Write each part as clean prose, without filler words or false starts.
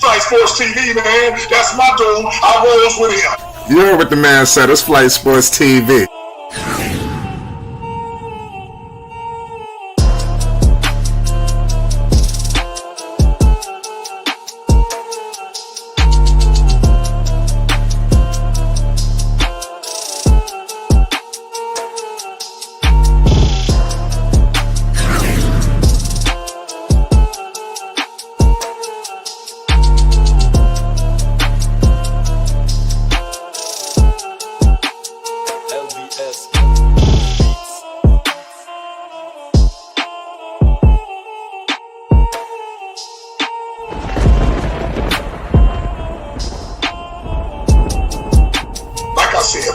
Flight Sports TV, man. That's my dude. I rolls with him. You heard what the man said. It's Flight Sports TV.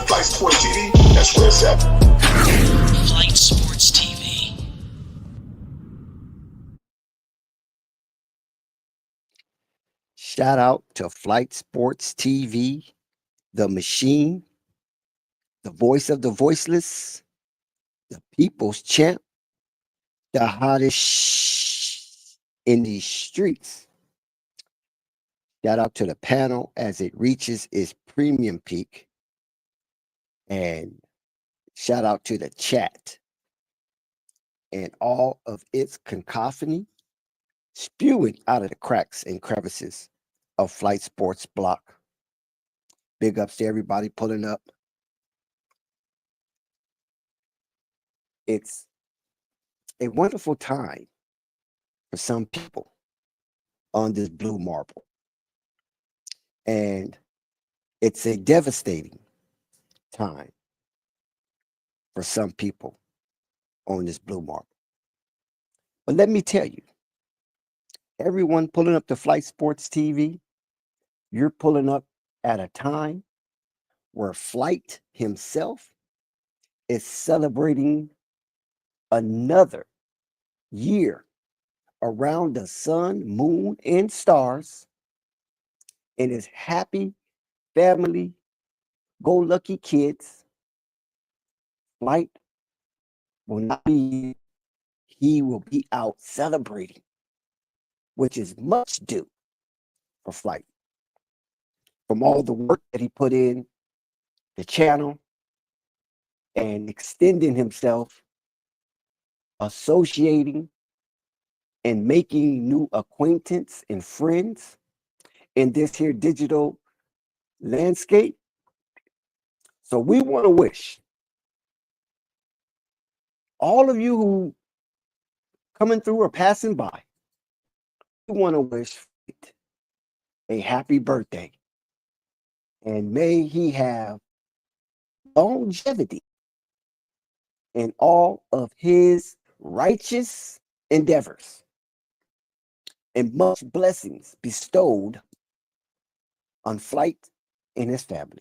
Flight Sports TV, that's where it's at. Flight Sports TV. Shout out to Flight Sports TV, the machine, the voice of the voiceless, the people's champ, the hottest in these streets. Shout out to the panel as it reaches its premium peak. And shout out to the chat and all of its cacophony spewing out of the cracks and crevices of Flight Sports Block. Big ups to everybody pulling up. It's a wonderful time for some people on this blue marble. And it's a devastating time for some people on this blue marble. But let me tell you, everyone pulling up to Flight Sports TV, you're pulling up at a time where Flight himself is celebrating another year around the sun, moon, and stars in his happy family go lucky kids. Flight will not be, he will be out celebrating, which is much due for Flight. From all the work that he put in the channel and extending himself, associating and making new acquaintance and friends in this here digital landscape. So we want to wish all of you who coming through or passing by, we want to wish a happy birthday. And may he have longevity in all of his righteous endeavors and much blessings bestowed on Flight and his family.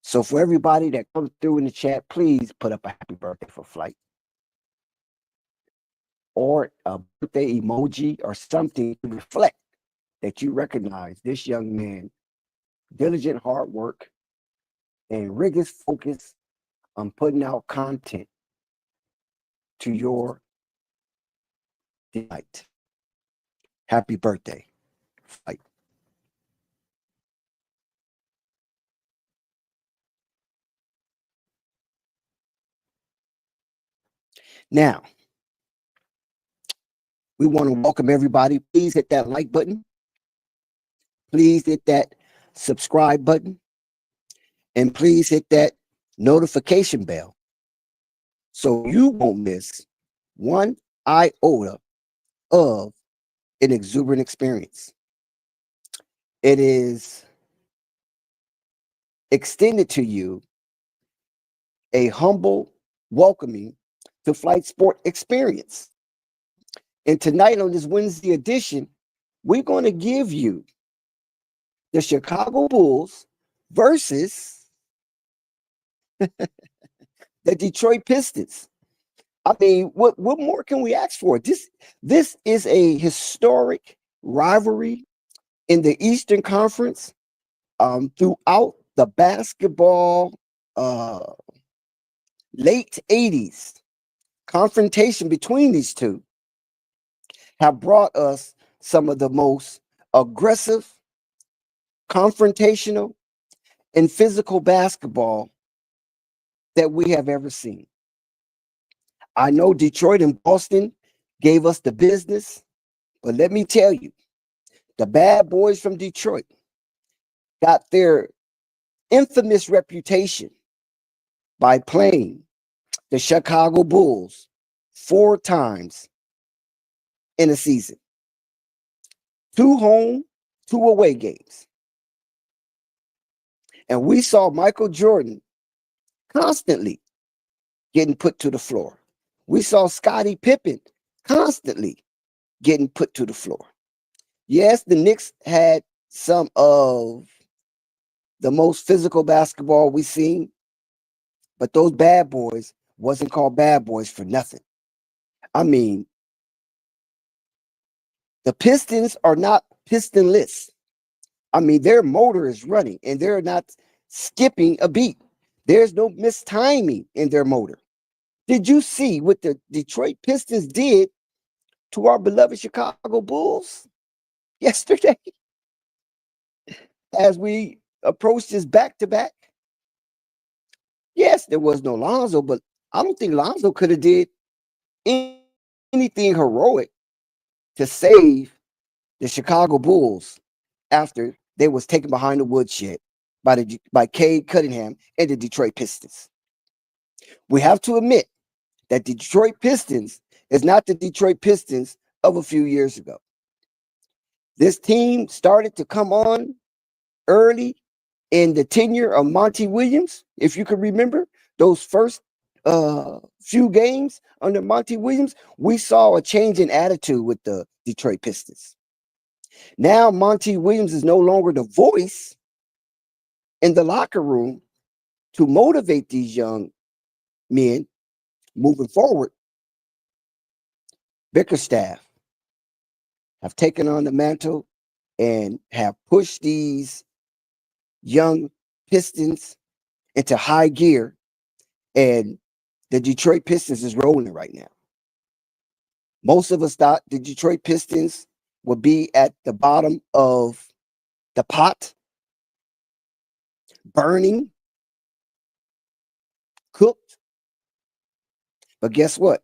So for everybody that comes through in the chat, please put up a happy birthday for Flight, or a birthday emoji or something to reflect that you recognize this young man, diligent hard work and rigorous focus on putting out content to your delight. Happy birthday, Flight. Now, we want to welcome everybody. Please hit that like button. Please hit that subscribe button. And please hit that notification bell so you won't miss one iota of an exuberant experience. It is extended to you a humble welcoming to Flight Sport Experience. And tonight on this Wednesday edition, we're going to give you the Chicago Bulls versus the Detroit Pistons. I mean, what more can we ask for? This is a historic rivalry in the Eastern Conference. Throughout the basketball late 80s, confrontation between these two have brought us some of the most aggressive, confrontational, and physical basketball that we have ever seen. I know Detroit and Boston gave us the business, but let me tell you, the bad boys from Detroit got their infamous reputation by playing the Chicago Bulls 4 times in a season. 2 home, 2 away games. And we saw Michael Jordan constantly getting put to the floor. We saw Scottie Pippen constantly getting put to the floor. Yes, the Knicks had some of the most physical basketball we've seen, but those bad boys wasn't called bad boys for nothing. I mean, the Pistons are not pistonless. I mean, their motor is running and they're not skipping a beat. There's no mistiming in their motor. Did you see what the Detroit Pistons did to our beloved Chicago Bulls yesterday as we approached this back-to-back? Yes, there was no Lonzo, but I don't think Lonzo could have did anything heroic to save the Chicago Bulls after they was taken behind the woodshed by Cade Cunningham and the Detroit Pistons. We have to admit that the Detroit Pistons is not the Detroit Pistons of a few years ago. This team started to come on early in the tenure of Monty Williams. If you can remember those first few games under Monty Williams, we saw a change in attitude with the Detroit Pistons. Now Monty Williams is no longer the voice in the locker room to motivate these young men moving forward. Bickerstaff have taken on the mantle and have pushed these young Pistons into high gear, and the Detroit Pistons is rolling right now. Most of us thought the Detroit Pistons would be at the bottom of the pot, burning, cooked. But guess what?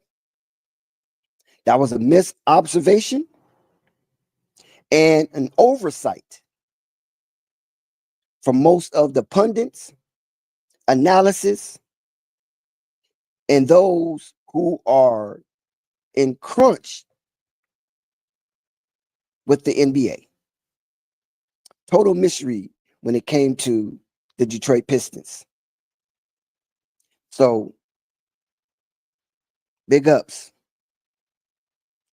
That was a missed observation and an oversight from most of the pundits, analysis, and those who are in crunch with the NBA. Total misread when it came to the Detroit Pistons. So, big ups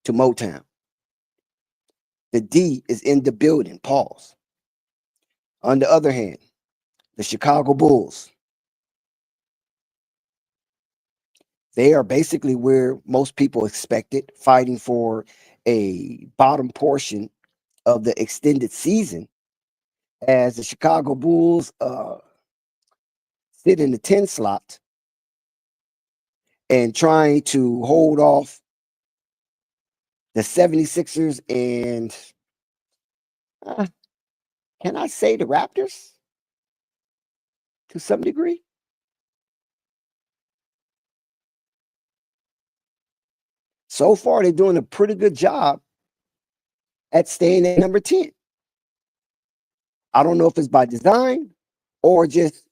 to Motown. The D is in the building. Pause. On the other hand, the Chicago Bulls, they are basically where most people expected, fighting for a bottom portion of the extended season, as the Chicago Bulls sit in the 10 slot and trying to hold off the 76ers and can I say the Raptors to some degree? So far, they're doing a pretty good job at staying at number 10. I don't know if it's by design or just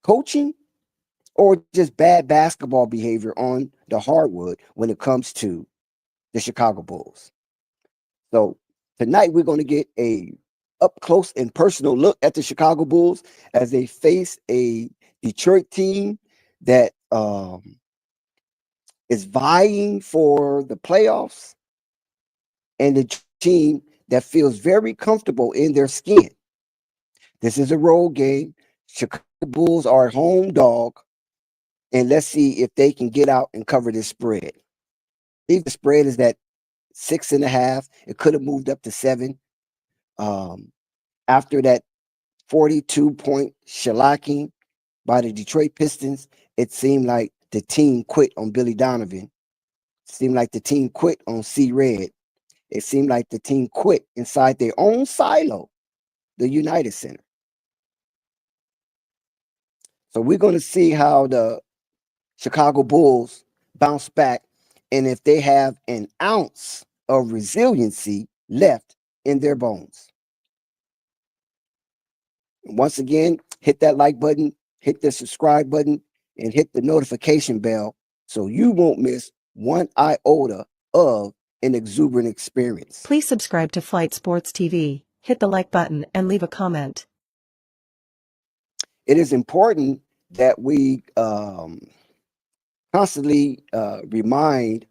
coaching or just bad basketball behavior on the hardwood when it comes to the Chicago Bulls. So tonight we're going to get a up close and personal look at the Chicago Bulls as they face a Detroit team that is vying for the playoffs and the team that feels very comfortable in their skin. This is a road game. Chicago Bulls are a home dog, and let's see if they can get out and cover this spread. If the spread is at 6.5, it could have moved up to 7. After that 42-point shellacking by the Detroit Pistons, it seemed like the team quit on Billy Donovan. It seemed like the team quit on C. Red. It seemed like the team quit inside their own silo, the United Center. So we're going to see how the Chicago Bulls bounce back and if they have an ounce of resiliency left in their bones. Once again, hit that like button, hit the subscribe button, and hit the notification bell so you won't miss one iota of an exuberant experience. Please subscribe to Flight Sports TV, hit the like button, and leave a comment. It is important that we constantly remind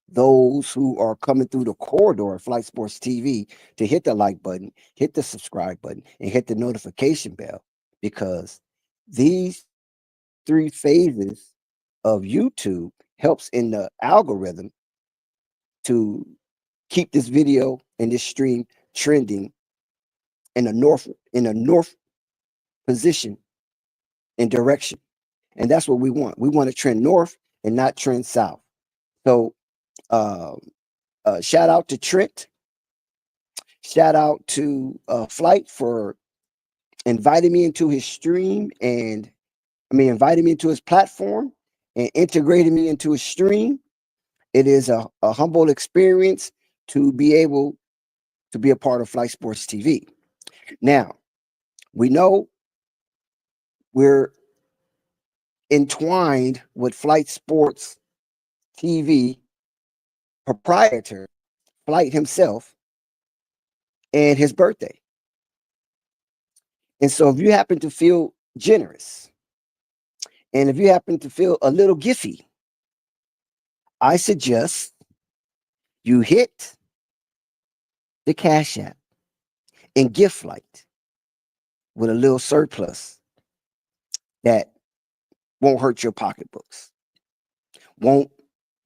those who are coming through the corridor of Flight Sports TV to hit the like button, hit the subscribe button, and hit the notification bell, because these 3 phases of YouTube helps in the algorithm to keep this video and this stream trending in a north position and direction. And that's what we want. We want to trend north and not trend south. So shout out to Trent. Shout out to Flight for inviting me into his stream and inviting me into his platform and integrating me into his stream. It is a humble experience to be able to be a part of Flight Sports TV. Now, we know we're entwined with Flight Sports TV proprietor, Flight himself, and his birthday. And so if you happen to feel generous, and if you happen to feel a little giffy, I suggest you hit the Cash App and gift Flight with a little surplus that won't hurt your pocketbooks, won't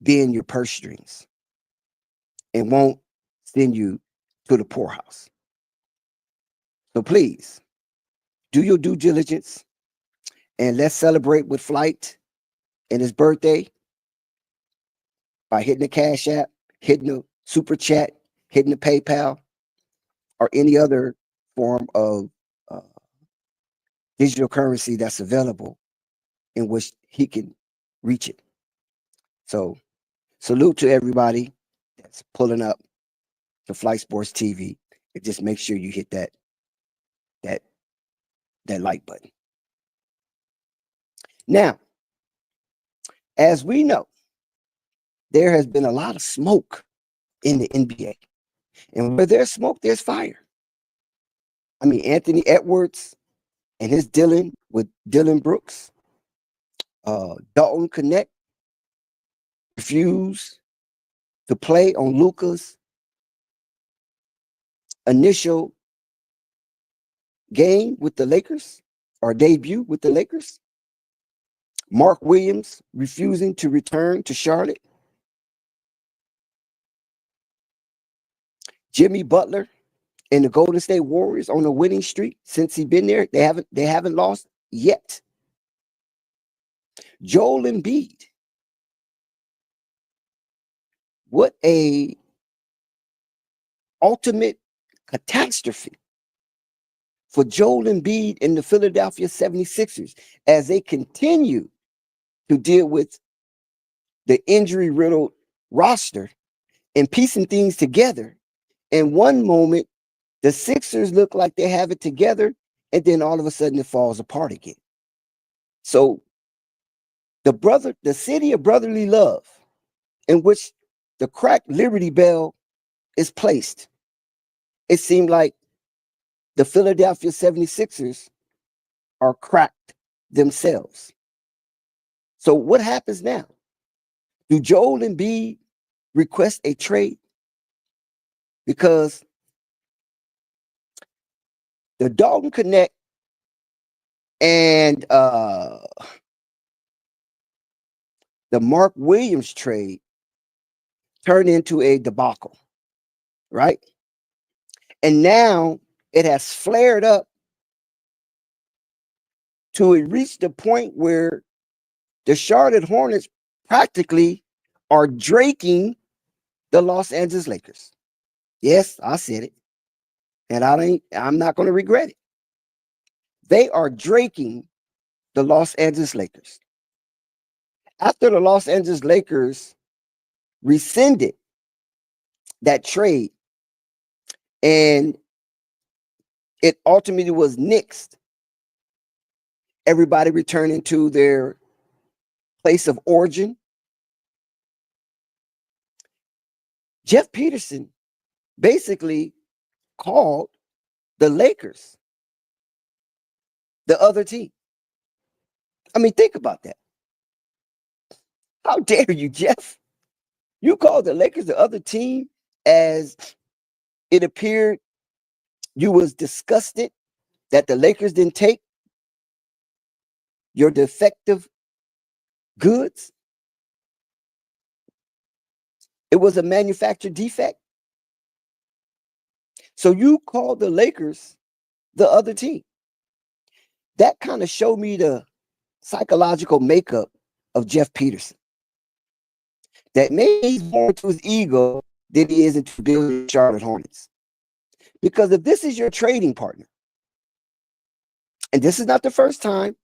bend your purse strings, and won't send you to the poorhouse. So please do your due diligence and let's celebrate with Flight and his birthday by hitting the Cash App, hitting the Super Chat, hitting the PayPal, or any other form of digital currency that's available in which he can reach it. So salute to everybody that's pulling up to Flight Sports TV. And just make sure you hit that like button. Now, as we know, there has been a lot of smoke in the NBA. And where there's smoke, there's fire. Anthony Edwards and his dealing with Dylan Brooks, Dalton Connect refused to play on Luka's initial game with the Lakers, or debut with the Lakers. Mark Williams refusing to return to Charlotte. Jimmy Butler and the Golden State Warriors on a winning streak since he's been there. They haven't lost yet. Joel Embiid. What a ultimate catastrophe for Joel Embiid and the Philadelphia 76ers as they continue to deal with the injury-riddled roster and piecing things together. In one moment, the Sixers look like they have it together, and then all of a sudden it falls apart again. So the city of brotherly love, in which the cracked Liberty Bell is placed, it seemed like the Philadelphia 76ers are cracked themselves. So what happens now? Do Joel Embiid request a trade? Because the Dalton Connect and the Mark Williams trade turned into a debacle, right? And now it has flared up to it reached the point where the Charlotte Hornets practically are draking the Los Angeles Lakers. Yes, I said it. And I'm not going to regret it. They are draking the Los Angeles Lakers. After the Los Angeles Lakers rescinded that trade and it ultimately was nixed, everybody returning to their place of origin, Jeff Peterson basically called the Lakers the other team. I mean, think about that. How dare you, Jeff? You called the Lakers the other team as it appeared you was disgusted that the Lakers didn't take your defective goods. It was a manufactured defect. So you called the Lakers the other team. That kind of showed me the psychological makeup of Jeff Peterson. That maybe he's more into his ego than he is into building the Charlotte Hornets. Because if this is your trading partner, and this is not the first time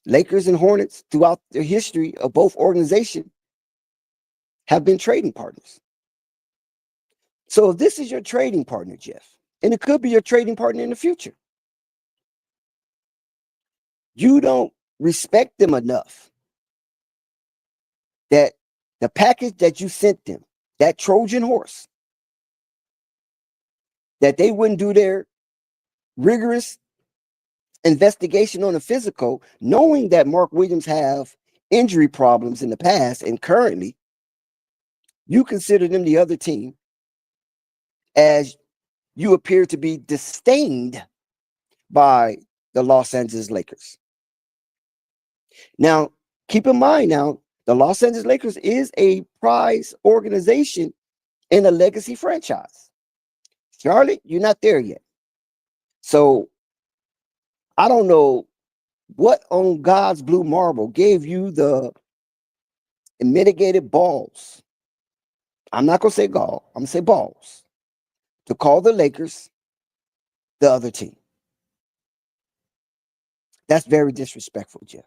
Lakers and Hornets throughout the history of both organizations have been trading partners. So if this is your trading partner, Jeff, and it could be your trading partner in the future, you don't respect them enough that the package that you sent them, that Trojan horse, that they wouldn't do their rigorous investigation on the physical, knowing that Mark Williams have injury problems in the past and currently, you consider them the other team as you appear to be disdained by the Los Angeles Lakers. Now, keep in mind now, the Los Angeles Lakers is a prize organization and a legacy franchise. Charlotte, you're not there yet. So I don't know what on God's blue marble gave you the mitigated balls. I'm not going to say gall, I'm going to say balls to call the Lakers the other team. That's very disrespectful, Jeff.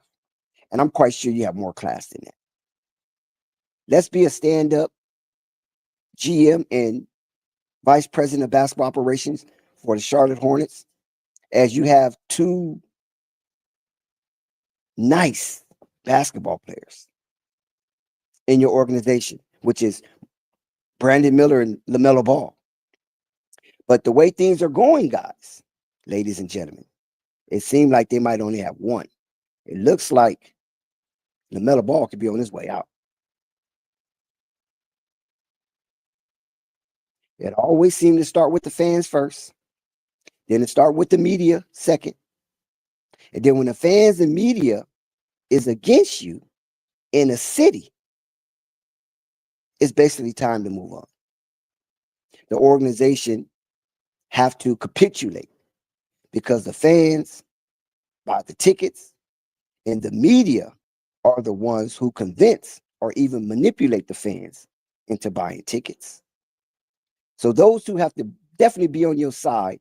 And I'm quite sure you have more class than that. Let's be a stand-up GM and vice president of basketball operations for the Charlotte Hornets, as you have two nice basketball players in your organization, which is Brandon Miller and LaMelo Ball. But the way things are going, guys, ladies and gentlemen, it seemed like they might only have one. It looks like LaMelo Ball could be on his way out. It always seemed to start with the fans first. Then it start with the media second. And then when the fans and media is against you in a city, it's basically time to move on. The organization have to capitulate because the fans buy the tickets and the media are the ones who convince or even manipulate the fans into buying tickets. So those two have to definitely be on your side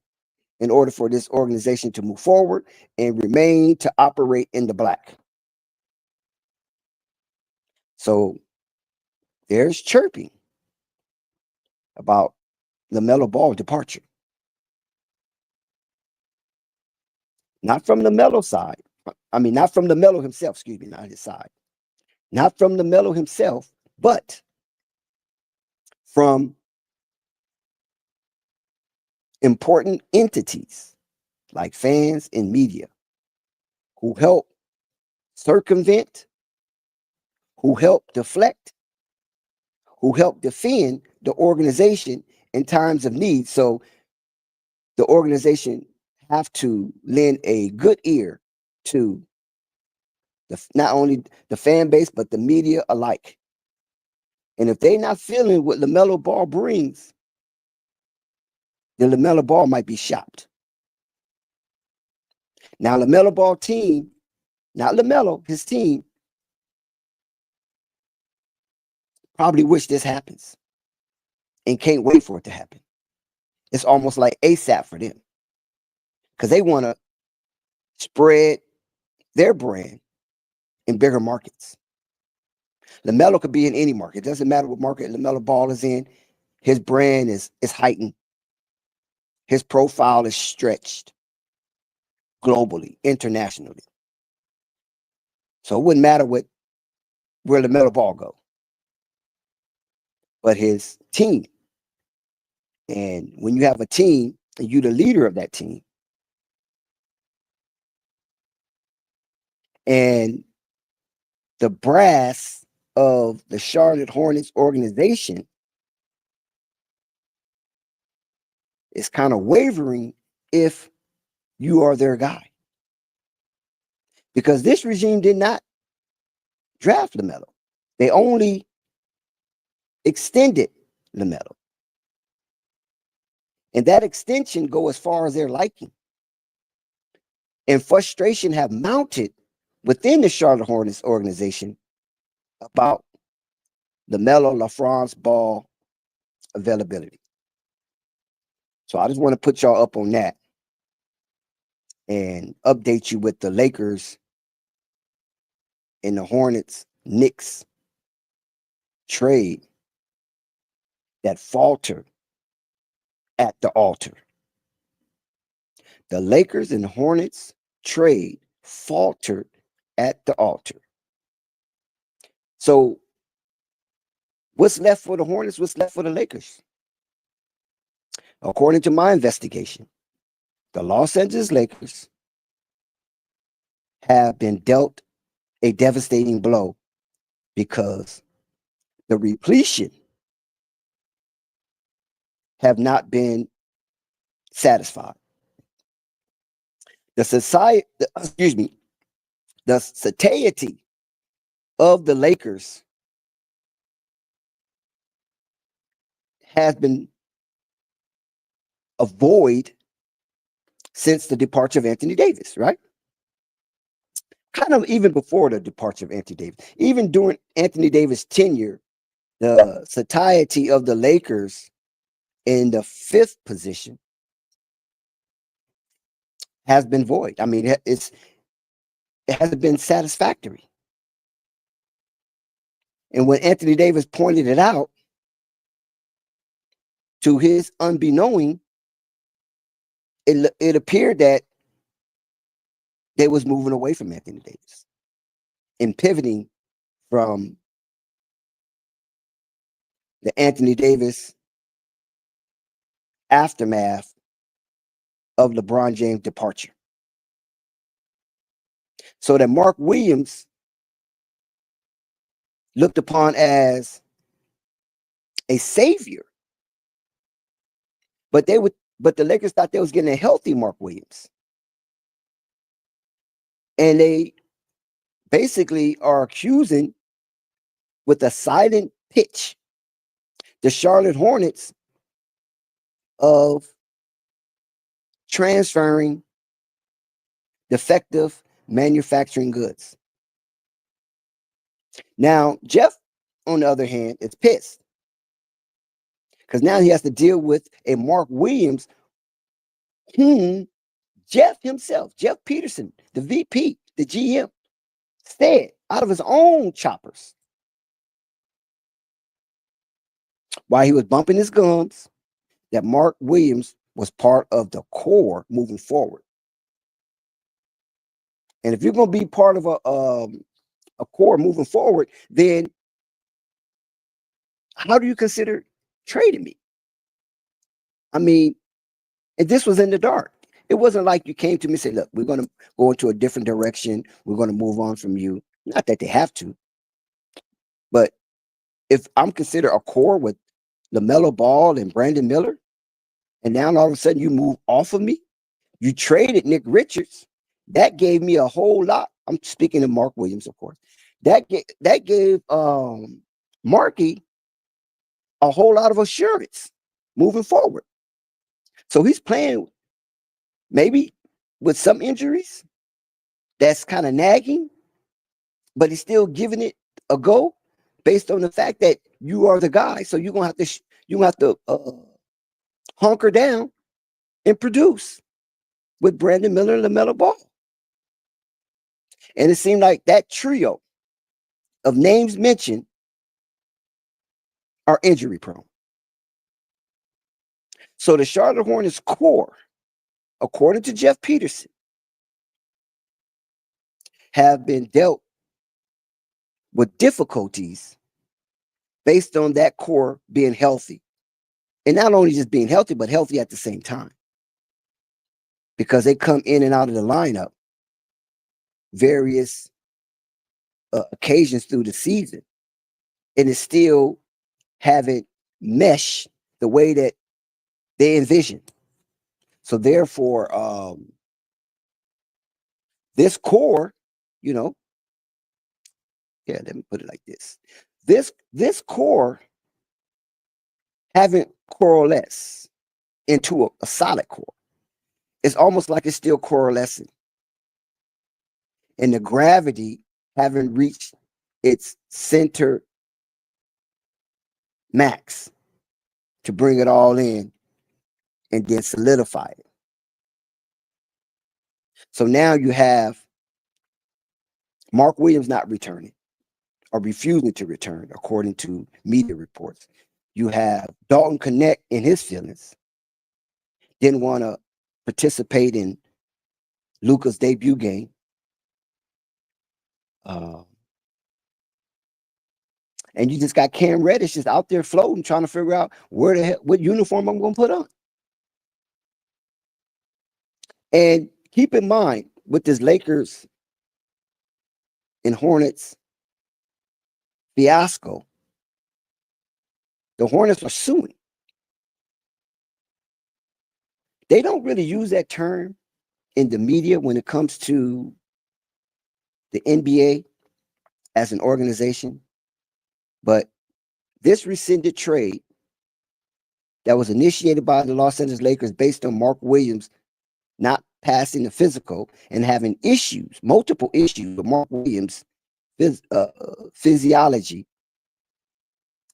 in order for this organization to move forward and remain to operate in the black. So there's chirping about LaMelo Ball departure. Not from LaMelo side. I mean, not from LaMelo himself, excuse me, not his side. Not from LaMelo himself, but from important entities like fans and media who help circumvent, who help deflect, who help defend the organization in times of need. So the organization have to lend a good ear to not only the fan base, but the media alike. And if they're not feeling what LaMelo Ball brings, then LaMelo Ball might be shopped. Now, LaMelo Ball team, not LaMelo, his team, probably wish this happens and can't wait for it to happen. It's almost like ASAP for them because they want to spread their brand in bigger markets. LaMelo could be in any market. It doesn't matter what market LaMelo Ball is in. His brand is heightened. His profile is stretched globally, internationally. So it wouldn't matter where LaMelo Ball go, but his team. And when you have a team and you're the leader of that team, and the brass of the Charlotte Hornets organization is kind of wavering if you are their guy. Because this regime did not draft LaMelo. They only extended LaMelo. And that extension go as far as their liking. And frustration have mounted within the Charlotte Hornets organization about LaMelo LaFrance Ball availability. So I just want to put y'all up on that and update you with the Lakers and the Hornets Knicks trade that faltered at the altar. The Lakers and Hornets trade faltered at the altar. So what's left for the Hornets? What's left for the Lakers? According to my investigation, the Los Angeles Lakers have been dealt a devastating blow because the repletion have not been satisfied. The satiety of the Lakers has been a void since the departure of Anthony Davis, right? Kind of even before the departure of Anthony Davis, even during Anthony Davis' tenure, the satiety of the Lakers in the 5th position has been void. I mean, it hasn't been satisfactory. And when Anthony Davis pointed it out, to his unbeknowing, it appeared that they was moving away from Anthony Davis and pivoting from the Anthony Davis aftermath of LeBron James' departure. So that Mark Williams looked upon as a savior, but the Lakers thought they was getting a healthy Mark Williams. And they basically are accusing with a silent pitch the Charlotte Hornets of transferring defective manufacturing goods. Now, Jeff, on the other hand, is pissed because now he has to deal with a Mark Williams whom Jeff himself, Jeff Peterson, the VP, the GM, said out of his own choppers while he was bumping his gums that Mark Williams was part of the core moving forward. And if you're going to be part of a core moving forward, then how do you consider trading me? I mean, and this was in the dark. It wasn't like you came to me and said, look, we're going to go into a different direction. We're going to move on from you. Not that they have to. But if I'm considered a core with LaMelo Ball and Brandon Miller, and now all of a sudden you move off of me, you traded Nick Richards, that gave me a whole lot. I'm speaking of Mark Williams, of course. That gave Marky a whole lot of assurance moving forward. So he's playing maybe with some injuries that's kind of nagging, but he's still giving it a go based on the fact that you are the guy. So you're gonna have to hunker down and produce with Brandon Miller and LaMelo Ball. And it seemed like that trio of names mentioned are injury prone. So the Charlotte Hornets core, according to Jeff Peterson, have been dealt with difficulties based on that core being healthy. And not only just being healthy, but healthy at the same time. Because they come in and out of the lineup various occasions through the season. And it still haven't meshed the way that they envisioned. So therefore, this core, you know, yeah, let me put it like this. This core haven't coalesced into a solid core. It's almost like it's still coalescing. And the gravity haven't reached its center max to bring it all in and then solidify it. So now you have Mark Williams not returning or refusing to return, according to media reports. You have Dalton Connect in his feelings. Didn't want to participate in Luka's debut game. And you just got Cam Reddish just out there floating, trying to figure out where the hell, what uniform I'm going to put on. And keep in mind, with this Lakers and Hornets fiasco, the Hornets are suing. They don't really use that term in the media when it comes to the NBA as an organization. But this rescinded trade that was initiated by the Los Angeles Lakers based on Mark Williams not passing the physical and having issues, multiple issues with Mark Williams' physiology,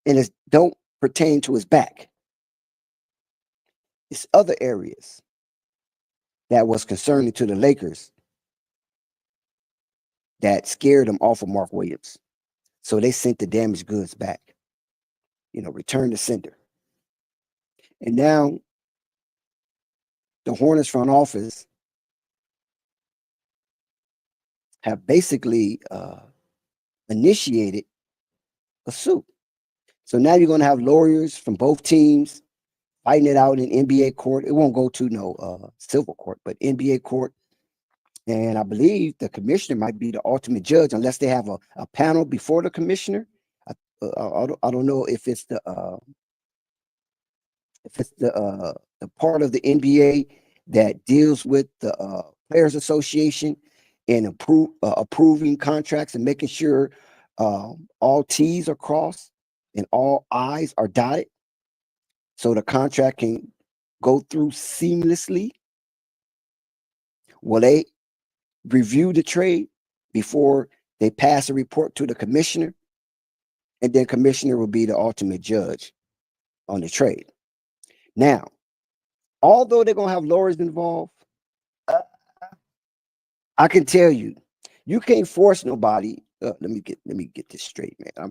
and it don't pertain to his back. It's other areas that was concerning to the Lakers that scared them off of Mark Williams. So they sent the damaged goods back, return to sender. And now the Hornets front office have basically initiated a suit. So now you're going to have lawyers from both teams fighting it out in NBA court. It won't go to no civil court, but NBA court. And I believe the commissioner might be the ultimate judge unless they have a panel before the commissioner. I don't know if it's the part of the NBA that deals with the Players Association and approving contracts and making sure all T's are crossed and all I's are dotted, so the contract can go through seamlessly. Will they review the trade before they pass a report to the commissioner? And then commissioner will be the ultimate judge on the trade. Now, although they're going to have lawyers involved, I can tell you, you can't force nobody. Let me get this straight, man.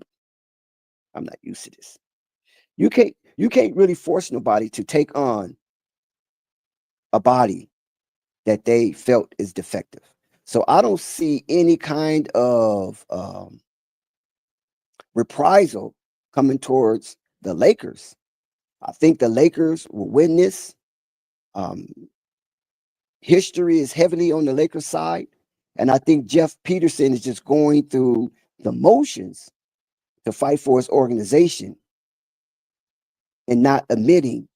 I'm not used to this. You can't really force nobody to take on a body that they felt is defective. So I don't see any kind of reprisal coming towards the Lakers. I think the Lakers will win this. History is heavily on the Lakers side. And I think Jeff Peterson is just going through the motions to fight for his organization and not admitting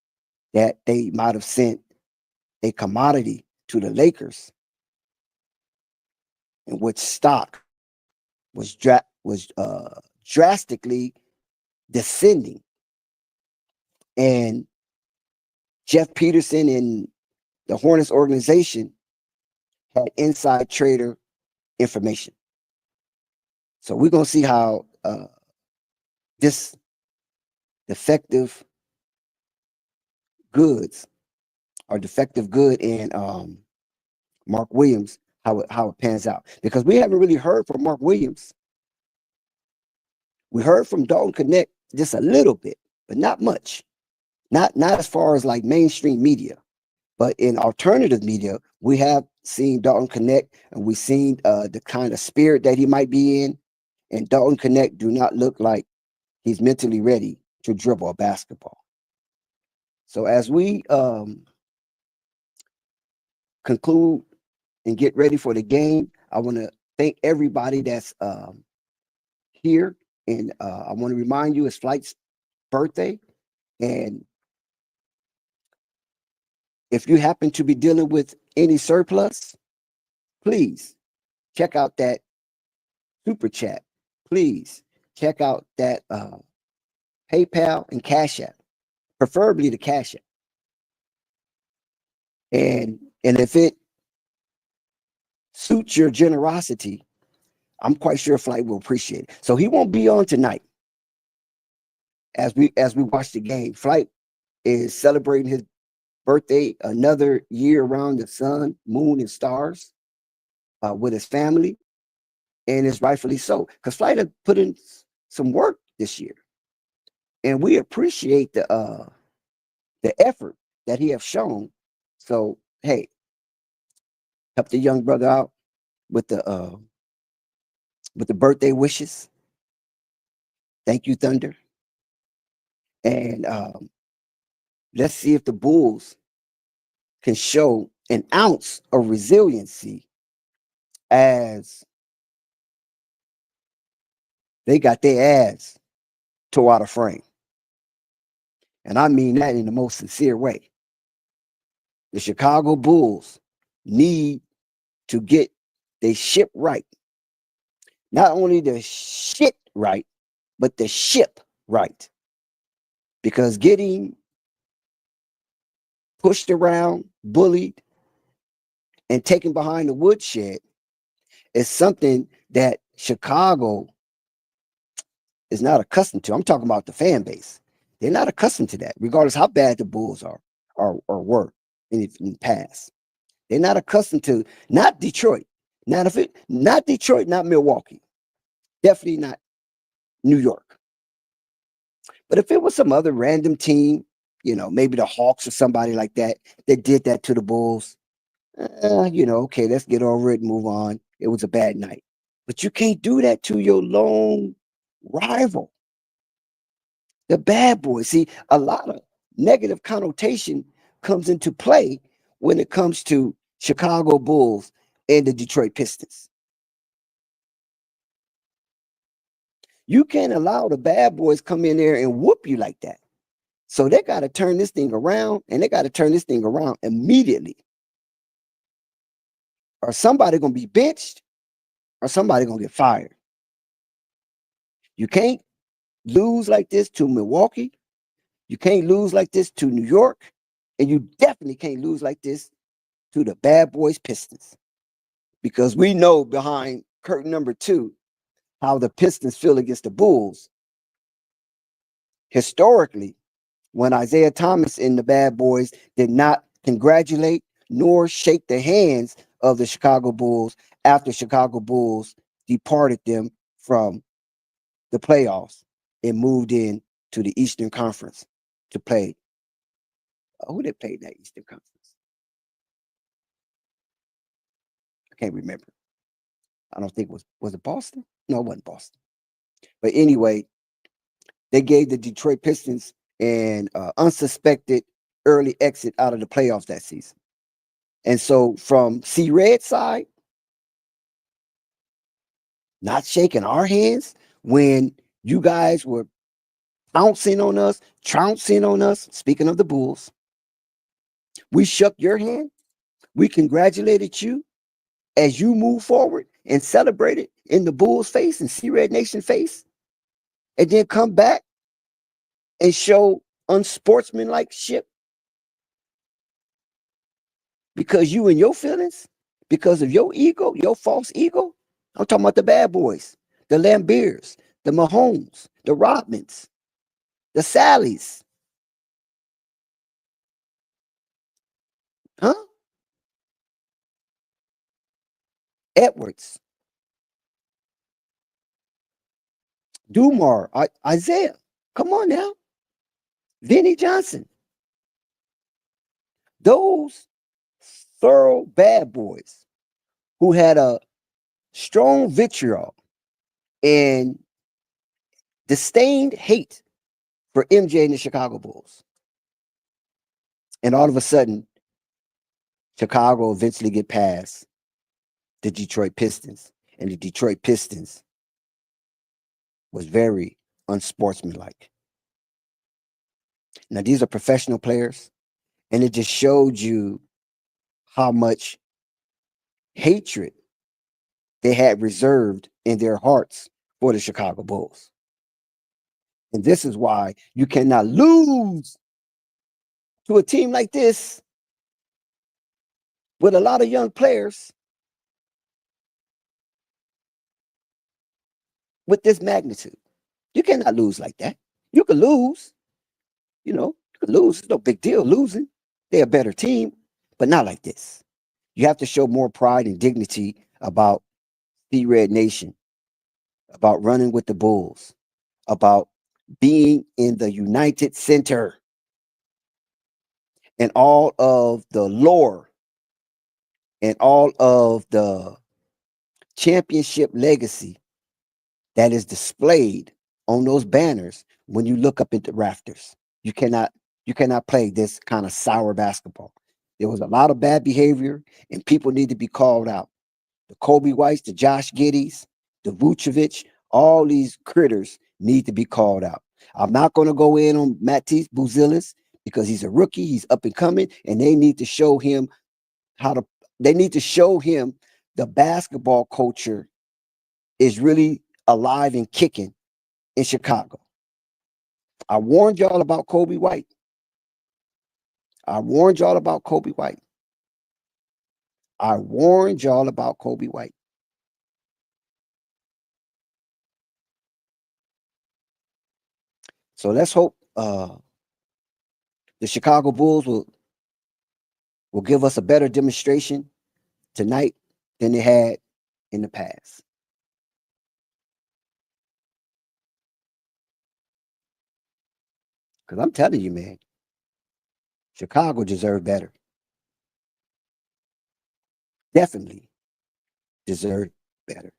that they might have sent a commodity to the Lakers in which stock was drastically descending. And Jeff Peterson and the Hornets organization had inside trader information. So we're going to see how this defective goods or defective good in Mark Williams, how it pans out. Because we haven't really heard from Mark Williams. We heard from Dalton Connect just a little bit, but not much. Not as far as like mainstream media. But in alternative media, we have seen Dalton Connect, and we've seen the kind of spirit that he might be in. And Dalton Connect do not look like he's mentally ready to dribble a basketball. So as we conclude and get ready for the game, I want to thank everybody that's here. And I want to remind you, it's Flight's birthday. And if you happen to be dealing with any surplus, please check out that super chat. Please check out that PayPal and Cash App, preferably the Cash App. And if it suits your generosity, I'm quite sure Flight will appreciate it. So he won't be on tonight as we watch the game. Flight is celebrating his birthday another year around the sun, moon, and stars with his family, and it's rightfully so, because Flight has put in some work this year, and we appreciate the effort that he has shown. So hey, help the young brother out with the birthday wishes. Thank you, Thunder. And let's see if the Bulls can show an ounce of resiliency as they got their ass tore out of frame. And I mean that in the most sincere way. The Chicago Bulls need to get their ship right. Not only the shit right, but the ship right. Because getting pushed around, bullied, and taken behind the woodshed is something that Chicago is not accustomed to. I'm talking about the fan base. They're not accustomed to that, regardless how bad the Bulls are or were in the past. They're not accustomed to, not Detroit. Not Detroit, not Milwaukee. Definitely not New York. But if it was some other random team, maybe the Hawks or somebody like that did that to the Bulls, okay, let's get over it and move on. It was a bad night. But you can't do that to your lone rival, the bad boys. See, a lot of negative connotation comes into play when it comes to Chicago Bulls and the Detroit Pistons. You can't allow the bad boys come in there and whoop you like that. So they got to turn this thing around, and they got to turn this thing around immediately. Or somebody going to be benched, or somebody going to get fired. You can't lose like this to Milwaukee. You can't lose like this to New York. And you definitely can't lose like this to the bad boys Pistons. Because we know behind curtain number 2 how the Pistons feel against the Bulls. Historically, when Isaiah Thomas and the bad boys did not congratulate nor shake the hands of the Chicago Bulls after Chicago Bulls departed them from the playoffs and moved in to the Eastern Conference to play. Who they played in that Eastern Conference? I can't remember. I don't think was it Boston? No, it wasn't Boston. But anyway, they gave the Detroit Pistons an unsuspected early exit out of the playoffs that season. And so from C-Red side, not shaking our hands when you guys were trouncing on us, speaking of the Bulls. We shook your hand. We congratulated you as you move forward and celebrated in the Bulls' face and C-Red Nation face, and then come back and show unsportsmanlike shit because you and your feelings, because of your ego, your false ego. I'm talking about the bad boys, the Lambeers, the Mahomes, the Rodmans, the Sallys. Huh? Edwards, Dumar, Isaiah. Come on now. Vinny Johnson. Those thorough bad boys who had a strong vitriol and disdained hate for MJ and the Chicago Bulls. And all of a sudden, Chicago eventually get past the Detroit Pistons. And the Detroit Pistons was very unsportsmanlike. Now, these are professional players, and it just showed you how much hatred they had reserved in their hearts for the Chicago Bulls. And this is why you cannot lose to a team like this with a lot of young players with this magnitude. You cannot lose like that. You can lose, you can lose. It's no big deal losing. They're a better team, but not like this. You have to show more pride and dignity about the Red Nation, about running with the Bulls, about being in the United Center, and all of the lore and all of the championship legacy that is displayed on those banners when you look up at the rafters. You cannot play this kind of sour basketball. There was a lot of bad behavior, and people need to be called out. The Kobe Whites, the Josh Giddies, the Vucevic, all these critters need to be called out. I'm not going to go in on Matisse Buzelis because he's a rookie, he's up and coming, and they need to show him the basketball culture is really alive and kicking in Chicago. I warned y'all about Kobe White. I warned y'all about Kobe White. I warned y'all about Kobe White. So let's hope the Chicago Bulls will give us a better demonstration tonight than they had in the past. Because I'm telling you, man, Chicago deserved better. Definitely deserved better.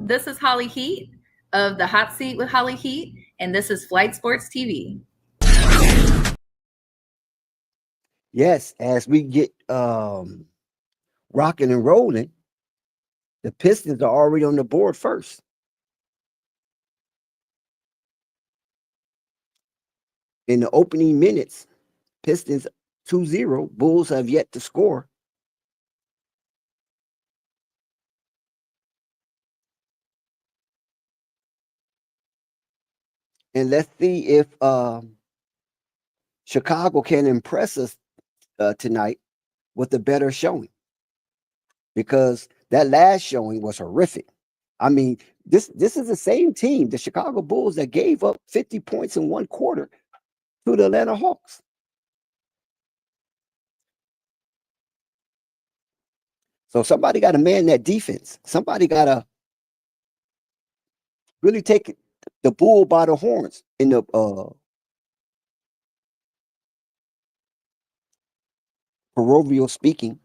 This is Holly Heat of the Hot Seat with Holly Heat, and this is Flight Sports TV. Yes, as we get rocking and rolling, the Pistons are already on the board first. In the opening minutes, Pistons 2-0. Bulls have yet to score. And let's see if Chicago can impress us tonight with a better showing, because that last showing was horrific. I mean, this is the same team, the Chicago Bulls, that gave up 50 points in one quarter to the Atlanta Hawks. So somebody got to man that defense. Somebody got to really take the bull by the horns in the proverbial speaking.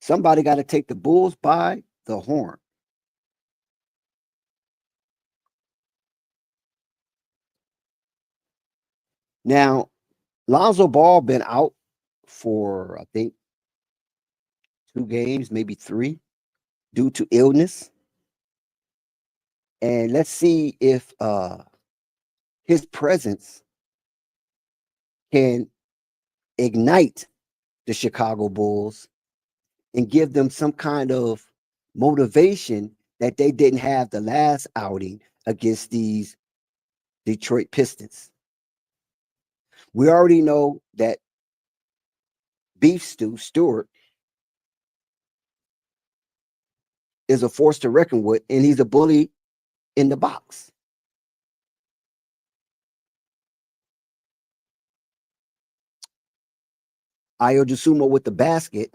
Somebody got to take the Bulls by the horn. Now, Lonzo Ball been out for, I think, 2 games, maybe 3, due to illness. And let's see if his presence can ignite the Chicago Bulls and give them some kind of motivation that they didn't have the last outing against these Detroit Pistons. We already know that Beef Stew Stewart is a force to reckon with, and he's a bully in the box. Ayo Dosunmu with the basket.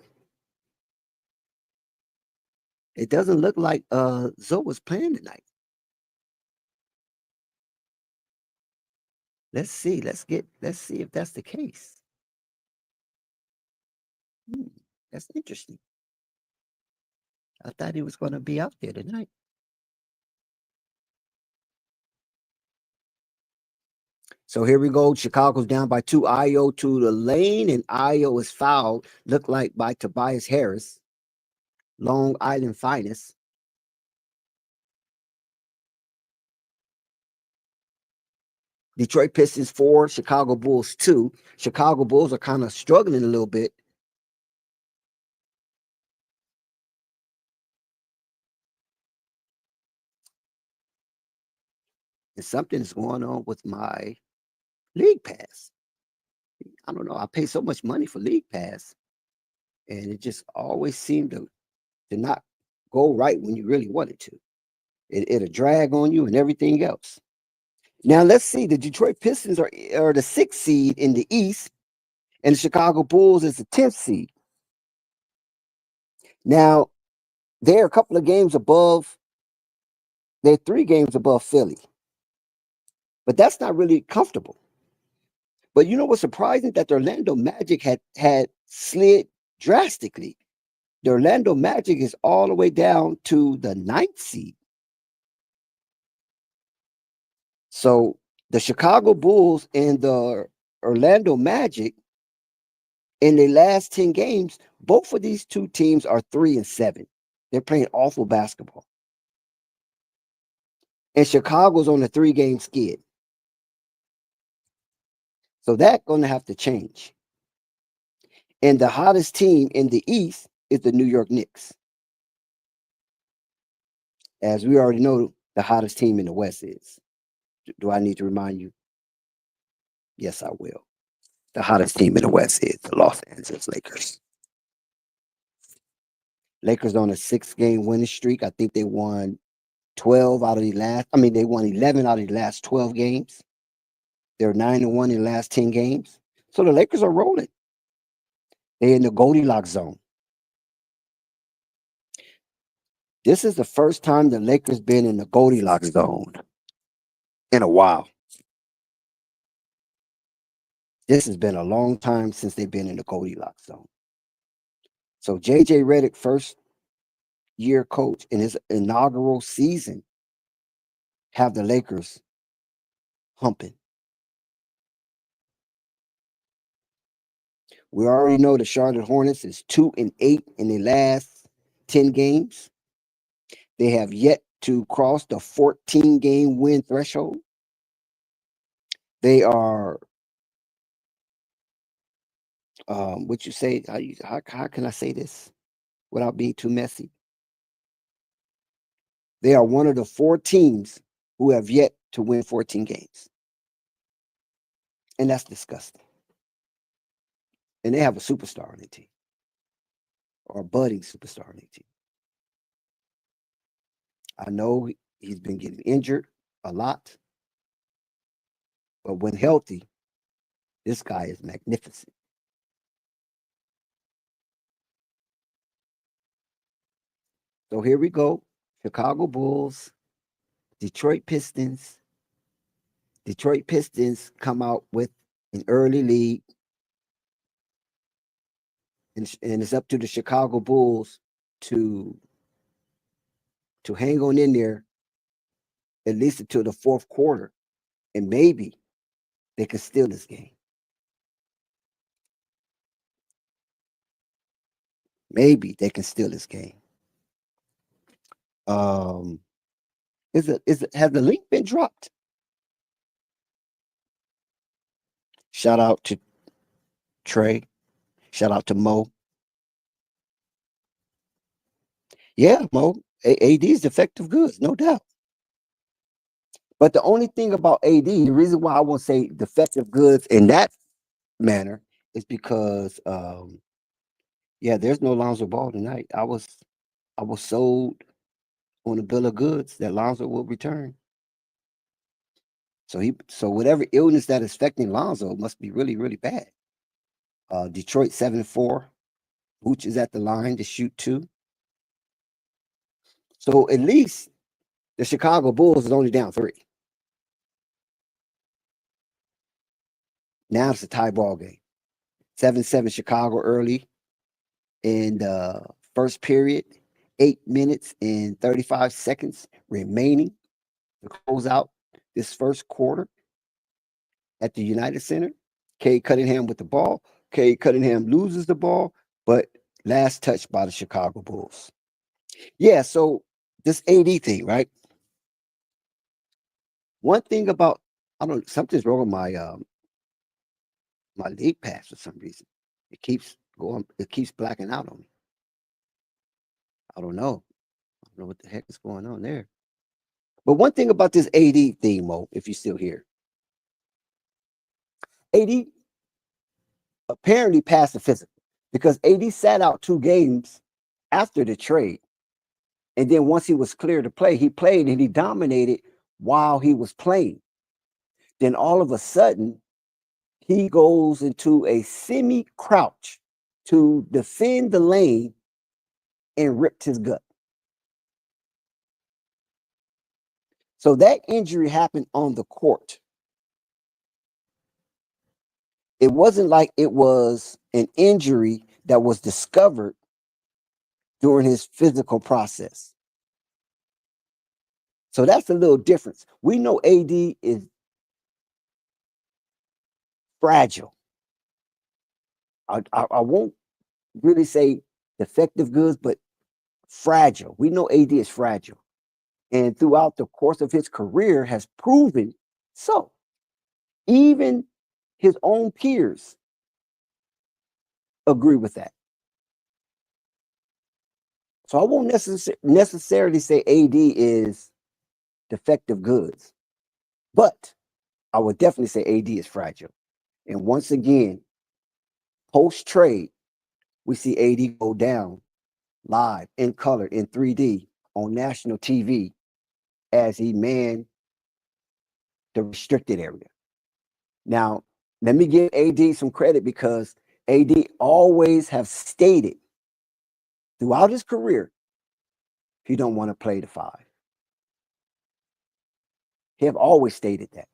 It doesn't look like Zoe was playing tonight. Let's see. Let's see if that's the case. That's interesting. I thought he was going to be out there tonight. So here we go. Chicago's down by 2. Ayo to the lane, and Ayo is fouled. Looked like by Tobias Harris, Long Island finest. Detroit Pistons 4, Chicago Bulls 2. Chicago Bulls are kind of struggling a little bit. And something's going on with my League Pass. I don't know. I pay so much money for League Pass, and it just always seemed to not go right when you really want it to. It'll drag on you and everything else. Now let's see. The Detroit Pistons are the 6th seed in the East, and the Chicago Bulls is the 10th seed. Now they're a couple of games above. They're 3 games above Philly, but that's not really comfortable. But you know what's surprising? That the Orlando Magic had slid drastically. The Orlando Magic is all the way down to the 9th seed. So the Chicago Bulls and the Orlando Magic, in the last 10 games, both of these two teams are 3-7. They're playing awful basketball. And Chicago's on a 3-game skid. So that's going to have to change. And the hottest team in the East is the New York Knicks. As we already know, the hottest team in the West is. Do I need to remind you? Yes, I will. The hottest team in the West is the Los Angeles Lakers. Lakers on a 6-game winning streak. I think they won 12 out of the last. I mean, they won 11 out of the last 12 games. They're 9-1 in the last 10 games. So the Lakers are rolling. They're in the Goldilocks zone. This is the first time the Lakers been in the Goldilocks zone in a while. This has been a long time since they've been in the Goldilocks zone. So J.J. Redick, first year coach in his inaugural season, have the Lakers humping. We already know the Charlotte Hornets is 2-8 in the last 10 games. They have yet to cross the 14-game win threshold. They are, what you say? How can I say this without being too messy? They are one of the 4 teams who have yet to win 14 games. And that's disgusting. And they have a superstar on their team, or a budding superstar on their team. I know he's been getting injured a lot, but when healthy, this guy is magnificent. So here we go. Chicago Bulls, Detroit Pistons. Detroit Pistons come out with an early lead. And it's up to the Chicago Bulls to hang on in there at least until the 4th quarter. And maybe they can steal this game. Maybe they can steal this game. Has the link been dropped? Shout out to Trey. Shout out to Mo. Yeah, Mo. AD is defective goods, no doubt. But the only thing about AD, the reason why I won't say defective goods in that manner is because, there's no Lonzo Ball tonight. I was sold on a bill of goods that Lonzo will return. So whatever illness that is affecting Lonzo must be really, really bad. Detroit 7-4. Vooch is at the line to shoot 2. So at least the Chicago Bulls is only down 3. Now it's a tie ball game. 7-7 Chicago early in the first period. 8 minutes and 35 seconds remaining to close out this first quarter at the United Center. Cade Cunningham with the ball. Cade Cunningham loses the ball, but last touch by the Chicago Bulls. Yeah, so this AD thing, right? One thing about, I don't know, something's wrong with my league pass for some reason. It keeps blacking out on me. I don't know. I don't know what the heck is going on there. But one thing about this AD thing, Mo, if you're still here, AD apparently passed the physical because AD sat out 2 games after the trade. And then once he was clear to play, he played and he dominated while he was playing. Then all of a sudden, he goes into a semi-crouch to defend the lane and ripped his gut. So that injury happened on the court. It wasn't like it was an injury that was discovered during his physical process. So that's a little difference. We know AD is fragile. I won't really say defective goods, but fragile. We know AD is fragile. And throughout the course of his career has proven so. Even his own peers agree with that. So I won't necessarily say AD is defective goods, but I would definitely say AD is fragile. And once again, post-trade, we see AD go down live in color in 3D on national TV as he manned the restricted area. Now, let me give AD some credit because AD always have stated throughout his career he don't want to play the 5. He have always stated that.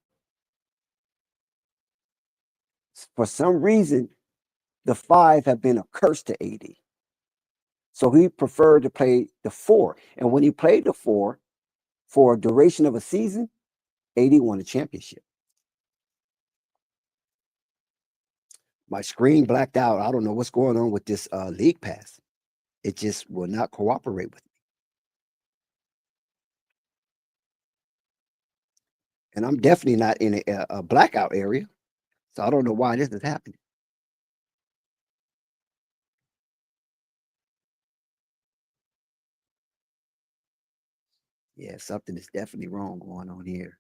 For some reason, the 5 have been a curse to AD. So he preferred to play the 4. And when he played the 4 for a duration of a season, AD won a championship. My screen blacked out. I don't know what's going on with this league pass. It just will not cooperate with me. And I'm definitely not in a blackout area. So I don't know why this is happening. Yeah, something is definitely wrong going on here.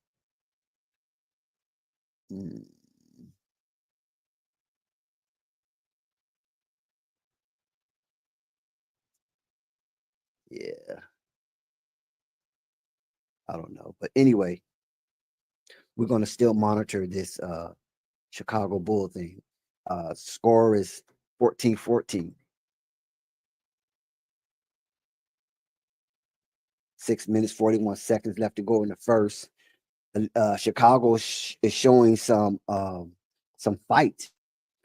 Yeah. I don't know. But anyway, we're going to still monitor this Chicago Bull thing. Score is 14-14. 6 minutes, 41 seconds left to go in the first. Chicago is showing some fight.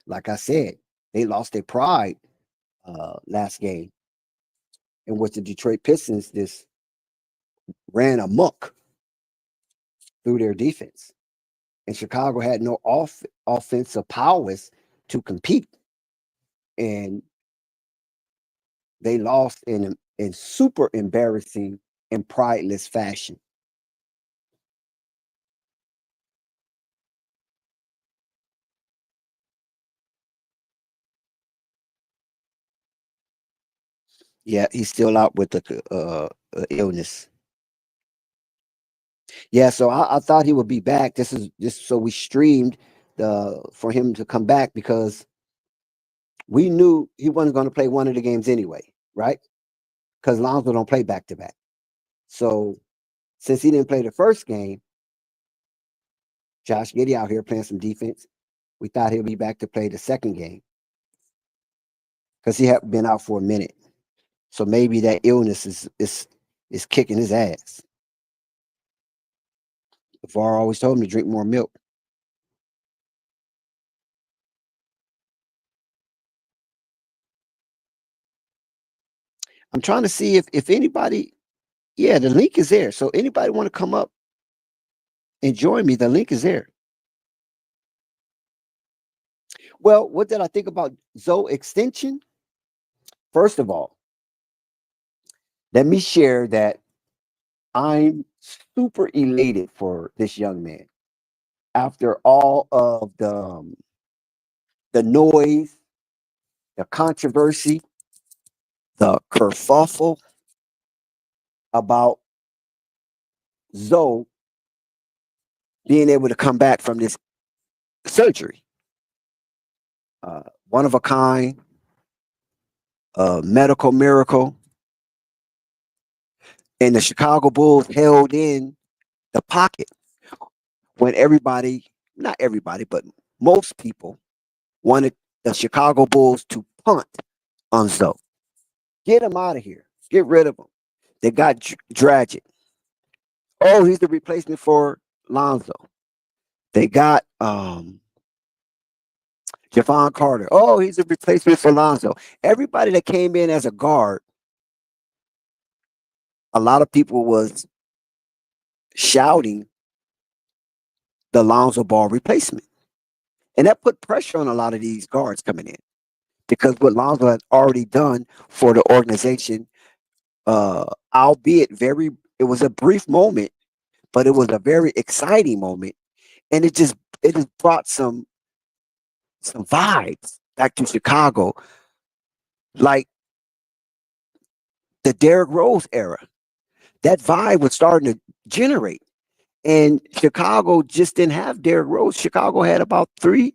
Like I said, they lost their pride last game, in which the Detroit Pistons just ran amok through their defense. And Chicago had no offensive prowess to compete. And they lost in super embarrassing and prideless fashion. Yeah, he's still out with the illness. Yeah, so I thought he would be back. This is just so we streamed for him to come back because we knew he wasn't going to play one of the games anyway, right? Because Lonzo don't play back to back. So since he didn't play the first game, Josh Giddey out here playing some defense. We thought he'll be back to play the second game because he had been out for a minute. So maybe that illness is kicking his ass. VAR always told him to drink more milk. I'm trying to see if anybody, yeah, the link is there. So anybody want to come up and join me? The link is there. Well, what did I think about Zoe extension? First of all, let me share that I'm super elated for this young man. After all of the noise, the controversy, the kerfuffle about Zoe being able to come back from this surgery, one of a kind, a medical miracle, and the Chicago Bulls held in the pocket when everybody, not everybody, but most people wanted the Chicago Bulls to punt on Zoe. Get him out of here. Get rid of him. They got Dragic. Oh, he's the replacement for Lonzo. They got Javon Carter. Oh, he's a replacement for Lonzo. Everybody that came in as a guard, a lot of people was shouting the Lonzo Ball replacement. And that put pressure on a lot of these guards coming in because what Lonzo had already done for the organization, albeit it was a brief moment, but it was a very exciting moment. And it just brought some vibes back to Chicago, like the Derrick Rose era. That vibe was starting to generate. And Chicago just didn't have Derrick Rose. Chicago had about 3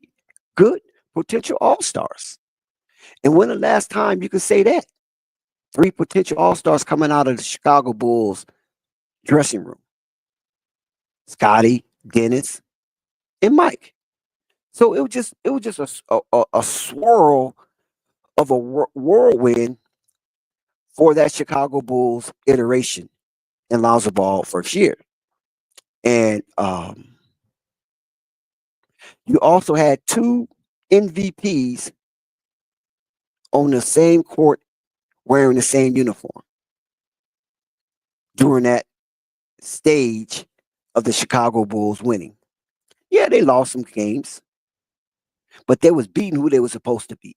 good potential all-stars. And when the last time you could say that? 3 potential all-stars coming out of the Chicago Bulls dressing room. Scotty, Dennis, and Mike. So it was just a swirl of a whirlwind for that Chicago Bulls iteration in Lonzo Ball first year. And you also had 2 MVPs on the same court wearing the same uniform during that stage of the Chicago Bulls winning. Yeah, they lost some games, but they was beating who they were supposed to beat.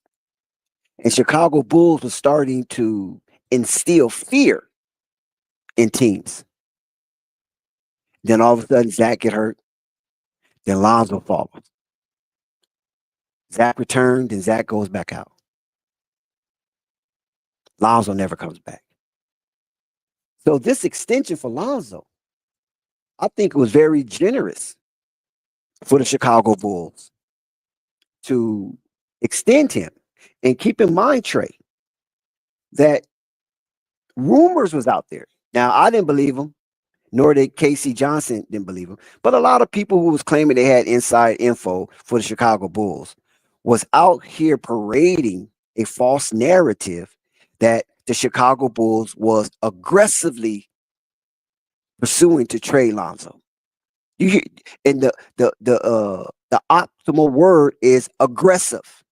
And Chicago Bulls was starting to instill fear in teams. Then all of a sudden, Zach get hurt. Then Lonzo falls. Zach returned, and Zach goes back out. Lonzo never comes back. So this extension for Lonzo, I think it was very generous for the Chicago Bulls to extend him. And keep in mind, Trey, that rumors was out there. Now, I didn't believe him, nor did Casey Johnson didn't believe him. But a lot of people who was claiming they had inside info for the Chicago Bulls was out here parading a false narrative that the Chicago Bulls was aggressively pursuing to trade Lonzo. And the optimal word is aggressive.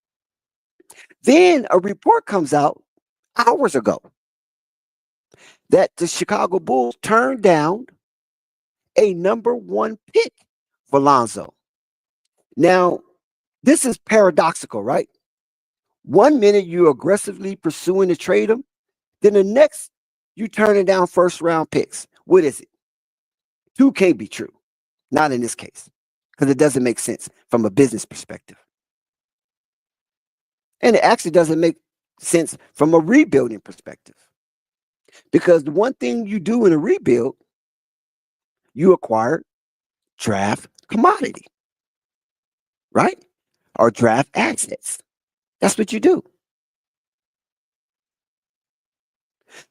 Then a report comes out hours ago that the Chicago Bulls turned down a number 1 pick for Lonzo. Now, this is paradoxical, right? 1 minute you're aggressively pursuing to trade him, then the next you turning down first round picks. What is it? 2 can't be true. Not in this case, because it doesn't make sense from a business perspective. And it actually doesn't make sense from a rebuilding perspective. Because the one thing you do in a rebuild, you acquire draft commodity, right? Or draft assets. That's what you do.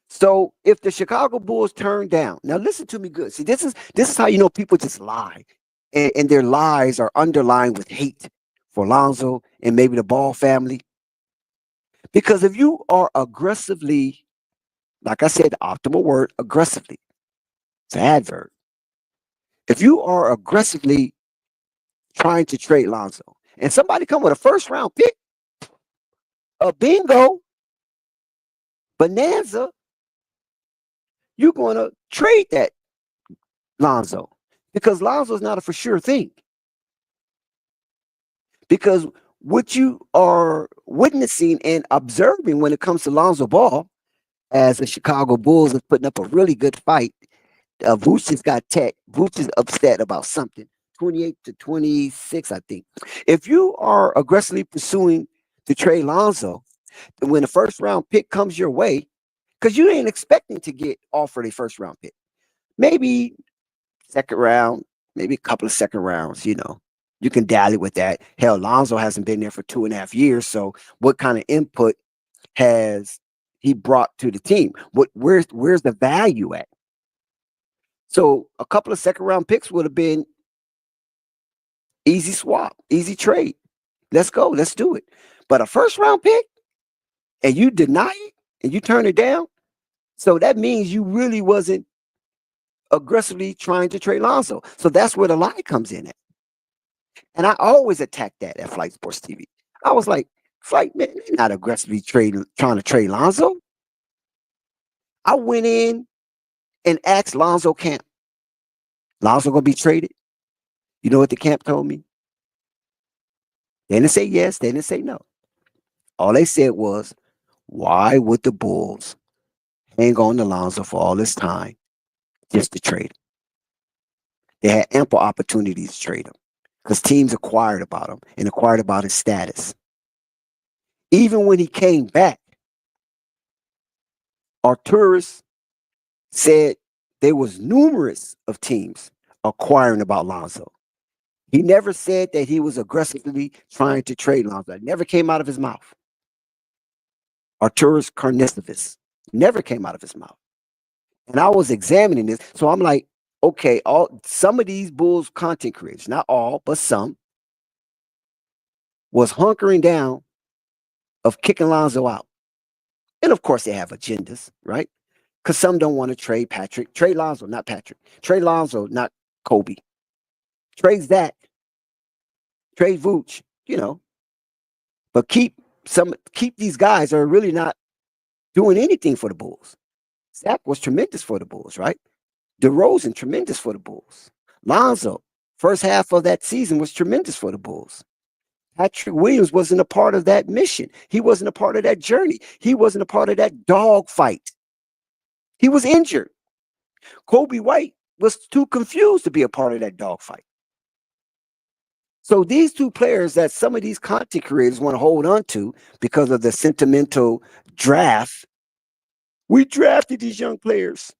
So if the Chicago Bulls turn down, now listen to me good. See, this is how you know people just lie, and their lies are underlined with hate for Lonzo and maybe the Ball family. Because if you are aggressively, like I said, the optimal word, aggressively, it's an adverb. If you are aggressively trying to trade Lonzo, and somebody come with a first round pick, a bingo, bonanza, you're going to trade that Lonzo because Lonzo is not a for sure thing. Because what you are witnessing and observing when it comes to Lonzo Ball, as the Chicago Bulls is putting up a really good fight, Vooch has got tech. Vooch is upset about something. 28-26, I think. If you are aggressively pursuing to trade Lonzo, when the first round pick comes your way, because you ain't expecting to get offered a first round pick, maybe second round, maybe a couple of second rounds, you can dally with that. Hell, Lonzo hasn't been there for 2.5 years. So what kind of input has he brought to the team? Where's the value at? So a couple of second round picks would have been easy swap, easy trade. Let's go. Let's do it. But a first round pick and you deny it and you turn it down. So that means you really wasn't aggressively trying to trade Lonzo. So that's where the lie comes in at. And I always attack that at Flight Sports TV. I was like, Flight, man, they're not aggressively trying to trade Lonzo. I went in and asked Lonzo camp, Lonzo gonna be traded? You know what the camp told me? They didn't say yes, they didn't say no. All they said was, why would the Bulls hang on to Lonzo for all this time just to trade him? They had ample opportunities to trade him because teams inquired about him and inquired about his status. Even when he came back, Arturis said there was numerous of teams acquiring about Lonzo. He never said that he was aggressively trying to trade Lonzo. It never came out of his mouth. Arturis Karnisovas never came out of his mouth. And I was examining this. So I'm like, okay, some of these Bulls content creators, not all, but some, was hunkering down of kicking Lonzo out. And of course they have agendas, right? Because some don't want to trade Patrick. Trade Lonzo, not Patrick. Trade Lonzo, not Kobe. Trade Zach. Trade Vooch, But keep these guys that are really not doing anything for the Bulls. Zach was tremendous for the Bulls, right? DeRozan, tremendous for the Bulls. Lonzo, first half of that season was tremendous for the Bulls. Patrick Williams wasn't a part of that mission. He wasn't a part of that journey. He wasn't a part of that dog fight. He was injured. Kobe White was too confused to be a part of that dog fight. So these two players that some of these content creators want to hold on to because of the sentimental draft, we drafted these young players.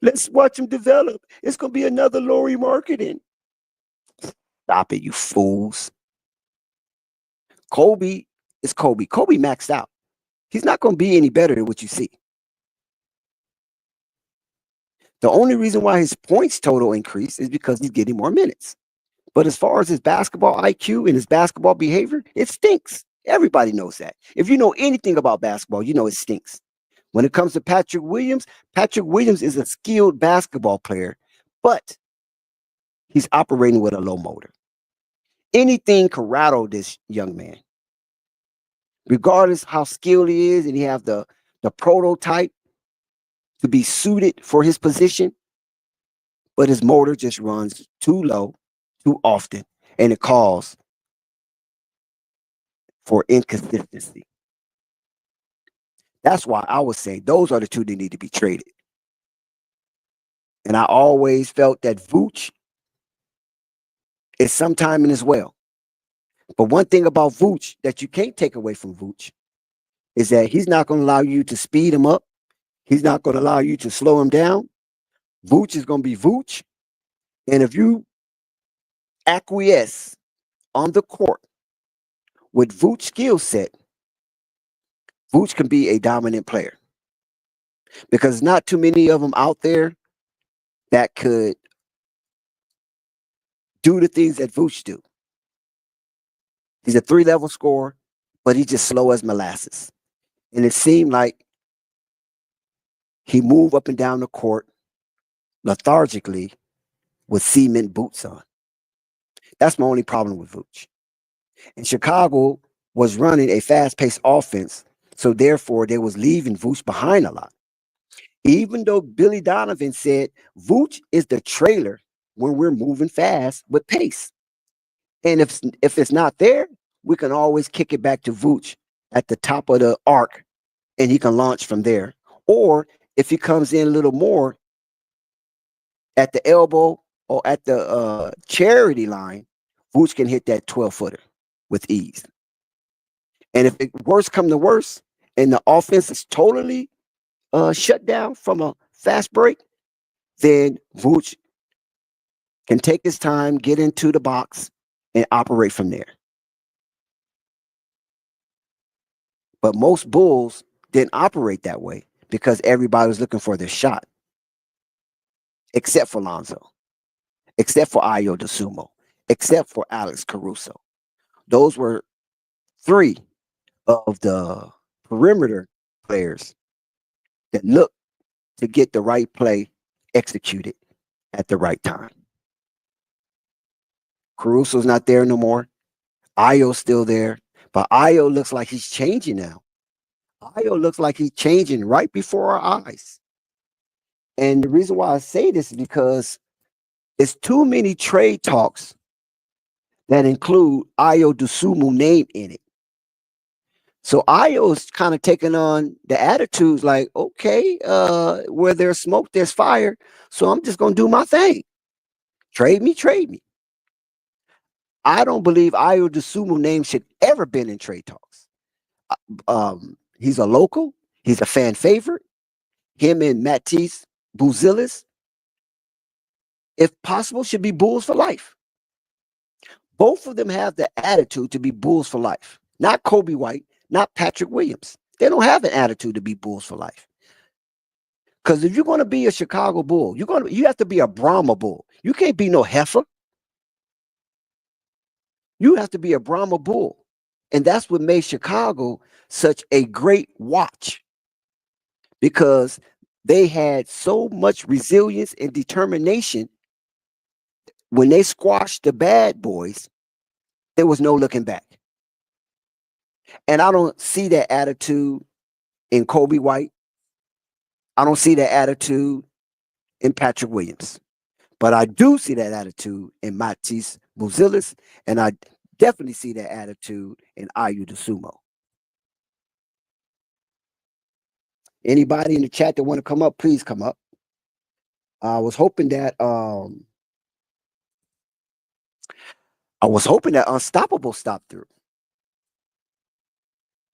Let's watch them develop. It's going to be another Laurie marketing. Stop it, you fools. Kobe is Kobe. Kobe maxed out. He's not going to be any better than what you see. The only reason why his points total increased is because he's getting more minutes. But as far as his basketball IQ and his basketball behavior, it stinks. Everybody knows that. If you know anything about basketball, you know it stinks. When it comes to Patrick Williams is a skilled basketball player, but he's operating with a low motor. Anything can rattle this young man. Regardless how skilled he is, and he have the prototype to be suited for his position, but his motor just runs too low, too often, and it calls for inconsistency. That's why I would say those are the two that need to be traded. And I always felt that Vooch is some timing as well. But one thing about Vooch that you can't take away from Vooch is that he's not going to allow you to speed him up. He's not going to allow you to slow him down. Vooch is going to be Vooch. And if you acquiesce on the court with Vooch's skill set, Vooch can be a dominant player. because not too many of them out there that could do the things that Vooch do. He's a 3-level scorer, but he's just slow as molasses. And it seemed like he moved up and down the court lethargically with cement boots on. That's my only problem with Vooch. And Chicago was running a fast-paced offense, so therefore they was leaving Vooch behind a lot. Even though Billy Donovan said Vooch is the trailer when we're moving fast with pace. And if it's not there, we can always kick it back to Vooch at the top of the arc, and he can launch from there. Or if he comes in a little more at the elbow or at the charity line, Vooch can hit that 12-footer with ease. And if it worst come to worst, and the offense is totally shut down from a fast break, then Vooch can take his time, get into the box, and operate from there. But most Bulls didn't operate that way because everybody was looking for their shot, except for Lonzo, except for Ayo DeSumo, except for Alex Caruso. Those were 3 of the perimeter players that looked to get the right play executed at the right time. Caruso's not there no more. Ayo's still there, but Ayo looks like he's changing now. Ayo looks like he's changing right before our eyes. And the reason why I say this is because it's too many trade talks that include Ayo DeSumo name in it. So Ayo's kind of taking on the attitudes like, okay, where there's smoke, there's fire. So I'm just going to do my thing. Trade me, trade me. I don't believe Ayo DeSumo name should ever been in trade talks. He's a local. He's a fan favorite. Him and Matisse Buzilis, if possible, should be Bulls for life. Both of them have the attitude to be Bulls for life. Not Kobe White, not Patrick Williams. They don't have an attitude to be Bulls for life. Because if you're going to be a Chicago Bull, you have to be a Brahma Bull. You can't be no heifer. You have to be a Brahma Bull. And that's what made Chicago such a great watch, because they had so much resilience and determination. When they squashed the bad boys, there was no looking back. And I don't see that attitude in Kobe White. I don't see that attitude in Patrick Williams. But I do see that attitude in Matisse Buzilis, and I definitely see that attitude in Ayo DeSumo. Anybody in the chat that want to come up, please come up. I was hoping that Unstoppable stopped through.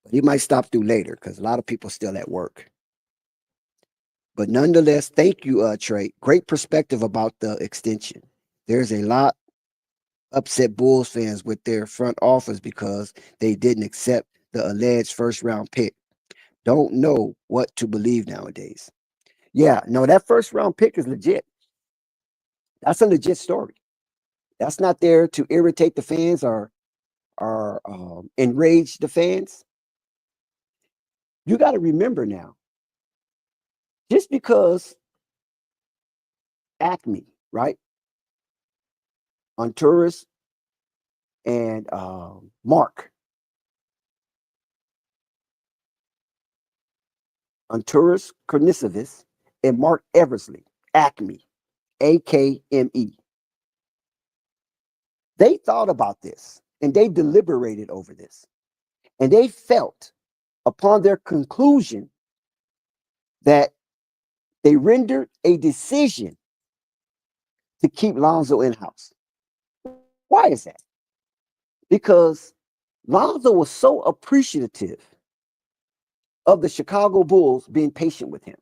But he might stop through later because a lot of people still at work. But nonetheless, thank you, Trey. Great perspective about the extension. There's a lot upset Bulls fans with their front office because they didn't accept the alleged first-round pick. Don't know what to believe nowadays. Yeah, no, that first-round pick is legit. That's a legit story. That's not there to irritate the fans or enrage the fans. You got to remember now, just because Acme, right, Honduras and Mark, Honduras Carnicevis and Mark Eversley, Acme, AKME. They thought about this and they deliberated over this. And they felt upon their conclusion that they rendered a decision to keep Lonzo in-house. Why is that? Because Lonzo was so appreciative of the Chicago Bulls being patient with him,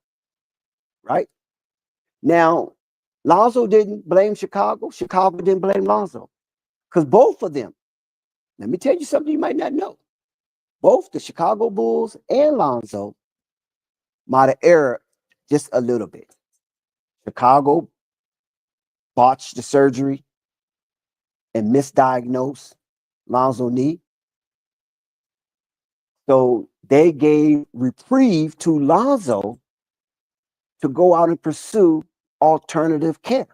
right? Now, Lonzo didn't blame Chicago. Chicago didn't blame Lonzo. Because both of them, let me tell you something you might not know. Both the Chicago Bulls and Lonzo might have erred just a little bit. Chicago botched the surgery and misdiagnosed Lonzo knee. So they gave reprieve to Lonzo to go out and pursue alternative care.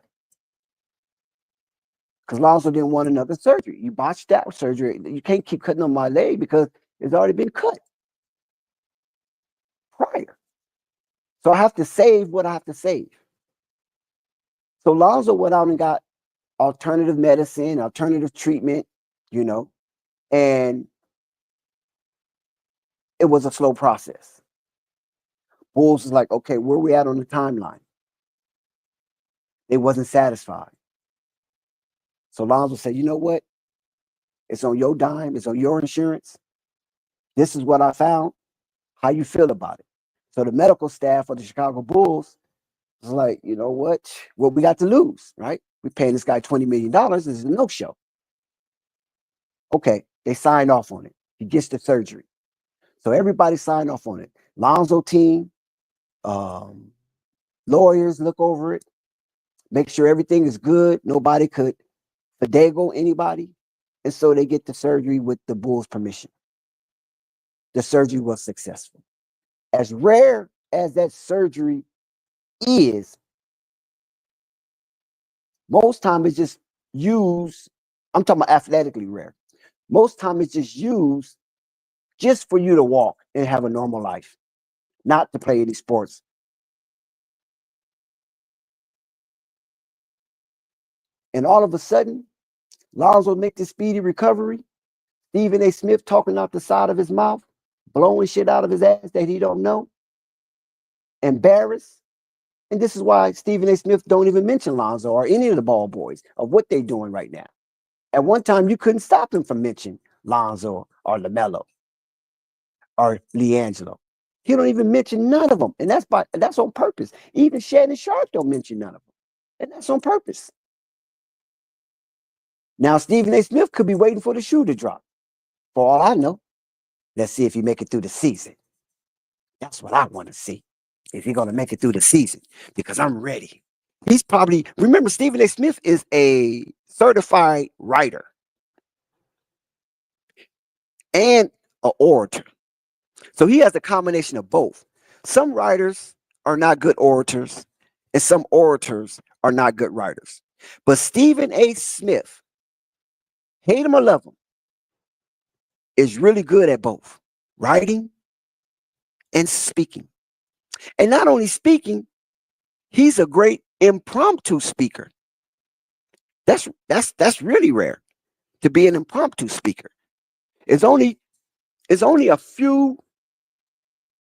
Because Lonzo didn't want another surgery. You botched that surgery. You can't keep cutting on my leg because it's already been cut prior. So I have to save what I have to save. So Lonzo went out and got alternative medicine, alternative treatment, and it was a slow process. Bulls was like, okay, where we at on the timeline? They wasn't satisfied. So Lonzo said, you know what? It's on your dime. It's on your insurance. This is what I found. How you feel about it? So the medical staff of the Chicago Bulls was like, you know what? What we got to lose, right? We're paying this guy $20 million. This is a no-show. Okay, they signed off on it. He gets the surgery. So everybody signed off on it. Lonzo team, lawyers look over it, make sure everything is good. Nobody could finagle anybody. And so they get the surgery with the Bulls' permission. The surgery was successful. As rare as that surgery is, most time it's just used. I'm talking about athletically rare. Most time it's just used just for you to walk and have a normal life, not to play any sports. And all of a sudden, Lonzo make this speedy recovery. Stephen A. Smith talking out the side of his mouth, blowing shit out of his ass that he don't know. Embarrassed. And this is why Stephen A. Smith don't even mention Lonzo or any of the ball boys of what they're doing right now. At one time, you couldn't stop him from mentioning Lonzo or LaMelo or LiAngelo. He don't even mention none of them. And that's on purpose. Even Shannon Sharp don't mention none of them. And that's on purpose. Now, Stephen A. Smith could be waiting for the shoe to drop. For all I know, let's see if he make it through the season. That's what I want to see. If he's going to make it through the season, because I'm ready. He's probably, remember, Stephen A. Smith is a certified writer and an orator. So he has a combination of both. Some writers are not good orators, and some orators are not good writers. But Stephen A. Smith, hate him or love him, is really good at both writing and speaking. And not only speaking, he's a great impromptu speaker. That's really rare to be an impromptu speaker. It's only a few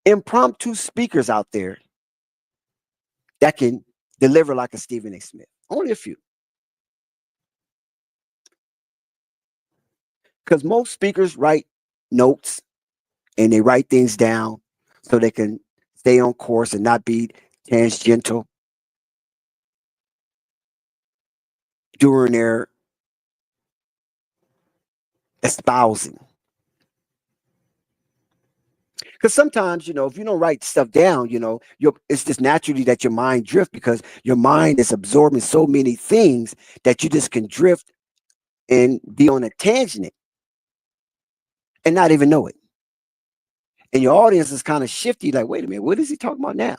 impromptu speakers out there that can deliver like a Stephen A. Smith. Only a few. Because most speakers write notes and they write things down so they can stay on course and not be tangential during their espousing. Because sometimes, if you don't write stuff down, it's just naturally that your mind drifts because your mind is absorbing so many things that you just can drift and be on a tangent and not even know it. And your audience is kind of shifty, like, wait a minute, what is he talking about now?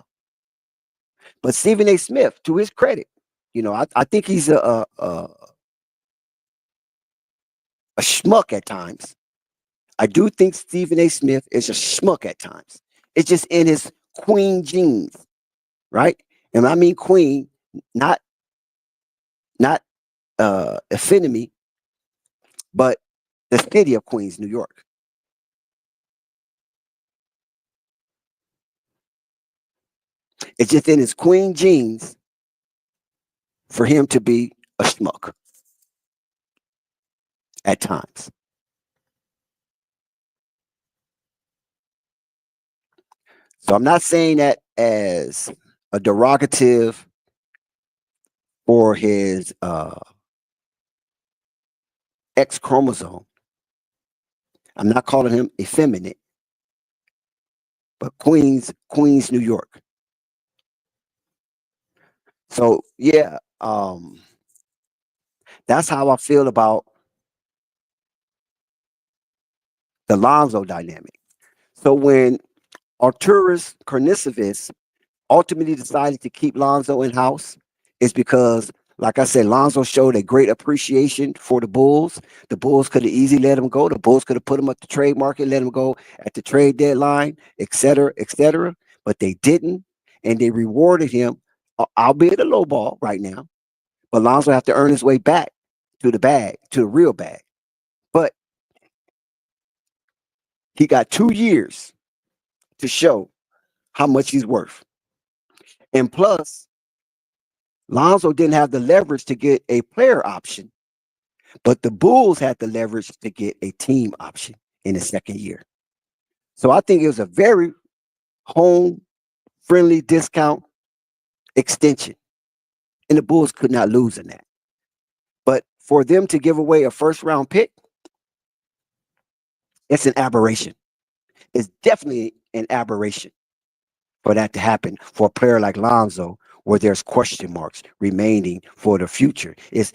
But Stephen A. Smith, to his credit, I think he's a schmuck at times. I do think Stephen A. Smith is a schmuck at times. It's just in his queen genes, right? And I mean queen, not epitome, but the city of Queens, New York. It's just in his queen genes for him to be a schmuck at times. So I'm not saying that as a derogative for his X chromosome. I'm not calling him effeminate, but Queens, New York. So yeah, that's how I feel about the Lonzo dynamic. So when Arturas Karnisovas ultimately decided to keep Lonzo in house, is because, like I said, Lonzo showed a great appreciation for the Bulls. The Bulls could have easily let him go. The Bulls could have put him at the trade market, let him go at the trade deadline, et cetera, et cetera. But they didn't, and they rewarded him, albeit a low ball right now. But Lonzo have to earn his way back to the bag, to the real bag. But he got 2 years to show how much he's worth. And plus, Lonzo didn't have the leverage to get a player option, but the Bulls had the leverage to get a team option in the second year. So I think it was a very home friendly discount extension, and the Bulls could not lose in that. But for them to give away a first round pick, it's an aberration. It's definitely an aberration for that to happen for a player like Lonzo, where there's question marks remaining for the future. Is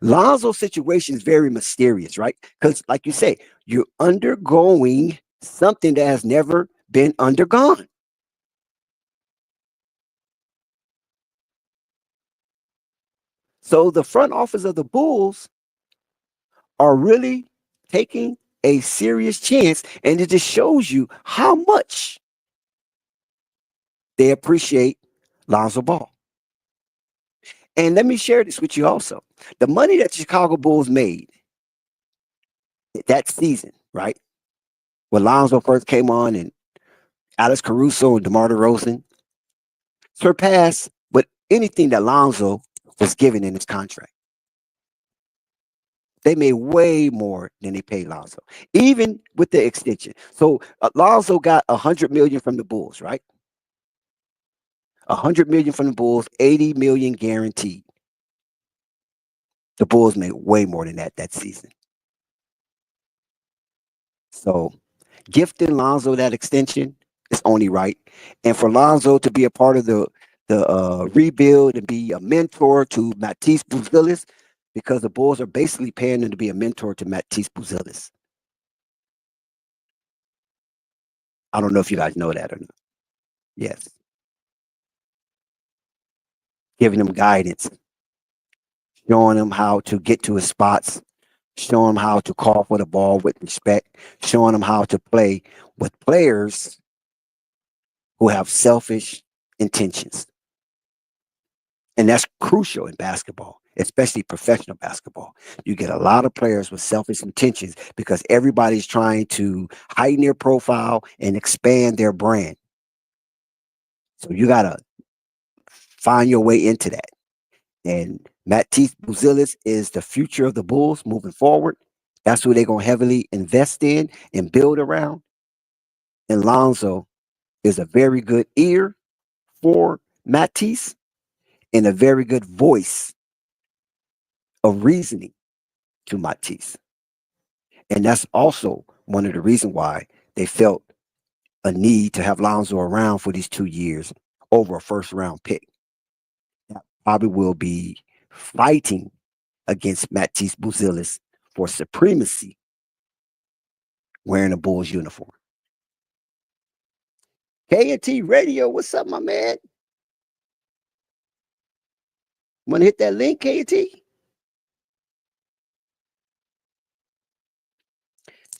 Lonzo's situation is very mysterious, right? Because, like you say, you're undergoing something that has never been undergone. So the front office of the Bulls are really taking a serious chance, and it just shows you how much they appreciate Lonzo Ball. And let me share this with you also. The money that the Chicago Bulls made that season, right? When Lonzo first came on and Alex Caruso and DeMar DeRozan surpassed with anything that Lonzo was given in his contract. They made way more than they paid Lonzo, even with the extension. So Lonzo got 100 million from the Bulls, right? 100 million from the Bulls, 80 million guaranteed. The Bulls made way more than that season. So gifting Lonzo that extension is only right, and for Lonzo to be a part of the rebuild and be a mentor to Matisse Buzelis, because the Bulls are basically paying him to be a mentor to Matisse Buzelis. I don't know if you guys know that or not. Yes, giving him guidance, showing him how to get to his spots, showing him how to call for the ball with respect, showing him how to play with players who have selfish intentions. And that's crucial in basketball, especially professional basketball. You get a lot of players with selfish intentions because everybody's trying to heighten their profile and expand their brand. So you got to find your way into that. And Matisse Buzelis is the future of the Bulls moving forward. That's who they're going to heavily invest in and build around. And Lonzo is a very good ear for Matisse and a very good voice of reasoning to Matisse. And that's also one of the reasons why they felt a need to have Lonzo around for these 2 years over a first round pick. That probably will be fighting against Matisse Buzelis for supremacy wearing a Bulls uniform. K&T Radio, what's up, my man? Want to hit that link, K&T?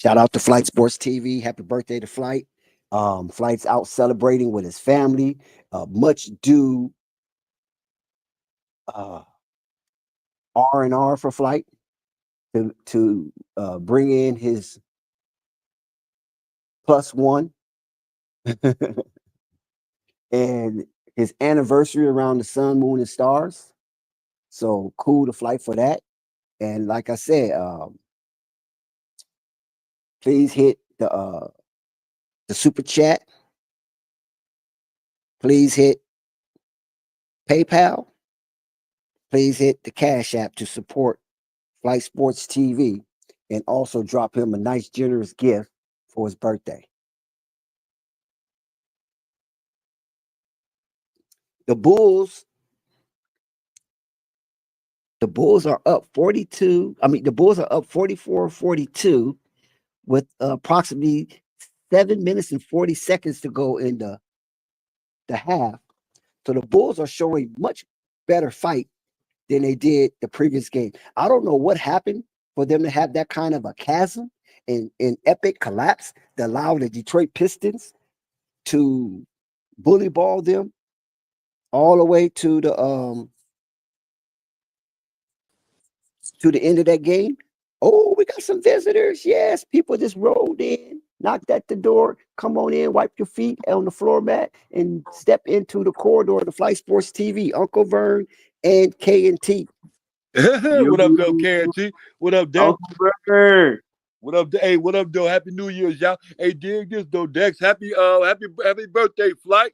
Shout out to Flight Sports TV. Happy birthday to Flight. Flight's out celebrating with his family. Much due R&R for Flight to bring in his +1 and his anniversary around the sun, moon, and stars. So cool to Flight for that. And like I said, please hit the super chat. Please hit PayPal. Please hit the Cash App to support Flight Sports TV, and also drop him a nice, generous gift for his birthday. The Bulls The Bulls are up 42. I mean, the Bulls are up 44-42 with approximately 7 minutes and 40 seconds to go in the half. So the Bulls are showing much better fight than they did the previous game. I don't know what happened for them to have that kind of a chasm and epic collapse that allowed the Detroit Pistons to bully ball them all the way to the end of that game. Oh, we got some visitors. Yes, people just rolled in, knocked at the door. Come on in, wipe your feet on the floor mat, and step into the corridor of the Flight Sports TV. Uncle Vern and K and T. What up, though, KNT? What up, Dex? Uncle Burger. What up, hey? What up, though? Happy New Year's, y'all. Hey, dig this, though, Dex. Happy birthday, Flight.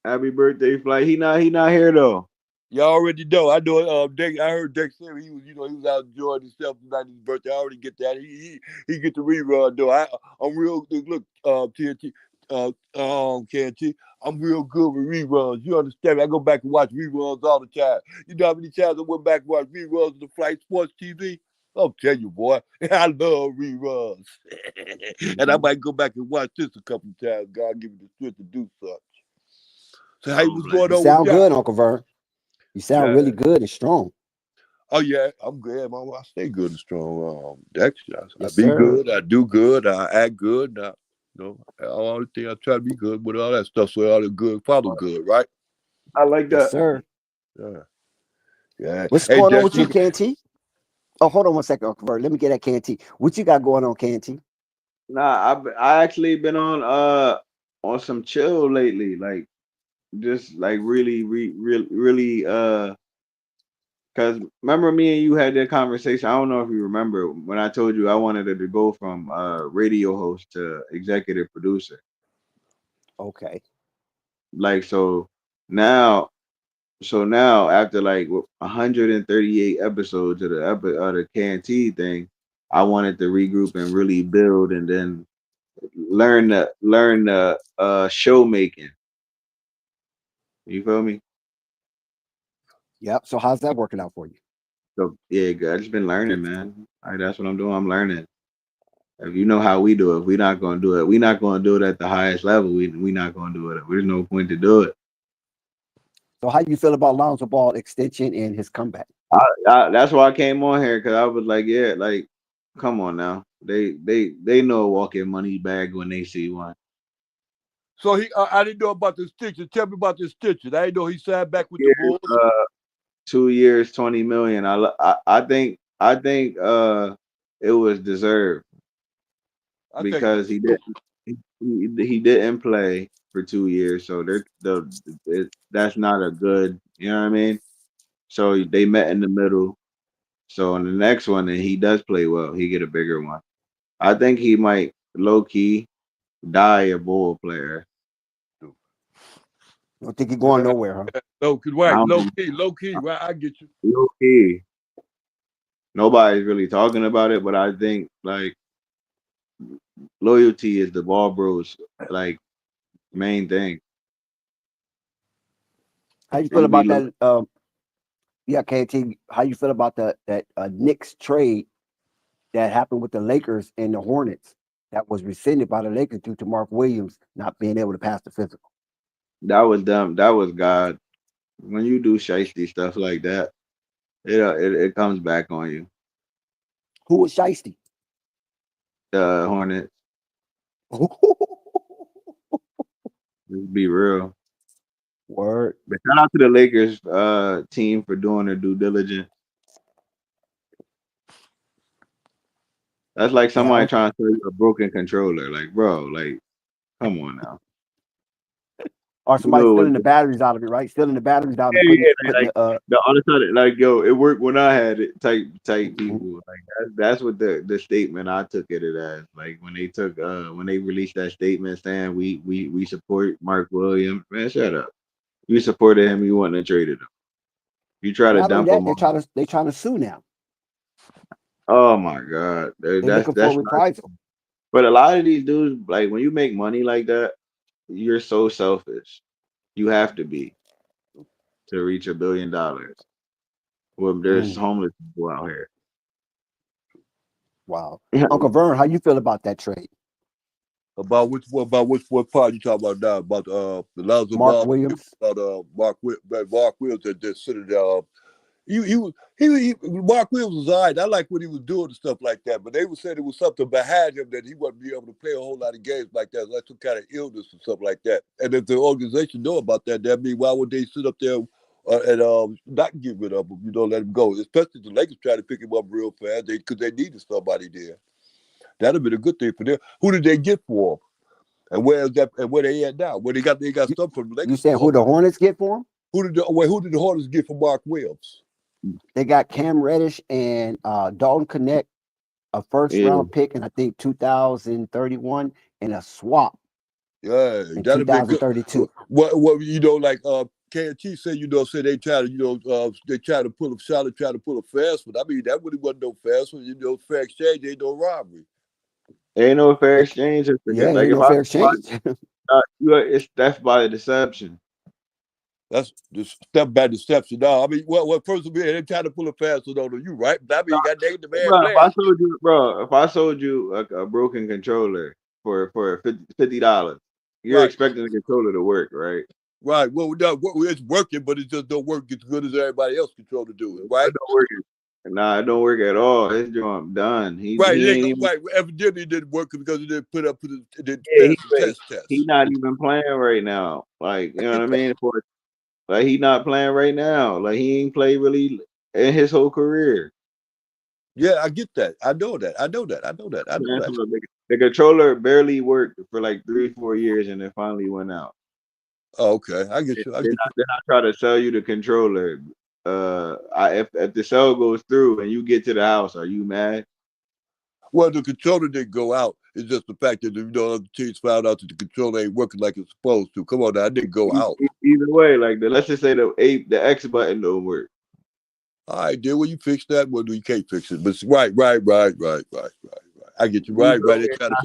Happy birthday, Flight. He not here though. Y'all already know. I know. Dex. I heard Dex say he was, he was out enjoying himself tonight. His birthday. I already get that. He get the rerun though. I'm real. Look, TNT. KNT. I'm real good with reruns. You understand me? I go back and watch reruns all the time. You know how many times I went back and watched reruns of the Flight Sports TV? I'll tell you, boy. I love reruns, and I might go back and watch this a couple of times. God give me the strength to do such. So, hey, what's going You on sound with y'all? good, Uncle Vern. You sound really good and strong. Oh yeah, I'm good, man. I stay good and strong. Dex, I Yes, be sir. good. I do good. I act good. All the thing I try to be good with all that stuff. So all the good follow good, right? I like Yes, that. sir. Yeah, yeah. What's Hey, going on Dex, with you, look. KNT? Oh, hold on one second, Uncle Vern. Let me get that KNT. What you got going on, KNT? Nah, I actually been on some chill lately, like just like really because remember me and you had that conversation. I don't know if you remember when I told you I wanted her to go from radio host to executive producer. Okay. Like now now after like 138 episodes of the KNT thing, I wanted to regroup and really build and then learn the show making. You feel me? Yep. So how's that working out for you? So yeah, good. I just been learning, man. That's what I'm doing. I'm learning. If you know how we do it, if we're not gonna do it, we're not gonna do it at the highest level. We not gonna do it. There's no point to do it. So how you feel about Lonzo Ball extension and his comeback? That's why I came on here because I was like, yeah, like, come on now. They know a walk-in money bag when they see one. So I didn't know about the stitches. Tell me about the stitches. I didn't know he signed back with the Years, Bulls. 2 years, 20 million. I think it was deserved I think because he didn't play for 2 years, so that's not a good, you know what I mean? So they met in the middle. So in the next one, and he does play well, he get a bigger one. I think he might low key die a Bull player. Don't think you're going nowhere, huh? low, I right? don't Low key, right? I get you. low key. Nobody's really talking about it, but I think like loyalty is the ball bros like main thing. How you feel You be about that? Yeah, KNT. How you feel about that Knicks trade that happened with the Lakers and the Hornets that was rescinded by the Lakers due to Mark Williams not being able to pass the physical? That was dumb. That was God. When you do shiesty stuff like that, it comes back on you. Who was Shiesty? The Hornets, just be real. Word. But shout out to the Lakers team for doing their due diligence. That's like Yeah. somebody trying to sell you a broken controller. Like, bro, like, come on now. Or You somebody know what? stealing the batteries out of it, right? Stealing the batteries out and Yeah, putting yeah. putting Like the the other side, like, yo, it worked when I had it. Type mhm. people. Like that's what the statement I took it as. Like when they released that statement saying we support Mark Williams. Man, shut up. You supported him. You wouldn't have traded him. You try to Not only dump that, him on. they trying to sue now. Oh my God, They're looking for a that's. reprisal. But a lot of these dudes, like when you make money like that, you're so selfish. You have to be to reach $1 billion. Well, there's homeless people out here. Wow. Uncle Vern, how you feel about that trade? About what part you talking about now? About the Lonzo Mark Ball, Williams? about Mark Williams that sitting there. Mark Williams was all right. I like what he was doing and stuff like that. But they were saying it was something behind him that he wouldn't be able to play a whole lot of games like that, like some kind of illness or something like that. And if the organization know about that, that means why would they sit up there and not get rid of him? Let him go. Especially the Lakers trying to pick him up real fast because they needed somebody there. That'd have been a good thing for them. Who did they get for him? And where is that? And where they at now? Where they got stuff from the Lakers. You said who the Hornets get for him? Who did the Hornets get for Mark Williams? They got Cam Reddish and Dalton Connect, a first-round pick, and I think 2031, and a swap. Yeah, in 2032. What like KT said, said they try to, they try to pull a Charlotte, try to pull a fast one. I mean, that really wasn't no fast one. Fair exchange ain't no robbery. Ain't no fair exchange. Yeah, ain't no fair exchange. That's by deception. That's the step by deception. No, I mean, first of all, they try to pull a fast one on you, right? I mean, you got the man. If I sold you a broken controller for $50, you're expecting the controller to work, right? Right. Well, it's working, but it just don't work as good as everybody else controller do it, right? It don't work. Nah, it don't work at all. His job done. Evidently, it didn't work because it didn't pass the test. He's not even playing right now. Like, you know what I mean? Like, he not playing right now. Like, he ain't played really in his whole career. Yeah, I get that. I know that. The controller barely worked for like 3-4 years and then finally went out. Oh, okay. I get you. Then I try to sell you the controller. If the sale goes through and you get to the house, are you mad? Well, the controller didn't go out. It's just the fact that other teams found out that the controller ain't working like it's supposed to. Come on now, it didn't go out. Either way, like let's just say the X button don't work. All right, then when you fix that, well, you can't fix it. But right. I get you right. They try to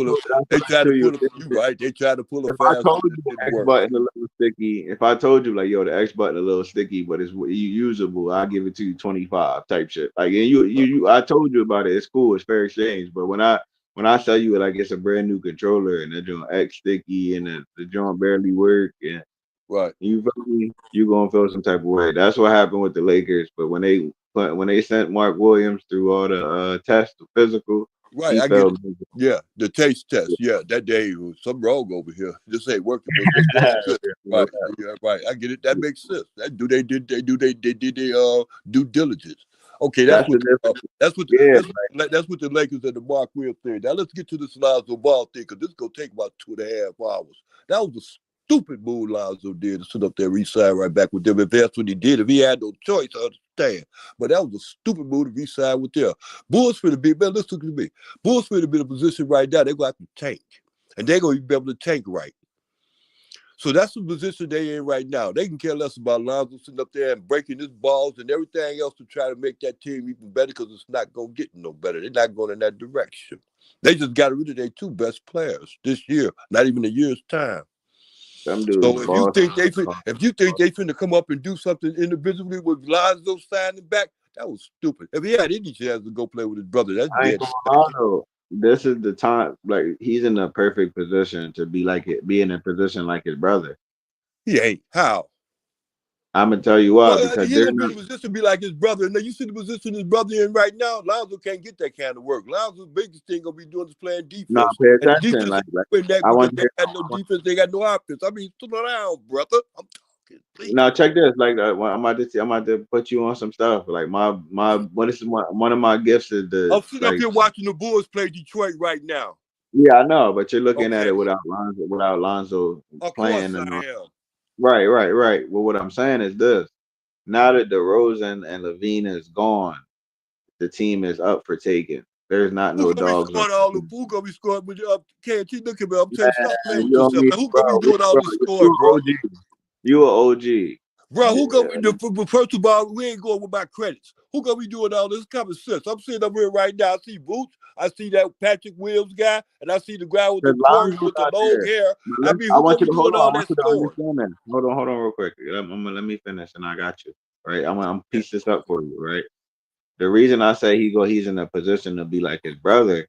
pull a fast. I told you the X button a little sticky. If I told you like, yo, the X button a little sticky, but it's usable, I'll give it to you 25 type shit. Like, and I told you about it. It's cool. It's fair exchange. But when I sell you like it's a brand new controller and the joint X sticky and the joint barely work and right, you gonna feel some type of way. That's what happened with the Lakers. But when they sent Mark Williams through all the tests, the physical. Right, I get it. Yeah, the taste test. Yeah, that day was something wrong over here. This ain't working. Right, yeah, right. I get it. That makes sense. They did their due diligence. Okay, that's what the Lakers and the Mark Williams thing. Now let's get to this Lonzo Ball thing because this is gonna take about 2.5 hours. That was a stupid move Lonzo did to sit up there, re-sign right back with them. If that's what he did, if he had no choice, I understand. But that was a stupid move to re-sign with them. Bulls finna be, man, listen to me. Bulls finna be in a position right now, they're going to have to tank. And they're going to be able to tank right. So that's the position they're in right now. They can care less about Lonzo sitting up there and breaking his balls and everything else to try to make that team even better because it's not going to get no better. They're not going in that direction. They just got rid of their 2 best players this year, not even a year's time. So if you think they finna come up and do something individually with Lonzo signing back, that was stupid. If he had any chance to go play with his brother, that's dead. This is the time. Like, he's in the perfect position to be in a position like his brother. He ain't. How? I'm gonna tell you why. Because he's in a position to be like his brother. And you see the position his brother in right now. Lonzo can't get that kind of work. Lonzo's biggest thing gonna be doing is playing defense. No, pay attention. They got no offense. I mean, slow down, brother. I'm talking. Please. Now check this. Like, I'm about to put you on some stuff. Like one of my gifts is the. I'm sitting up here watching the Bulls play Detroit right now. Yeah, I know, but you're looking at it without Lonzo playing. Of course I am. Right. Well, what I'm saying is this: now that DeRozan and Levine is gone, the team is up for taking. There's not no dogs. Who gonna be scoring with KT? Look at me. I'm saying stop playing with yourself. Who gonna be doing all the scoring, bro? You an OG. Bro, who gonna be first of all, we ain't going with my credits. Who gonna be doing all this common sense? I'm sitting up here right now. I see Boots, I see that Patrick Williams guy, and I see the guy with the long hair. I mean, I want you to hold on. Hold on Hold on real quick. Let me finish and I got you. right? I'm piece this up for you, right? The reason I say he's in a position to be like his brother,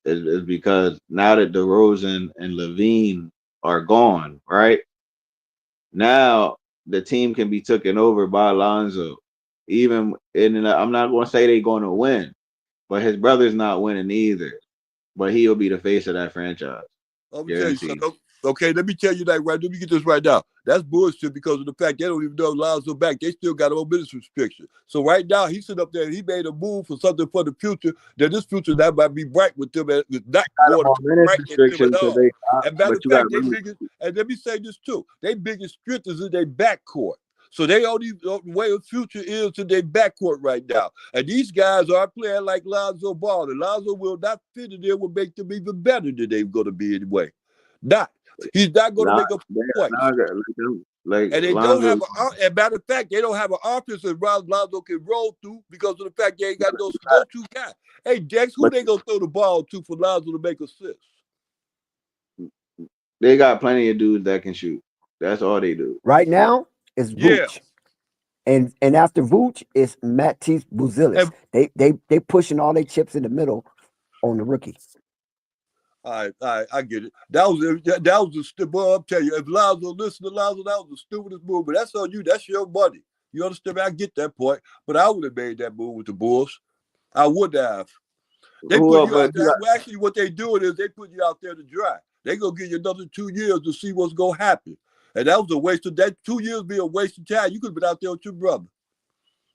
is because now that DeRozan and Levine are gone, right? Now the team can be taken over by Lonzo. I'm not going to say they're going to win, but his brother's not winning either. But he'll be the face of that franchise, Let me tell you guaranteed. something. Okay, let me tell you that right. Let me get this right now. That's bullshit because of the fact they don't even know Lonzo back. They still got a business restriction. So right now he's sitting up there and he made a move for something for the future. That this future that might be bright with them and not Got going them to on be minutes bright in them restriction at because all. And matter but of you got to fact, they remember. biggest and let me say this too. They biggest strength is in their backcourt. So they only the way the future is to their backcourt right now. And these guys are playing like Lonzo Ball. And Lonzo will not fit in there will make them even better than they're going to be anyway. Not. He's not going to Not, make up they are points. not like And they don't Lonzo. have as a matter of fact, they don't have an offense that Lonzo can roll through because of the fact they ain't got those go-to guys. Hey, Dex, who But they gonna throw the ball to for Lonzo to make assists? they got plenty of dudes that can shoot. That's all they do. Right now, it's Yeah. Vooch. And after Vooch, it's Matisse Buzelis. And They pushing all their chips in the middle on the rookie. I get it. That was the stupid. Well, I'm telling you, if Lonzo listened to Lonzo, that was the stupidest move. But that's on you. That's your money. You understand me? I get that point. But I would have made that move with the Bulls. I would have. They Who put up? you out But there. Well, actually, what they doing is they put you out there to dry. They gonna give you another 2 years to see what's gonna happen. And that was a waste of that 2 years be a waste of time. You could have been out there with your brother.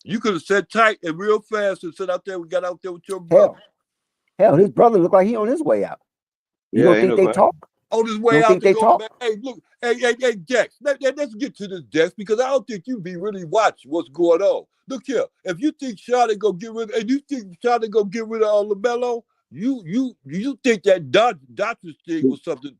You could have sat tight and real fast and sat out there and got out there with your brother. Hell, his brother look like he on his way out. You yeah, don't ain't think no they question. talk? On his You way don't out think to they go, talk? man. Hey, look, hey, Dex. Let's get to this, Dex, because I don't think you be really watching what's going on. Look here, if you think Charlotte gonna get rid, and you think Charlotte gonna get rid of LaMelo, you think that Dodgers thing was something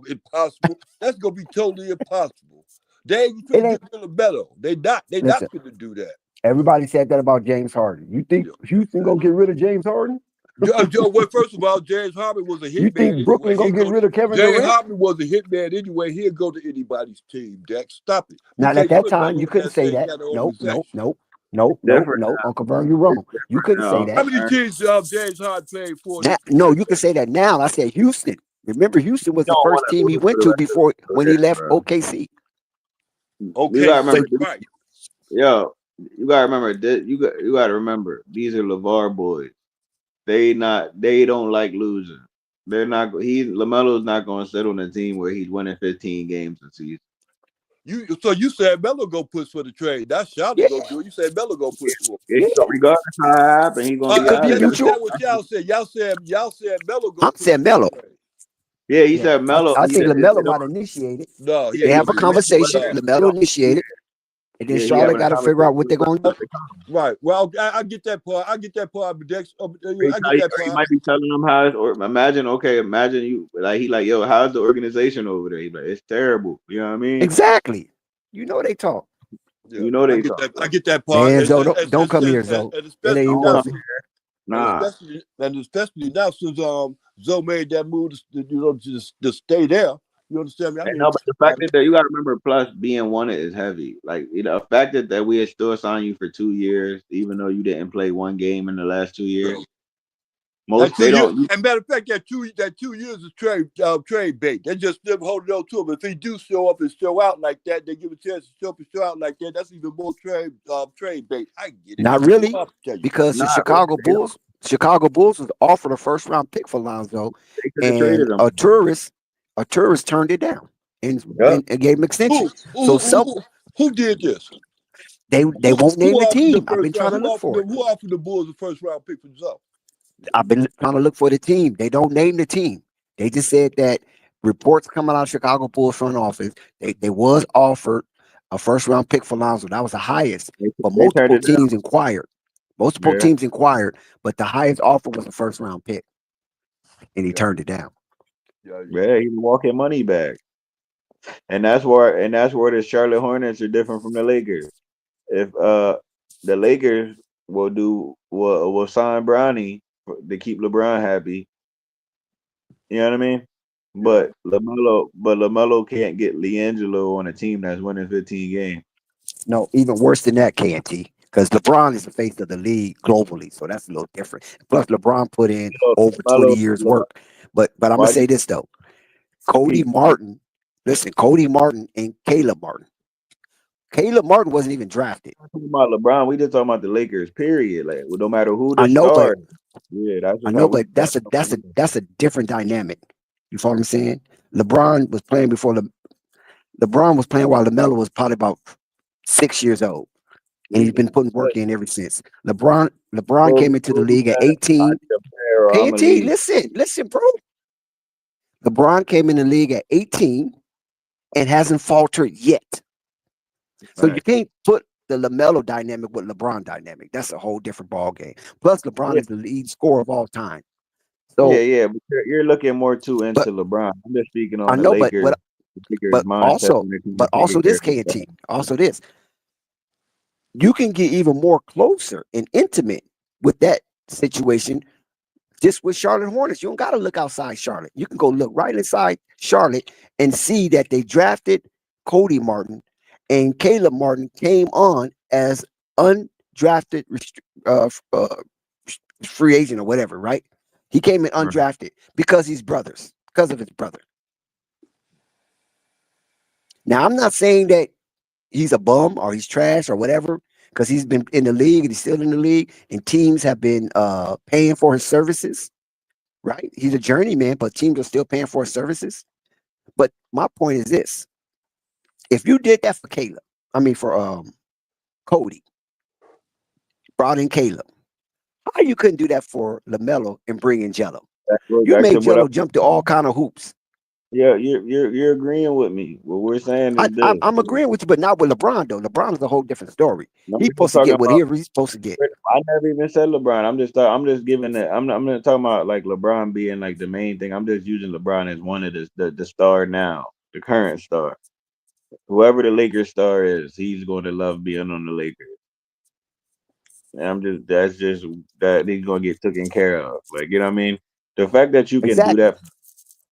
impossible? That's gonna be totally impossible. They ain't It gonna ain't. get rid of LaMelo. They not Listen, gonna do that. everybody said that about James Harden. You think Houston gonna get rid of James Harden? Well, first of all, James Harden was a You hitman think anyway. Brooklyn gonna get rid of Kevin James Durant? Harden was a hitman anyway. He'll go to anybody's team, Dex. Stop it. You Not at can't that put time. Melo You in couldn't that say same that. kind of Nope, nope, organization. nope, nope, It's nope, different nope. now. Uncle Vern, you're It's wrong. You different couldn't say now. How that. many teams James Harden played for Now, this no, you can franchise? say that now. I said Houston. Remember, Houston was You the don't want first to team he lose for went the to rest of before the when he career, left bro. OKC. You Okay, gotta So remember, right. yo. You gotta remember that you gotta remember these are LeVar boys. They don't like losing. They're not. Lamelo's not going to sit on a team where he's winning 15 games a season. So you said Melo go push for the trade. That's Charlotte yeah, go do it. You said Melo go push for it. yeah, Regardless how it happens, he's gonna it be could out be of there. Is mutual. that what y'all said? Y'all said Melo go I'm push saying for the Melo. trade. Yeah, he Yeah, said Melo. I He think did. Lamelo might initiate it. No, Yeah, They he he have a was didn't. conversation. initiated. No. Lamelo initiated, and then Yeah, he Charlotte having a got to figure out conversation what they're with gonna do. the Right. Well, I get that part. I get that part, but Dex, I get that He part. might be telling them how. Or imagine you like yo, how's the organization over there? He's like, it's terrible. You know what I mean? Exactly. You know they talk. You Yeah, know I they get talk. that. I So get that part, Man, Zoe, don't come here, Zoe. and It especially ain't don't now, come worth it. here. Nah, and especially now since Zoe made that move to stay there. You understand me? I and mean, no, but the fact that you got to remember, plus being wanted is heavy. Like the fact that we had still signed you for 2 years, even though you didn't play one game in the last 2 years. that Most two they years, don't. and matter of fact, that 2 years is trade bait. They just them holding on to him. If he do show up and show out like that, they give a chance to show up and show out like that. That's even more trade bait. I get it. Not really, I'll tell you. because the Not really. Chicago Bulls was offered a first round pick for Lonzo, They could have and traded him. a tourist turned it down and, Yep. and gave him extension. Who So who did this? they won't Who name the offered the team. I've been first round? trying to look for it. Who offered the Bulls the first round pick for Zoe? I've been trying to look for the team. They don't name the team. They just said that reports coming out of Chicago Bulls front office, they was offered a first round pick for Lonzo. That was the highest, but They turned multiple it down. teams inquired. Multiple Yeah. teams inquired, but the highest offer was a first round pick, and he Yeah, turned it down. yeah. Yeah, he's walking money back. And that's where the Charlotte Hornets are different from the Lakers. If the Lakers will sign Bronny to keep LeBron happy, you know what I mean? Yeah. But LaMelo can't get LiAngelo on a team that's winning 15 games. No, even worse than that, KNT. Because LeBron is the face of the league globally, so that's a little different. Plus, LeBron put in over 20 Melo, years work. But I'm gonna why do say you this though. Cody keep Martin, listen, Cody Martin and Caleb Martin. Caleb Martin wasn't even drafted. talking about LeBron? We just talking about the Lakers, period. Like, well, no matter who I the know, but star, yeah, that's I just how know, we. but that's a different dynamic. You follow what I'm saying? LeBron was playing LeBron was playing while LaMelo was probably about 6 years old, and he's been putting work in ever since. LeBron came into the league at 18. I'm gonna KNT, leave. listen, bro. LeBron came in the league at 18 and hasn't faltered yet. So you Right. can't put the LaMelo dynamic with LeBron dynamic. That's a whole different ball game. Plus, LeBron Yeah, is the lead scorer of all time. yeah, So, yeah. But you're looking more too but into LeBron. I'm just speaking I on know, The Lakers but mindset also, when it comes to but also taking care this of the star. KNT, also this, you can get even more closer and intimate with that situation just with Charlotte Hornets. You don't got to look outside Charlotte. You can go look right inside Charlotte and see that they drafted Cody Martin and Caleb Martin came on as undrafted free agent or whatever, right? He came in Right. undrafted because he's brothers, because of his brother. Now, I'm not saying that he's a bum or he's trash or whatever, because he's been in the league and he's still in the league, and teams have been paying for his services, right? He's a journeyman, but teams are still paying for his services. But my point is this: if you did that for for Cody, brought in Caleb, how you couldn't do that for LaMelo and bring in Jello? That goes You back to made what I. Jello jump to all kind of hoops. Yeah, you're agreeing with me. What we're saying is this. I'm agreeing with you, but not with LeBron though. LeBron is a whole different story. I'm He's just supposed to talking get about. whatever he's supposed to get. I never even said LeBron. I'm just giving it. I'm not talking about like LeBron being like the main thing. I'm just using LeBron as one of the star now, the current star. Whoever the Lakers star is, he's going to love being on the Lakers. And that's just that he's going to get taken care of. Like, you know what I mean? The fact that you can do Exactly. that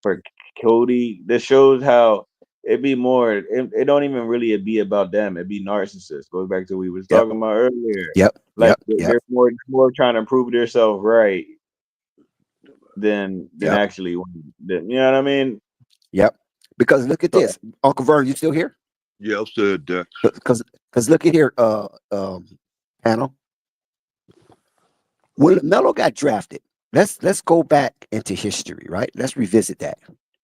for Cody, this shows how it be more. It don't even really be about them. It be narcissists. Goes back to what we was Yep. talking about earlier. Yep. Like Yep. they're more trying to prove themselves right than Yep. actually you know what I mean? Yep. Because look at So this, Uncle Vern, you still here? Yeah, I'm said that. Because look at here, panel. When LaMelo got drafted, let's go back into history, right? Let's revisit that.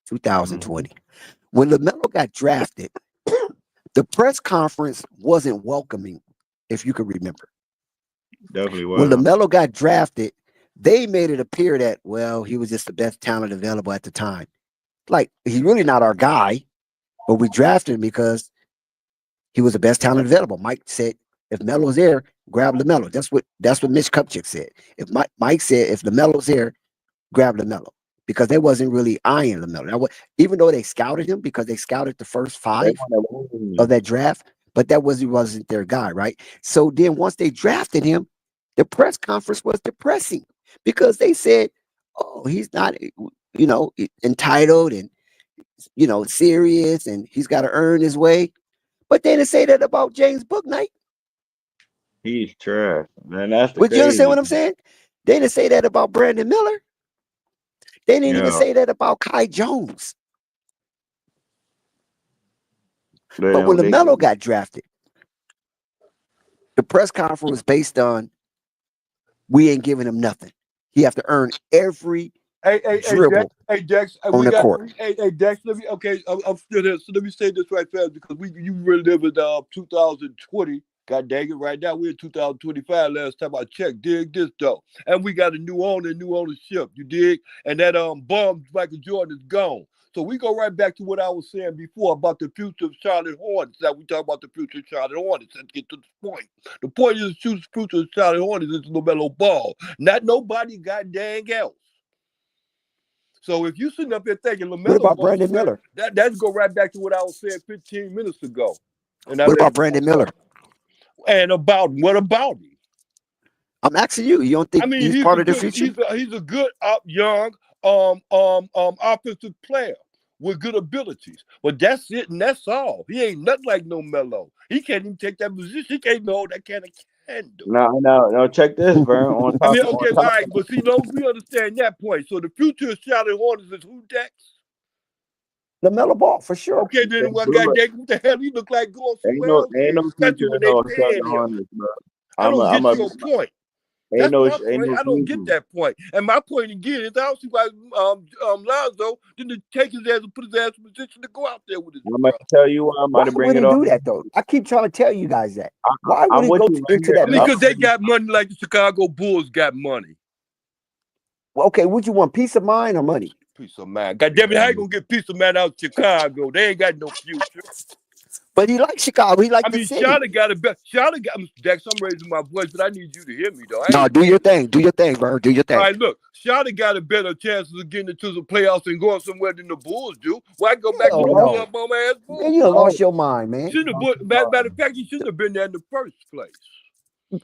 2020. When LaMelo got drafted, the press conference wasn't welcoming, if you can remember. definitely When was. LaMelo got drafted, they made it appear that, well, he was just the best talent available at the time. Like, he's really not our guy, but we drafted him because he was the best talent available. Mike said, if Melo's there, grab LaMelo. That's what Mitch Kupchak said. If Mike said, if LaMelo's there, grab LaMelo. Because they wasn't really eyeing LaMelo. Now, even though they scouted him, because they scouted the first They 5 want to of that draft, but that wasn't their guy, right? So then once they drafted him, the press conference was depressing because they said, oh, he's not, entitled and, serious, and he's got to earn his way. But they didn't say that about James Bouknight. he's trash. Man, that's the Would you understand crazy. what I'm saying? They didn't say that about Brandon Miller. They didn't even Yeah. say that about Kai Jones. They But when don't LaMelo got drafted, the press conference was based on, we ain't giving him nothing. He have to earn every Hey, Dex. dribble Hey, Dex. on the court. Hey, Dex. Let me. Okay, I'm still there. So let me say this right fast because you really live in 2020. God dang it! Right now we're in 2025. Last time I checked, dig this though, and we got a new owner, new ownership. You dig? And that bum Michael Jordan is gone. So we go right back to what I was saying before about the future of Charlotte Hornets. Now we talk about the future of Charlotte Hornets. Let's get to the point. The point is the future of Charlotte Hornets is LaMelo Ball, not nobody god dang else. So if you sitting up there thinking What LaMelo about going Brandon somewhere, Miller? that's go right back to what I was saying 15 minutes ago. And I What let about it Brandon Miller? and about what about him? I'm asking you. You don't I think mean, he's he's a part of the good future? he's a good young offensive player. with good abilities. But that's it, and that's all. He ain't nothing like no Melo. He can't even take that position. He can't even hold that kind of candle. Now, check this, Vern. On I top, mean, on okay, all top. right, but see, long as we understand that point. So the future of Charlotte Hornets is who, Dex? LaMelo Ball for sure. Okay, then what Look, guy what the hell he look like going somewhere else ain't then, no especially future when in they no Charlotte paying him. Hornets, bro. I don't get I'm a your point. ain't That's my no point. I don't get future. that point. And my point again is I don't see why Lonzo didn't take his ass and put his ass in position to go out there with his I'm gonna brother. tell you why I'm about Why to bring would it he up. do that though? I keep trying to tell you guys that. Why would I'm he with go you right into here. that? I mean, I'm because they got money like the Chicago Bulls got money. Well, okay, would you want peace of mind or money? Peace of mind. God damn it, how you gonna get peace of mind out of Chicago? They ain't got no future. But he likes Chicago. He likes I the mean, city. Charlotte got a better. Charlotte got. Dex, I'm raising my voice, but I need you to hear me though. I No, ain't do your saying- thing. Do your thing, bro. Do your All thing. right, look, Charlotte got a better chances of getting into the playoffs and going somewhere than the Bulls do. Why go back to Hell the no. bum ass Man, Bulls? you done lost your mind, man. Shouldn't have. Matter of fact, he shouldn't have been there in the first place.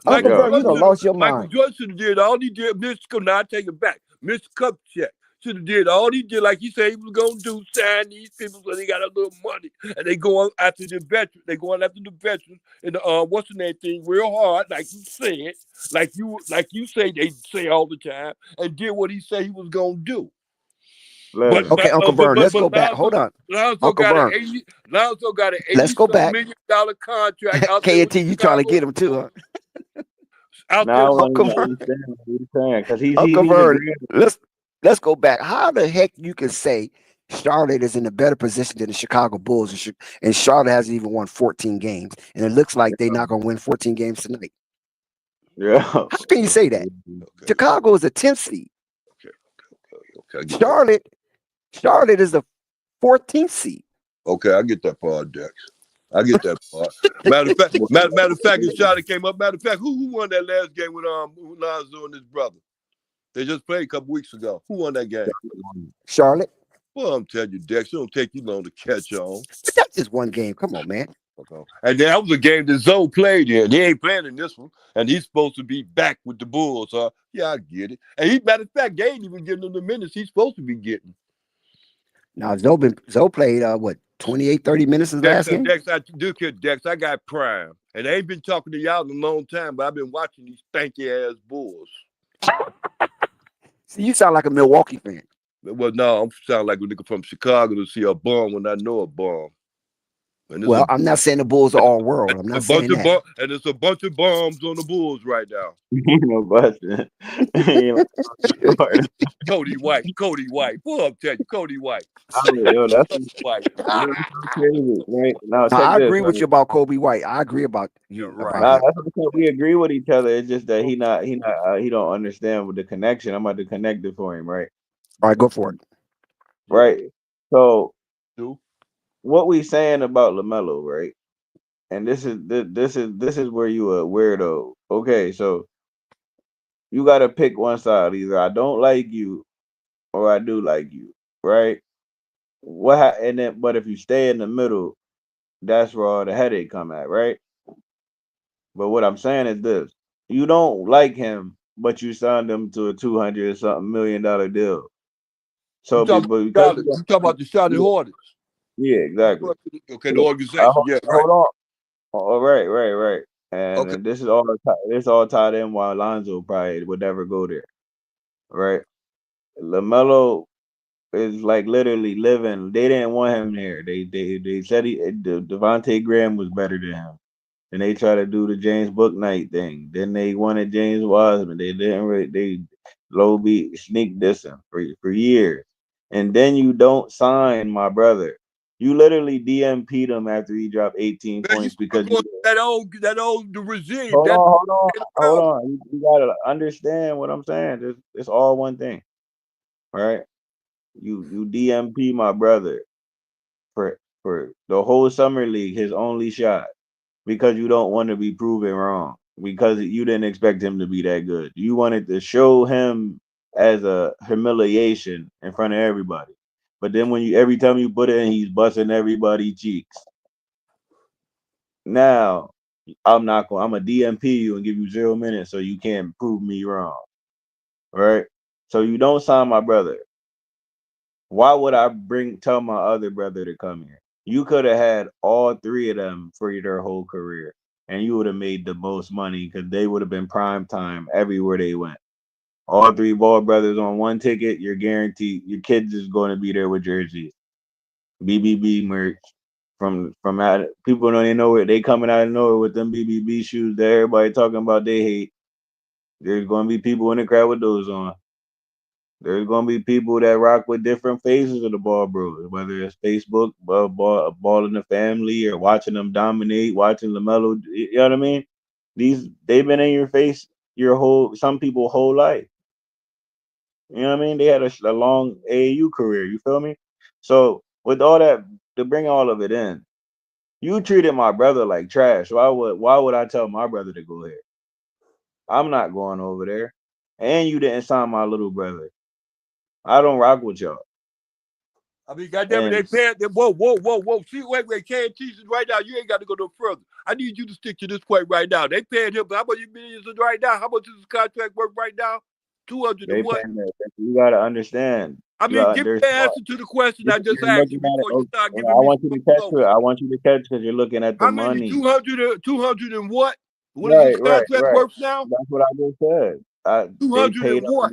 Uncle Yo. Vern, you done lost your Michael mind. Jordan should have did all he did. Now I take it back. Mr. Kupchak should have did all he did, like he said he was gonna do, sign these people so they got a little money, and they going after the veterans. They going after the veterans and the what's the name thing real hard, like you said, like you say they say all the time, and did what he said he was gonna do. But Listen, Okay, Uncle Vern, let's go back. Lonzo, Hold on. Lonzo Uncle got an Vern, 80. Lonzo got an let's go 80 back. million contract out there with KNT, the you trying to Chicago get him too, Bulls. huh? Out now there, I want Uncle to Vern, understand what he's saying because he's Uncle he's Vern, agreeing. let's go back. How the heck you can say Charlotte is in a better position than the Chicago Bulls, and Charlotte hasn't even won 14 games, and it looks like they're not gonna win 14 games tonight. Yeah. How can you say that? okay, Chicago is a 10th seed. I get that. Charlotte is the 14th seed. Okay, I get that part, Dex. I get that part. Matter of fact, if Charlotte came up. Matter of fact, who won that last game with Lonzo and his brother? They just played a couple weeks ago. Who won that game? Charlotte. Well, I'm telling you, Dex, it don't take you long to catch on. But that's just one game. Come on, man. And that was a game that Zoe played in. He ain't playing in this one, and he's supposed to be back with the Bulls. Yeah, I get it. And matter of fact, they ain't even getting him the minutes he's supposed to be getting. Now Zoe played what 28, 30 minutes his last game. Dex, I got Prime, and I ain't been talking to y'all in a long time, but I've been watching these stanky ass Bulls. See, you sound like a Milwaukee fan. Well, no, I'm sound like a nigga from Chicago to see a bum when I know a bum. Well, I'm not saying the Bulls are all world. I'm not saying that. And there's a bunch of bombs on the Bulls right now. Cody White. Boy, I'm telling you, Cody White. Yo, that's White. crazy, right? Now check I this. agree with you about Kobe White. I agree about you. Right. Nah, that's what I'm saying. We agree with each other. It's just that he don't understand with the connection. I'm about to connect it for him, right? All right, go for it. Right. So Do? what we saying about LaMelo, right? And this is where you a weirdo. Okay, so you gotta pick one side. Either I don't like you or I do like you, right? And then but if you stay in the middle, that's where all the headache come at, right? But what I'm saying is this: you don't like him, but you signed him to a $200 something million deal. So, You talking about the Charlotte Hornets? Yeah, exactly. Okay, the organization. Yeah, right. Hold on. Oh, right. And Okay. this is all tied in why Lonzo probably would never go there, right? LaMelo is like literally living. They didn't want him there. They said Devontae Graham was better than him. And they try to do the James Booknight thing. Then they wanted James Wiseman. They didn't. They low beat sneak dissing for years. And then you don't sign my brother. You literally DMP'd him after he dropped 18 Man, points because you, that old the regime. hold on. You gotta understand what I'm saying. It's all one thing, right? You DMP my brother for the whole summer league, his only shot. Because you don't want to be proven wrong. Because you didn't expect him to be that good. You wanted to show him as a humiliation in front of everybody. But then every time you put it in, he's busting everybody's cheeks. Now, I'm a DMP you and give you 0 minutes so you can't prove me wrong. Right? So you don't sign my brother. Why would I tell my other brother to come here? You could have had all three of them for their whole career, and you would have made the most money because they would have been prime time everywhere they went. All three Ball brothers on one ticket, you're guaranteed your kids is going to be there with jerseys, BBB merch from out. People don't even know it. They coming out of nowhere with them BBB shoes that everybody talking about. They hate. There's going to be people in the crowd with those on. There's gonna be people that rock with different phases of the Ball Bros, whether it's Facebook, ball in the family, or watching them dominate, watching LaMelo. You know what I mean? They've been in your face some people whole life. You know what I mean? They had a long AAU career. You feel me? So with all that, to bring all of it in, you treated my brother like trash. Why would I tell my brother to go here? I'm not going over there. And you didn't sign my little brother. I don't rock with y'all. I mean, goddamn it, they paying them. Whoa. See, wait, can't tease it right now. You ain't got to go no further. I need you to stick to this point right now. They paying him. How much millions is right now? How much is his contract worth right now? 200 and what? You gotta understand. I mean, give me the answer to the question I just asked you before you start giving me. I want you to catch it. I want you to catch because you're looking at the money. 200 and what? What is his contract worth now? That's what I just said. 200 and what?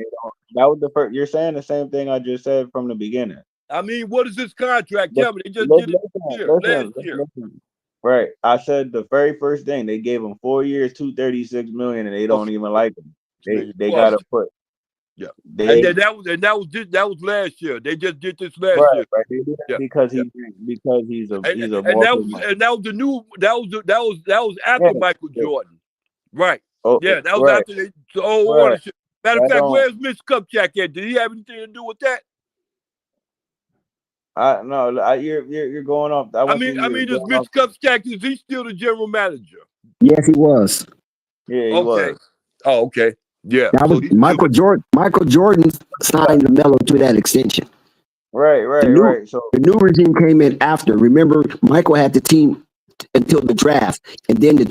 That was the first. You're saying the same thing I just said from the beginning. I mean, what is this contract? Tell me. They just did it last year. Right. I said the very first thing they gave him 4 years, $236 million, and they don't even like him. They gotta put. Yeah. That was last year. They just did this last year. Right. They did that because he's a that was after Michael Jordan. Right. That was after the old ownership. Matter of fact, where's Mitch Kupchak at? Did he have anything to do with that? You're going off. I mean, is Mitch Kupchak, is he still the general manager? Yes, he was. Yeah, he was. Oh, okay. Yeah. That was Michael Jordan. Michael Jordan signed LaMelo to that extension. Right. So the new regime came in after. Remember, Michael had the team until the draft, and then the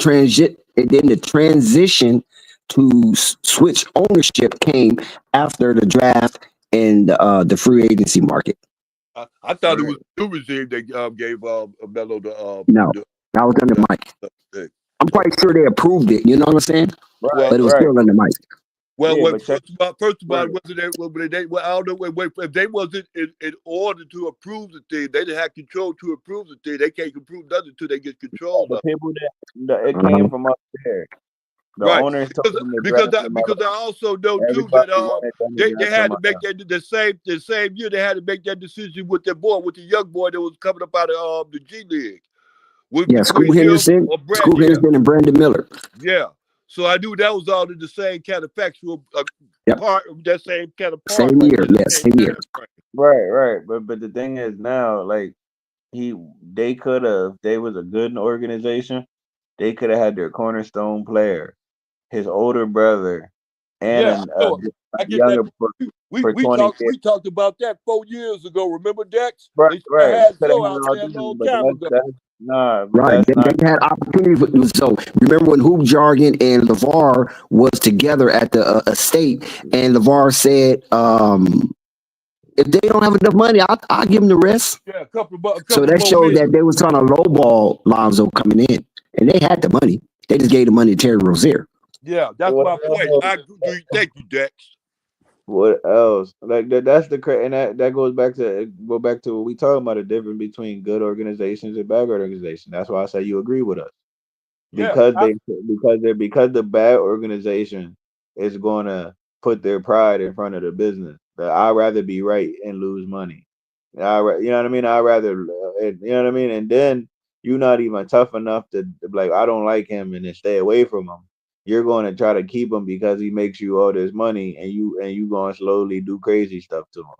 transition to switch ownership came after the draft and the free agency market. I thought it was the new regime that gave Melo the. No, that was under Mike. I'm quite sure they approved it. You know what I'm saying? Right, but it was still under Mike. Well, first of all, wasn't they? Well, I don't know. Wait, if they wasn't in order to approve the thing, they didn't have control to approve the thing. They can't approve nothing until they get control. The people it came from up there. The owners because I also know too that they had to make that the same year they had to make that decision with their boy, with the young boy that was coming up out of the G League. Scoot Henderson and Brandon Miller. Yeah. So I knew that was all in the same kind of factual part of that same kind of part. Same year, same year. Right. But the thing is now, like they was a good organization, they could have had their cornerstone player, his older brother, and younger. We talked about that 4 years ago. Remember, Dex? Right. Had so out there a long time ago. Right, they had opportunity. So remember when Hoop Jargon and LeVar was together at the estate, and LeVar said, "If they don't have enough money, I'll give them the rest." Yeah, a couple bucks. So that showed that they was trying to lowball Lonzo coming in, and they had the money. They just gave the money to Terry Rozier. Yeah, that's my point. Thank you, Dex. What else? Like that's the and that goes back to what we talking about, the difference between good organizations and bad organizations. That's why I say you agree with us. Because the bad organization is going to put their pride in front of the business. I'd rather be right and lose money. You know what I mean? I'd rather, you know what I mean? And then you're not even tough enough to like, I don't like him and then stay away from him. You're going to try to keep him because he makes you all this money, and you going to slowly do crazy stuff to him.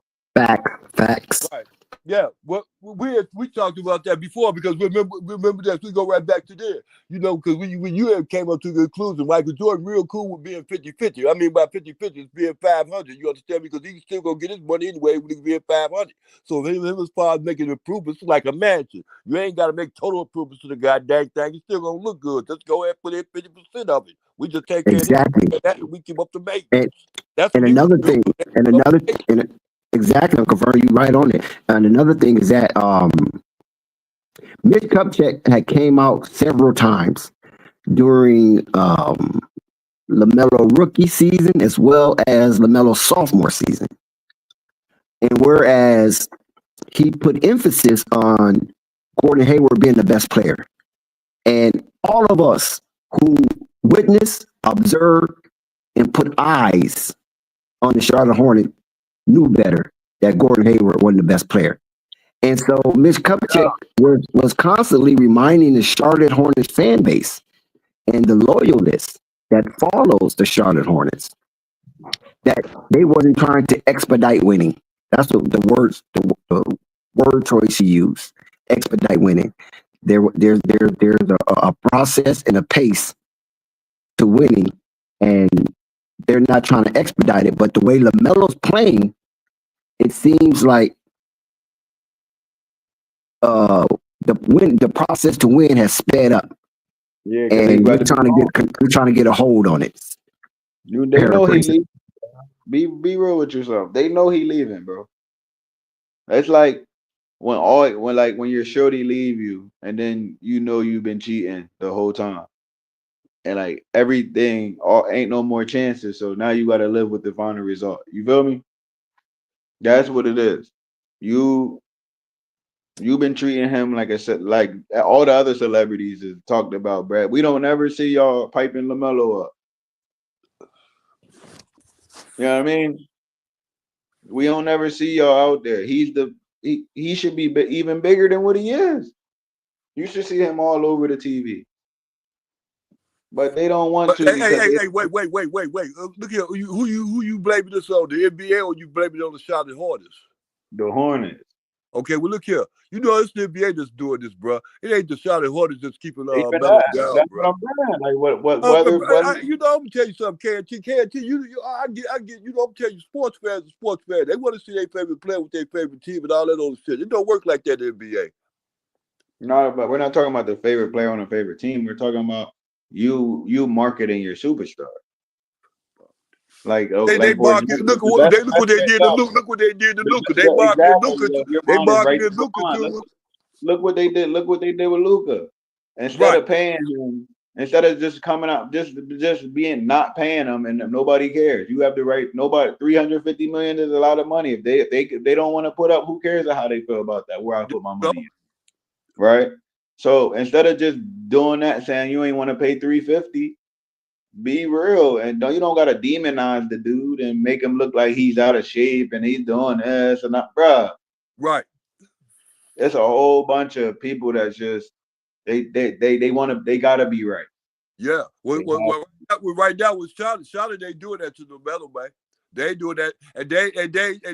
Facts. Right. Yeah. Well, we talked about that before because remember that we go right back to there. You know, because when you came up to the conclusion, Michael Jordan real cool with being 50-50. I mean, by 50-50 is being 500. You understand? Because he's still gonna get his money anyway when he's being 500. So him as far as making improvements, like a mansion, you ain't got to make total improvements to the goddamn thing. It's still gonna look good. Just go ahead and put in 50% of it. We just take care of that, and we keep up the maintenance. And another thing, Exactly, I'm confirming you right on it. And another thing is that Mitch Kupchak had came out several times during LaMelo rookie season as well as LaMelo sophomore season. And whereas he put emphasis on Gordon Hayward being the best player, and all of us who witnessed, observed, and put eyes on the Charlotte Hornets knew better that Gordon Hayward wasn't the best player. And so Mitch Kupchak was constantly reminding the Charlotte Hornets fan base and the loyalists that follows the Charlotte Hornets that they wasn't trying to expedite winning. That's what the word choice he used. Expedite winning. There's a process and a pace to winning, and they're not trying to expedite it. But the way LaMelo's playing, it seems like the process to win has sped up, Yeah, because and we're trying to get a hold on it. They know he leaving. Be real with yourself. They know he leaving, bro. It's like when your shorty leave you, and then you know you've been cheating the whole time, and like everything, ain't no more chances. So now you got to live with the final result. You feel me? That's what it is. You've been treating him like I said, like all the other celebrities have talked about, Brad. We don't ever see y'all piping LaMelo up. You know what I mean? We don't ever see y'all out there. He should be even bigger than what he is. You should see him all over the TV. But they don't want to. Hey, wait. Look here, who you blaming this on? The NBA or you blaming it on the Charlotte Hornets? The Hornets. Okay, well look here. You know it's the NBA that's doing this, bro. It ain't the Charlotte Hornets that's keeping Melo down, That's bro. what I'm saying. Like what You know, I'm gonna tell you something, KNT. I get. You know, I'm telling you, sports fans are sports fans. They want to see their favorite player with their favorite team and all that old shit. It don't work like that in the NBA. No, but we're not talking about the favorite player on a favorite team. We're talking about you marketing your superstar. Like they market. Look what they did to Luka. Look what they did to Luka. They marketed Luka. They marketed Luka to. Look what they did. Look what they did with Luka. Instead of paying him, instead of just coming out, just being not paying him, and nobody cares. You have the right. Nobody. $350 million is a lot of money. If they don't want to put up, who cares how they feel about that? Where I put my money in, right? So instead of just doing that, saying you ain't want to pay $350. Be real, and you don't gotta demonize the dude and make him look like he's out of shape and he's doing this and that, bruh. Right. It's a whole bunch of people that just they gotta be right. Yeah. Well, right now with Charlotte, they doing that to LaMelo, man. They doing that, and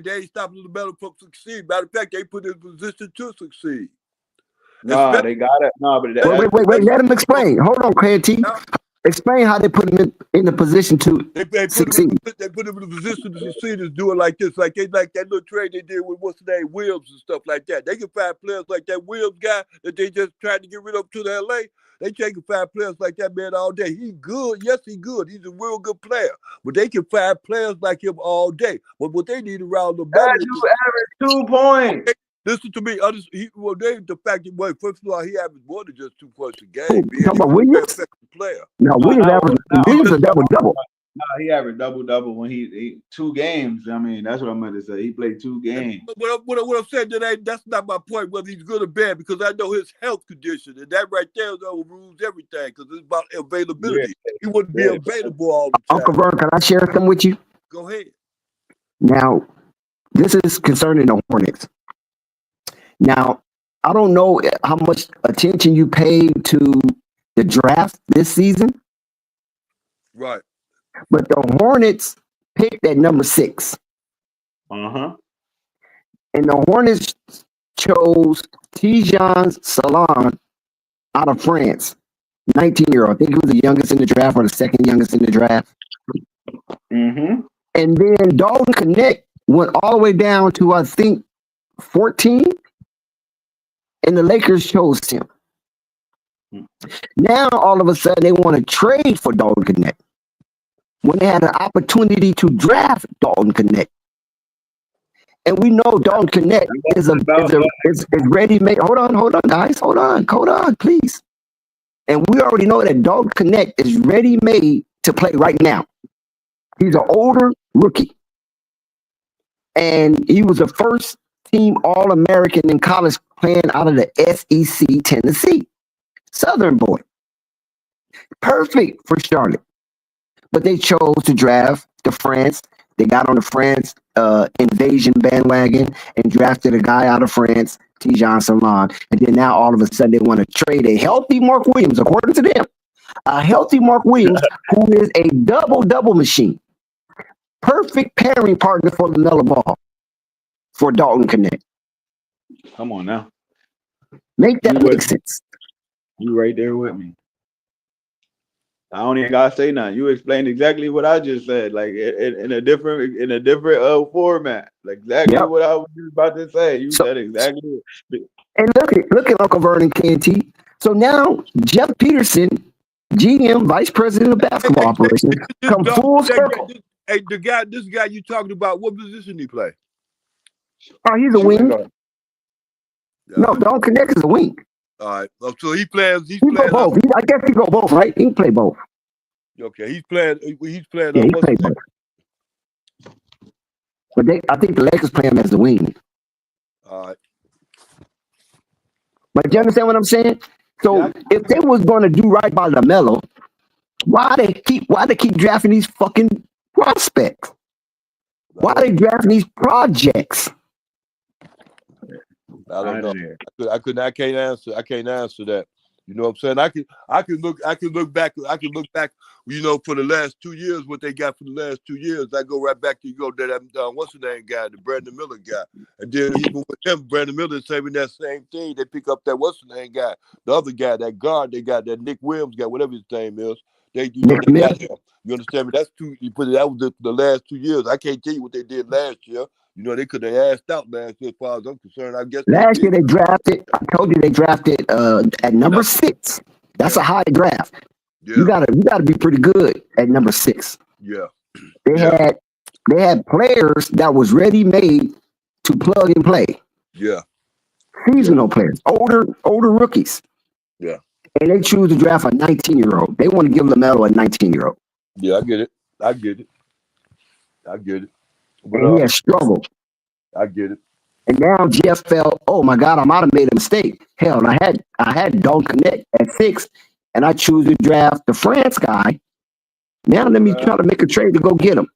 they stopping LaMelo from succeeding. Matter of fact, they put him in position to succeed. No, they got it. No, but wait. Let him explain. Hold on, KNT. Explain how they put him in the position to succeed. They put him in the position to succeed is doing like this, like that little trade they did with what's the name, Williams and stuff like that. They can find players like that Williams guy that they just tried to get rid of to the LA. They can find players like that man all day. He's good. Yes, he's good. He's a real good player. But they can find players like him all day. But what they need around the battle is you average 2 points. Listen to me. The fact that first of all, he averaged more than just 2 points a game. Talking about Williams? Player. No, Williams a double. No, he averaged double when he 2 games. I mean, that's what I meant to say. He played 2 games. What I'm saying today, that's not my point, whether he's good or bad, because I know his health condition, and that right there overrules everything, because it's about availability. Yeah. He wouldn't be available all the time. Uncle Vern, can I share something with you? Go ahead. Now, this is concerning the Hornets. Now, I don't know how much attention you paid to the draft this season. Right. But the Hornets picked at number 6. Uh-huh. And the Hornets chose Tijan Salon out of France, 19-year-old. I think he was the youngest in the draft or the second youngest in the draft. Mm-hmm. And then Dalton Connect went all the way down to, I think, 14. And the Lakers chose him. Now, all of a sudden, they want to trade for Dalton Connect when they had an opportunity to draft Dalton Connect. And we know Dalton Connect is ready made. Hold on, guys. Hold on, please. And we already know that Dalton Connect is ready made to play right now. He's an older rookie. And he was the first team All-American in college playing out of the SEC Tennessee. Southern boy. Perfect for Charlotte. But they chose to draft the France. They got on the France invasion bandwagon and drafted a guy out of France, Tijan Salon. And then now all of a sudden they want to trade a healthy Mark Williams, according to them. A healthy Mark Williams, who is a double machine. Perfect pairing partner for LaMelo Ball for Dalton Connect. Come on now. Make that make sense. You right there with me. I don't even gotta say nothing. You explained exactly what I just said, like in a different format. Like exactly what I was just about to say. You said exactly. And look at Uncle Vernon KNT. So now Jeff Peterson, GM, Vice President of Basketball Operations, come full circle. This guy you talking about, what position he play? Oh, he's a wing. No, Dalton Connect is a wing. All right. So he plays. He go both. I guess he go both, right? He can play both. Okay, he's playing. Yeah, he play both. But I think the Lakers play him as the wing. All right. But you understand what I'm saying? So if they was going to do right by LaMelo, why they keep drafting these fucking prospects? Why they drafting these projects? I don't know. I can't answer that. You know what I'm saying? I can look back, you know, for the last 2 years, what they got for the last 2 years. I go right back to that what's the name guy, the Brandon Miller guy. And then even with him, Brandon Miller saying that same thing. They pick up that what's the name guy, the other guy, that guard they got, that Nick Williams guy, whatever his name is. They got him. You understand me? That's that was the last 2 years. I can't tell you what they did last year. You know, they could have asked out last year as far as I'm concerned. I guess last year they drafted, I told you they drafted at number 6. That's a high draft. Yeah. You gotta be pretty good at number 6. Yeah. They had players that was ready made to plug and play. Yeah. Seasonal players, older rookies. Yeah. And they choose to draft a 19-year-old. They want to give LaMelo a 19-year-old. Yeah, I get it. But, and he has struggled. I get it. And now Jeff felt, oh my God, I might have made a mistake. Hell, I had Dalton Connect at 6, and I choose to draft the France guy. Now let me try to make a trade to go get him.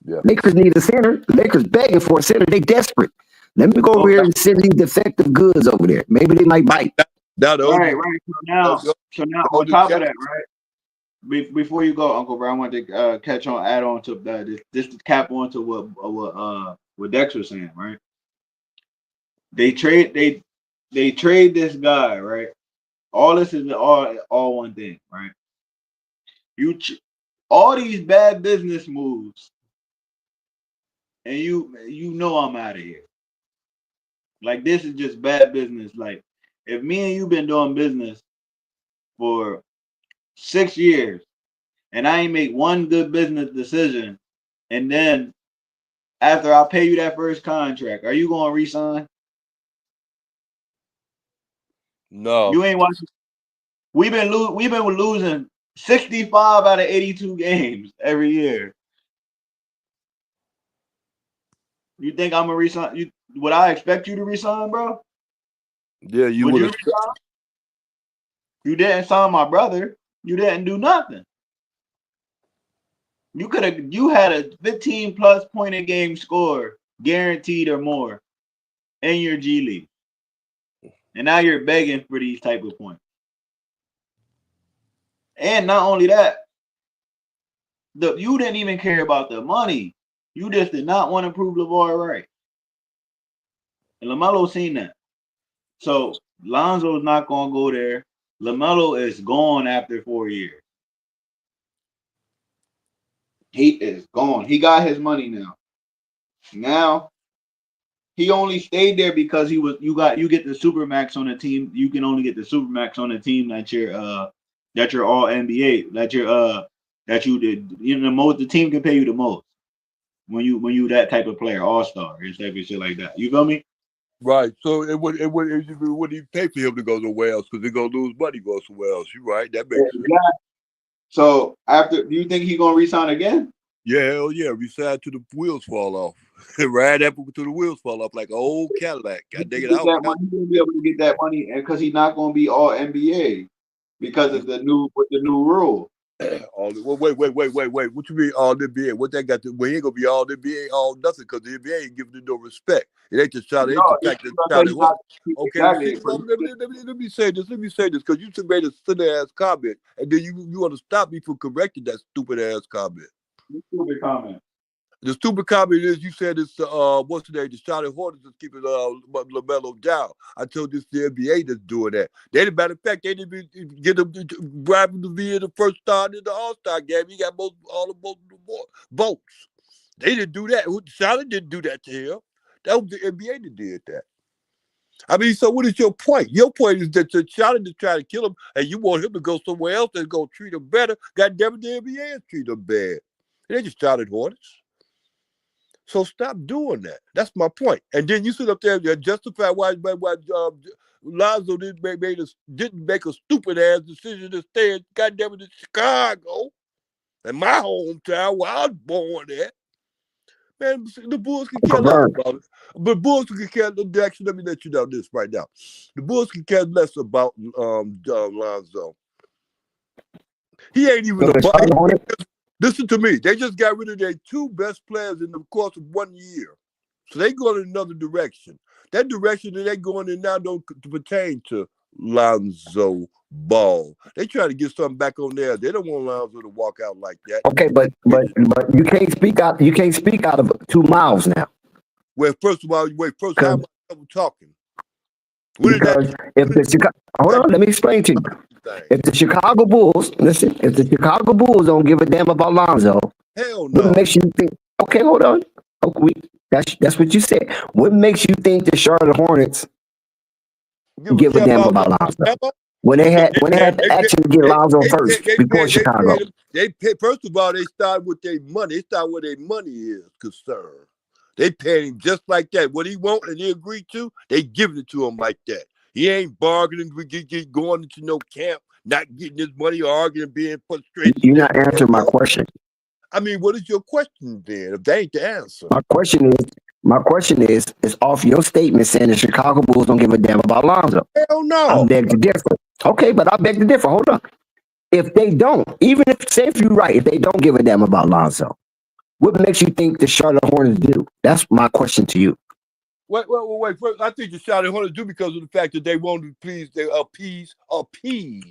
Yeah. Lakers need a center. The Lakers begging for a center. They desperate. Let me go over here and send these defective goods over there. Maybe they might bite. Right. So now on top of that, right? Before you go, Uncle Bro, I want to add on to that. Just to cap on to what Dex was saying, right? They trade this guy, right? All this is all one thing, right? All these bad business moves, and you know I'm out of here. Like, this is just bad business. Like, if me and you been doing business for 6 years and I ain't make one good business decision, and then after I pay you that first contract, are you going to resign? No. You ain't watching. We've been losing 65 out of 82 games every year. You think I'm going to resign? Would I expect you to resign, bro? Yeah, you would have. You didn't sign my brother. You didn't do nothing. You had a 15 plus point a game score, guaranteed or more, in your G League. And now you're begging for these type of points. And not only that, you didn't even care about the money. You just did not want to prove LeVar right. And LaMelo seen that. So Lonzo's not going to go there. LaMelo is gone after 4 years. He is gone. He got his money now. Now he only stayed there because you get the supermax on a team. You can only get the supermax on a team that you're all NBA. The team can pay you the most. when you that type of player, all-star, and type of shit like that. You feel me? Right. So it wouldn't even pay for him to go somewhere else because they're gonna lose money going somewhere else. You're right. That makes sense. Yeah. So after, do you think he's gonna resign again? Yeah, hell yeah. Resign to the wheels fall off. Right after to the wheels fall off like an old Cadillac. God dang it He's out. gonna be able to get that money, and because he's not gonna be all NBA because of the new rule. Wait. What you mean all NBA? What that got to? Well, he ain't gonna be all NBA, all nothing, because the NBA ain't giving him no respect. It ain't just shot. It ain't the fact that shot it. Okay, Exactly. let me say this. Let me say this, because you just made a silly ass comment, and then you want to stop me from correcting that stupid ass comment. Stupid comment. The stupid comment is you said it's what's the name? The Charlotte Hornets is keeping LaMelo down. I told this the NBA that's doing that. They, matter of fact, they didn't even get him to grab him to be in the first start in the All-Star game. He got all the votes. They didn't do that. Charlotte didn't do that to him. That was the NBA that did that. I mean, so what is your point? Your point is that Charlotte is trying to kill him, and you want him to go somewhere else that's going to treat him better. God damn it, the NBA is treating him bad. They just Charlotte Hornets. So stop doing that. That's my point. And then you sit up there and justify why Lonzo didn't make a stupid ass decision to stay in goddamn in Chicago, in my hometown where I was born at. Man, the Bulls can care less about it. But Bulls can care. Actually, let me let you know this right now. The Bulls can care less about Lonzo. He ain't even a. Listen to me. They just got rid of their two best players in the course of 1 year. So they going in another direction. That direction that they're going in now don't pertain to Lonzo Ball. They try to get something back on there. They don't want Lonzo to walk out like that. Okay, but you can't speak out. You can't speak out of 2 miles now. Well, first of all, how am I talking? Because if the Chicago, hold on, let me explain to you. If the Chicago Bulls, listen, if the Chicago Bulls don't give a damn about Lonzo, hell no. What makes you think? Okay, hold on. That's what you said. What makes you think the Charlotte Hornets give a damn about Lonzo? When they had to actually get Lonzo first before Chicago. First of all, they start with their money. They start where their money is concerned. They pay him just like that. What he want and he agreed to, they giving it to him like that. He ain't bargaining, going into no camp, not getting his money, arguing, being frustrated. You're not answering my question. I mean, what is your question then? If they ain't the answer. My question is off your statement saying the Chicago Bulls don't give a damn about Lonzo. Hell no. I beg to differ. Okay, but I beg to differ. Hold on. If they don't, even if you're right, if they don't give a damn about Lonzo, what makes you think the Charlotte Hornets do? That's my question to you. Wait. First, I think the Charlotte Hornets do because of the fact that they want to appease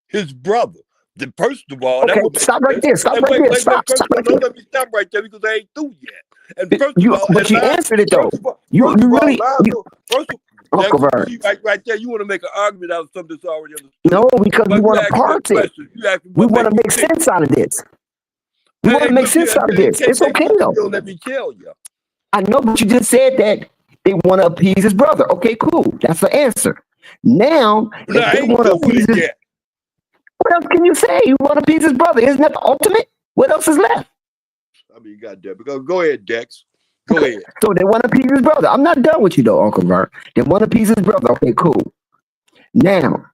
his brother. Then first of all, okay, stop right there. Stop right there. Stop right there. Let me stop right there because I ain't through yet. And first of all, but you answered it though. You really. Uncle Vern. Right there, you want to make an argument out of something that's already understood. No, because we want to parse it. We want to make sense out of this. We want to make sense out of this. It's okay though. Let me tell you. I know, but you just said that they want to appease his brother. Okay, cool. That's the answer. Now, if they want to appease his, what else can you say? You want to appease his brother? Isn't that the ultimate? What else is left? I mean, goddamn. Go ahead, Dex. Go ahead. So they want to appease his brother. I'm not done with you though, Uncle Vern. They want to appease his brother. Okay, cool. Now,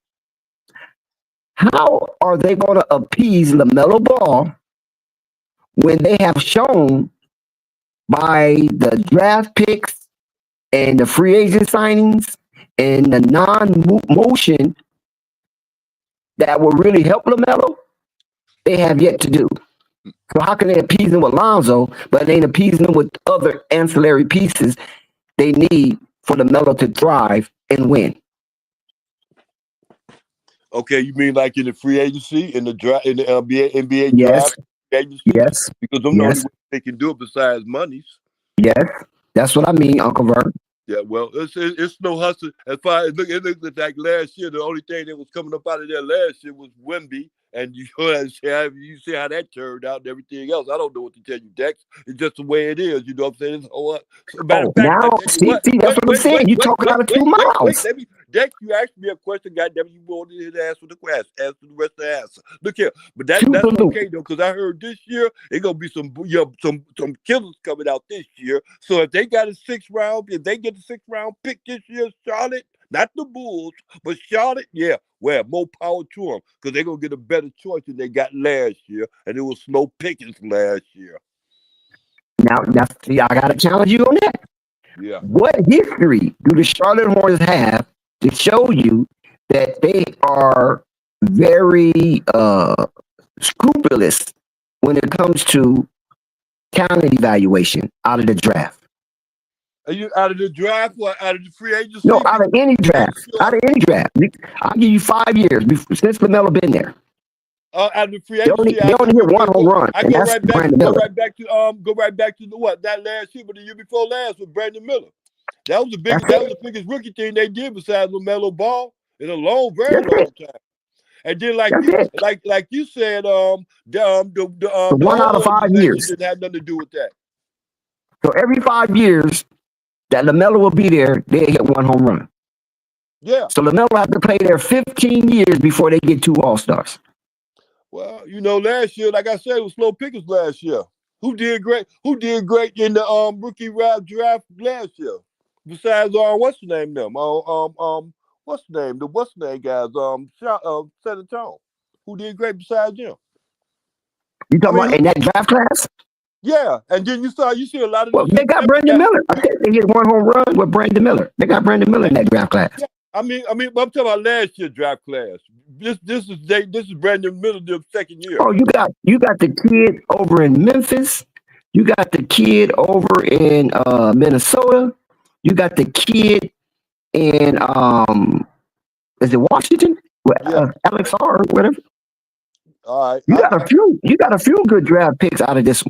how are they going to appease LaMelo Ball when they have shown by the draft picks and the free agent signings and the non-motion that will really help LaMelo? They have yet to do. So how can they appease him with Lonzo, but they ain't appeasing him with other ancillary pieces they need for LaMelo to thrive and win? Okay, you mean like in the free agency, in the draft, in the NBA yes. draft? Agency? Yes. Because them the only way they can do it besides monies. Yes, that's what I mean, Uncle Vern. Yeah, well, it's no hustle. As far as it looks like last year, the only thing that was coming up out of there last year was Wemby, and you see how that turned out and everything else. I don't know what to tell you, Dex. It's just the way it is. You know what I'm saying? That's what I'm saying. You talking out of 2 miles. Dex, you asked me a question, goddamn, you wanted his ass with the question, answer the rest of the answer. Look here, but that's okay though, because I heard this year it's gonna be some killers coming out this year. So if they got a 6th round, if they get the 6th round pick this year, Charlotte, not the Bulls, but Charlotte, yeah, well, more power to them, because they're gonna get a better choice than they got last year, and it was slow pickings last year. Now, see, I gotta challenge you on that. Yeah. What history do the Charlotte Hornets have to show you that they are very scrupulous when it comes to talent evaluation out of the draft? Are you out of the draft or out of the free agency? No, out of any draft. Out of any draft. I'll give you 5 years since LaMelo been there. Out of the free agency, they only hit one home run. I go right back to that last year, but the year before last with Brandon Miller. That was the biggest rookie thing they did besides LaMelo Ball in a very long time. And then like you said, the 1 out of 5 years didn't have nothing to do with that. So every 5 years that LaMelo will be there, they hit 1 home run. Yeah. So LaMelo have to play there 15 years before they get 2 All-Stars. Well, last year, like I said, it was slow pickers last year. Who did great in the rookie draft last year? Besides what's the name them? What's the name? The guys, San Antonio. Who did great besides them? You talking about in that draft class? Yeah, and then you see a lot of. Well, they got Brandon Miller. I think they hit 1 home run with Brandon Miller. They got Brandon Miller in that draft class. Yeah. I mean, I'm talking about last year's draft class. This is Brandon Miller, the 2nd year. Oh, you got the kid over in Memphis. You got the kid over in Minnesota. You got the kid in is it Washington? Alex R. or whatever. All right. You got a few good draft picks out of this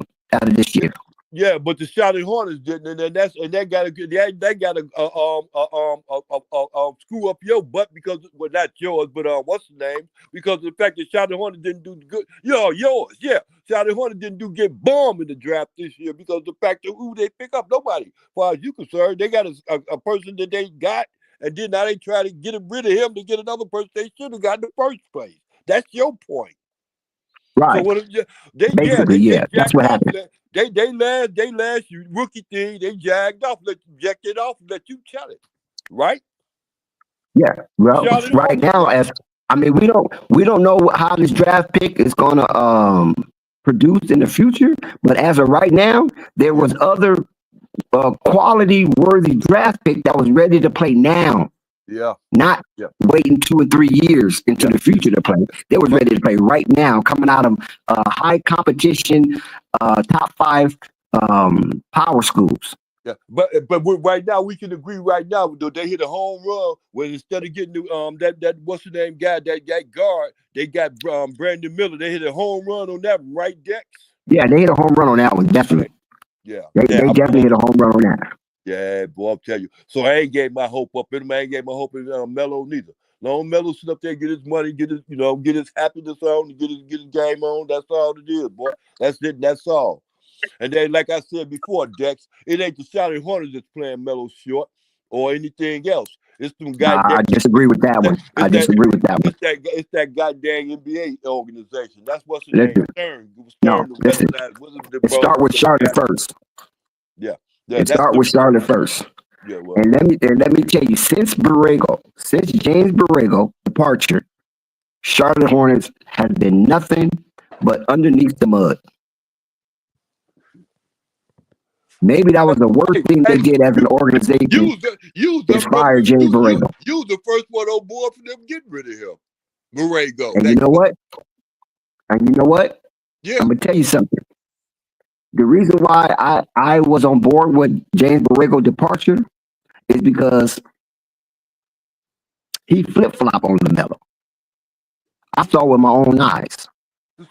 year. Yeah, but the Charlotte Hornets didn't, and that got to screw up your butt because not yours, but what's the name? Because of the fact that Charlotte Hornets didn't do good. Yours, yeah. Charlotte Hornets didn't get bombed in the draft this year because of the fact that who they pick up, nobody. As far as you concerned, they got a person that they got, and then now they try to get rid of him to get another person they should have got in the first place. That's your point. Right. So that's what happened. They last rookie thing, they jacked off, jacked it off, and let you tell it, right? Yeah. Well, right now, we don't know how this draft pick is gonna produce in the future, but as of right now, there was other quality worthy draft pick that was ready to play now. Yeah. Not waiting 2 or 3 years into the future to play. They were ready to play right now, coming out of high competition, top 5 power schools. Yeah, but right now we can agree. Right now, though, they hit a home run when instead of getting that what's the name guy that guard, they got Brandon Miller. They hit a home run on that, right, Dex? Yeah, they hit a home run on that one, definitely. Yeah, they definitely hit a home run on that. Yeah, boy, I'll tell you. So I ain't gave my hope up. And I ain't gave my hope in Melo neither. Long Melo sit up there, get his money, get his happiness on, get his game on. That's all it is, boy. That's it. That's all. And then, like I said before, Dex, it ain't the Charlotte Hornets that's playing Melo short or anything else. It's them goddamn. I disagree with that one. It's that goddamn NBA organization. That's what's the name. Stern. It start with Charlotte first. Yeah. It start with Charlotte first. Yeah, well. And let me tell you, since James Borrego departure, Charlotte Hornets has been nothing but underneath the mud. Maybe that was the worst thing they did as an organization. Is fire James Borrego. You was the first one on board for them getting rid of him. Borrego. And you know what? Yeah. I'm gonna tell you something. The reason why I was on board with James Borrego departure is because he flip-flop on LaMelo. I saw with my own eyes. The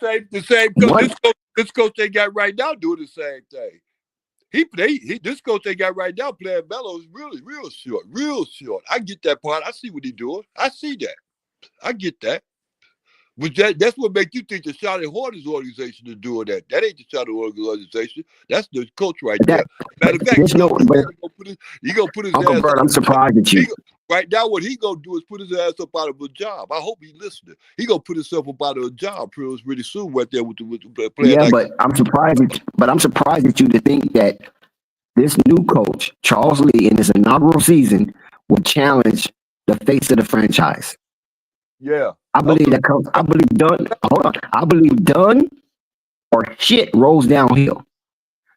same coach. This coach they got right now doing the same thing. This coach they got right now playing Melo is really real short. I get that part. I see what he's doing. I see that. I get that. But that's what makes you think the Charlotte Hornets organization is doing that. That ain't the Charlotte organization. That's the coach right there. Matter of fact, he's gonna put his Uncle ass. Bert, I'm surprised at you. Right now, what he gonna do is put his ass up out of a job. I hope he listening. He gonna put himself up out of a job pretty soon, right there with the playing. Yeah, like but I'm surprised. I'm surprised at you to think that this new coach, Charles Lee, in his inaugural season, would challenge the face of the franchise. yeah. I believe that coach. I believe Dunn. Hold on. I believe Dunn or shit rolls downhill.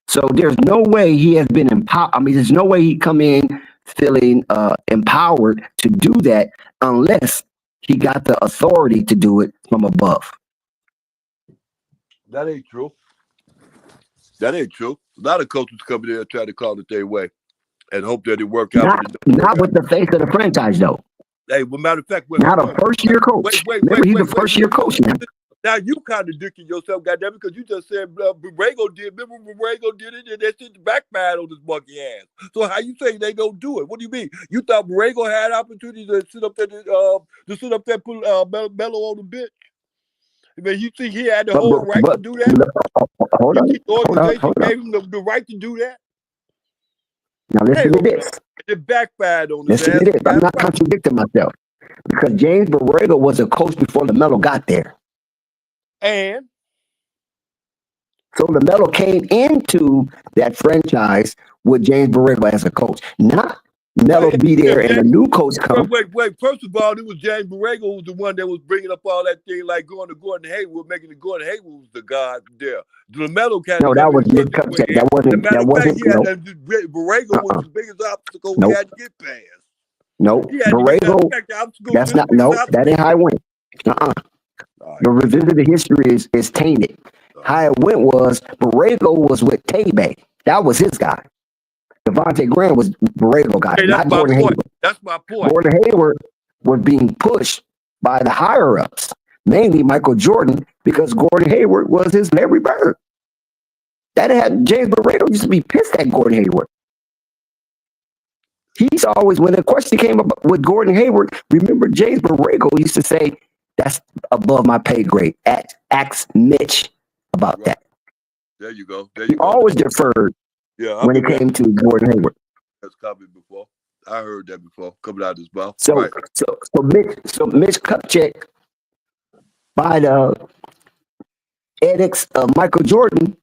So there's no way he has been empowered. I mean, there's no way he come in feeling empowered to do that unless he got the authority to do it from above. That ain't true. That ain't true. A lot of coaches come in there and try to call it their way and hope that it work out. Not with the face of the franchise, though. Hey, well, matter of fact, not a first-year coach. Remember, he's a first-year coach now. Now you contradicting yourself, goddamn, because you just said Borrego did. Remember, Borrego did it, and that shit backfired on this monkey ass. So how you say they don't do it? What do you mean? You thought Borrego had opportunity to sit up there, put Melo on the bench? I mean, you think he had the whole right to do that? Hold on. The organization gave him the right to do that. Now listen to this. It backfired on this. Listen to this. I'm not contradicting myself because James Borrego was a coach before LaMelo got there. And so LaMelo came into that franchise with James Borrego as a coach. Not Melo be there and a new coach come. Wait. First of all, it was James Borrego was the one that was bringing up all that thing like going to Gordon Hayward, making the Gordon Hayward was the god there. LaMelo kind no, that was Mitch Kupchak. That wasn't. Borrego was the biggest obstacle we had to get past. No, Borrego. That's not. No, that ain't how it went. The revisited history is tainted. How it went was Borrego was with Tebe. That was his guy. Devontae Graham was Borrego guy, not Gordon Hayward. That's my point. Gordon Hayward was being pushed by the higher ups, mainly Michael Jordan, because Gordon Hayward was his Larry Bird. That had James Borrego used to be pissed at Gordon Hayward. He's always, when the question came up with Gordon Hayward, remember James Borrego used to say, "That's above my pay grade." Ask Mitch about that. There you go. He always deferred. Yeah, when it came to Gordon Hayward. That's copied before. I heard that before coming out of his mouth. So Mitch Kupchak, by the edicts of Michael Jordan,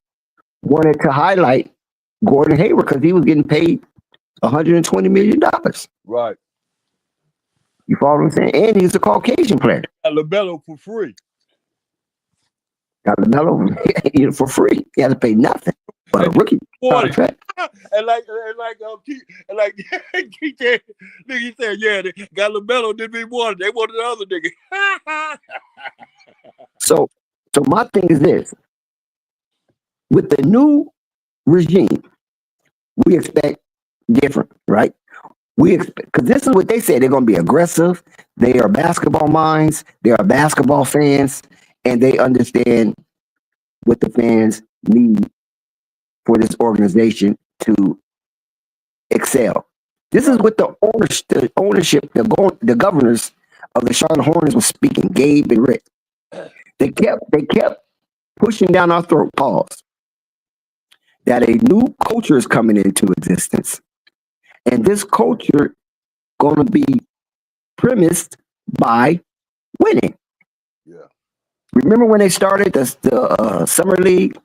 wanted to highlight Gordon Hayward because he was getting paid $120 million. Right. You follow what I'm saying? And he's a Caucasian player. Got LaMelo for free. Got LaMelo for free. He had to pay nothing. But a rookie contract. and like he said, yeah, they got LaMelo, didn't be wanted. They wanted the other nigga. So my thing is this. With the new regime, we expect different, right? We expect, because this is what they say, they're going to be aggressive. They are basketball minds. They are basketball fans, and they understand what the fans need for this organization to excel. This is what the ownership, the governors of the Charlotte Hornets was speaking, Gabe and Rick. They kept pushing down our throat, pause, that a new culture is coming into existence. And this culture going to be premised by winning. Yeah. Remember when they started the Summer League?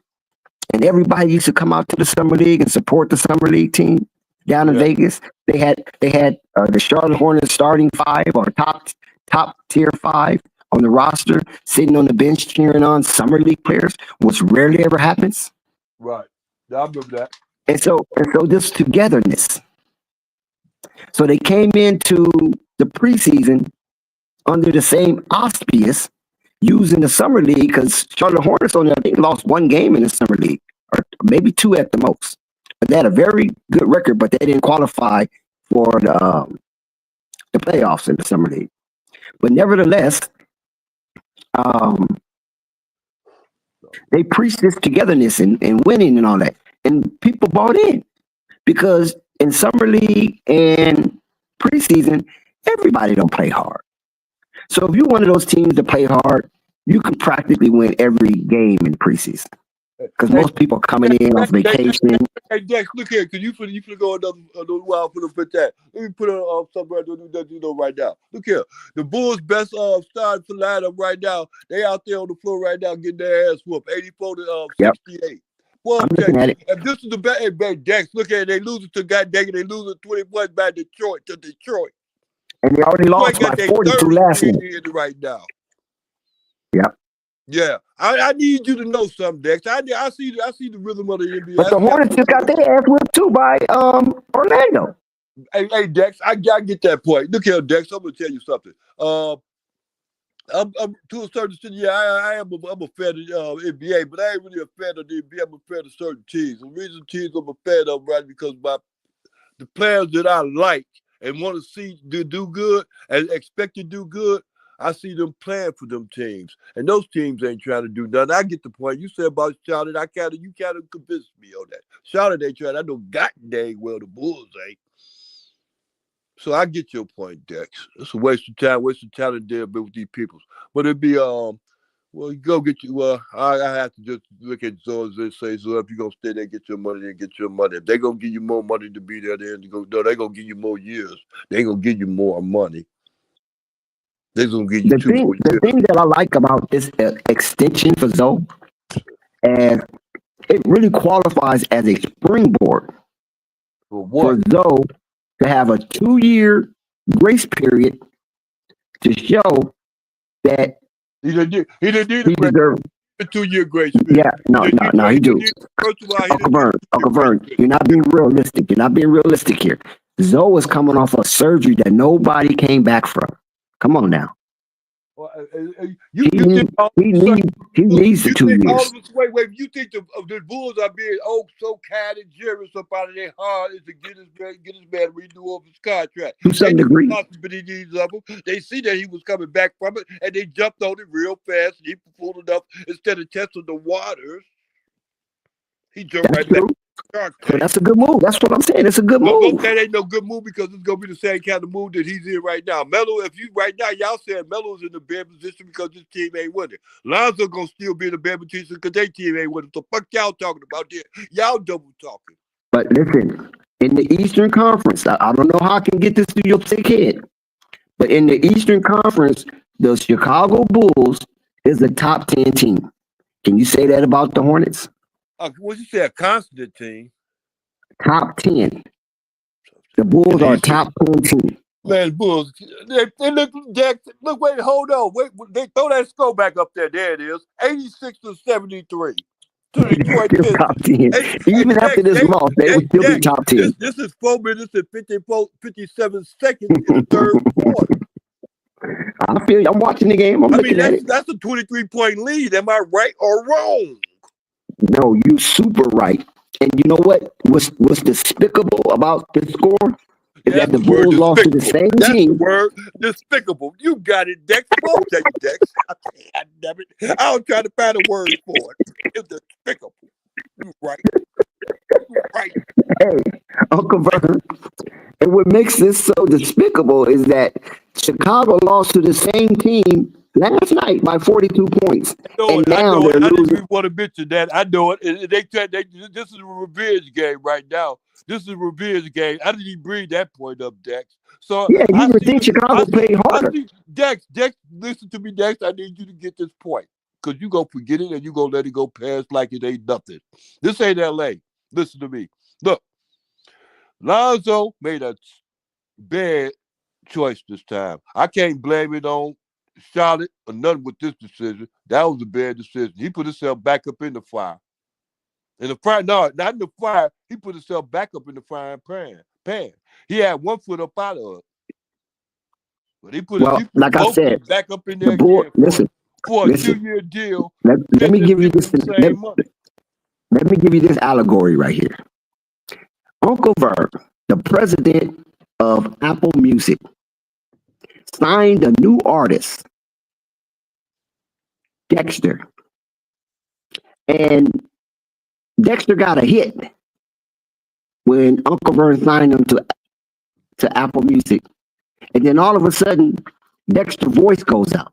And everybody used to come out to the Summer League and support the Summer League team down in Vegas. They had the Charlotte Hornets starting five or top tier five on the roster, sitting on the bench cheering on Summer League players, which rarely ever happens. Right. Yeah, I remember that. And so this togetherness. So they came into the preseason under the same auspice, using the Summer League, because Charlotte Hornets only, I think, lost one game in the Summer League, or maybe two at the most. But they had a very good record, but they didn't qualify for the playoffs in the Summer League. But nevertheless, they preached this togetherness and winning and all that. And people bought in because in Summer League and preseason, everybody don't play hard. So if you're one of those teams that play hard, you can practically win every game in preseason. because most people are coming in off vacation. Hey, Dex, look here, because you finna go another while for the put that. Let me put something right there, right now. Look here. The Bulls' best starting for lineup right now. They out there on the floor right now getting their ass whooped. 84 to Yep, 68. Well, I'm looking at it. if this is the best, hey, Dex, look at it. They losing to they losing 21 by Detroit to Detroit. And they already lost Detroit by got their 42 third last win night. in right now. Yep. Yeah, I need you to know something, Dex. I see the rhythm of the NBA. But the Hornets just got their ass whipped too by Orlando. Hey, Dex, I get that point. Look here, Dex. I'm gonna tell you something. I'm to a certain extent, yeah, I'm a fan of NBA, but I ain't really a fan of the NBA. I'm a fan of certain teams. The reason teams I'm a fan of, right, because the players that I like and want to see do good and expect to do good, I see them playing for them teams, and those teams ain't trying to do nothing. I get the point. You said about Charlotte, you kind of convinced me on that. Charlotte ain't trying. I know god dang well the Bulls ain't. So I get your point, Dex. It's a waste of time, waste of talent there, but with these people. But it'd be well, you go get you. I have to just look at Zones and say, so if you're gonna stay there, get your money, then get your money. If they're gonna give you more money to be there, then they're gonna give you more years. They're gonna give you more money. They're gonna give you more years. The thing that I like about this extension for Zoe, and it really qualifies as a springboard for Zoe to have a 2-year grace period to show that he didn't deserves a 2-year grace period. Yeah, no, he do. First of all, Uncle Vern, you're not being realistic. You're not being realistic here. Zoe is coming off a surgery that nobody came back from. Come on now. He needs the 2 years. Wait. You think the Bulls are being so kind and generous about it? Their heart is to get his man renew of his contract. To some degree. They see that he was coming back from it, and they jumped on it real fast. And he pulled it up instead of testing the waters. He jumped right back. So that's a good move. That's what I'm saying. It's a good move. That ain't no good move because it's gonna be the same kind of move that he's in right now. Melo, if you right now, y'all saying Melo's in the bad position because his team ain't winning. Lonzo gonna still be in the bad position because their team ain't winning. So fuck y'all talking about there. Y'all double talking. But listen, in the Eastern Conference, I don't know how I can get this through your sick head, but in the Eastern Conference, the Chicago Bulls is a top 10 team. Can you say that about the Hornets? What you say, a constant team? Top 10. The Bulls are a top 10 team. Man, Bulls. They look, Jack. Look, wait, hold on. Wait, they throw that score back up there. There it is. 86 to 73. To Detroit Pistons. Top 10. Even after this loss, they would still be top 10. This is 4 minutes and 57 seconds in the third quarter. I feel you. I'm watching the game. I'm looking at it. That's a 23-point lead. Am I right or wrong? No, you super right. And you know what? What's despicable about this score is that the Bulls lost to the same team. The word despicable. You got it, Dex. I'll tell you, Dex. I don't try to find a word for it. It's despicable. You're right. You're right. Hey, Uncle Vern. And what makes this so despicable is that Chicago lost to the same team last night by 42 points. And now they're losing. I didn't want to mention that. I know it. This is a revenge game right now. This is a revenge game. I didn't even bring that point up, Dex. So yeah, you would think Chicago played harder. Dex, listen to me, Dex. I need you to get this point because you're going to forget it and you're going to let it go past like it ain't nothing. This ain't L.A. Listen to me. Look, Lonzo made a bad choice this time. I can't blame it on Charlotte or nothing with this decision. That was a bad decision. He put himself back up in the fire. No, not in the fire. He put himself back up in the frying pan. He had 1 foot up out of it. But he put like I said, back up in there for a 2-year deal. Let me give you this. Let me give you this allegory right here. Uncle Vern, the president of Apple Music, signed a new artist, Dexter. And Dexter got a hit when Uncle Vern signed him to Apple Music. And then all of a sudden, Dexter's voice goes out.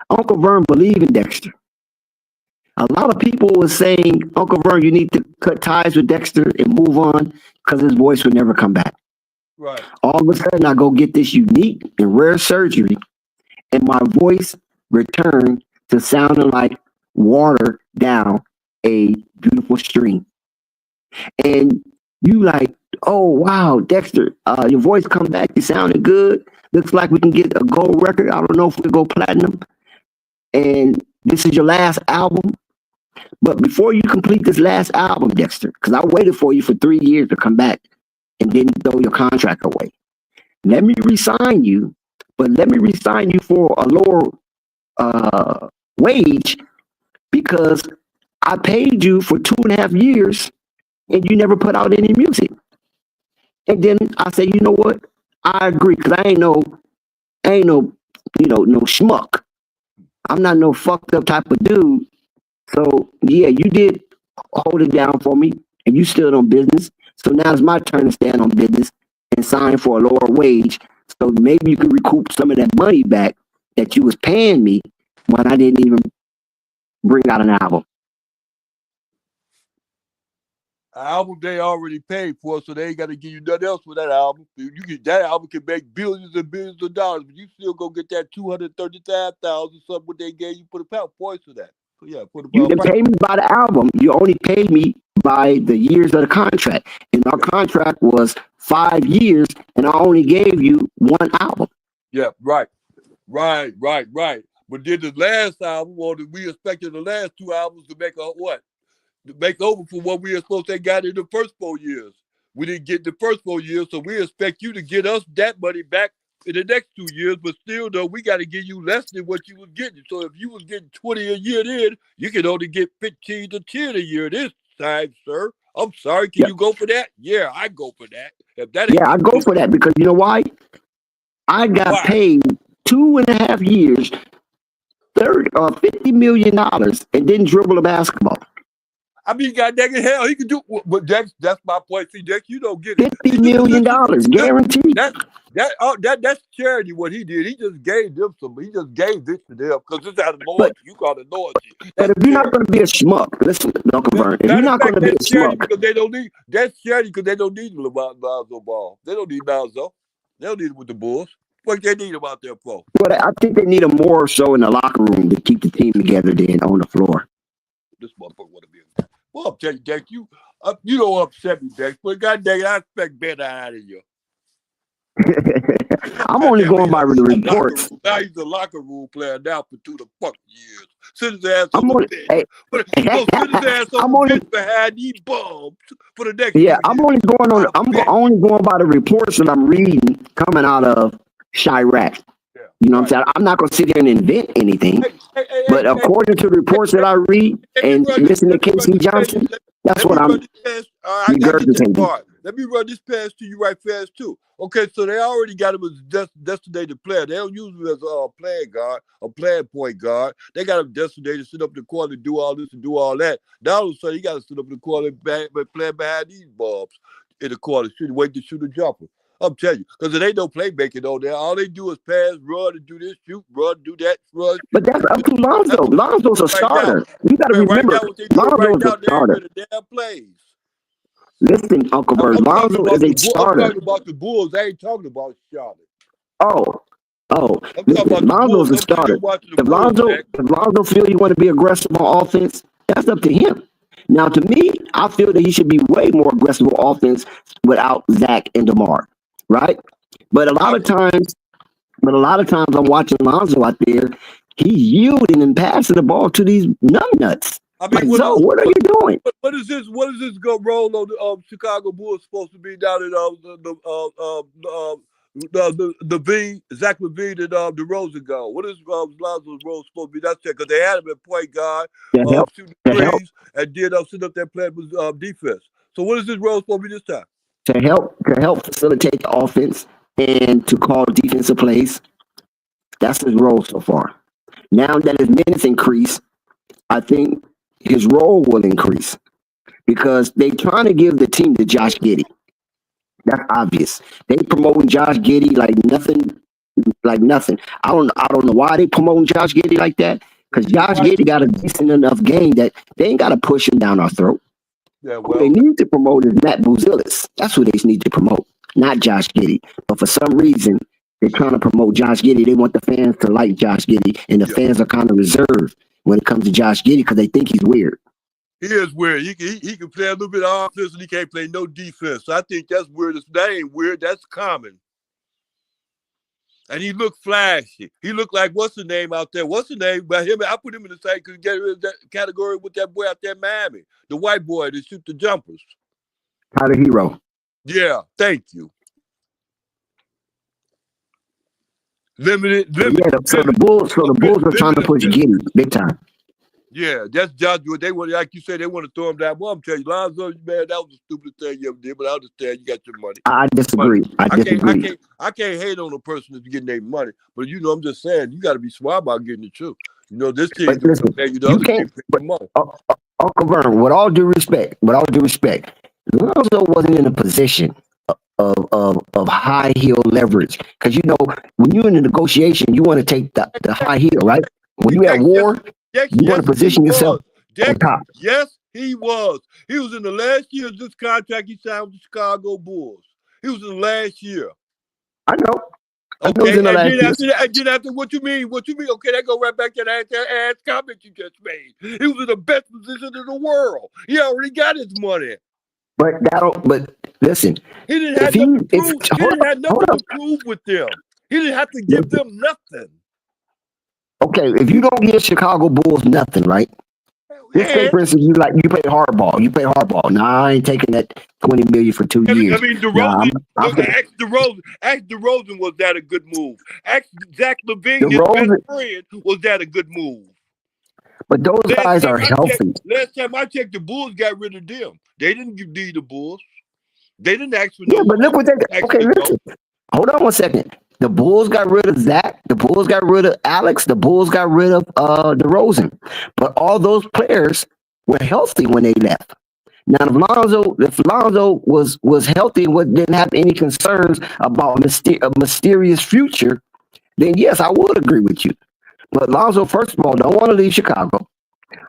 Uncle Vern believed in Dexter. A lot of people were saying, Uncle Vern, you need to cut ties with Dexter and move on because his voice would never come back. Right. All of a sudden, I go get this unique and rare surgery, and my voice returned to sounding like water down a beautiful stream. And you like, oh wow, Dexter, your voice come back. You sounded good. Looks like we can get a gold record. I don't know if we go platinum. And this is your last album. But before you complete this last album, Dexter, because I waited for you for 3 years to come back and didn't throw your contract away. Let me resign you, but let me resign you for a lower wage because I paid you for 2.5 years and you never put out any music. And then I say, you know what? I agree because I ain't no, no schmuck. I'm not no fucked up type of dude. So yeah, you did hold it down for me, and you stood on business. So now it's my turn to stand on business and sign for a lower wage. So maybe you can recoup some of that money back that you was paying me when I didn't even bring out an album. An album they already paid for, so they ain't got to give you nothing else for that album. You get that album can make billions and billions of dollars, but you still go get that $235,000 something what they gave you for the points for that. So yeah, for the you didn't pay me by the album. You only paid me by the years of the contract, and our contract was 5 years, and I only gave you one album. Yeah, right. But then the last album, or we expected the last 2 albums to make what? To make over for what we were supposed to have got in the first 4 years. We didn't get the first 4 years, so we expect you to get us that money back in the next 2 years. But still, though, we got to give you less than what you was getting. So if you was getting 20 a year then, you can only get 15 to 10 a year this time, sir. I'm sorry. Can you go for that? Yeah, I go for that. If that I go for that because you know why? I got paid 2.5 years, $50 million, and didn't dribble a basketball. I mean, God dang it, hell, he can do. But that's my point. See, Dex, you don't get it. $50 million guaranteed. That's charity. What he did, he just gave them some. He just gave this to them because it's out of loyalty. You call it loyalty. But if you're not going to be a schmuck, listen, Uncle Vern, if you're not going to be a schmuck, because they don't need that's charity because they don't need Lonzo Ball. They don't need Lonzo. They don't need him with the Bulls. What they need him out there for? But I think they need him more so in the locker room to keep the team together than on the floor. This motherfucker want to be. Well, I'll tell you, Dex, you don't upset me, Dex, but God dang it, I expect better out of you. I'm only going by the reports. Now he's a locker room player now for 2 years. Sit his ass on the bench. Sit his ass on the bench behind these bums for the next. Yeah, I'm only going by the reports that I'm reading coming out of Chirac. You know what I'm saying? I'm not going to sit here and invent anything. But according to the reports that I read and listen to Casey Johnson, that's what I'm regurgitating. Let me run this past to you right fast, too. Okay, so they already got him as designated player. They don't use him as a playing guard, a playing point guard. They got him designated to sit up in the corner and do all this and do all that. Now all of a sudden, he got to sit up in the corner and play behind these bulbs in the corner, wait to shoot a jumper. I'm telling you, because there ain't no playmaking on there. All they do is pass, run, and do this, shoot, run, do that, run. But that's up to Lonzo. Lonzo's a starter. You got to remember, Lonzo's a starter. Damn plays. Listen, Uncle Vern, Lonzo is a starter. I'm talking about the Bulls. I ain't talking about Charlotte. Listen, Lonzo's a starter. If Lonzo feel you want to be aggressive on offense, that's up to him. Now, to me, I feel that he should be way more aggressive on offense without Zach and DeMar. Right, but a lot of times I'm watching Lonzo out there. He's yielding and passing the ball to these numbnuts. I mean, what are you doing? What is this? What is this role on the Chicago Bulls supposed to be down in the Zach LaVine and DeRozan go? What is Lonzo's role supposed to be? That's it because they had him at point guard, shooting threes, and then sit up there playing with defense. So what is his role supposed to be this time? To help facilitate the offense and to call defensive plays. That's his role so far. Now that his minutes increase, I think his role will increase because they're trying to give the team to Josh Giddey. That's obvious. They promoting Josh Giddey like nothing. I don't know why they promoting Josh Giddey like that Because Josh Giddey got a decent enough game that they ain't got to push him down our throat. Yeah, Who they need to promote is Matt Buzelis. That's who they need to promote, not Josh Giddey. But for some reason, they're trying to promote Josh Giddey. They want the fans to like Josh Giddey, and the fans are kind of reserved when it comes to Josh Giddey because they think he's weird. He is weird. He can play a little bit of offense and he can't play no defense. So I think that's weird. That ain't weird. That's common. And he looked flashy. He looked like, what's the name out there? What's the name? By him, I put him in the same that category with that boy out there in Miami. The white boy that shoot the jumpers. Tyler Hero. Yeah, thank you. Limited. So the Bulls are trying to push Giddey big time. Yeah, that's Joshua. They want, like you said, they want to throw him down. Well, I'm telling you, Lonzo, man, that was the stupidest thing you ever did. But I understand you got your money. I disagree. I can't hate on a person that's getting their money. But I'm just saying, you got to be smart about getting it too. This team, you can't. Uncle Vern, with all due respect, Lonzo wasn't in a position of high heel leverage because when you're in a negotiation, you want to take the high heel, right? When you're at war. You want to position yourself on top. Yes, he was. He was in the last year of this contract he signed with the Chicago Bulls. He was in the last year. I know. Okay, and then after what you mean? Okay, that go right back to that ass comment you just made. He was in the best position in the world. He already got his money. But listen. He didn't have nothing to prove with them. He didn't have to give them nothing. Okay, if you don't give Chicago Bulls nothing, right? Let's say, for instance, you play hardball. Nah, I ain't taking that $20 million for 2 years. I mean, DeRozan. Ask DeRozan, was that a good move? Ask Zach LaVine, his best friend, was that a good move? But those guys are healthy. Last time I checked, the Bulls got rid of them. They didn't give the Bulls. They didn't ask for but look what they. Okay, listen. Hold on one second. The Bulls got rid of Zach. The Bulls got rid of Alex. The Bulls got rid of DeRozan. But all those players were healthy when they left. Now, if Lonzo was healthy and didn't have any concerns about a mysterious future, then yes, I would agree with you. But Lonzo, first of all, don't want to leave Chicago.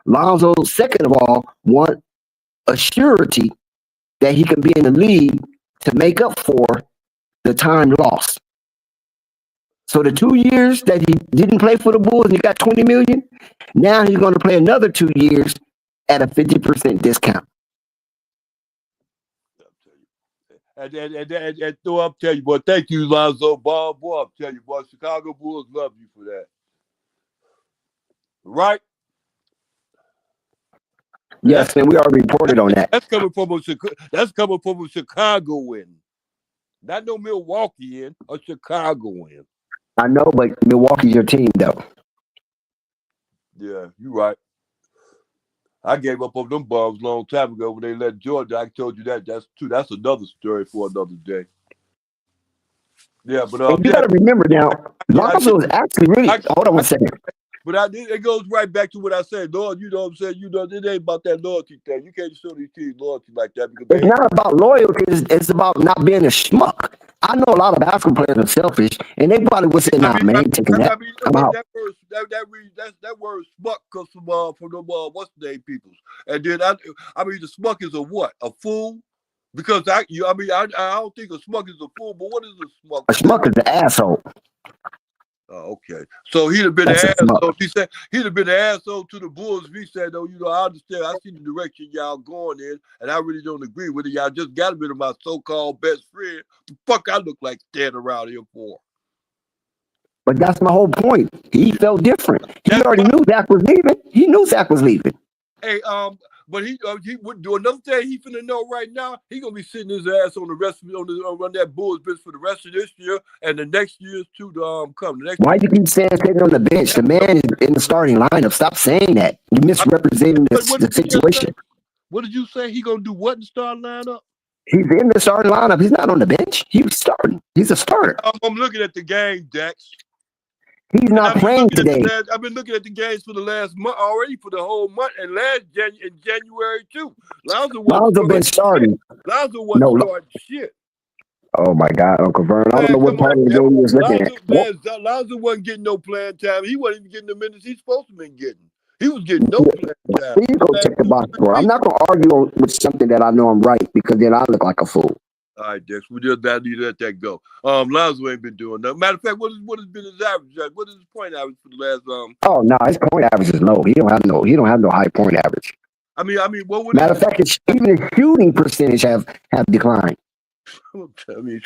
Lonzo, second of all, want a surety that he can be in the league to make up for the time lost. So the 2 years that he didn't play for the Bulls and he got $20 million, now he's going to play another 2 years at a 50% discount. And I'll tell you, boy, thank you, Lonzo Ball. Boy, I'll tell you, boy, Chicago Bulls love you for that. Right? Yes, and we already reported on that. That's coming from a Chicagoan. Not no Milwaukeean, a Chicagoan. I know, but Milwaukee's your team, though. Yeah, you're right. I gave up on them bums a long time ago when they left Georgia. I told you that. That's true. That's another story for another day. Yeah, but you got to remember now, Lonzo is actually really. Hold on one second. But it goes right back to what I said, Lord. You know what I'm saying? It ain't about that loyalty thing. You can't show these teams loyalty like that because it's not about loyalty. It's about not being a schmuck. I know a lot of basketball players are selfish, and they probably would say, "Nah, man, taking that." I'm out. That word "schmuck" comes from the what's the name peoples, and then the schmuck is a what? A fool? Because I don't think a schmuck is a fool, but what is a schmuck? A schmuck is an asshole. Oh, okay. So he'd have been an asshole. He said he'd have been an asshole to the Bulls if he said, "Oh, I understand. I see the direction y'all going in, and I really don't agree with it. Y'all just got rid of my so-called best friend. The fuck I look like standing around here for?" But that's my whole point. He felt different. He already knew Zach was leaving. He knew Zach was leaving. Hey, but he would do another thing. He finna know right now. He gonna be sitting his ass on the rest of on that Bulls bench for the rest of this year and the next years too to come. Why you keep saying sitting on the bench? The man is in the starting lineup. Stop saying that. You misrepresenting the situation. What did you say? He gonna do what in the starting lineup? He's in the starting lineup. He's not on the bench. He's starting. He's a starter. I'm looking at the game, Dex. He's not playing today. I've been looking at the games for the last month already, for the whole month, and in January too. Lonzo been starting. Lonzo wasn't starting shit. Oh my God, Uncle Vern. I don't know Man, what come part on, of the man. game he was looking at. Lonzo wasn't getting no playing time. He wasn't even getting the minutes he's supposed to be getting. He was getting no playing time. Please go Last check the two, box 3 score. I'm weeks. not gonna argue with something that I know I'm right because then I look like a fool. All right, Dex, we just need to let that go. Lonzo ain't been doing that. Matter of fact, what has been his average? What is his point average for the last Oh no, his point average is low. He don't have no high point average. I mean, what would Matter of fact, even his shooting percentage have declined. hell, to me,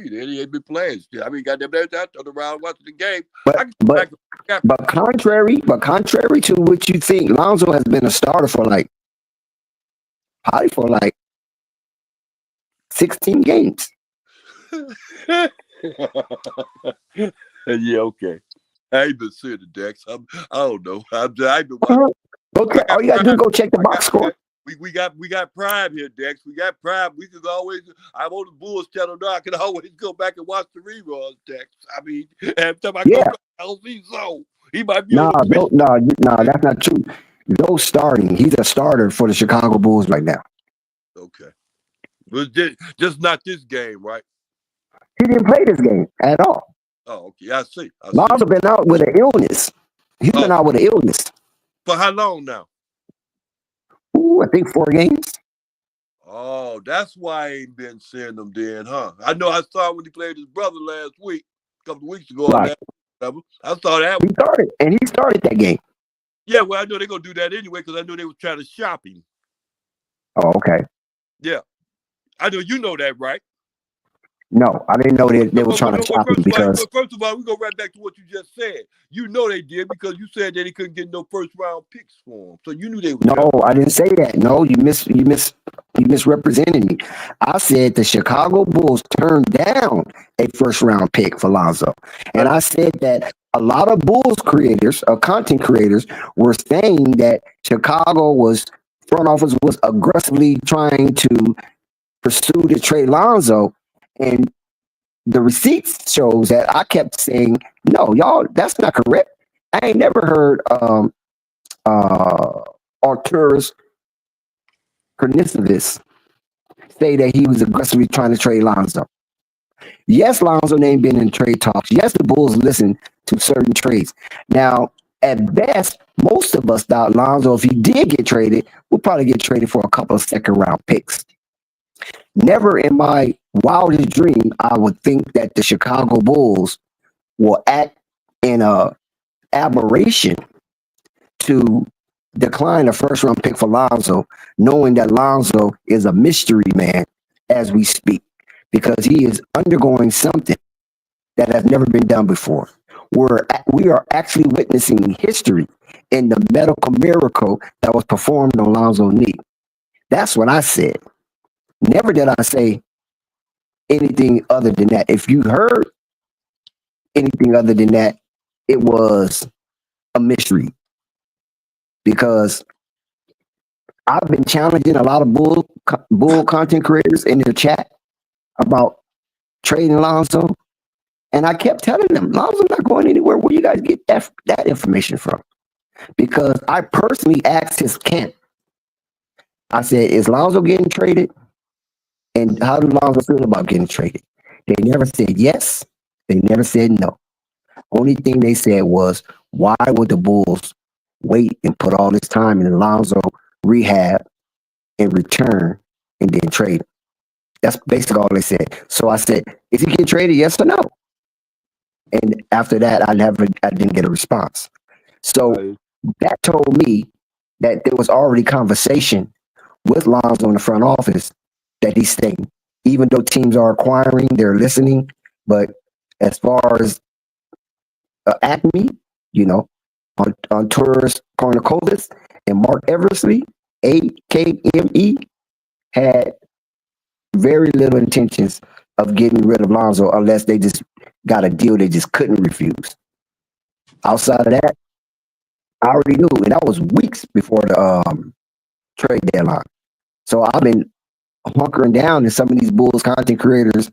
he ain't been playing. I mean, goddamn, I turned around watching the game. But contrary to what you think, Lonzo has been a starter for probably for 16 games. Yeah, okay. I ain't been seeing the Dex. I don't know. I ain't been watching. Okay, all you gotta do is go check the box score. We got prime here, Dex. We got prime. We can always. I'm on the Bulls channel now. I can always go back and watch the reruns, Dex. I mean, every time I go back, I'll see so he might be. No, that's not true. Those starting. He's a starter for the Chicago Bulls right now. Okay, but just not this game, right? He didn't play this game at all. Oh, okay. I see. Lonzo been out with an illness. He's been out with an illness. For how long now? Ooh, I think 4 games. Oh, that's why I ain't been seeing them then, huh? I know I saw when he played his brother last week, a couple of weeks ago. Right. I saw that. He started that game. Yeah, well, I know they're going to do that anyway because I knew they were trying to shop him. Oh, okay. Yeah. I know you know that, right? No, I didn't know they were trying to shop him because. First of all, we go right back to what you just said. You know they did because you said that he couldn't get no first round picks for him, so you knew they were. No, I didn't say that. No, you misrepresented me. I said the Chicago Bulls turned down a first round pick for Lonzo, and I said that a lot of Bulls creators, content creators, were saying that Chicago front office was aggressively trying to pursue to trade Lonzo. And the receipts shows that I kept saying, no, y'all, that's not correct. I ain't never heard Arturas Karnisovas say that he was aggressively trying to trade Lonzo. Yes, Lonzo ain't been in trade talks. Yes, the Bulls listen to certain trades. Now, at best, most of us thought Lonzo, if he did get traded, would probably get traded for a couple of second round picks. Never in my wildest dream, I would think that the Chicago Bulls will act in a aberration to decline a first round pick for Lonzo, knowing that Lonzo is a mystery man as we speak, because he is undergoing something that has never been done before. We are actually witnessing history in the medical miracle that was performed on Lonzo's knee. That's what I said. Never did I say anything other than that. If you heard anything other than that, it was a mystery. Because I've been challenging a lot of bull content creators in their chat about trading Lonzo, and I kept telling them Lonzo's not going anywhere. Where you guys get that information from? Because I personally asked his camp. I said, "Is Lonzo getting traded? And how do Lonzo feel about getting traded?" They never said yes. They never said no. Only thing they said was, why would the Bulls wait and put all this time in Lonzo rehab and return and then trade him? That's basically all they said. So I said, is he getting traded, yes or no? And after that, I didn't get a response. So that told me that there was already conversation with Lonzo in the front office that he's staying. Even though teams are acquiring, they're listening. But as far as Acme, on Tourist Cornucopis and Mark Eversley, AKME, had very little intentions of getting rid of Lonzo unless they just got a deal they just couldn't refuse. Outside of that, I already knew, and that was weeks before the trade deadline. So I've been hunkering down in some of these Bulls content creators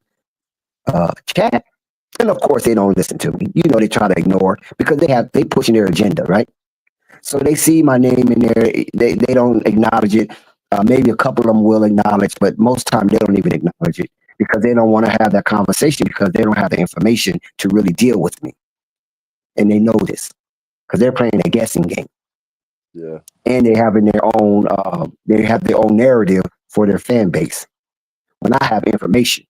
chat. And of course, they don't listen to me. They try to ignore because they pushing their agenda, right? So they see my name in there. They don't acknowledge it. Maybe a couple of them will acknowledge, but most time they don't even acknowledge it because they don't want to have that conversation because they don't have the information to really deal with me. And they know this because they're playing a guessing game. Yeah. And they have their own narrative for their fan base. When I have information,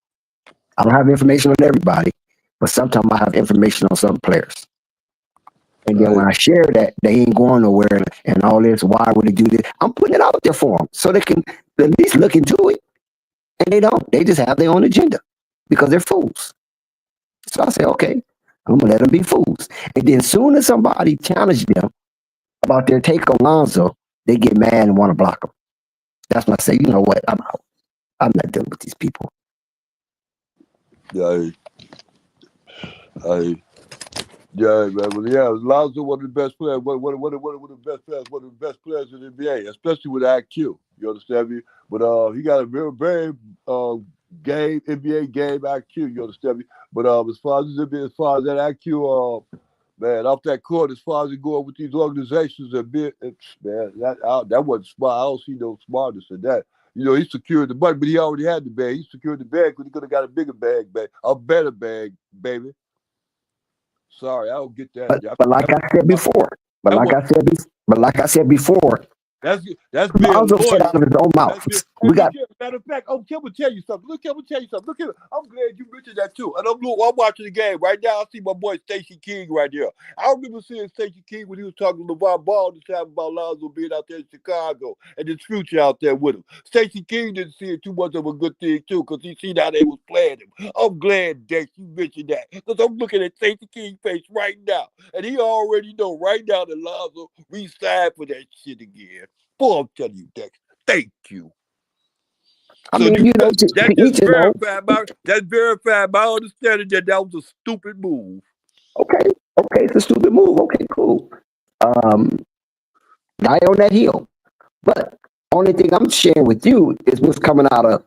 I don't have information on everybody, but sometimes I have information on some players. And then when I share that, they ain't going nowhere and all this, why would they do this? I'm putting it out there for them so they can at least look into it. And they don't. They just have their own agenda because they're fools. So I say, okay, I'm going to let them be fools. And then as soon as somebody challenges them about their take on Lonzo, they get mad and want to block them. That's when I say, you know what? I'm out. I'm not dealing with these people. Yeah, yeah, man. Well, yeah, Lonzo one of the best players. One of the best players. One of the best players in the NBA, especially with IQ. You understand me? But he got a very, very NBA game IQ. You understand me? But as far as that IQ, man, off that court, as far as going with these organizations, man, that wasn't smart. I don't see no smartness in that. You know, he secured the money, but he already had the bag. He secured the bag because he could have got a bigger bag, a better bag, baby. Sorry, I don't get that. But like I said before, that's being Lonzo loyal. said out of his own mouth. Matter of fact, Kim will tell you something. Look, Kim will tell you something. Look, I'm glad you mentioned that too. And I'm watching the game right now. I see my boy Stacey King right here. I remember seeing Stacey King when he was talking to LeVar Ball this time about Lonzo being out there in Chicago and his future out there with him. Stacey King didn't see it too much of a good thing too because he seen how they was playing him. I'm glad that you mentioned that because I'm looking at Stacey King's face right now, and he already know right now that Lonzo re-signed for that shit again. Boy, I'm telling you, Dex. Thank you. I mean, That's verified my understanding that was a stupid move. Okay, it's a stupid move. Okay, cool. Die on that hill. But only thing I'm sharing with you is what's coming out of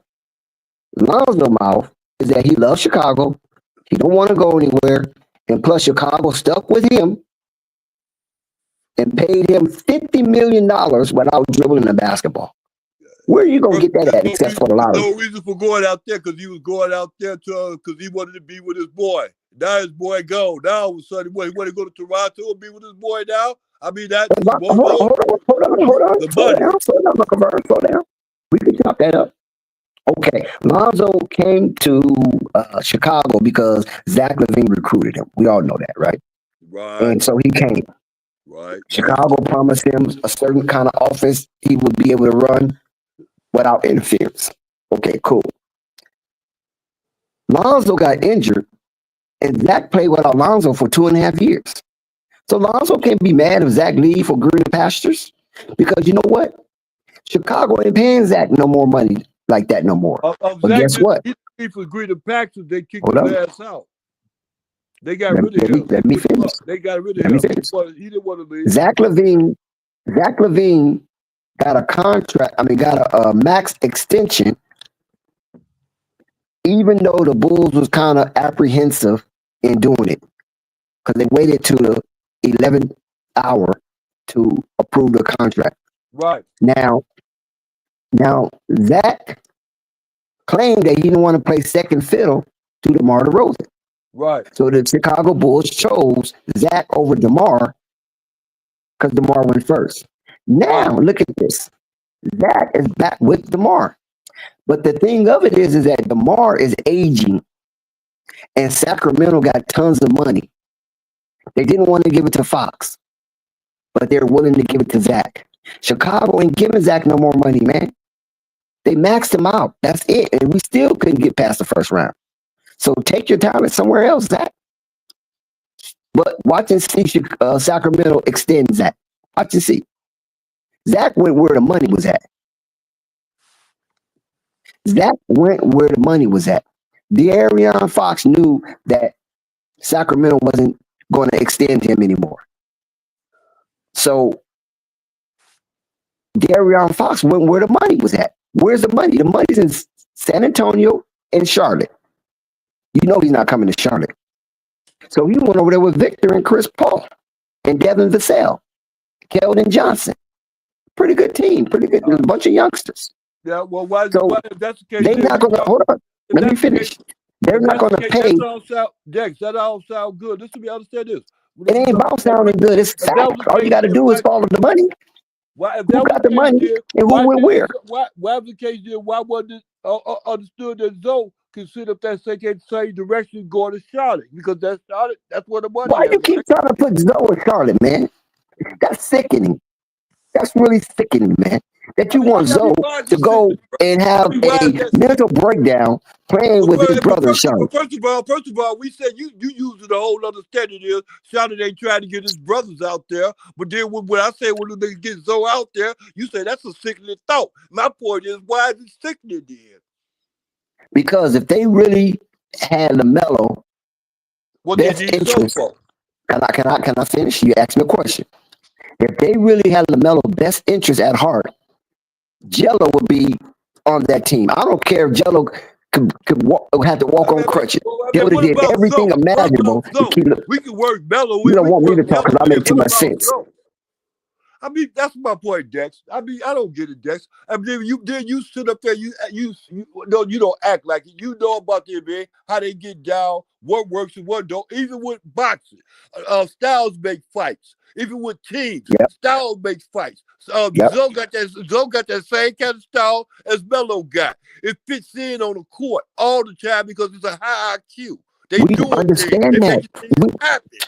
Lonzo's mouth is that he loves Chicago. He don't want to go anywhere. And plus Chicago stuck with him and paid him $50 million without dribbling a basketball. Where are you going to get that at except for the lottery? No reason for going out there because he was going out there because he wanted to be with his boy. Now his boy gone. Now all of a sudden, he want to go to Toronto and be with his boy now? I mean, that. Slow down. We can chop that up. Okay, Lonzo came to Chicago because Zach LaVine recruited him. We all know that, right? Right. And so he came. Right. Chicago promised him a certain kind of offense he would be able to run without interference. Okay, cool. Lonzo got injured, and Zach played without Lonzo for 2.5 years. So Lonzo can't be mad if Zach leave for greener pastures because you know what? Chicago ain't paying Zach no more money like that no more. But guess what? He for greener pastures, they kicked his ass out. They got rid of him. Let me finish. They got rid of him. He didn't want to leave. Zach LaVine got a contract. Got a max extension, even though the Bulls was kind of apprehensive in doing it because they waited to the 11th hour to approve the contract. Right. Now Zach claimed that he didn't want to play second fiddle to DeMar DeRozan. Right. So the Chicago Bulls chose Zach over DeMar because DeMar went first. Now, look at this. Zach is back with DeMar. But the thing of it is that DeMar is aging and Sacramento got tons of money. They didn't want to give it to Fox, but they're willing to give it to Zach. Chicago ain't giving Zach no more money, man. They maxed him out. That's it. And we still couldn't get past the first round. So take your talent somewhere else, Zach. But watch and see Sacramento extend Zach. Watch and see. Zach went where the money was at. De'Aaron Fox knew that Sacramento wasn't going to extend him anymore. So De'Aaron Fox went where the money was at. Where's the money? The money's in San Antonio and Charlotte. You know he's not coming to Charlotte. So he went over there with Victor and Chris Paul and Devin Vassell, Keldon Johnson. Pretty good team. Pretty good. There's a bunch of youngsters. Yeah, well, why if that's the case? They're not going to hold on. Let me finish. They're not going to pay. That all sound good. Listen to me understand this. It ain't about sounding good. It's fact. All you got to do is follow the money. If who got the money and who went where? Why was the case then? Why wasn't it understood that Zoe can sit up that same direction going to Charlotte? Because that's Charlotte. That's where the money Why is. you keep trying to put Zoe in Charlotte, man? That's sickening. That's really sickening, man. That you want Zoe to go and have a mental breakdown playing with his brother in Charlotte. First of all, we said you using the whole understanding is Charlotte ain't trying to get his brothers out there. But then when I say when they get Zoe out there, you say that's a sickening thought. My point is, why is it sickening then? Because if they really had LaMelo, best interest. Can I finish? You asked me a question. If they really had LaMelo best interest at heart, Jello would be on that team. I don't care if Jello could have to walk on crutches. They would have did everything imaginable to keep it. We can work Melo. You don't want me to talk because I make too much sense. I mean, that's my point, Dex. I mean, I don't get it, Dex. I mean, you sit up there, you don't act like it. You know about the NBA, how they get down, what works and what don't. Even with boxing, styles make fights. Even with teams, Styles makes fights. Zoe got that same kind of style as Melo got. It fits in on the court all the time because it's a high IQ. We understand that. Happen.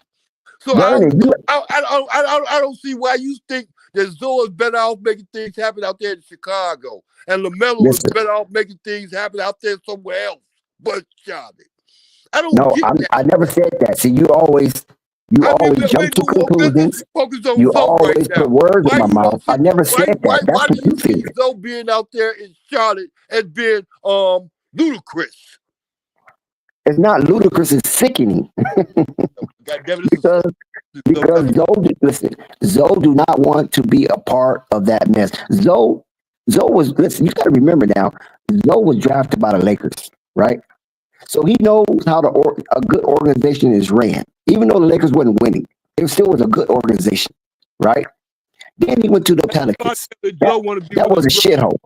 So I don't see why you think that Zoe is better off making things happen out there in Chicago, and LaMelo is better off making things happen out there somewhere else but Charlotte. I don't. No, I never said that. See, you always jump to conclusions. You always put words in my mouth. I never said that. That's what you feel. Zoe being out there in Charlotte as being ludicrous. It's not ludicrous. It's sickening. because Zoe do not want to be a part of that mess. Zoe was, listen, you got to remember now, Zoe was drafted by the Lakers, right? So he knows how a good organization is ran. Even though the Lakers wasn't winning, it still was a good organization, right? Then he went to the Pelicans. That was a shithole.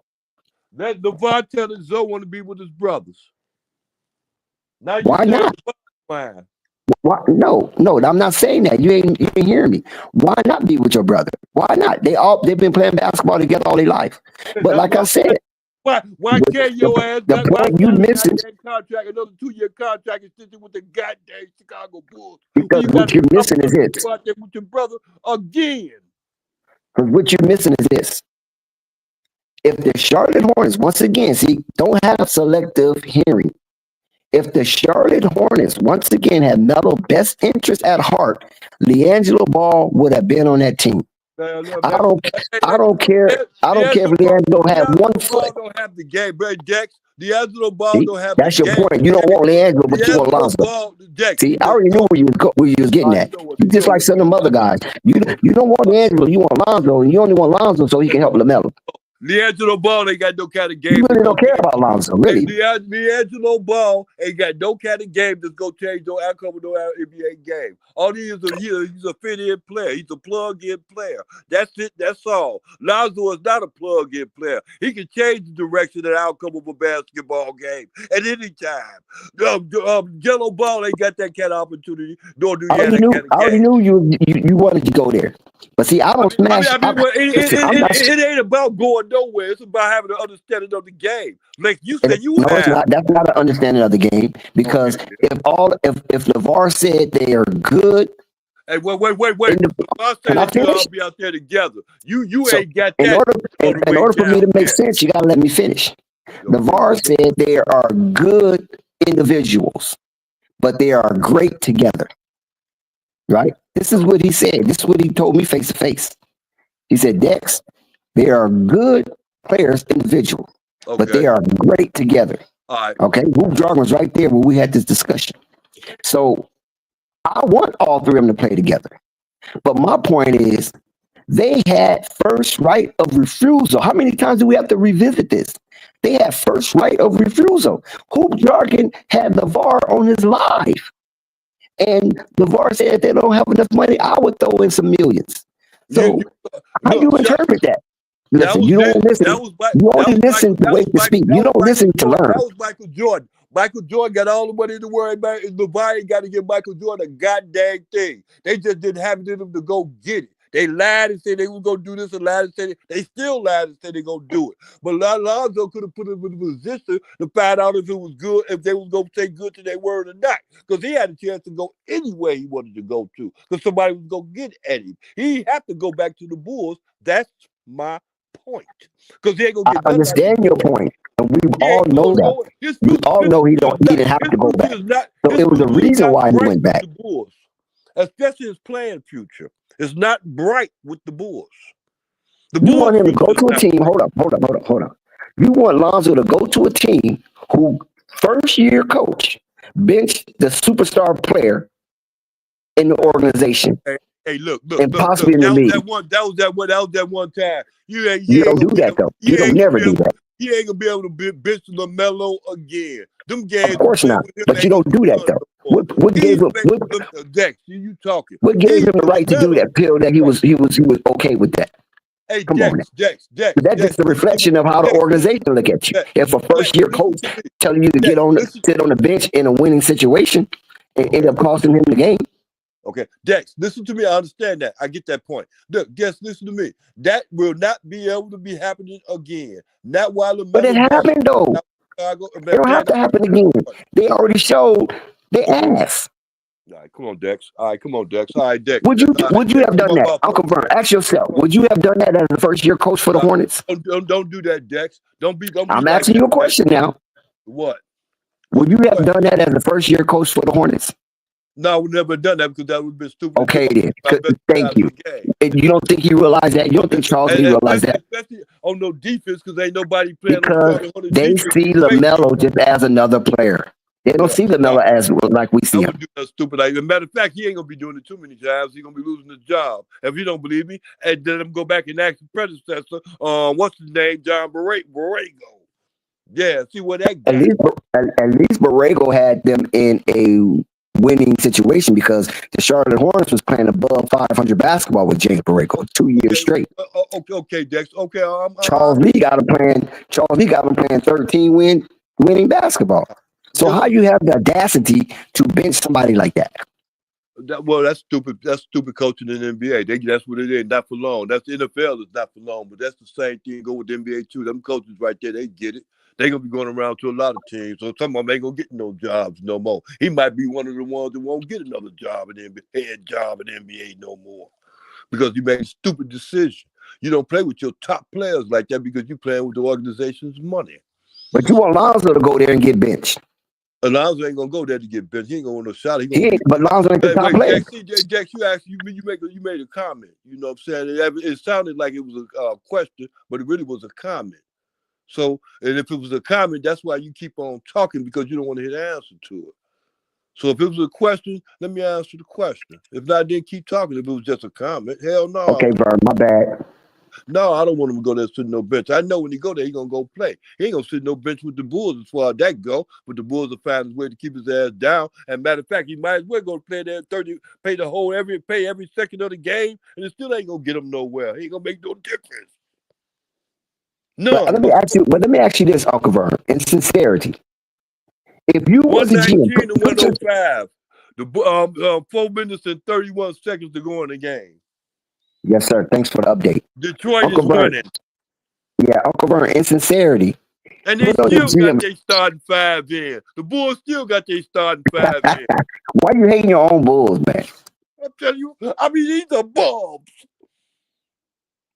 That LeVar telling Zoe want to be with his brothers. Now why not? Why? No, I'm not saying that. You ain't hearing me. Why not be with your brother? Why not? They've been playing basketball together all their life. But like I said, why can't your ass the point you missing contract, another 2-year contract extension with the goddamn Chicago Bulls? Because what you're missing is this. Out there with your brother again. Because what you're missing is this. If the Charlotte Hornets, once again, don't have selective hearing. If the Charlotte Hornets once again had Melo's best interest at heart, LiAngelo Ball would have been on that team. I don't care. I don't care if LiAngelo had 1 foot. Don't have the game, bro. Dex. LiAngelo Ball don't have. That's your point. You don't want LiAngelo, but you want Lonzo. See, I already knew where you was getting at. You just like some of them other guys. You don't want LiAngelo, you want Lonzo, and you only want Lonzo so he can help LaMelo. LiAngelo Ball ain't got no kind of game. You really don't care about Lonzo, really. LiAngelo Ball ain't got no kind of game that's gonna change no outcome of no NBA game. All he is he's a fit-in player. He's a plug-in player. That's it. That's all. Lonzo is not a plug-in player. He can change the direction and outcome of a basketball game at any time. Jello Ball ain't got that kind of opportunity. I already knew you wanted to go there. But see, I don't smash. It ain't about going nowhere. It's about having an understanding of the game. Like you said, it's not. That's not an understanding of the game because if LeVar said they are good. Hey, wait. LeVar said that you all be out there together. You ain't got that. In order for me to make sense, you gotta let me finish. LeVar said they are good individuals, but they are great together. Right? This is what he said. This is what he told me face to face. He said, Dex, they are good players, individual, but they are great together. All right. Okay. Rube Jargon was right there when we had this discussion. So I want all three of them to play together. But my point is, they had first right of refusal. How many times do we have to revisit this? They had first right of refusal. Hoop Jargon had LeVar on his live. And LeVar said if they don't have enough money, I would throw in some millions. So how do you interpret that? Listen, you don't listen. You only listen to wait to speak. You don't listen to learn. That was Michael Jordan. Michael Jordan got all the money in the world. LeVar ain't got to give Michael Jordan a goddamn thing. They just didn't have it in them to go get it. They lied and said they were going to do this and lied and said they still lied and said they're going to do it. But Lonzo could have put him in a position to find out if it was good, if they was going to say good to their word or not. Because he had a chance to go anywhere he wanted to go to. Because somebody was going to get at him. He had to go back to the Bulls. That's my point. Because he ain't going to get I understand your point. And we all know that. We all know he didn't have to go back. So it was a reason why he went back. Especially his playing future. It's not bright with the Bulls. You want him to go to a team. Hold up. You want Lonzo to go to a team who first year coach benched the superstar player in the organization. Hey, look, and possibly in the league. That was that one time. You don't do that though. You don't never do that. He ain't gonna be able to bench LaMelo again. Them games. Of course not. But you don't do that though. What gave him? Dex, you talking? What gave him the right to do that? Feel that he was okay with that. Hey, come on, Dex. That's just a reflection of how the organization look at you. If a first year coach telling you to sit on the bench in a winning situation and end up costing him the game. Okay, Dex, listen to me. I understand that. I get that point. Look, Dex, listen to me. That will not be able to be happening again. Not while LaMelo. But it happened though. It don't have to happen again. They already showed their ass. All right, come on, Dex. All right, Dex. Would you have done that? I'll confirm. Ask yourself. Would you have done that as a first year coach for the Hornets? Don't do that, Dex. Don't be. I'm asking you a question now. What? Would you have done that as a first year coach for the Hornets? No, I would never have done that because that would have been stupid. Okay, then. Thank you. You don't think he realized that? You don't think Charles Lee realized that? Especially on no defense because ain't nobody playing. Because they see LaMelo just as another player. They don't see LaMelo as like we see him. Do that stupid. As a matter of fact, he ain't gonna be doing it too many times. He's gonna be losing his job. If you don't believe me, and then I'm go back and ask the predecessor. What's his name? John Borrego. Yeah, see what that guy. At least Borrego had them in a winning situation because the Charlotte Hornets was playing above 500 basketball with James Borrego 2 years straight. Okay, Dex. Okay, Charles Lee got him playing 13 winning basketball. So how you have the audacity to bench somebody like that? That's stupid. That's stupid coaching in the NBA. That's what it is. Not for long. That's the NFL. It's not for long. But that's the same thing. Go with the NBA too. Them coaches right there, they get it. They're going to be going around to a lot of teams. So some of them ain't going to get no jobs no more. He might be one of the ones that won't get another job in the NBA, head job in the NBA no more. Because you made a stupid decision. You don't play with your top players like that because you're playing with the organization's money. But you want Lonzo to go there and get benched. Lonzo ain't going to go there to get benched. He ain't going to want no shot. But Lonzo ain't the top player. Jack, you made a comment. You know what I'm saying? It sounded like it was a question, but it really was a comment. So, and if it was a comment, that's why you keep on talking because you don't want to hear the answer to it. So if it was a question, let me answer the question. If not, then keep talking. If it was just a comment, hell no. Okay, Vern, my bad. No, I don't want him to go there and sit no bench. I know when he go there, he going to go play. He ain't going to sit no bench with the Bulls as far as that go, but the Bulls will find his way to keep his ass down. And matter of fact, he might as well go play there 30, pay every second of the game, and it still ain't going to get him nowhere. He ain't going to make no difference. No. But let me ask you this, Uncle Vern, in sincerity. If you was a GM, 119 to 105, the 4 minutes and 31 seconds to go in the game. Yes, sir. Thanks for the update. Detroit Uncle is winning. Yeah, Uncle Vern, in sincerity. And they still got their starting five in. The Bulls still got their starting five in. Why you hating your own Bulls, man? I'm telling you, these are bombs.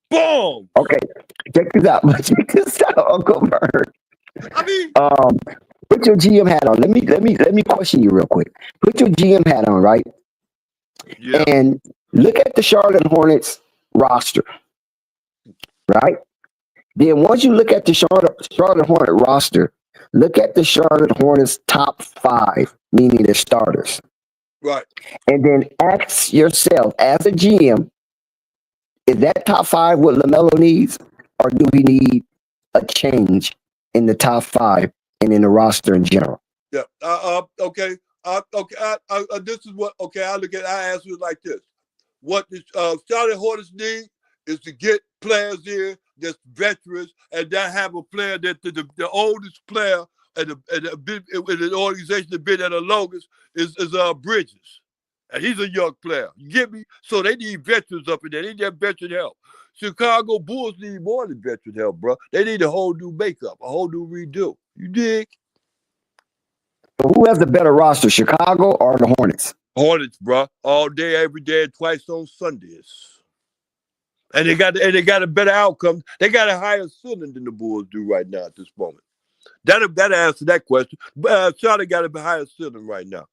Boom. Okay, check this out. Uncle Vern. Put your GM hat on. Let me question you real quick. Put your GM hat on, right? Yeah. And look at the Charlotte Hornets roster, right? Then once you look at the Charlotte Hornet roster, look at the Charlotte Hornets top 5, meaning their starters. Right. And then ask yourself, as a GM, is that top 5 what LaMelo needs, or do we need a change in the top 5 and in the roster in general? Yeah. Okay. This is what. Okay. I answer it like this. What the Charlotte Hornets need is to get players in that's veterans, and that have a player that the oldest player in the organization that been at the longest is Bridges. And he's a young player. You get me? So they need veterans up in there. They need that veteran help. Chicago Bulls need more than veteran help, bro. They need a whole new makeup, a whole new redo. You dig? Who has the better roster, Chicago or the Hornets? Hornets, bro. All day, every day, and twice on Sundays. And they got a better outcome. They got a higher ceiling than the Bulls do right now at this moment. That'll answer that question. Charlotte got a higher ceiling right now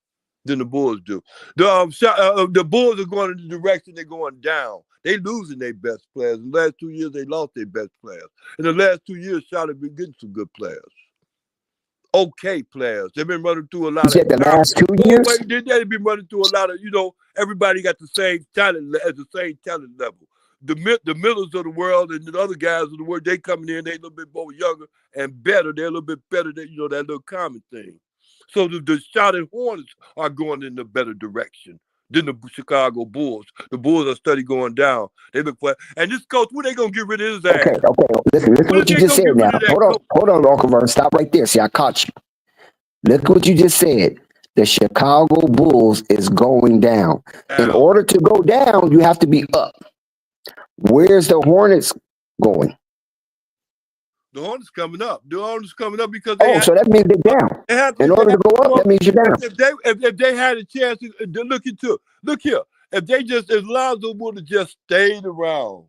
than the Bulls do. The Bulls are going in the direction they're going down. They losing their best players. In the last 2 years, they lost their best players. In the last 2 years, Charlotte been getting some good players. Okay players. They've been running through a lot of the last 2 years. They've been running through a lot of, everybody got the same talent at the same talent level. The Millers of the world and the other guys of the world, they coming in, they a little bit more younger and better. They're a little bit better than, that little common thing. So the Charlotte Hornets are going in a better direction than the Chicago Bulls. The Bulls are steady going down. They look for, and this coach, when they gonna get rid of his ass? Okay. Listen what you just said now. Hold on, Uncle Vern. Stop right there. See, I caught you. Look what you just said. The Chicago Bulls is going down. In order to go down, you have to be up. Where's the Hornets going? The Hornets coming up. The Hornets coming up because so that means they're down. In order to go up, that means you're down. If they had a chance to look here, if Lonzo would have just stayed around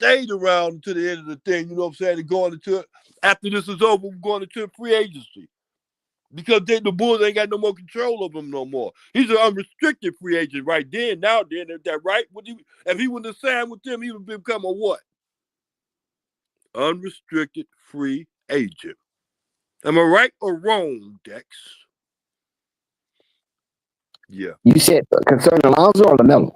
to the end of the thing, you know what I'm saying, and going into it, after this is over, we're going into free agency. Because the Bulls ain't got no more control of him no more. He's an unrestricted free agent right then. Now then, is that right? If he wouldn't have signed with them, he would become a what? Unrestricted free agent. Am I right or wrong, Dex? Yeah. You said concerning Lonzo or LaMelo?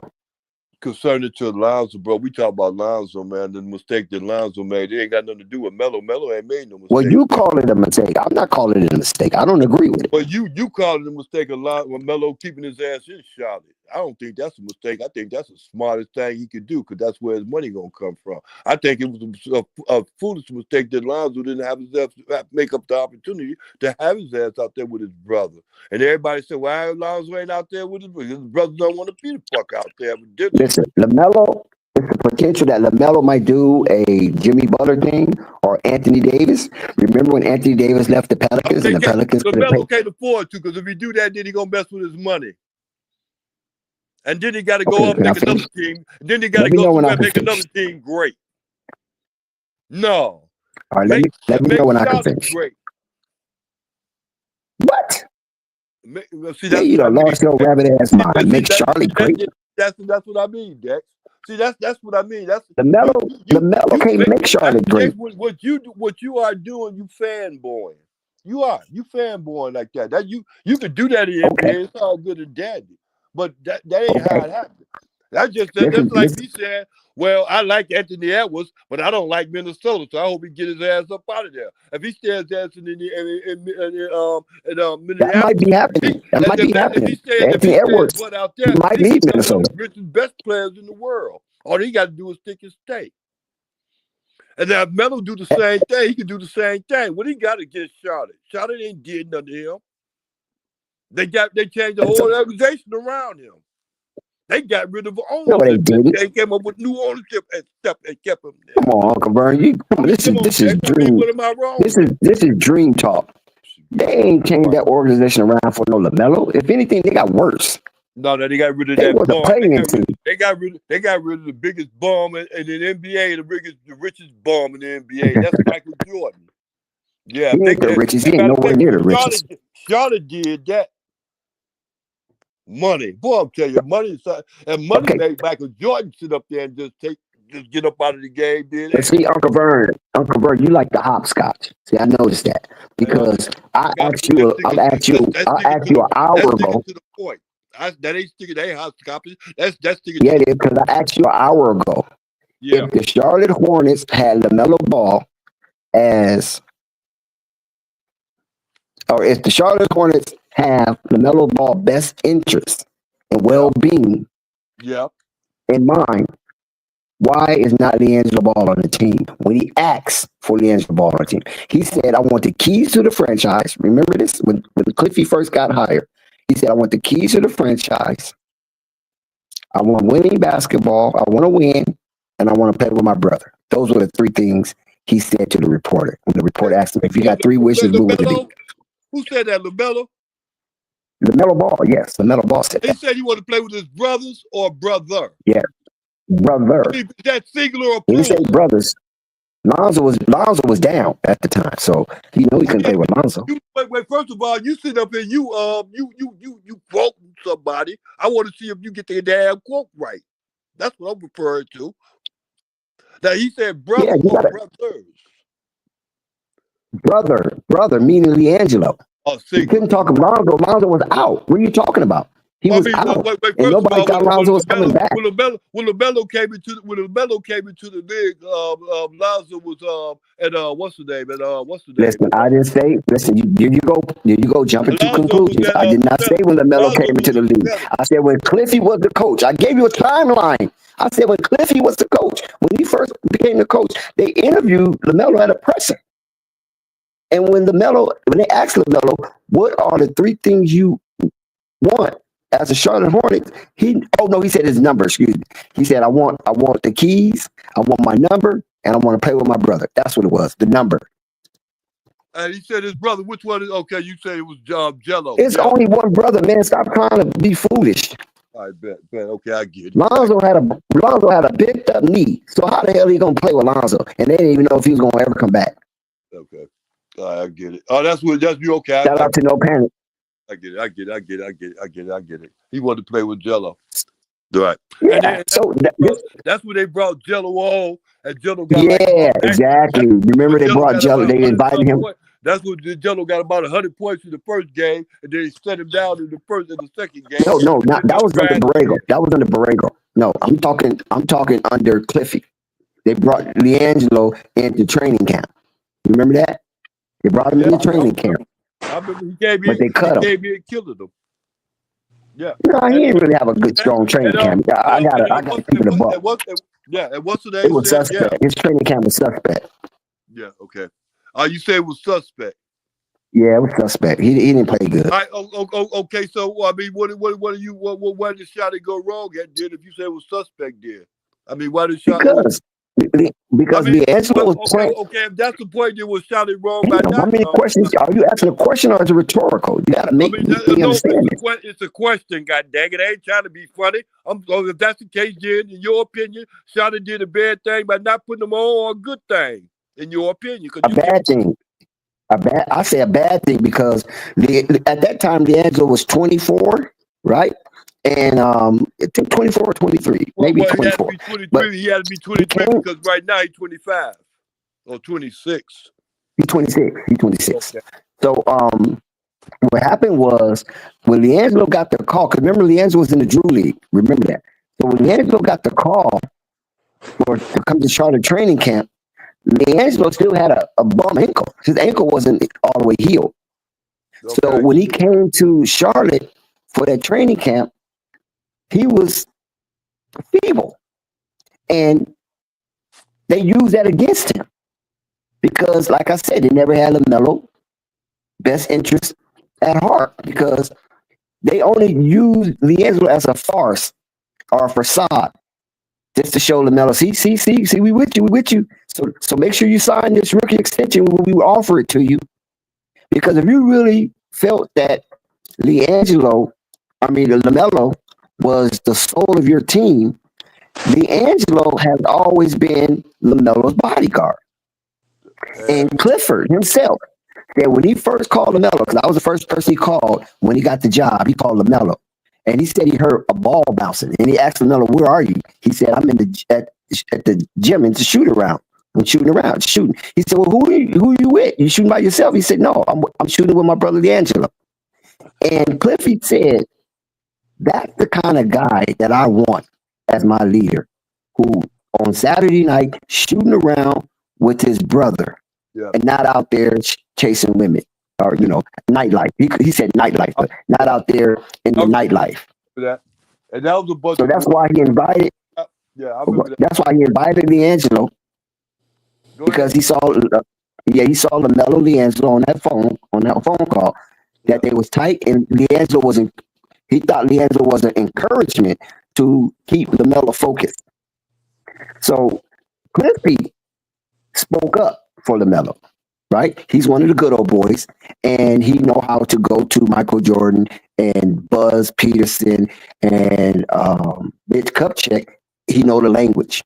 Concerning to Lonzo, bro. We talk about Lonzo, man. The mistake that Lonzo made, it ain't got nothing to do with Melo. Melo ain't made no mistake. Well, you call it a mistake. I'm not calling it a mistake. I don't agree with it. But you call it a mistake a lot when Melo keeping his ass in Charlotte. I don't think that's a mistake. I think that's the smartest thing he could do because that's where his money gonna come from. I think it was a foolish mistake that Lonzo didn't have his ass make up the opportunity to have his ass out there with his brother. And everybody said, "Why Lonzo ain't out there with his brother? His brother don't want to be the fuck out there." Listen, LaMelo. It's the potential that LaMelo might do a Jimmy Butler thing or Anthony Davis. Remember when Anthony Davis left the Pelicans and the Pelicans? LaMelo can't afford to because if he do that, then he gonna mess with his money. And then he got to go up and make another team. And then he got to go somewhere and make another team great. No. All right, let me know when I can finish. Great. What? See, you don't lost your rabbit ass mind. Make Charlotte great. That's what I mean, Dex. See, that's what I mean. That's LaMelo can't make Charlotte great. What you are doing, you fanboying. You fanboying like that. That you could do that in the NBA. It's all good and dandy. But that ain't how it happened. That's like me saying, well, I like Anthony Edwards, but I don't like Minnesota, so I hope he get his ass up out of there. If he stays dancing in Minneapolis, that might be happening. Anthony Edwards might leave Minnesota. One of the best players in the world. All he got to do is stick his stay. And now Melo do the same thing. He can do the same thing. What he got against Charlotte? Charlotte ain't did nothing to him. They changed the whole organization around him. They got rid of ownership. They came up with new ownership and stuff and kept him there. Come on, Uncle Vern. This is dream. What am I wrong? This is dream talk. They ain't changed that organization around for no LaMelo. If anything, they got worse. No, they got rid of that bum. They got rid of the biggest bum in the NBA, the richest bum in the NBA. That's Michael Jordan. Yeah, he ain't the richest. He ain't nowhere near the richest. Charlotte did that. Money, boy, I'm telling you, money made Michael Jordan sit up there and just get up out of the game. See, Uncle Vern, you like the hopscotch. See, I noticed that because I asked you an hour ago. To the point. That ain't sticking. That ain't hopscotch. That's sticking. Yeah, it is because I asked you an hour ago. Yeah. If the Charlotte Hornets had LaMelo Ball if the Charlotte Hornets have LaMelo Ball best interest and well-being in mind, why is not LiAngelo Ball on the team? When he asked for LiAngelo Ball on the team, he said, I want the keys to the franchise. Remember this? When Cliffy first got hired, he said, I want the keys to the franchise. I want winning basketball. I want to win. And I want to play with my brother. Those were the three things he said to the reporter. When the reporter asked him, if you got three wishes, what would it be? Who said that, LaMelo? LaMelo Ball, yes. LaMelo Ball said He that. said he wanted to play with his brothers or brother. Yeah, brother. I mean, is that singular or He plural? didn't say brothers. Lonzo was down at the time, so he knew he couldn't play with Lonzo. Wait. First of all, you sit up and you quoting somebody. I want to see if you get the damn quote right. That's what I'm referring to. Now he said brother or brothers. Brother, meaning LiAngelo. Oh, he couldn't talk of Lonzo. Lonzo was out. What are you talking about? He was out, and nobody thought Lonzo was coming back. When LaMelo came into the league, Lonzo was and what's the name? Listen, I didn't say. Listen, you go jumping to conclusions. I did not say when LaMelo came into the league. I said when Cliffy was the coach. I gave you a timeline. I said when Cliffy was the coach, when he first became the coach, they interviewed LaMelo at a presser. And when they asked LaMelo, what are the three things you want as a Charlotte Hornet? He said his number, excuse me. He said, I want the keys, I want my number, and I want to play with my brother. That's what it was, the number. And he said his brother, which one is okay? You said it was Jello. It's only one brother, man. Stop trying to be foolish. I bet. Okay, I get it. Lonzo had a bent up knee. So how the hell he gonna play with Lonzo? And they didn't even know if he was gonna ever come back. Okay. I get it. Oh, that's you okay. Shout out to No Panic. I get it. He wanted to play with Jello. Right. Yeah. That's when they brought Jello on, and Jello got exactly. Remember they brought Jello. They invited him. That's when Jello got about 100 points in the first game, and then he set him down in the first and the second game. No, that was under Borrego. That was under Borrego. No, I'm talking under Cliffy. They brought LiAngelo into training camp. You remember that? They brought him into training camp. I remember he came in, but they cut him. And killed him. Yeah. No, he didn't really have a good, strong training camp. I got to give it a buck. And what's the name? It was suspect. His training camp was suspect. Yeah, okay. You say it was suspect. Yeah, it was suspect. He didn't play good. Okay, so I mean, what did Shotty go wrong at? Did if you say it was suspect? Did I mean why did Shotty? Because LiAngelo was playing. Okay, if that's the point, it was Shotty wrong. How many questions are you asking? A question or is it rhetorical? You got to make me understand it. It's a question. God dang it! I ain't trying to be funny. If that's the case, then in your opinion, Shotty did a bad thing by not putting them on, or a good thing in your opinion? A bad thing. I say a bad thing because at that time LiAngelo was 24, right? And I think 24 or 23, maybe 24. He had to be 23 because right now he's 25 or 26. He's 26. Okay. So what happened was when LiAngelo got the call, because remember LiAngelo was in the Drew League. Remember that. So when LiAngelo got the call to come to Charlotte training camp, LiAngelo still had a bum ankle. His ankle wasn't all the way healed. Okay. So when he came to Charlotte for that training camp, he was feeble. And they used that against him. Because, like I said, they never had LaMelo best interest at heart. Because they only used LiAngelo as a farce or a facade. Just to show LaMelo, see, we with you. So make sure you sign this rookie extension when we offer it to you. Because if you really felt that LaMelo was the soul of your team, LiAngelo has always been LaMelo's bodyguard. And Clifford himself said when he first called LaMelo, because I was the first person he called when he got the job, he called LaMelo. And he said he heard a ball bouncing. And he asked LaMelo, where are you? He said, I'm at the gym. It's a shoot around. I'm shooting around, shooting. He said, well, who are you with? You shooting by yourself? He said, no, I'm shooting with my brother LiAngelo. And Cliffy said, that's the kind of guy that I want as my leader, who on Saturday night shooting around with his brother and not out there chasing women. Or, nightlife. He said nightlife, but not out there in the nightlife. And that was a bunch. So that's why he invited. Yeah, I remember that. That's why he invited D'Angelo Go because ahead. he saw, he saw LaMelo D'Angelo on that phone call Yeah. that they was tight, and D'Angelo wasn't. He thought D'Angelo was an encouragement to keep LaMelo focused. So Cliffy spoke up for LaMelo. Right, he's one of the good old boys, and he know how to go to Michael Jordan and Buzz Peterson and Mitch Kupchak. He know the language.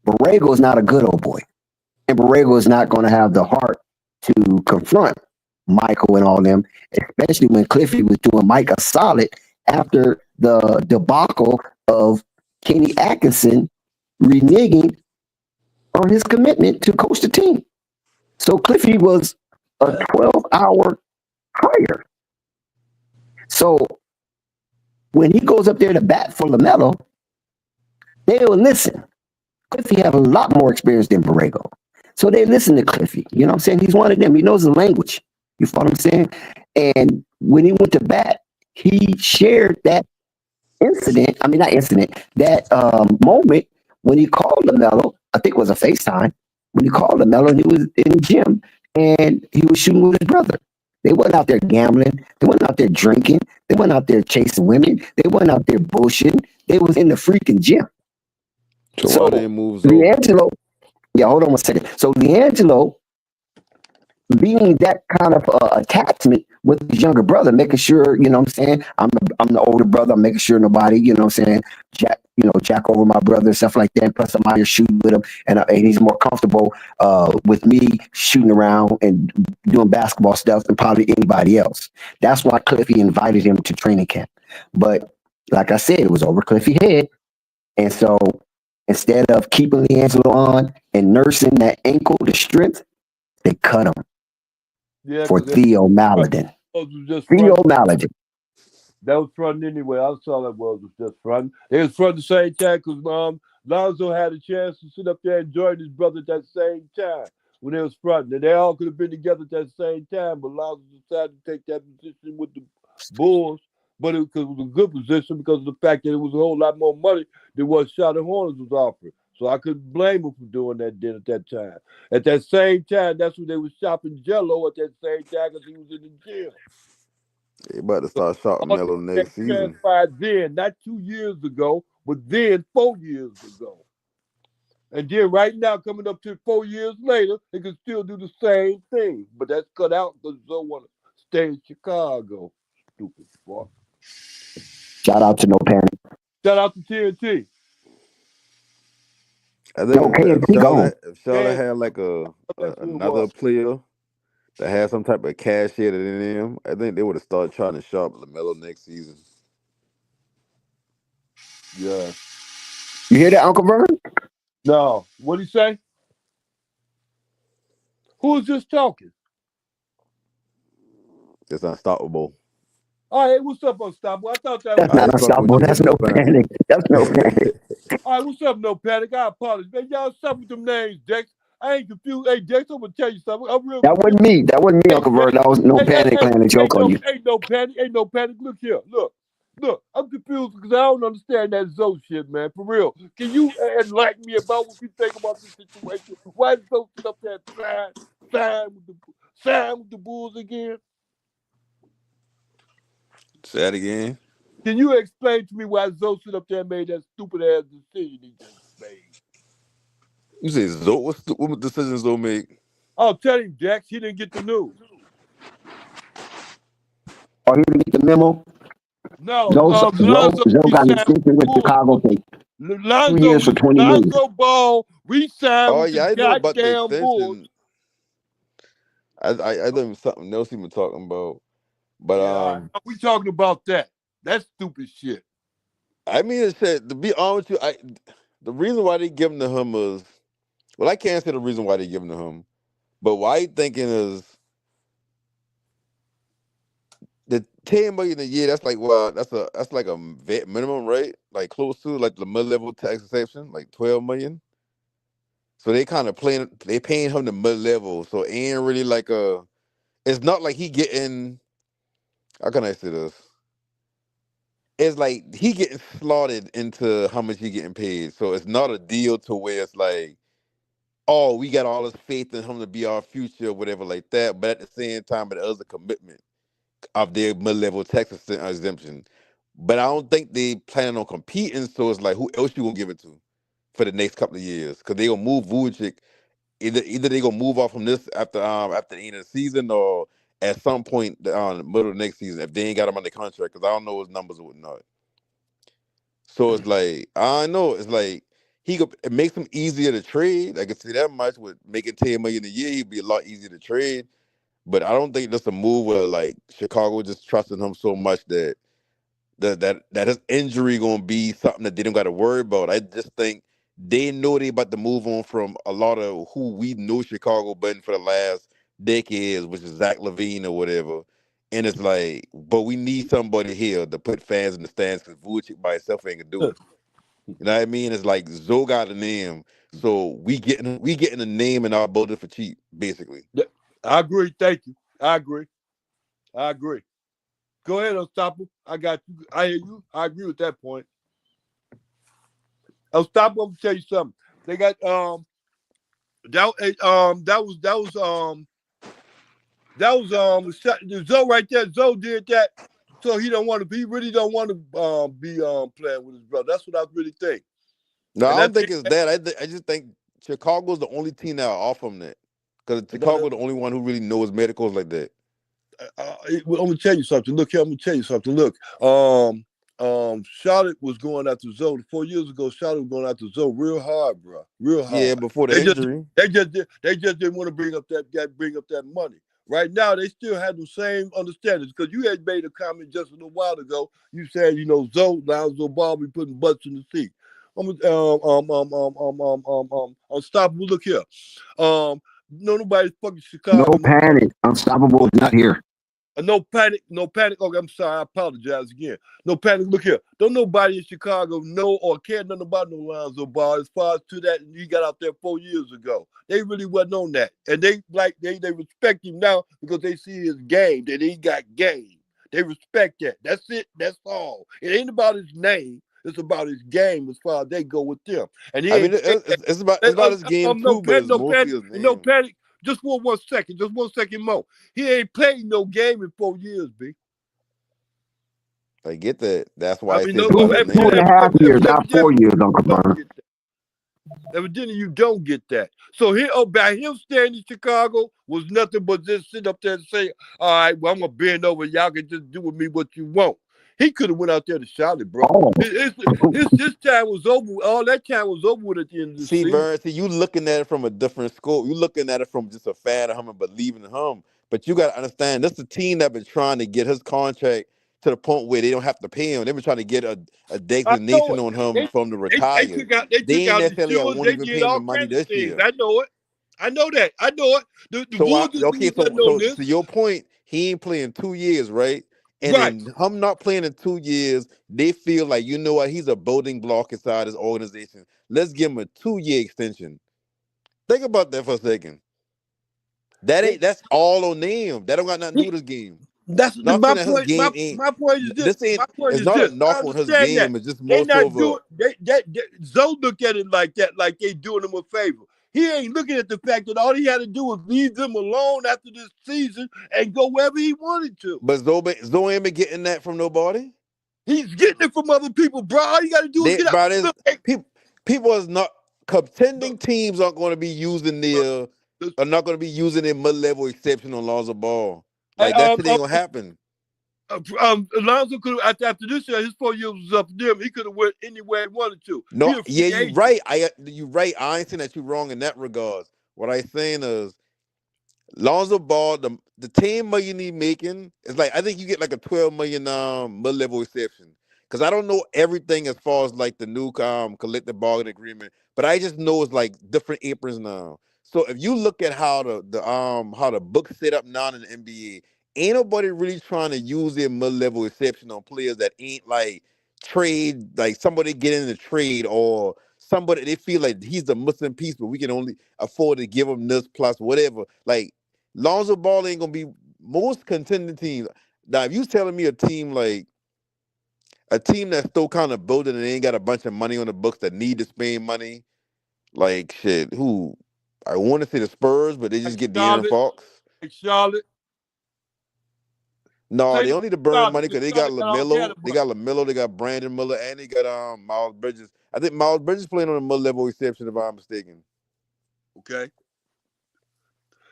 Borrego is not a good old boy. And Borrego is not going to have the heart to confront Michael and all them, especially when Cliffy was doing Mike a solid after the debacle of Kenny Atkinson reneging on his commitment to coach the team. So Cliffy was a 12-hour hire. So when he goes up there to bat for LaMelo, they will listen. Cliffy have a lot more experience than Borrego. So they listen to Cliffy. You know what I'm saying? He's one of them. He knows the language. You follow what I'm saying? And when he went to bat, he shared that incident. I mean, not incident, that moment when he called LaMelo. I think it was a FaceTime. When he called LaMelo, and he was in the gym and he was shooting with his brother. They wasn't out there gambling. They wasn't out there drinking. They wasn't out there chasing women. They wasn't out there bullshitting. They was in the freaking gym. So why they moves over? D'Angelo, yeah, hold on one second. So D'Angelo, being that kind of attachment with his younger brother, making sure, you know what I'm saying, I'm the older brother, I'm making sure nobody, you know what I'm saying, jack over my brother, stuff like that. Plus, I'm out here shooting with him, and he's more comfortable with me shooting around and doing basketball stuff than probably anybody else. That's why Cliffy invited him to training camp. But like I said, it was over Cliffy's head. And so instead of keeping D'Angelo on and nursing that ankle, the strength, they cut him Yeah, for because Theo Maladin. was just Theo front. Maladin. That was front anyway. I saw that was just front. They was front the same time because Lonzo had a chance to sit up there and join his brother at that same time when they was front. And they all could have been together at that same time, but Lonzo decided to take that position with the Bulls. But it was a good position because of the fact that it was a whole lot more money than what Charlotte Hornets was offering. So I couldn't blame him for doing that then at that time. At that same time, that's when they was shopping Jello at that same time because he was in the gym. They about to start shooting All Melo that next season. transpired then, not 2 years ago, but then 4 years ago. And then right now, coming up to 4 years later, they can still do the same thing. But that's cut out because they don't want to stay in Chicago. Stupid fuck. Shout out to No Panic. Shout out to TNT. I think No if KNT gone. Charlotte had like That's who it another was. player that had some type of cash hit in them, I think they would have started trying to shop LaMelo next season. Yeah. You hear that, Uncle Vern? No. What'd he say? Who was just talking? It's unstoppable. All right, what's up, Unstoppable? I thought that was That's not ain't fucking with unstoppable. you, That's man. No No Panic. That's No Panic. All right, what's up, No Panic? I apologize. Man, y'all stop with them names, Dex. I ain't confused. Hey, Dex, I'm going to tell you something. I'm real That confused. wasn't me. That wasn't me, Hey, Uncle Vern. Dex. That was No Panic playing a joke on you. Ain't no panic. Ain't no panic. Look here. Look. I'm confused because I don't understand that Zoe shit, man. For real. Can you enlighten me about what you think about this situation? Why is Zoe sit up there and sign with the Bulls again? Say that again. Can you explain to me why Zoe sit up there and made that stupid ass decision he just made? You say Zoe? What decisions Zoe make? Oh, tell him, Dex. He didn't get the news. Oh, he didn't get the memo. No, Zoe Lonzo got an re-signed with extension the with Bulls. Chicago for 2 years for 20 million. Lonzo Ball re-signed Oh with the yeah, I know about the goddamn Bulls. extension. I thought it was something else he was talking about. But Yeah, all right. We talking about that. That's stupid shit. I mean, it said to be honest with you, the reason why they giving to him is, well, I can't say the reason why they giving to him, but why he thinking is the 10 million a year. That's like, well, that's like a vet minimum, right? Like close to like the mid-level tax exception, like 12 million. So they kind of paying him the mid-level. So it ain't really like it's not like he getting. How can I say this? it's like he getting slotted into how much he getting paid. So it's not a deal to where it's like, oh, we got all this faith in him to be our future or whatever like that. But at the same time, it is a commitment of their mid-level tax exemption. But I don't think they planning on competing. So it's like, who else you gonna give it to for the next couple of years? Because they gonna move Vujic. Either they gonna move off from this after the end of the season, or at some point in the middle of the next season if they ain't got him under contract. Because I don't know his numbers or whatnot. So it's like, I know it's like it makes him easier to trade. I can see that much with making 10 million a year. He'd be a lot easier to trade. But I don't think that's a move where like Chicago just trusting him so much that his injury gonna be something that they don't got to worry about. I just think they know they about to move on from a lot of who we know Chicago been for the last decades, which is Zach LaVine or whatever. And it's like, but we need somebody here to put fans in the stands because Vujic by himself ain't gonna do it. You know what I mean? It's like Zoe got a name, so we getting a name in our building for cheap, basically. Yeah, I agree. Thank you. I agree. Go ahead, Unstoppable. I got you. I hear you. I agree with that point. Unstoppable, I'm gonna tell you something. They got Zoe right there. Zoe did that, so he don't want to. He really don't want to be playing with his brother. That's what I really think. No, And I don't that's think it's that. I just think Chicago's the only team that will offer him that because Chicago's the only one who really knows medicals like that. I'm gonna tell you something. Look here, I'm gonna tell you something. Look, Charlotte was going after Zoe 4 years ago. Charlotte was going after Zoe real hard, bro, real hard. Yeah, before the injury, they just didn't want to bring up that money. Right now, they still have the same understandings because you had made a comment just a little while ago. You said, Zoe Lonzo Ball be putting butts in the seat. Unstoppable. Look here. Nobody's fucking Chicago. No panic. Unstoppable is not here. No panic. Okay, I'm sorry. I apologize again. No panic. Look here. Don't nobody in Chicago know or care nothing about no Lonzo Ball as far as to that he got out there 4 years ago. They really wasn't on that. And they respect him now because they see his game, that he got game. They respect that. That's it. That's all. It ain't about his name. It's about his game as far as they go with them. And he it's about his game too, but it's mostly his name. No panic. Just for 1 second. Just 1 second more. He ain't played no game in 4 years, B. I get that. That's why Two and a half years, not 4 years, Uncle Burn. Evidently, you don't get that. So by him staying in Chicago was nothing but just sit up there and say, all right, well, I'm going to bend over. Y'all can just do with me what you want. He could have went out there to Charlotte, bro. His time was over. All that time was over with at the end of the season. Vern, you looking at it from a different scope. You looking at it from just a fan of him and believing in him. But you got to understand, this is a team that been trying to get his contract to the point where they don't have to pay him. They've been trying to get a designation on him from the retire. They ain't necessarily won't even pay him the money this year. I know it. I know that. I know So it. to your point, he ain't playing 2 years, right? And then him not playing in 2 years, they feel like, you know what, he's a building block inside his organization. Let's give him a 2-year extension. Think about that for a second. That's all on them. That don't got nothing to do with his game. That's my point. My point is this. It's not a knock on his game. It's just more so Zoe look at it like that, like they doing him a favor. He ain't looking at the fact that all he had to do was leave them alone after this season and go wherever he wanted to. But Zoe ain't been getting that from nobody. He's getting it from other people, bro. All you got to do is get out. People is not contending teams aren't going to be using their are not going to be using their mid-level exception on Lonzo Ball. Like that shit ain't gonna happen. Lonzo could after this year, his 4 years was up to them. He could have went anywhere he wanted to. No, yeah, you're right. You're right. I ain't saying that you're wrong in that regards. What I'm saying is Lonzo Ball, the 10 million he making is like, I think you get like a 12 million mid-level exception. Because I don't know everything as far as like the new collective bargaining agreement, but I just know it's like different aprons now. So if you look at how the book's set up now in the NBA, ain't nobody really trying to use their mid-level exception on players that ain't like trade, like somebody get in the trade or somebody they feel like he's the missing piece, but we can only afford to give him this plus whatever. Like Lonzo Ball ain't gonna be most contending teams. Now, if you telling me a team like a team that's still kind of building and ain't got a bunch of money on the books that need to spend money. Like shit, who I want to say the Spurs, but they just get De'Aaron Fox. Charlotte. No, Say they no only to burn Charlotte, money because they got Charlotte got all kind LaMelo, of they money. got LaMelo, they got Brandon Miller, and they got Miles Bridges. I think Miles Bridges playing on a mid-level exception, if I'm mistaken. Okay.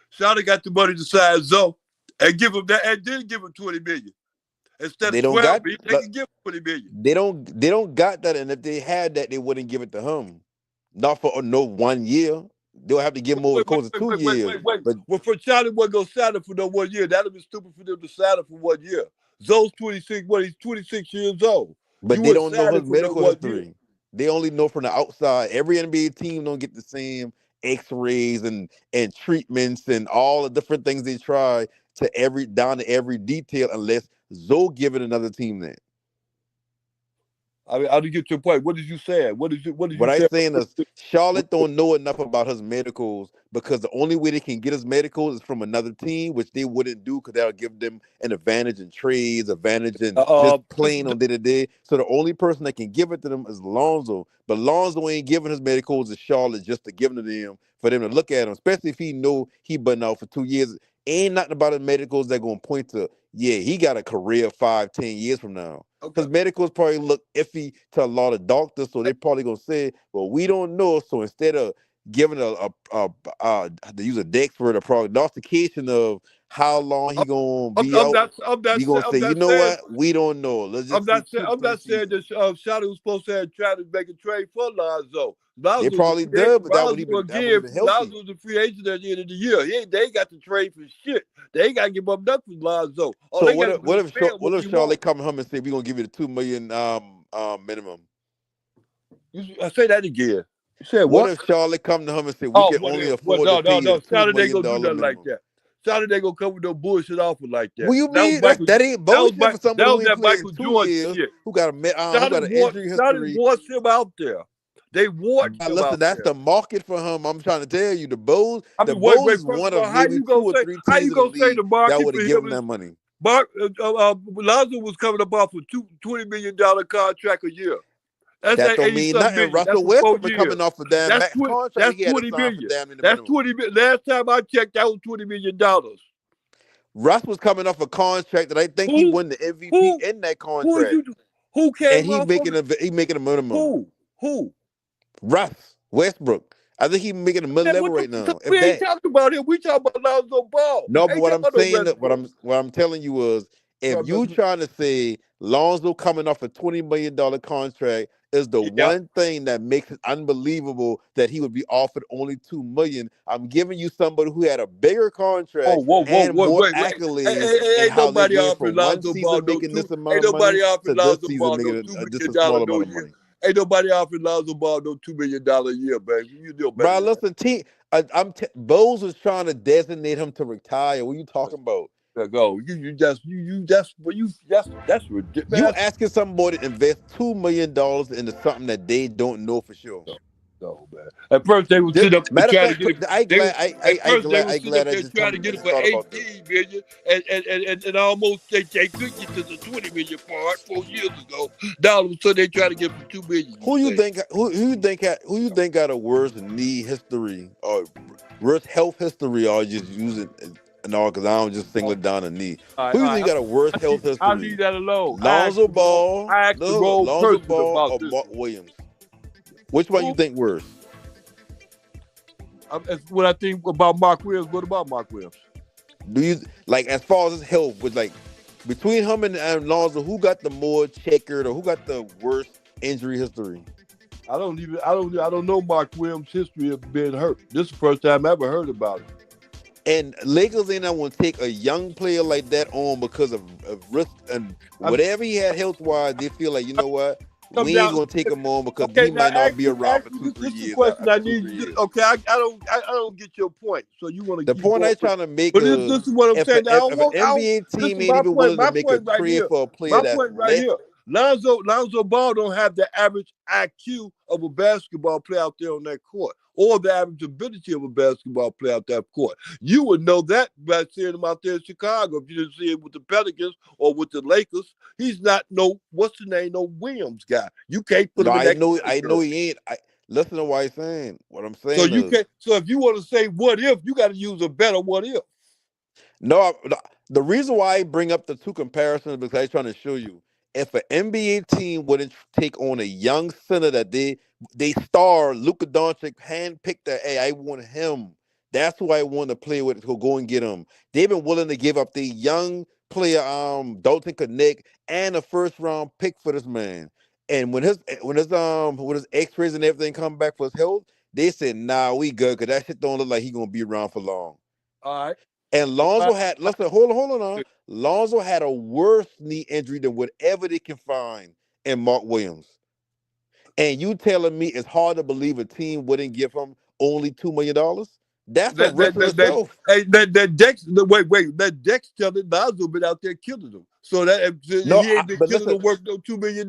Charlotte got the money to sign Zoe and give him that, and then give him $20 million instead They of don't 12 got million. They can give him $20 million. they don't got that, and if they had that, they wouldn't give it to him. Not for no 1 year. They'll have to give him over the course of 2 years. But Well, for Charlie wasn't gonna sign him for no 1 year. That'd be stupid for them to sign him for 1 year. Zoe's 26. What, he's 26 years old. But You they wouldn't don't know sign his him for no medical 1 year. history. They only know from the outside. Every NBA team don't get the same X-rays and treatments and all the different things they try to down to every detail unless Zoe give it another team that. I mean, I didn't get your point. What did you say? What did you What I'm say? saying is Charlotte don't know enough about his medicals because the only way they can get his medicals is from another team, which they wouldn't do because that'll give them an advantage in trades, advantage in just playing on day-to-day. So the only person that can give it to them is Lonzo. But Lonzo ain't giving his medicals to Charlotte just to give them to them for them to look at him, especially if he know he been out for 2 years. Ain't nothing about his medicals that gonna point to, yeah, he got a career 5-10 years from now. Because medicals probably look iffy to a lot of doctors, so they probably gonna say, "Well, we don't know." So instead of giving to use a Dex word, a prognostication of how long he gonna be out, we gonna say, you know what? We don't know. Let's just say I'm not saying that Shotty was supposed to have tried to make a trade for Lonzo. They probably did, but that would even healthy. Lonzo's a free agent at the end of the year. They ain't got to trade for shit. They ain't got to give up nothing for Lonzo. So what if Charlotte come home and say we're gonna give you the $2 million minimum? I say that again. You said what if Charlotte come to him and say we can only afford to pay you $2 million gonna do nothing minimum? like that. Charlotte ain't gonna come with no bullshit offer like that. What you mean? That ain't bullshit for somebody who ain't played in 2 years, who got an injury history. Charlotte wants him out there. They want him listen, out that's there. the market for him. I'm trying to tell you, the Bulls is one of maybe 2 or 3 teams in the league that would have given them that money. Lonzo was coming up off a $20 million contract a year. That don't mean nothing. Russell Westbrook was coming off a damn max contract. That's He had $20 million. That's $20 million. Last time I checked, that was $20 million. Russ was coming off a contract that I think he won the MVP in that contract. Who came and he making a minimum. Who? Russ Westbrook. I think he's making a mid-level right now. We ain't talking about him. We talking about Lonzo Ball. No, but what I'm saying, what I'm telling you is, if you trying to say Lonzo coming off a $20 million contract is the one thing that makes it unbelievable that he would be offered only $2 million, I'm giving you somebody who had a bigger contract and more accolades. And how they went from one season making this amount of money to this season making just a small amount of money. Ain't nobody offering Lonzo Ball no $2 million a year, baby. You know better. Bro, listen, Bose was trying to designate him to retire. What are you talking about? Go. That's ridiculous. You asking somebody to invest $2 million into something that they don't know for sure. No, man. At first they would sit up and try to get it. I glad I just trying to get it for 18 million, and almost they could get to the 20 million part 4 years ago. Now all of a sudden they try to get for 2 million. Who you think got a worse knee history or worse health history, or just using and all? Because I don't just single down a knee. Who you think got a worse health history? I'll leave that alone. Lonzo Ball, Lonzo Ball, or Mark Williams? Which one you think worse? What I think about Mark Williams. What about Mark Williams? Do you like, as far as his health, with like between him and Lonzo, who got the more checkered or who got the worst injury history? I don't know Mark Williams' history of being hurt. This is the first time I ever heard about it. And Lakers ain't not want to take a young player like that on because of risk and whatever he had health wise. They feel like, you know what? We ain't gonna take him on because he might not be around for 2-3 years. Question I need. Okay, I don't get your point. So you want to? The point I'm trying to make is, is, this is what I'm saying. If an NBA team ain't even willing to make a trade for a player that's right here. Lonzo Ball don't have the average IQ of a basketball player out there on that court, or the average ability of a basketball player out that court. You would know that by seeing him out there in Chicago. If you didn't see him with the Pelicans or with the Lakers, he's not no Williams guy. You can't put No, him in I that know category. he ain't. Listen to what he's saying. What I'm So saying you is, can't. So if you want to say what if, you got to use a better what if. no, the reason why I bring up the two comparisons is because I'm trying to show you if an NBA team wouldn't take on a young center that they star Luka Doncic handpicked that, hey, I want him. That's who I want to play with to go and get him. They've been willing to give up the young player, Dalton Connect, and a first round pick for this man. And when his X-rays and everything come back for his health, they said, nah, we good, because that shit don't look like he gonna be around for long. All right. And Lonzo had, listen, hold on now. Lonzo had a worse knee injury than whatever they can find in Mark Williams. And you telling me it's hard to believe a team wouldn't give him only $2 million? That's a risk in itself. That Dex, wait, that Dex telling Lonzo been out there killing them. So that No, he ain't been but killing listen, them worth no $2 million.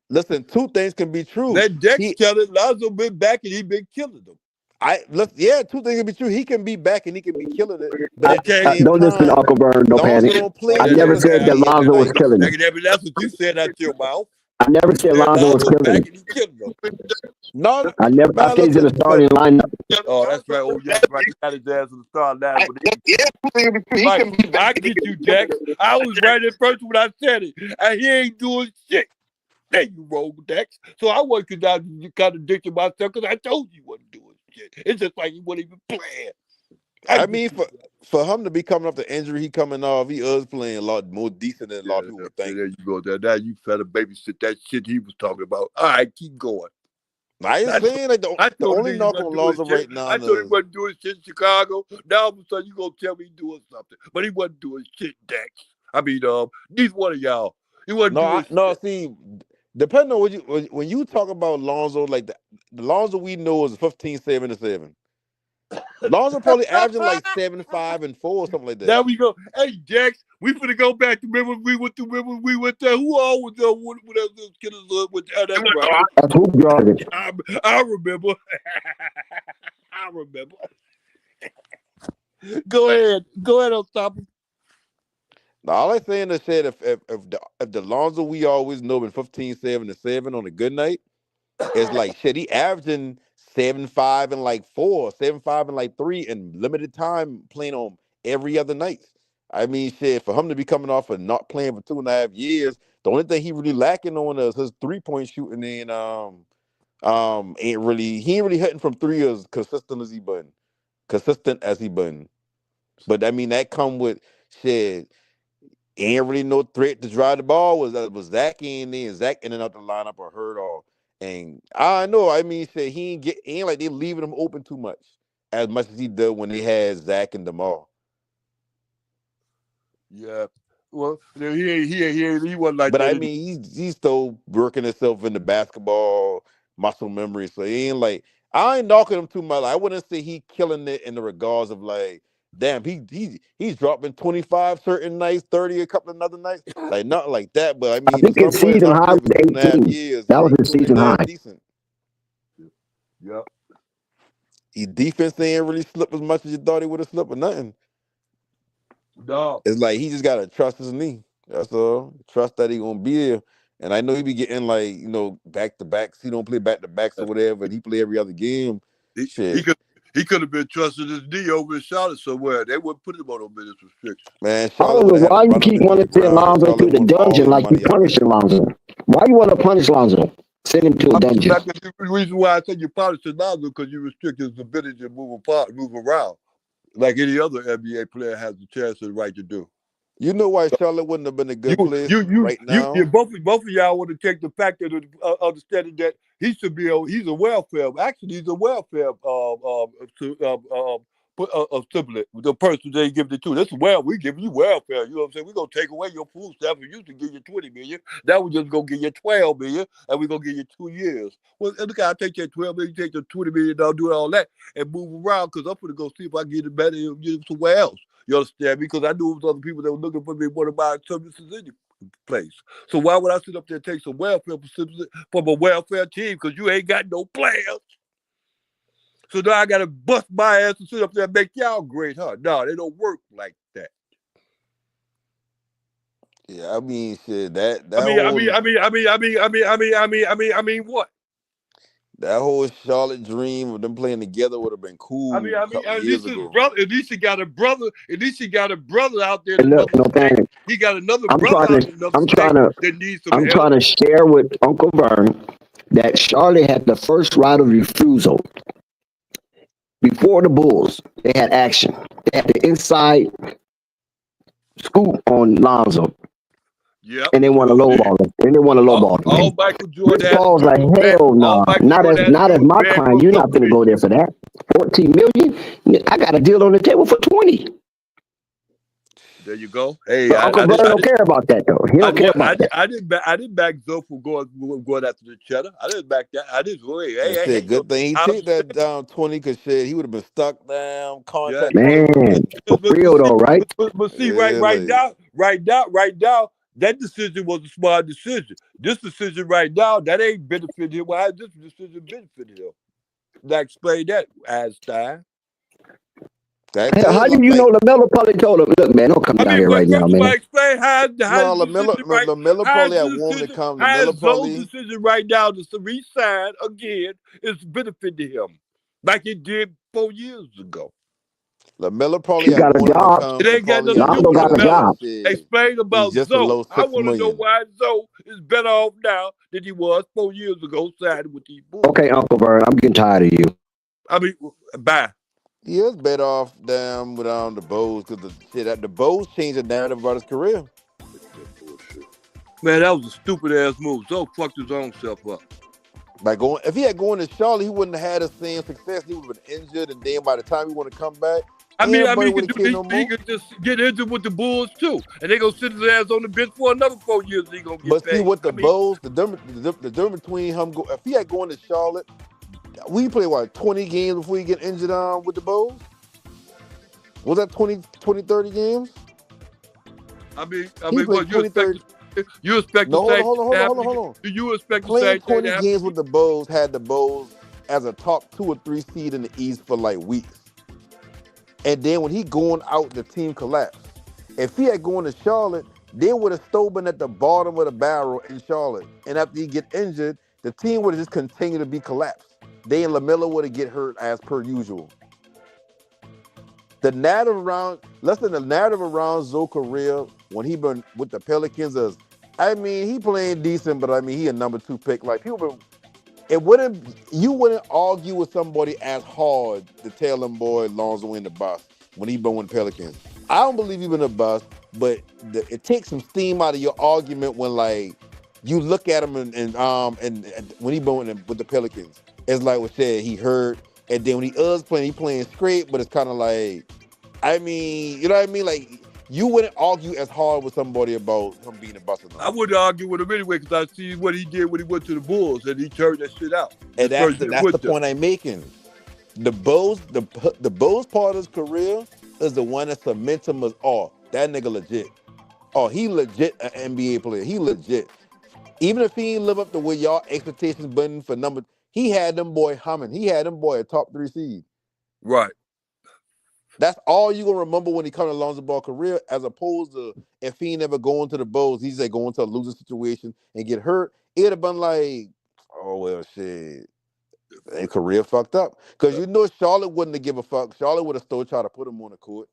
listen, two things can be true. That Dex telling Lonzo been back and he been killing them. Two things can be true. He can be back and he can be killing it, but at the Okay. same Don't listen to time, Uncle Vern. No Lonzo panic. don't play I with never young said that kids. Lonzo was Like, killing him. That's what you said out your mouth. I never said Lonzo was Lonzo killing back him. and he killing them. no, I man, said he's in the listen, starting lineup. Oh, that's right. Oh, yeah, that's right. He got his ass in the start line. But I get you, Dex. I was right at first when I said it. And he ain't doing shit. There you roll, Dex. So I wasn't contradicting myself because I told you he wasn't doing shit. It's just like he wasn't even playing. I mean, for him to be coming off the injury he coming off, he is playing a lot more decent than a lot of people would think. There you go. Now you better babysit that shit he was talking about. All right, keep going. I ain't saying like the only knock on Lonzo right now. I thought he wasn't doing shit in Chicago. Now all of a sudden you gonna tell me he doing something, but he wasn't doing shit, Dex. I mean, neither one of y'all. He wasn't doing shit. See, depending on when you talk about Lonzo, like the Lonzo we know is 15, 7, and 7. Lonzo probably averaging like 7, 5, and 4 or something like that. There we go. Hey, Dex, we finna go back to remember we went there. Who all was there with those killers with that's right. That's hoop garbage. I remember. I remember. Go ahead, on top of. Now, all I'm saying is said if the Lonzo we always know in 15, 7, and 7 on a good night, it's like shit, he averaging 7, 5, and like 4, 7, 5, and like 3 in limited time playing on every other night. I mean, shit, for him to be coming off of not playing for 2.5 years, the only thing he really lacking on is his 3-point shooting and he ain't really hitting from three as consistent as he been. But I mean that come with shit. Ain't really no threat to drive the ball. Was Zach in there and Zach in and out the lineup or hurt all. And I know, I mean, shit, he ain't like they leaving him open too much as he did when they had Zach and DeMar. Yeah. Well, he wasn't like But that. I mean, he's still working himself in the basketball muscle memory. So he ain't like, I ain't knocking him too much. I wouldn't say he killing it in the regards of like, damn, he's dropping 25 certain nights, 30 a couple of other nights. Like not like that, but I mean, I think for his somebody season not high playing for was 2.5 18. years, That was his doing season damn high. decent. Yep. His defense ain't really slipped as much as you thought he would have slipped or nothing. No. It's like he just gotta trust his knee. That's all. Trust that he gonna be there. And I know he be getting like, back to backs. He don't play back to backs or whatever, and he play every other game. He could have been trusting his knee over his Charlotte somewhere. They wouldn't put him on no minutes restriction. Man, I don't know why you keep wanting to send Lonzo to the dungeon like you punishing Lonzo. Why you want to punish Lonzo? Send him to a dungeon. The reason why I said you punishing Lonzo because you restrict his ability to move around, like any other NBA player has the chance and the right to do. You know why Charlotte wouldn't have been a good place right now? Both of y'all want to take the fact that understanding that he should be he's a welfare. Actually, he's a welfare sibling. The person they give it to. That's we giving you welfare. You know what I'm saying? We're gonna take away your food stamp. We used to give you 20 million. Now we're just gonna give you 12 million, and we're gonna give you 2 years. Well, look, I'll take that 12 million, take the 20 million, I'll do all that and move around because I'm gonna go see if I can get it better and get it somewhere else. You understand me? Because I knew it was other people that were looking for me want to buy services in the place. So why would I sit up there and take some welfare from a welfare team? Because you ain't got no players. So now I gotta bust my ass and sit up there and make y'all great, huh? No, they don't work like that. Yeah, I mean, shit. That What? that whole Charlotte dream of them playing together would have been cool a couple At years least his ago. brother. At least he got a brother. At least he got a brother out there in And look, another no state. panic. He got another I'm brother trying out to, in another I'm state trying to, that needs some I'm help. trying to share with Uncle Vern that Charlotte had the first right of refusal before the Bulls. They had action. They had the inside scoop on Lonzo, Yep, and they want to sure did. lowball him. And they want to lowball All him. Michael Jordan Rich had to Paul's do like, was beg. hell All no, Michael not Jordan as had to not do as was my beg client. for You're not gonna go there association. for that. 14 million. I got a deal on the table for 20. There you go. Hey, But Uncle Vern don't care about that though. He don't care about that. I didn't back Zoe for going after the cheddar. I didn't back that. I didn't go, And shit, good thing he took that down 20 because shit, he would have been stuck down contract. Man, for real though, right? But see, Yeah, right like, now, that decision was a smart decision. This decision right now, that ain't benefited him. Why has this decision benefited him? Now explain that, Einstein. that Hell, how kid do look you know like LaMelo probably told him, look, man, don't come down here right now, First of all, man. explain how no, the decision right. Lamelo How is probably had the warm to decision? come. How Lamelo is Zoe's probably decision right now to re-sign again is benefiting him, like it did 4 years ago? LaMelo probably She had got a warned him to job. come It and ain't got probably nothing to do agreed, Lonzo with but got a Melo. job. shit, Explain he's about just a Zoe. low I 6 want to know million. why Zoe is better off now than he was 4 years ago signing with these Bulls. Okay, Uncle Vern, I'm getting tired of you. I mean, bye. He is better off down without the Bulls because the shit that the Bulls changed the narrative about his career. Man, that was a stupid ass move. Zoe fucked his own self up. By going, if he had gone to Charlotte, he wouldn't have had the same success. He would have been injured, and then by the time he want to come back, everybody He wouldn't could care no he more. could just get injured with the Bulls too, and they gonna sit his ass on the bench for another 4 years. And he gonna get But see, paid. with the Bulls, the difference between him, if he had gone to Charlotte, we play what 20 games before he get injured with the Bulls. Was that 20, 30 games? He played What you 20, expect? 30. You expect the No, same hold thing on, to hold on, hold on, happen? hold on. Do you expect the Playing same thing 20 to happen? games with the Bulls had the Bulls as a top 2 or 3 seed in the East for like weeks. And then when he going out, the team collapsed. If he had gone to Charlotte, they would have still been at the bottom of the barrel in Charlotte. And after he get injured, the team would have just continued to be collapsed. They and LaMelo would have get hurt as per usual. The narrative around Zoe career when he been with the Pelicans is, I mean, he playing decent, but I mean, he a number 2 pick. Like people been, you wouldn't argue with somebody as hard to tell them boy Lonzo in the bus when he been with the Pelicans. I don't believe he been a bust, but it takes some steam out of your argument when like you look at him and when he been with the Pelicans, it's like what said he hurt, and then when he is playing, he playing straight, but it's kind of like, I mean, you know what I mean? Like you wouldn't argue as hard with somebody about him being a bust or not. I wouldn't argue with him anyway because I see what he did when he went to the Bulls and he turned that shit out. And that's the point I'm making. The Bulls part of his career is the one that cements him as that nigga legit. Oh, he legit an NBA player. He legit. Even if he ain't live up to where y'all expectations been for number, he had them boy humming. He had them boy a top 3 seed. Right. That's all you gonna remember when he come to Lonzo Ball career, as opposed to if he ain't ever going to the Bulls, he's like going to a losing situation and get hurt. It'd have been like, oh well, shit. Their career fucked up. Because you know Charlotte wouldn't have give a fuck. Charlotte would have still tried to put him on the court.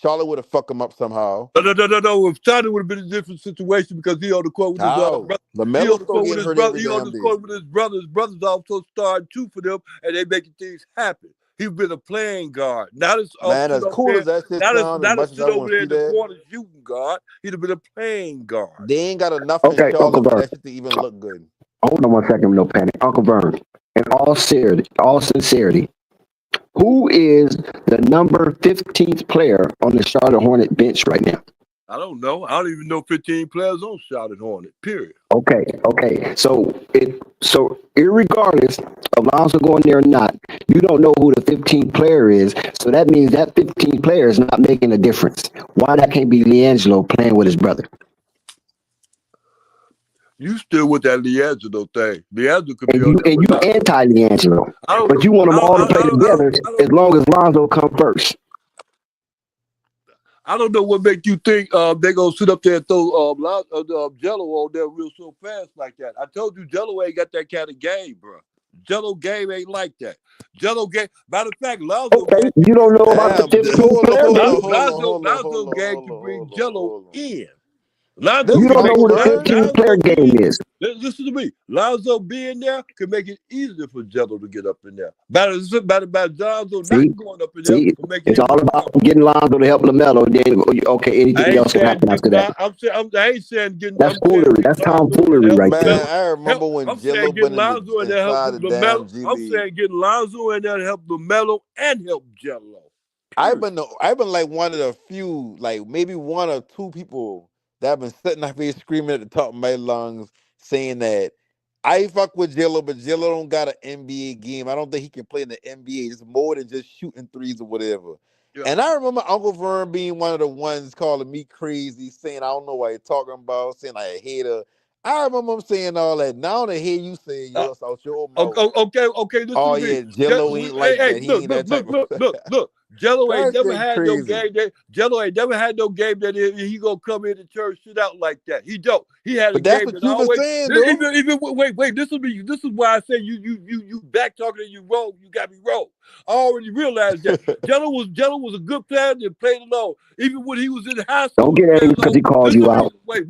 Charlotte would have fucked him up somehow. No. If Charlotte would have been a different situation because he on the court with his brother. LaMelo still getting hurt every He on damn the day. court with his brother. His brother's also starting too for them, and they making things happen. He's been a playing guard. Not as Man, as cool as that shit sounds, as much as sit I over want to there see in the that, corner shooting guard. He'd have been a playing guard. they ain't got enough in Okay, Uncle Charlotte for Vern. that shit to even look good. Hold on 1 second, no panic. Uncle Vern, in all sincerity, who is the number 15th player on the Charlotte Hornet bench right now? I don't know. I don't even know 15 players on Charlotte Hornet, period. Okay. So irregardless of Lonzo going there or not, you don't know who the 15th player is. So that means that 15th player is not making a difference. Why that can't be LiAngelo playing with his brother? You still with that Leandro thing. Leandro could be And on you there and you without. anti-Leangelo, I don't but know. you want them all to play together I don't as long as Lonzo come first. I don't know what make you think they gonna sit up there and throw Jello on there real so fast like that. I told you Jello ain't got that kind of game, bro. Jello game ain't like that. Jello game. Matter of fact, Lonzo Okay, game you don't know about the Damn, 15 hold on, player hold on, game. hold on, hold on, Lonzo hold on, game hold can on, bring hold on, Jello hold on. in. Lonzo This You is can don't know make Uncle who the Vern. 15 player Lonzo game being is. listen to me. Lonzo being there can make it easier for Jello to get up in there. About Lonzo See, not going up in there see, will make it it's easier all for about Jello. getting Lonzo to help Lamelo. Then okay, I anything ain't else can saying happen after that. I ain't saying getting. That's I'm saying foolery. getting That's Lonzo in there tomfoolery help right there. Man, Lamelo. I remember Help. when I'm Jello saying getting been in the Lonzo in there help inside the Lamelo. damn G I'm League. saying getting Lonzo in there help Lamelo and help Jello. I've Period. been like one of the few, like maybe one or two people that have been sitting up here screaming at the top of my lungs, saying that I fuck with Jello, but Jello don't got an NBA game. I don't think he can play in the NBA. It's more than just shooting threes or whatever. Yeah. And I remember Uncle Vern being one of the ones calling me crazy, saying I don't know what you're talking about, saying I a hater. I remember him saying all that. Now to hear you say Uh, yours out your mouth. okay. Listen Oh to me. yeah, Jello ain't like Hey, that. He ain't that type of. look. Jello ain't That never shit had no crazy. game. Jello ain't never had no game that he gonna come into church sit out like that. He don't. He had a But that's game what that you been always. saying, though. Even wait. This is why I say you back talking and you wrong. You got me wrong. I already realized that Jello was a good player that played alone. Even when he was in high Don't school, he get played angry because alone. he called Listen you to me. out. Wait.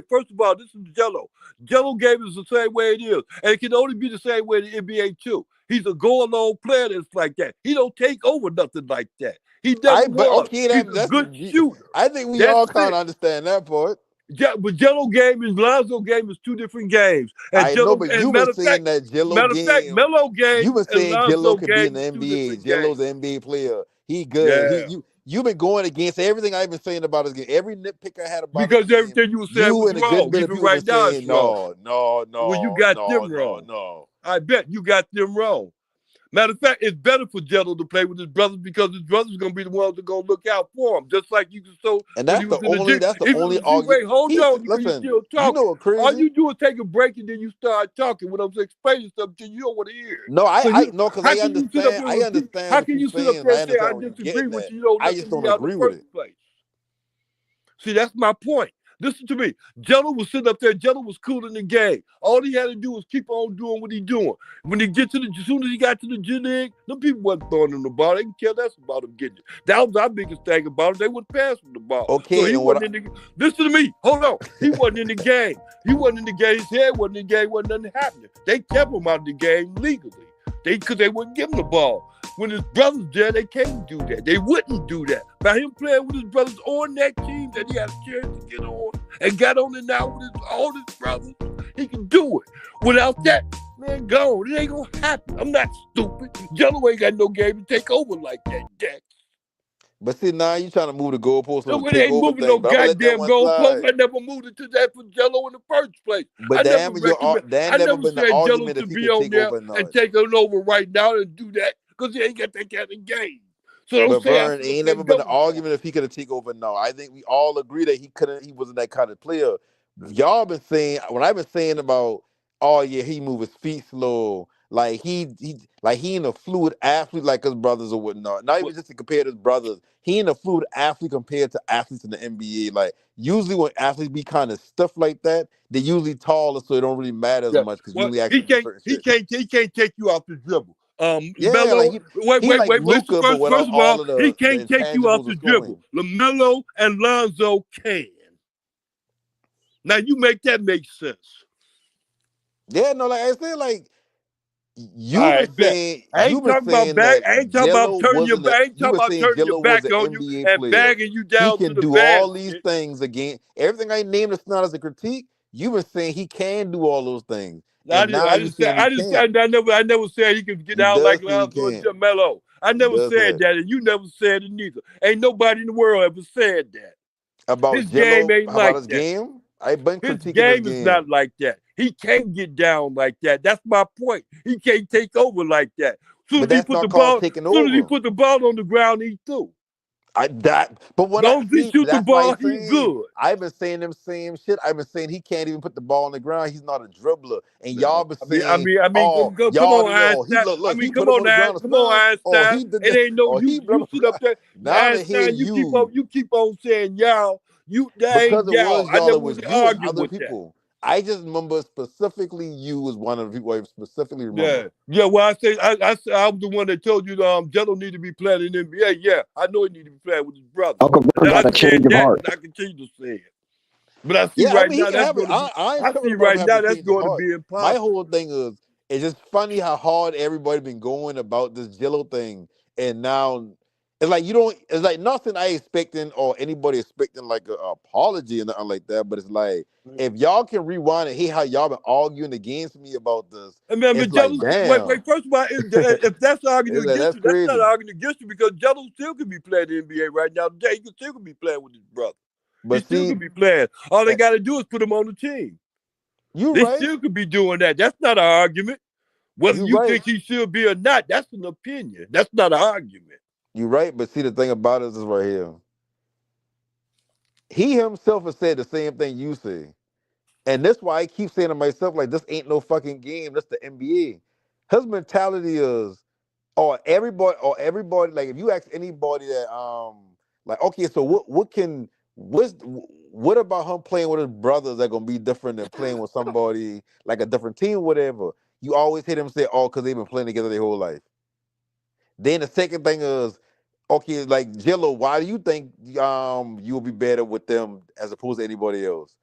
First of all, this is Jello. Jello game is the same way it is, and it can only be the same way in the NBA too. He's a go-along player that's like that. He don't take over nothing like that. He never But was. okay, He's a that's. good shooter. I think we That's all kind it. of understand that part. But Jello game and Lonzo game is two different games. And I know, Jello, but and you been saying that Jello game. Melo You game been and saying Jello Lonzo could be in game the is two NBA. different games. Jello's an NBA player. He good. Yeah. You been going against everything I've been saying about his game. Every nitpick I had about his Because game. everything you were saying You was and a good wrong. bit of Even people been right now, it's saying wrong. no, Well, you got them wrong. no. I bet you got them wrong. Matter of fact, it's better for Jello to play with his brothers because his brothers are gonna be the ones that are gonna look out for him. Just like you can so And when he was in the gym. that's the Even only see, argument. wait, hold on, because you Listen, still you know talking. what All crazy? you do is take a break and then you start talking. When I'm explaining something, you don't want to hear it. No, So you, no, because how I can you sit up understand. there I and repeat? understand How what can you're you sit up saying. there I and say I understand what you're disagree getting with at. you? You don't I listen just to me don't out in the agree with first it. place. See, that's my point. Listen to me. Jello was sitting up there. Jello was cool in the game. All he had to do was keep on doing what he's doing. When he get to as soon as he got to the G League, them people wasn't throwing him the ball. They didn't care less about him getting it. That was our biggest thing about him. They wouldn't pass him the ball. So Okay, he and what? wasn't in the. Listen to me. Hold on. He wasn't in the game. He wasn't in the game. His head wasn't in the game. Wasn't nothing happening. They kept him out of the game legally. Because they wouldn't give him the ball. When his brothers there, they can't do that. They wouldn't do that. By him playing with his brothers on that team that he had a chance to get on and got on it now with all his brothers, he can do it. Without that, man, gone. It ain't gonna happen. I'm not stupid. Jello ain't got no game to take over like that, Jack. But see, now you trying to move the goalpost No, on the it ain't takeover moving no thing. But I'm gonna let that goddamn one goalpost. slide. I never moved it to that for Jello in the first place. But I never that I never never been the said Jello argument if should he be could on take there over or not. and take it over right now and do that because he ain't got that kind of game. So don't But say I Vern, it should have ain't been never been an double for him. argument if he could have taken over. No, I think we all agree that he couldn't. He wasn't that kind of player. Y'all been saying when I've been saying about, oh yeah, he move his feet slow, like he ain't a fluid athlete like his brothers or whatnot. Not even just to compare to his brothers, he ain't a fluid athlete compared to athletes in the NBA. Like usually when athletes be kind of stuff like that, they usually taller, so it don't really matter as Yeah. much because you Well, only ask them to do certain shit. he can't take you off the dribble. Yeah, like Melo, he like listen, Luca, but without first of all, all of he the can't take you off intangibles the of dribble. scoring. LaMelo and Lonzo can. Now you make that make sense. Yeah, no, like I said, like I bet. you've been saying that I ain't talking about Jello turning your wasn't a back. I ain't you've talking been about saying turning your Jello was back an on you NBA and player. bagging you He down to can the do all these basket. things again. Everything I named is not as a critique. You've been saying he can do all those things. I And now you didn't say saying he can't. I never said he could get He out like does say he Lonzo and can't. Jamelo. I He never does said that. that, and you never said it neither. Ain't nobody in the world ever said that. About His game Jello, ain't about like his that. game? I've been His critiquing his game is not game. like that. He can't get down like that. That's my point. He can't take over like that. But that's not called taking Soon as he over. put the ball on the ground, he threw. But when Long as he shoot the that's why ball, he's he's saying good. I've been saying them same shit. I've been saying he can't even put the ball on the ground. He's not a dribbler, and y'all been saying, oh, Come y'all, on, he Einstein. look, he put him on the ground and Come on, smash. Oh, Einstein. he did It that. ain't no Oh, he blah, you blah, sit blah. up there, Now they hear Einstein. you You keep on saying y'all. That ain't because it y'all. was I y'all. never It was would you and argue other with that. people. I just remember specifically you was one of the people I specifically remember. Yeah. Well, I'm the one that told you Jello need to be playing in the NBA. Yeah, I know he need to be playing with his brother. Uncle Bill got I a change said of that, heart. and I continue to say it. But I see Yeah, I right mean he now can that's have it. going to be. I ain't I tripping see about him right having now a that's change of going to heart. be My impossible. whole thing is it's just funny how hard everybody been going about this Jello thing, and now it's like you don't. It's like nothing I expecting or anybody expecting like an apology and nothing like that. But it's like if y'all can rewind and hear how y'all been arguing against me about this, I mean, it's like Jello. damn, Wait. First of all, if that's arguing it's like against that's you, that's not crazy. arguing against you because Jello still could be playing the NBA right now. Today, he could still could be playing with his brother. He But still see, could be playing. All they eh, got to do is put him on the team. you They right, still could be doing that. That's not an argument. Whether you you right, think he should be or not, that's an opinion. That's not an argument. you right. But see, the thing about it is right here. He himself has said the same thing you say. And that's why I keep saying to myself, like, this ain't no fucking game. That's the NBA. His mentality is, or everybody, like if you ask anybody that like, okay, so what about him playing with his brothers that gonna be different than playing with somebody like a different team, whatever? You always hear them say, oh, because they've been playing together their whole life. Then the second thing is, okay, like Jello, why do you think you'll be better with them as opposed to anybody else?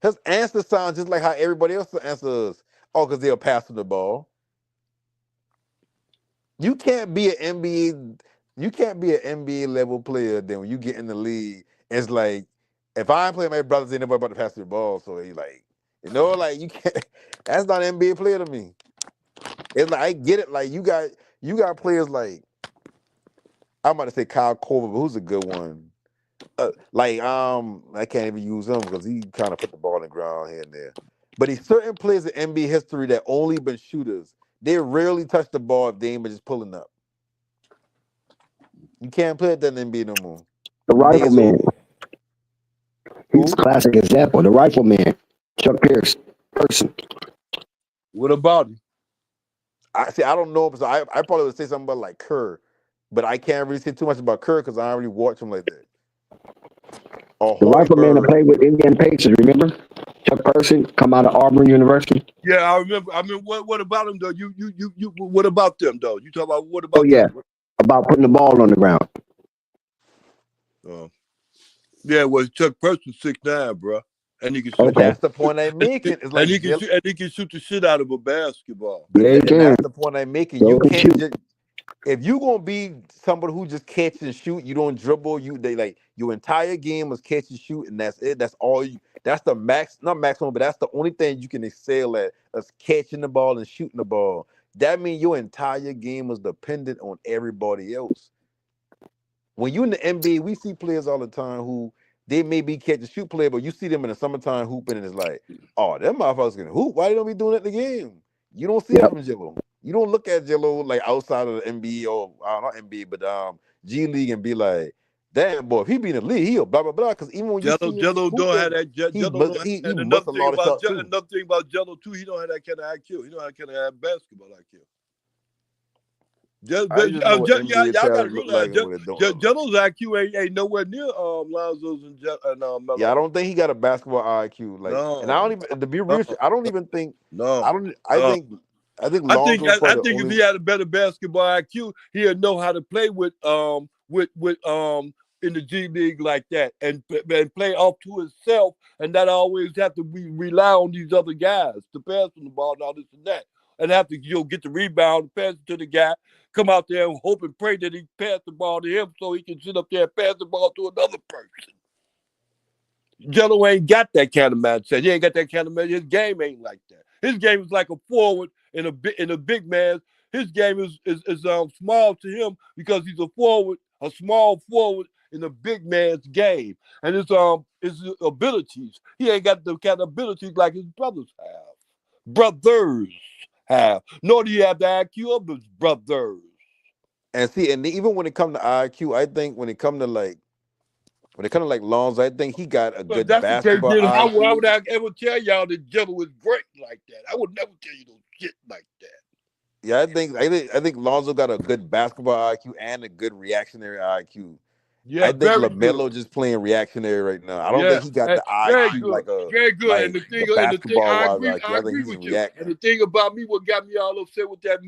His answer sounds just like how everybody else's answers. Oh, because they're passing the ball. You can't be an NBA. You can't be an NBA level player. Then when you get in the league, it's like if I ain't playing my brothers, ain't nobody about to pass the ball. So he like, like you can't. That's not an NBA player to me. It's like I get it. Like you got players like I'm about to say Kyle Korver, but who's a good one? I can't even use him because he kind of put the ball in the ground here and there. But he's certain players in NBA history that only been shooters. They rarely touch the ball if they ain't been just pulling up. You can't play at that in the NBA no more. The Days rifleman. over. He's a Who? classic example. The rifleman, Chuck Pierce, person. What about him? I see. I don't know. So I probably would say something about like Kerr, but I can't really say too much about Kerr because I don't really watch him like that. Or The rifleman that Hoiberg. played with Indiana Pacers, remember? Chuck Person, come out of Auburn University. Yeah, I remember. I mean, what about him though? You. What about them though? You talk about what Oh, about yeah. them? About putting the ball on the ground. Yeah, well, Chuck Person 6'9", bro, and he can shoot. But Okay. that's the point I'm making. It's And like Jill. he can shoot the shit out of a basketball. Yeah, he And can. that's the point I'm making. So You he can't shoot. just if you gonna be somebody who just catch and shoot, you don't dribble. They like your entire game is catch and shoot, and that's it. That's all you. That's the max, not maximum, but that's the only thing you can excel at is catching the ball and shooting the ball. That means your entire game is dependent on everybody else. When you in the NBA, we see players all the time who they may be catch and shoot player, but you see them in the summertime hooping, and it's like, oh, them motherfuckers can hoop. Why they don't be doing it in the game? You don't see that Yep. from Jello. You don't look at Jello like outside of the NBA or not NBA, but G League and be like, damn boy, if he be in the league, he'll blah blah blah. Because even when you see him Jello don't have hooping, that. he Jello don't have he that. must a lot of shots too. Another thing about Jello too, he don't have that kind of IQ. He don't have kind of basketball IQ. I just know what NBA Y'all got to talent look realize, like and what it don't look like. Jello's IQ ain't nowhere near Lonzo's and Yeah, I Melo. don't think he got a basketball IQ. Like, and I No, don't even to be no, real. I don't even think. I no. don't. no. I think Lonzo is I probably the think if he only. had a better basketball IQ, he'd know how to play with in the G League like that and play off to himself and not always have to rely on these other guys to pass on the ball and all this and that. And have to get the rebound, pass it to the guy, come out there and hope and pray that he pass the ball to him so he can sit up there and pass the ball to another person. Jello ain't got that kind of mindset. He ain't got that kind of mindset. His game ain't like that. His game is like a forward in a big man. His game is small to him because he's a small forward in a big man's game. And his abilities. He ain't got the kind of abilities like his brothers have. Brothers have. Nor do he have the IQ of his brothers. And see, and even when it comes to IQ, I think when it comes to like Lonzo, I think he got a But good that's the case. basketball Then why IQ. would I ever tell y'all the Jibber was great like that? I would never tell you no shit like that. Yeah, I think Lonzo got a good basketball IQ and a good reactionary IQ. I Yeah, think very good. LaMelo just playing reactionary right now. I don't Yeah, think he got the very IQ good, very good. And like the the thing, basketball wise IQ. I I think agree he's with you. reacting. And the thing about me, what got me all upset with that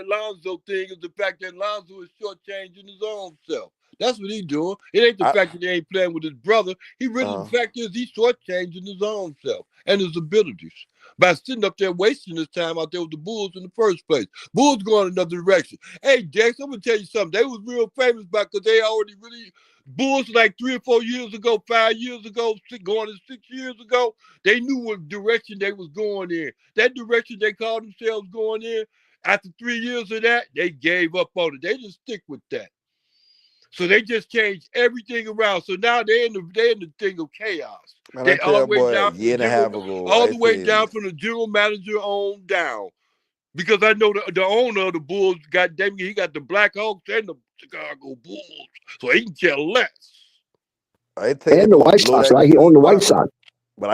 Lonzo thing is the fact that Lonzo is shortchanging his own self. That's what he's doing. It ain't the I fact that he ain't playing with his brother. The uh fact is he's shortchanging his own self and his abilities by sitting up there wasting his time out there with the Bulls in the first place. Bulls going another direction. Hey, Dex, I'm gonna tell you something. They was real famous because they already really Bulls like 3 or 4 years ago, 5 years ago, going to 6 years ago. They knew what direction they was going in. That direction they called themselves going in. After 3 years of that, they gave up on it. They just stick with that. So they just changed everything around. So now they're in the thing of chaos. Man, I They all tell the way boy a down from the year and a general, half ago, all I the way said down from the general manager on down. Because I know the owner of the Bulls, goddamn, he got the Black Hawks and the Chicago Bulls, so he can care less. I tell you, And it's the gonna White blow Sox, that right? He team owned the White up. Sox. But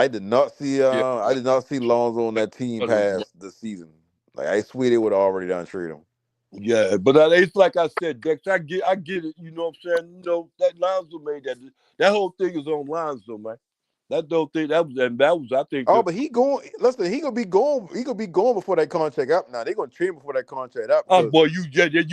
Yeah, I did not see Lonzo on that team past the season. Like I swear they would have already done trade him. yeah, but it's like I said, Dex. I get it. You know what I'm saying? You know that Lonzo made that. That whole thing is on Lonzo, man. That whole thing. That was. I think. Oh, but he going. Listen, he gonna be going. He gonna be going before that contract up. Now they gonna trade him before that contract up Oh because boy, you.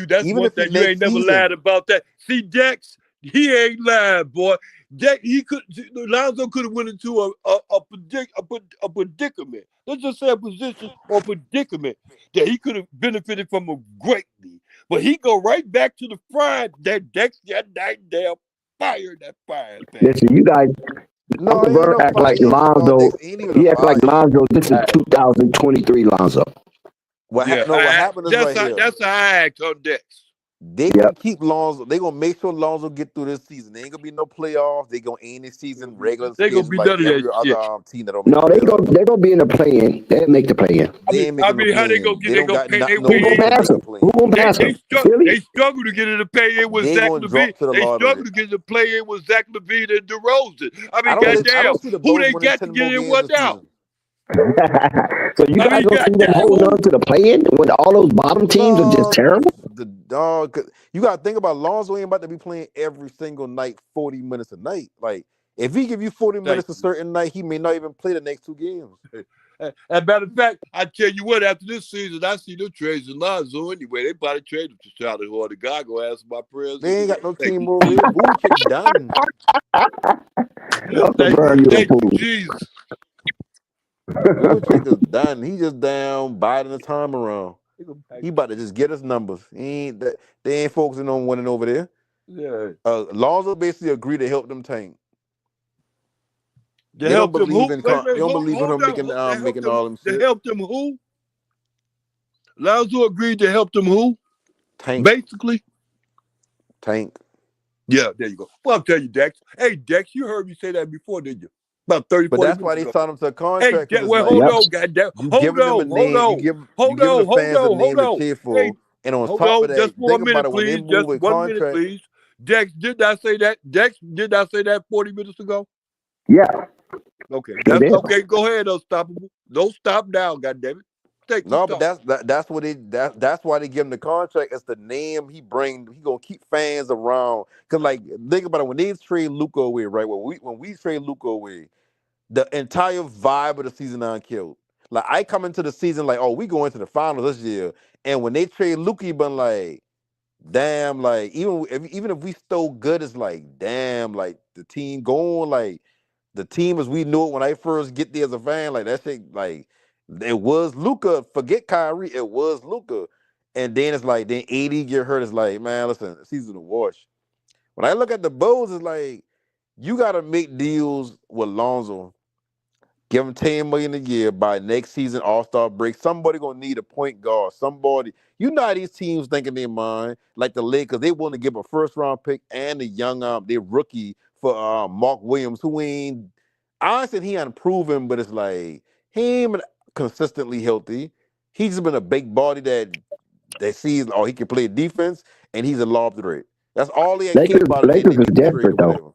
That's even one if thing it's you ain't next never lied season, about. That. See, Dex, he ain't lying, boy. Dex, he could. Lonzo could have went into a predicament. Let's just say a position or predicament that he could have benefited from greatly. But he go right back to the frying. That Dex got that damn fire. That frying pan. Listen, you guys, no, Uncle he ain't Bert no act fire. like He ain't Lonzo. Dex. He ain't even a He act like fire. Lonzo. This is 2023 Lonzo. Yeah, What happened is right here. that's how I act on Dex. They Yep. gonna keep Lonzo. They gonna make sure Lonzo get through this season. There ain't gonna be no playoffs. They gonna end the season regular They gonna schedule be like none of that every other shit. team that don't make No, the playoffs. they're gonna be in the play-in. They'll make the play-in. They ain't making no How they gonna play-in. get? They They don't gonna got pay their no Who way gonna in. business pass making them? the Who play-in. gonna pass them? Philly? They struggle to get in the play in with They Zach gonna LaVine. drop to the They lottery. struggle to get in the play in with Zach LaVine and DeRozan. I I mean, don't see. I goddamn, don't see the who Bulls they winning got to 10 get more in games what this now? season. So you I guys mean, don't see them goddamn, holding on to the play-in when all those bottom teams are just No, terrible? the dog. You gotta think about Lonzo ain't about to be playing every single night, 40 minutes a night. Like if he give you 40 thank minutes a certain night, he may not even play the next two games. you. As a matter of fact, I tell you what, after this season, I see them trades in Lonzo anyway. They probably traded to Charlotte Hornet. God go ask my prayers They ain't anyway. got no Thank team you, over Jesus. here. Vucevic done. Uncle Vern, you a Thank you, fool. Jesus. Vucevic is done. He just down biding the time around. They gonna pack He about to just get us numbers. He ain't that they ain't focusing on winning over there. Yeah. Lonzo basically agreed to help them tank. To They don't help them believe who? in Wait a they minute, don't believe in hold him on. making To help making them, all them to shit. help them who? Lonzo agreed to help them who? Tank. Basically. Tank. Yeah, there you go. Well, I'll tell you, Dex. Hey, Dex, you heard me say that before, didn't you? About 30, But 40 that's why minutes they ago. signed him to a Hey, contract because it's well, hold like Yep. on, goddamn. you Hold giving them a on, hold name, on. you giving the fans a Hold name to on. cheer Hey, for, and on hold top of on. that, Just for a think about minute, it when they please. move Just a 1 minute, contract. please. Dex, did I say that? Dex, did I say that 40 minutes ago? Yeah, Okay, sure that's did. okay. Go ahead, Unstoppable. Don't stop now, goddammit. Keep No, but talking. that's what that's why they give him the contract. It's the name he bring. He gonna keep fans around. Cause like think about it when they trade Luka away, right? When we trade Luka away, the entire vibe of the season unkilled. Like I come into the season like, oh, we go into the finals this year, and when they trade Luka, he been like, damn, like even if we still good, it's like, damn, like the team going, like the team as we knew it when I first get there as a fan, like that shit, like it was Luca. Forget Kyrie, it was Luca. And then it's like, then AD get hurt. It's like, man, listen, the season to watch. When I look at the Bulls, it's like you gotta make deals with Lonzo. Give him 10 million a year by next season All-Star break. Somebody gonna need a point guard. Somebody, you know how these teams think in their mind, like the Lakers, they want to give a first round pick and a young their rookie for Mark Williams, who ain't honestly he ain't proven, but it's like he ain't been consistently healthy. He's just been a big body that They see, oh, he can play defense and he's a lob threat. That's all they care about, and Lakers they is make the trade or desperate though. whatever.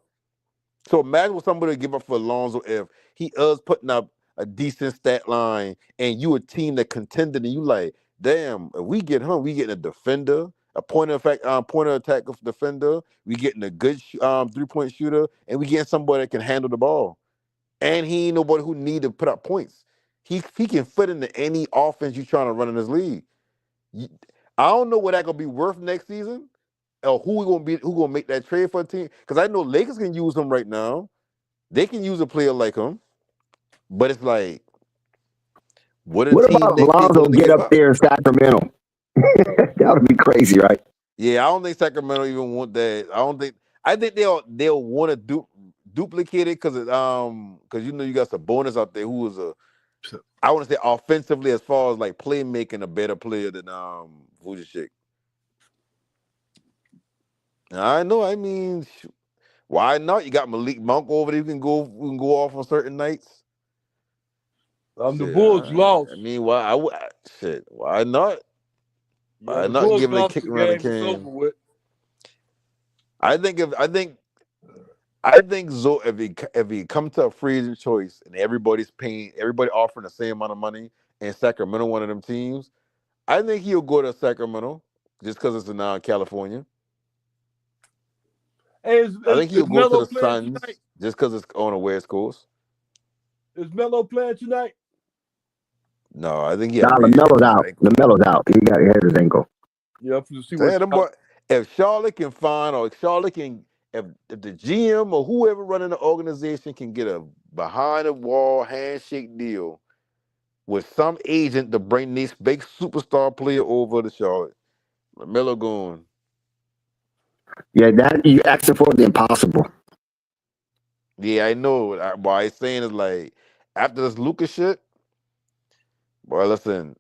So imagine what somebody would give up for Lonzo if he is putting up a decent stat line and you a team that contended and you like, damn, if we get him, we getting a defender, a point of attack of defender, we getting a good 3-point shooter, and we getting somebody that can handle the ball. And he ain't nobody who need to put up points. He can fit into any offense you trying to run in this league. You- I don't know what that gonna be worth next season, or who gonna make that trade for a team. Because I know Lakers can use him right now. They can use a player like him, but it's like, what a What team about next year Lonzo willing to get give up up? there in Sacramento? That would be crazy, right? Yeah, I don't think Sacramento even want that. I think they'll want to duplicate it because you know you got some bonus out there who is I want to say offensively as far as like playmaking a better player than Vujacic. I know. I mean, why not? You got Malik Monk over there. We can go off on certain nights. The Shit, Bulls lost. I mean, why? Shit, why not? Yeah, Why the not Bulls give it a lost kick the around the game. It's over can? with. I think I think Zo if he come to a free agent choice and everybody offering the same amount of money, and Sacramento one of them teams, I think he'll go to Sacramento just because it's in California. Hey, I think is he'll go to Melo the playing Suns tonight? just because it's on the West Coast. Is Melo playing tonight? No, I think he had Nah, a re-injury LaMelo's with his out. ankle. LaMelo's out. He hurt his ankle. Yeah, to see So, what. yeah, if Charlotte can find, or if Charlotte can, if the GM or whoever running the organization can get a behind the wall handshake deal with some agent to bring this big superstar player over to Charlotte, LaMelo going. Yeah, that you asking for the impossible. Yeah, I know. Why I saying is like after this Lucas shit, boy, listen,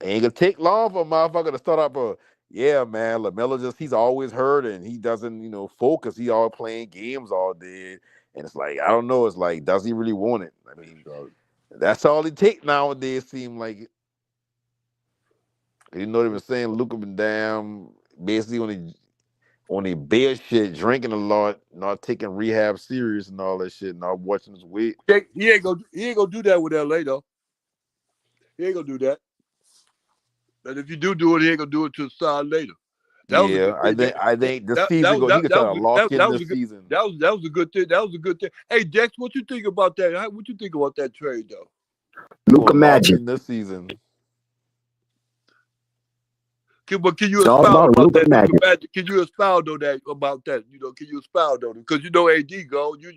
ain't gonna take long for a motherfucker to start up a. Yeah, man, LaMelo he's always hurt and he doesn't, focus. He all playing games all day. And it's like, I don't know. It's like, does he really want it? I mean, that's all he take nowadays, seem like it. You know they been saying Luka been damn basically on the bear shit, drinking a lot, not taking rehab serious and all that shit, not watching his weight. He ain't gonna do that with LA though. He ain't gonna do that. And if you do it, he ain't gonna do it to sign later. That was a Yeah, good thing. I think this That season he could try to lock in was a this good season. that was a good thing. That was a good thing. Hey Dex, what you think about that? What you think about that trade though? He Luka gonna lock Magic. in this season. Can you It's all expound about about Luka that? Magic. Can you expound on that about that? Can you expound on it? Because AD go, you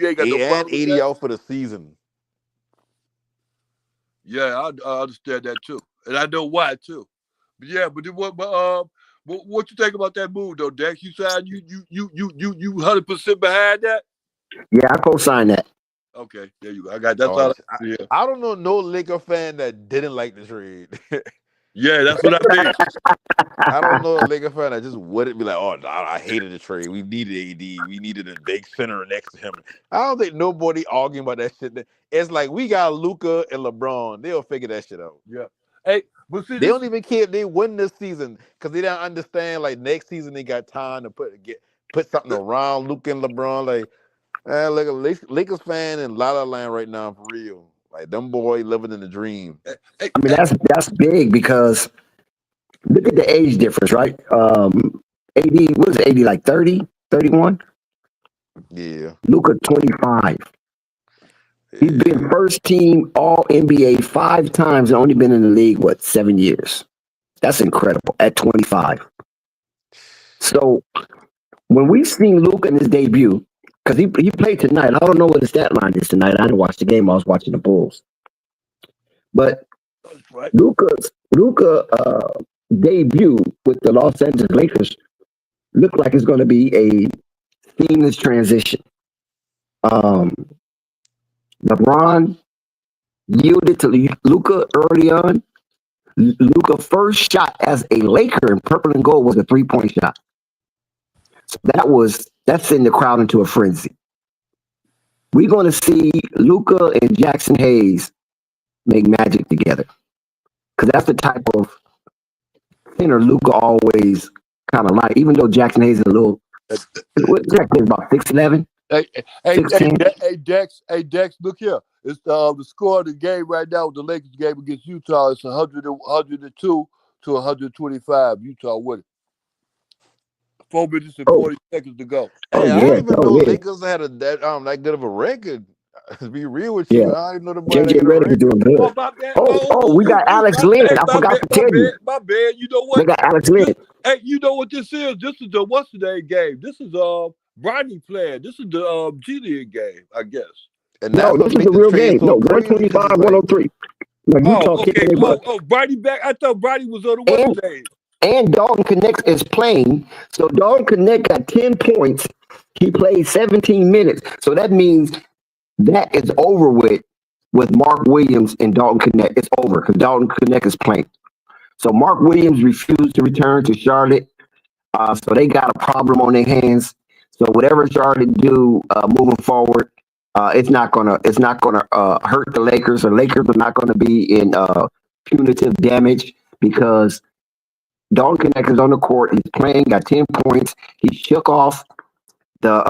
ain't got no And problem with 80 that. out for the season. Yeah, I understand that too, and I know why too. But yeah, what you think about that move though, Dex? You said you 100% behind that. Yeah, I co-sign that. Okay, there you go. I got that's Oh, all. Yeah, I don't know no Laker fan that didn't like the trade. yeah, that's what I mean. I don't know a Laker fan that just wouldn't be like, oh, nah, I hated the trade. We needed AD. We needed a big center next to him. I don't think nobody arguing about that shit. It's like we got Luka and LeBron. They'll figure that shit out. Yeah. Hey, but see They this. don't even care if they win this season because they don't understand. Like next season, they got time to put something around Luka and LeBron. Like, look, a Lakers fan in La La Land right now for real. Like them boy living in the dream. Hey, I mean, that's big because look at the age difference, right? AD, what is it, AD like 30, 31? Yeah. Luka 25. He's been first team All NBA 5 times and only been in the league, 7 years? That's incredible at 25. So when we've seen Luka in his debut, because he played tonight, I don't know what his stat line is tonight. I didn't watch the game. I was watching the Bulls. But right. Luka debut with the Los Angeles Lakers looked like it's going to be a seamless transition. LeBron yielded to Luka early on. Luka's first shot as a Laker in purple and gold was a 3-point shot. So that sent the crowd into a frenzy. We're going to see Luka and Jackson Hayes make magic together because that's the type of center Luca always kind of like, even though Jackson Hayes is a little, Jackson Hayes about 6'11", Hey, 6'10". Dex, look here. It's the score of the game right now with the Lakers game against Utah. It's 102 to 125. Utah with it. 4 minutes and 40 seconds to go. Hey, I yeah. didn't even know Yeah. Lakers had that good of a record. To be real with Yeah. you, I didn't know the boy had that JJ good of a Redick is record. doing good. Oh, my bad. We got Alex Lynn. I forgot to tell you. My bad. You know They what? got Alex Lynn. Hey, you know what this is? This is the what's the name game. This is Bronny playing. This is the G League game, I guess. And No, that's what this is makes a the real trade game. so No, crazy. 'Cause 125, it's like, 103. Like Utah Okay. kicking their butt. Bronny back. I thought Bronny was on the what's the name. And Dalton Connect is playing. So Dalton Connect got 10 points. He played 17 minutes. So that means that is over with Mark Williams and Dalton Connect. It's over because Dalton Connect is playing. So Mark Williams refused to return to Charlotte. So they got a problem on their hands. So whatever Charlotte do moving forward, it's not gonna hurt the Lakers. The Lakers are not gonna be in punitive damage because Dalton Connect is on the court. He's playing, got 10 points. He shook off the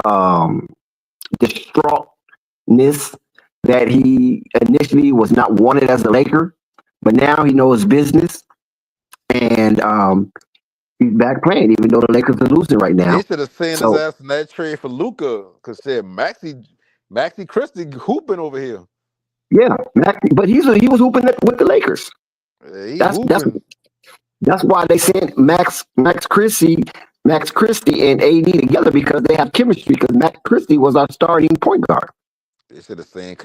distraughtness that he initially was not wanted as a Laker, but now he knows business, and he's back playing, even though the Lakers are losing right now. they should have sent his ass in that trade for Luca, because said Maxi Christie hooping over here. Yeah, but he was hooping with the Lakers. That's why they sent Max Christie and AD together, because they have chemistry, because Max Christie was our starting point guard. They should have saying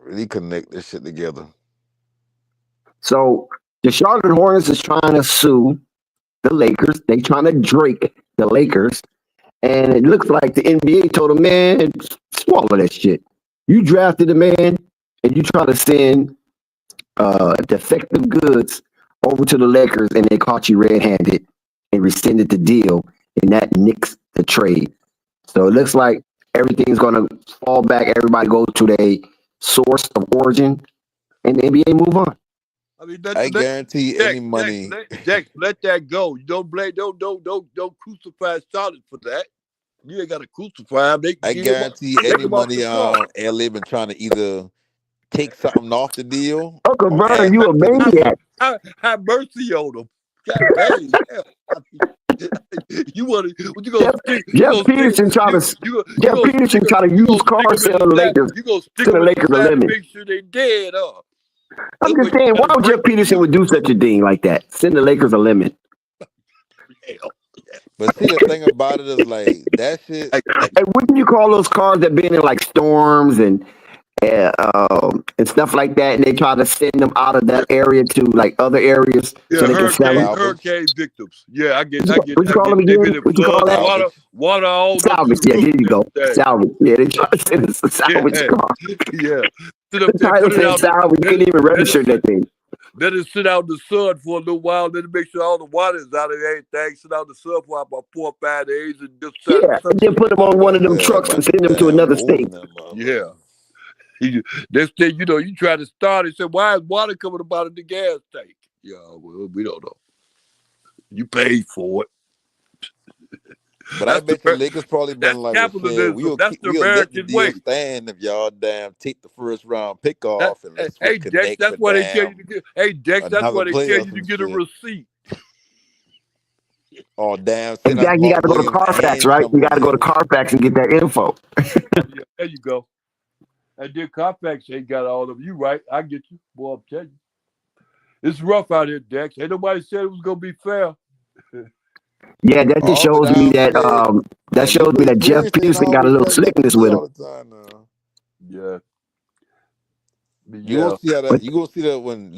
really connect this shit together. So the Charlotte Hornets is trying to sue the Lakers. They trying to Drake the Lakers. And it looks like the NBA told them, man, swallow that shit. You drafted a man and you try to send defective goods over to the Lakers, and they caught you red-handed and rescinded the deal, and that nixed the trade. So it looks like everything's going to fall back. Everybody go to their source of origin, and the NBA move on. I mean, I guarantee any money. Dex, let that go. You don't blame. Don't crucify Charlotte for that. You ain't got to crucify him. I guarantee any money. LA been trying to either take something off the deal. Uncle Vern, you a maniac. Have mercy on them. God dang. You want to? What you gonna? Jeff Peterson trying to use car sale the Lakers. You gonna stick to the Lakers a limit. Make sure they dead up. I'm just saying, why would Jeff Peterson would do such a thing like that? Send the Lakers a limit. But see, the thing about it is like that shit. Hey, wouldn't you call those cars that been in like storms and stuff like that, and they try to send them out of that area to like other areas so they can sell them? Hurricane victims. Yeah, I get. What you call them again? What you call that? Water all salvage. Yeah, here you go. Salvage. Yeah, they try to send us a salvage car. Yeah. The title says salvage. You didn't even register that thing. Let it sit out in the sun for a little while. Let it make sure all the water is out of everything. Sit out in the sun for about 4 or 5 days and just and then put them on one of them trucks and send them to another state. Yeah. Next thing you know, you try to start it. Say, why is water coming up out of the gas tank? Yeah, well, we don't know. You paid for it. But I bet the Lakers probably been like, we'll let the deal stand if y'all damn take the first round pick off and let's Dex, that's why they tell you to get. Hey, Dex, that's why they tell you to get a receipt. Oh damn! Hey, Jack, you got to go to Carfax, right? You got to go to Carfax and get that info. Yeah, there you go. And then Carfax ain't got all of them. You right? I get you, boy. I'm telling you, it's rough out here, Dex. Ain't nobody said it was gonna be fair. Yeah, that just shows me that Jeff Peterson got a little slickness with him. Yeah. You gonna see that? You gonna see that when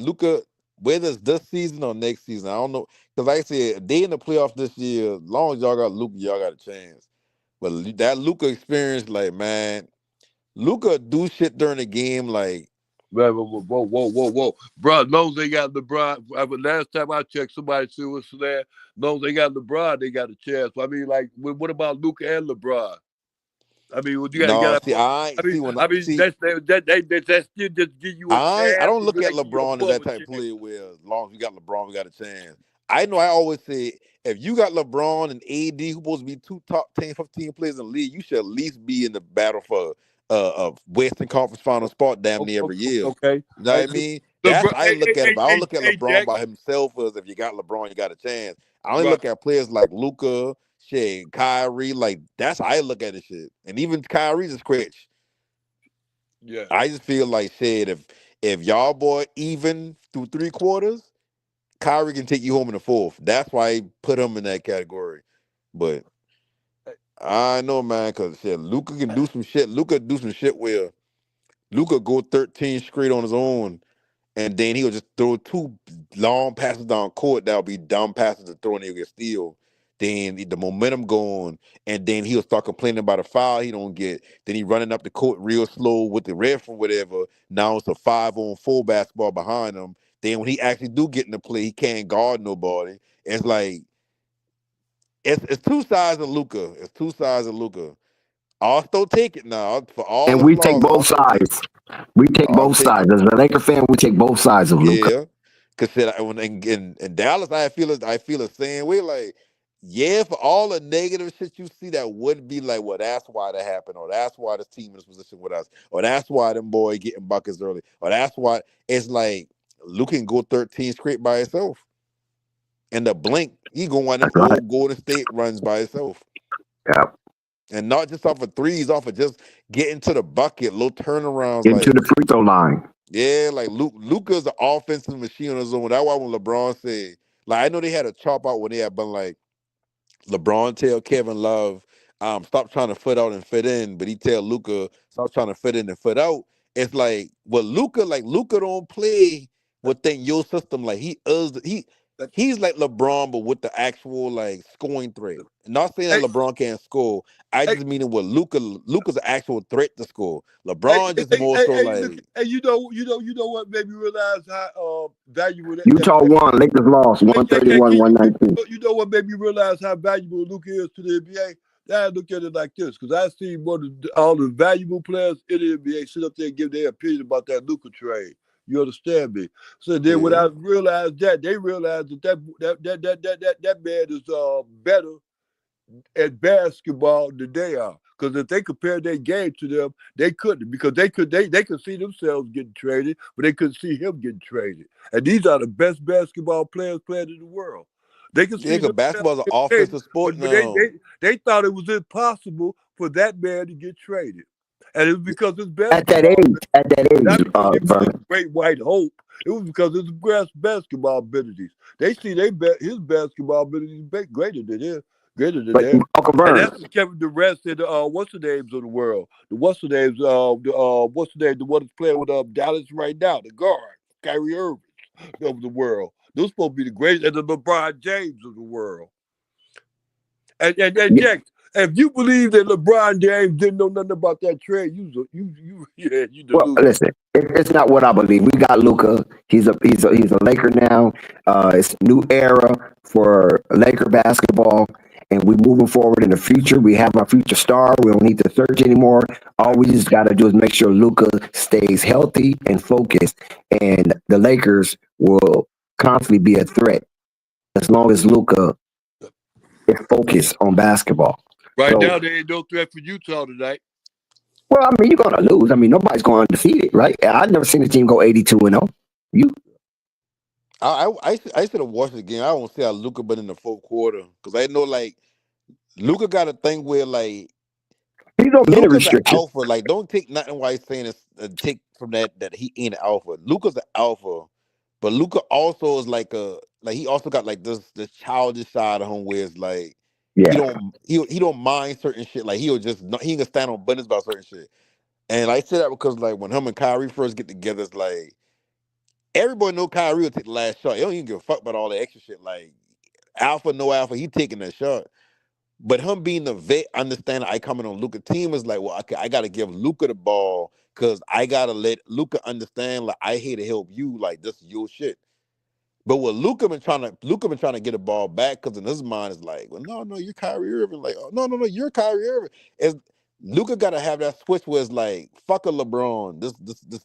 Luka, whether it's this season or next season, I don't know. Because like I said, if they in the playoffs this year, as long as y'all got Luka, y'all got a chance. But that Luka experience, like man, Luka do shit during the game, like. Whoa. Bro, long as they got LeBron. Last time I checked, somebody said what's that. Long as they got LeBron, they got a chance. I mean, like, what about Luka and LeBron? I mean, well, you No, got. see, I I mean, see when I mean, see that still just give you a I chance don't to look at really give you a LeBron as that bubble type of chance. player where as long as we got LeBron, we got a chance. I know I always say if you got LeBron and AD who supposed to be two top 10, 15 players in the league, you should at least be in the battle for a Western Conference final spot damn near every year. Okay. You know what I mean? That's LeBron, how I look at it, but I don't look at hey, LeBron Jack. by himself as if you got LeBron, you got a chance. I only Right. look at players like Luca, shit, Kyrie, like that's how I look at this shit. And even Kyrie's a scratch. Yeah. I just feel like shit. If y'all boy even through 3 quarters, Kyrie can take you home in the fourth. That's why I put him in that category. But I know, man, because shit, Luca can do some shit. Luca do some shit where Luca go 13 straight on his own, and then he'll just throw two long passes down court that'll be dumb passes to throw and he'll get steal. Then the momentum going, and then he'll start complaining about a foul he don't get. Then he running up the court real slow with the ref or whatever. Now it's a 5-on-4 basketball behind him. Then when he actually do get in the play, he can't guard nobody. It's like it's two sides of Luca. It's two sides of Luca. Also take it now for all And the we take flaws. both Also take it. sides. We take I'll both take sides. it. As a Laker fan, we take both sides of Luca. Yeah, cause shit, when in Dallas, I feel the same way. Like, yeah, for all the negative shit you see, that would be like, well, that's why that happened, or that's why this team in this position with us, or that's why them boy getting buckets early, or that's why it's like Luke can go 13 straight by himself. In the blink, he gonna wind them That's right. old Golden State runs by himself. Yeah. And not just off of threes, off of just getting to the bucket, little turnarounds, Into like the free throw line. yeah, like Luca's an offensive machine on his own. That's why when LeBron said, like I know they had a chop out when they had been like LeBron tell Kevin Love, stop trying to foot out and fit in, but he tell Luca, stop trying to fit in and foot out. It's like Luca don't play within your system. Like he's like LeBron, but with the actual like scoring threat. Not saying that Hey, LeBron can't score. I hey, just mean it with Luca's an actual threat to score. hey, LeBron hey, just hey, more hey, so hey, look, like hey, you know what made me realize how valuable Utah won. Lakers lost Hey, hey, 131, 119. you know what made me realize how valuable Luka is to the NBA? Now I look at it like this, because I see all the valuable players in the NBA sit up there and give their opinion about that Luka trade. You understand me? So then when yeah. I realized that, they realized that man is better at basketball than they are. Because if they compared their game to them, they couldn't, because they could see themselves getting traded, but they couldn't see him getting traded. And these are the best basketball players playing in the world. They could Yeah, see because themselves basketball is an getting traded, offensive sport but they, now. they they thought it was impossible for that man to get traded. And it was because his basketball, At that age, not because he was this Vernon. great white hope. It was because of his basketball abilities. They see his basketball abilities greater than his, greater than But theirs. Uncle And Vern, that's what Kevin Durant and what's the names of the world? What's the name? The one that's playing with Dallas right now, the guard, Kyrie Irving of the world. Those supposed to be the greatest, and the LeBron James of the world. And yeah, Jack, if you believe that LeBron James didn't know nothing about that trade, you well, delusional. listen, it's not what I believe. We got Luca. He's a Laker now. It's a new era for Laker basketball, and we moving forward in the future. We have our future star. We don't need to search anymore. All we just got to do is make sure Luca stays healthy and focused, and the Lakers will constantly be a threat as long as Luca is focused on basketball. Right So, now, there ain't no threat for Utah tonight. well, I mean, you're gonna lose. I mean, nobody's going undefeated, right? I've never seen a team go 82-0. You I should have watched the game. I don't see how Luca been in the fourth quarter because I know like Luca got a thing where like he's on minute Luca's an restriction. alpha. Like don't take nothing why he's saying is take from that he ain't an alpha. Luca's an alpha, but Luca also is like he also got like this childish side of him where it's like Yeah, he don't mind certain shit. Like he ain't gonna stand on business about certain shit. And I say that because like when him and Kyrie first get together, it's like everybody know Kyrie will take the last shot. He don't even give a fuck about all the extra shit. Like alpha, no alpha, he taking that shot. But him being the vet, understanding I coming on Luca team is like, well, okay, I gotta give Luca the ball because I gotta let Luca understand like I here to help you. Like this is your shit. But what Luca been trying to get a ball back because in his mind is like, well, no, you're Kyrie Irving. Like, oh, no, you're Kyrie Irving. It's, Luca got to have that switch where it's like fuck a LeBron, this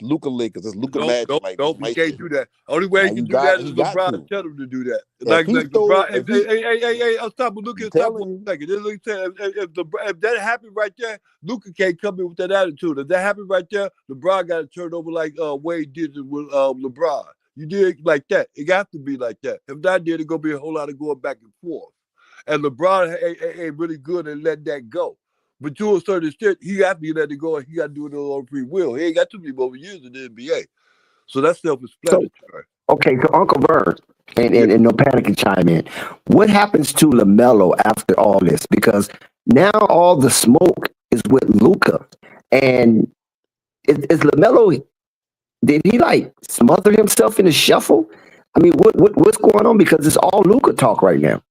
Luca Lakers, this Luca Nope, Magic, nope, like this nope. He my can't shit. do that. Only way Now he can do that is he got LeBron to. tell him to do that. If he Like LeBron. stole, Hey, if he, hey, I'll stop. Look I'm at stop for telling you, a second. Just look at if that happened right there, Luka can't come in with that attitude. If that happened right there, LeBron got to turn over like Wade did with LeBron. You did it like that. It got to be like that. If not, there's gonna be a whole lot of going back and forth. And LeBron ain't really good at letting that go. But to a certain extent, he got to be letting it go, and he got to do it on free will. He ain't got too many more years in the NBA, so that's So, self-explanatory. okay, so Uncle Vern Yeah. and No Panic can chime in. What happens to LaMelo after all this? Because now all the smoke is with Luca, and is LaMelo? Did he like smother himself in the shuffle? I mean, what's going on? Because it's all Luca talk right now.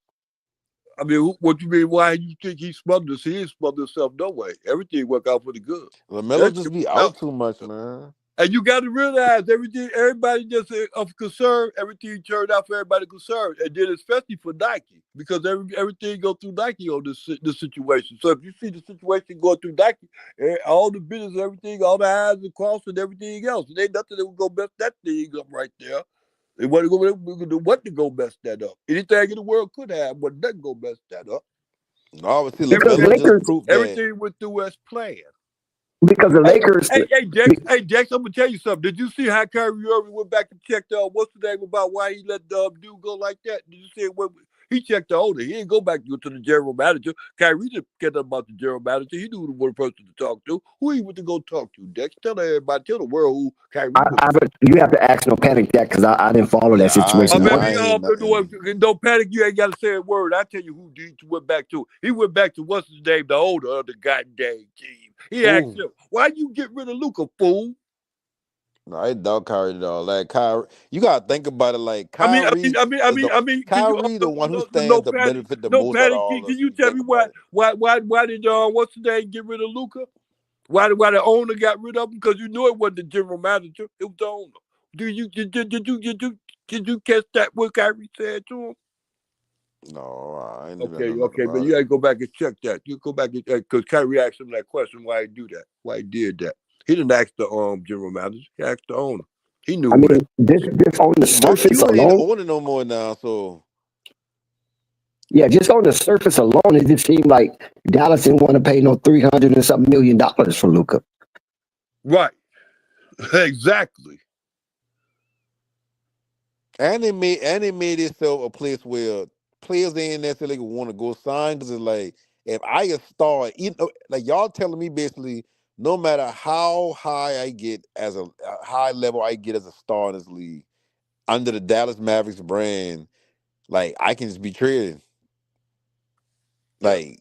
I mean, what you mean? Why you think he smothered us? He ain't smothered himself no way. Everything worked out pretty good. LaMelo just be out too much, man. And you got to realize everybody just of concern, everything turned out for everybody concerned. And then especially for Nike, because everything go through Nike on this situation. So if you see the situation going through Nike, all the business, everything, all the I's and crossed and everything else, there ain't nothing that would go mess that thing up right there. They want to go what to go mess that up. Anything in the world could have, but nothing go mess that up. Obviously, Because LaMelo just Lakers, proved that. Everything went through as planned. because the Lakers, Hey, Dex, I'm gonna tell you something. Did you see how Kyrie Irving went back and checked what's the name about why he let the dude go like that? Did you see it? He checked the owner. He didn't go back to the general manager. Kyrie didn't get nothing about the general manager. He knew the one person to talk to. Who he went to go talk to, Dex? Tell everybody, tell the world who Kyrie was. you have to ask No Panic that because I didn't follow that situation. No Panic, you ain't got to say a word. I tell you who he went back to. He went back to what's his name, the owner of the goddamn team. He asked him, "Why you get rid of Luka, fool?" No, I doubt Kyrie at all. Like Kyrie, you gotta think about it. Like Kyrie, Kyrie, the one who stands to benefit the most out of all Can this. you tell me why did what's the name get rid of Luka? Why the owner got rid of him? Because you knew it wasn't the general manager; it was the owner. Did you catch that? What Kyrie said to him? No, I ain't even Okay, know nothing but about you it. gotta go back and check that. You go back and because Kyrie asked him that question, why he do that, why he did that. He didn't ask the general manager. He asked the owner. He knew. I mean, this on the Mark surface Cuban ain't the alone, owner no more now, so yeah, just on the surface alone, it just seemed like Dallas didn't want to pay no $300 and something million for Luca. Right. Exactly. and they made itself a place where players ain't necessarily want to go sign because it's like if I a star, like y'all telling me basically, no matter how high I get as a high level I get as a star in this league under the Dallas Mavericks brand, like I can just be traded. Like,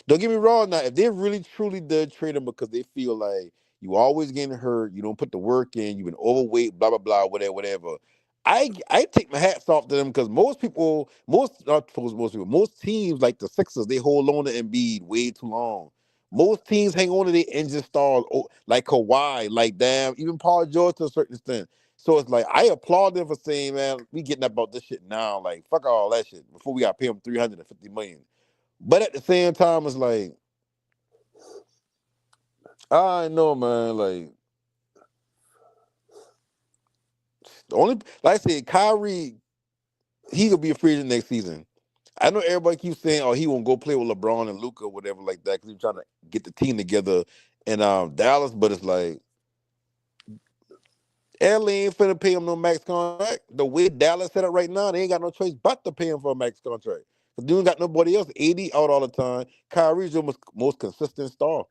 don't get me wrong. Now, if they really truly did trade him because they feel like you always getting hurt, you don't put the work in, you've been overweight, blah blah blah, whatever. I take my hats off to them because most people, most people, most teams like the Sixers, they hold on to Embiid way too long. Most teams hang on to their engine stars, like Kawhi, like damn, even Paul George to a certain extent. So it's like I applaud them for saying, man, we getting up about this shit now. Like fuck all that shit before we got to pay them $350 million. But at the same time, it's like, I know, man. Like, the only, like I said, Kyrie, he could be a free agent next season. I know everybody keeps saying, oh, he won't go play with LeBron and Luka or whatever like that because he's trying to get the team together in Dallas. But it's like, LA ain't finna pay him no max contract. The way Dallas set up right now, they ain't got no choice but to pay him for a max contract. Because you ain't got nobody else. AD out all the time. Kyrie's your most consistent star.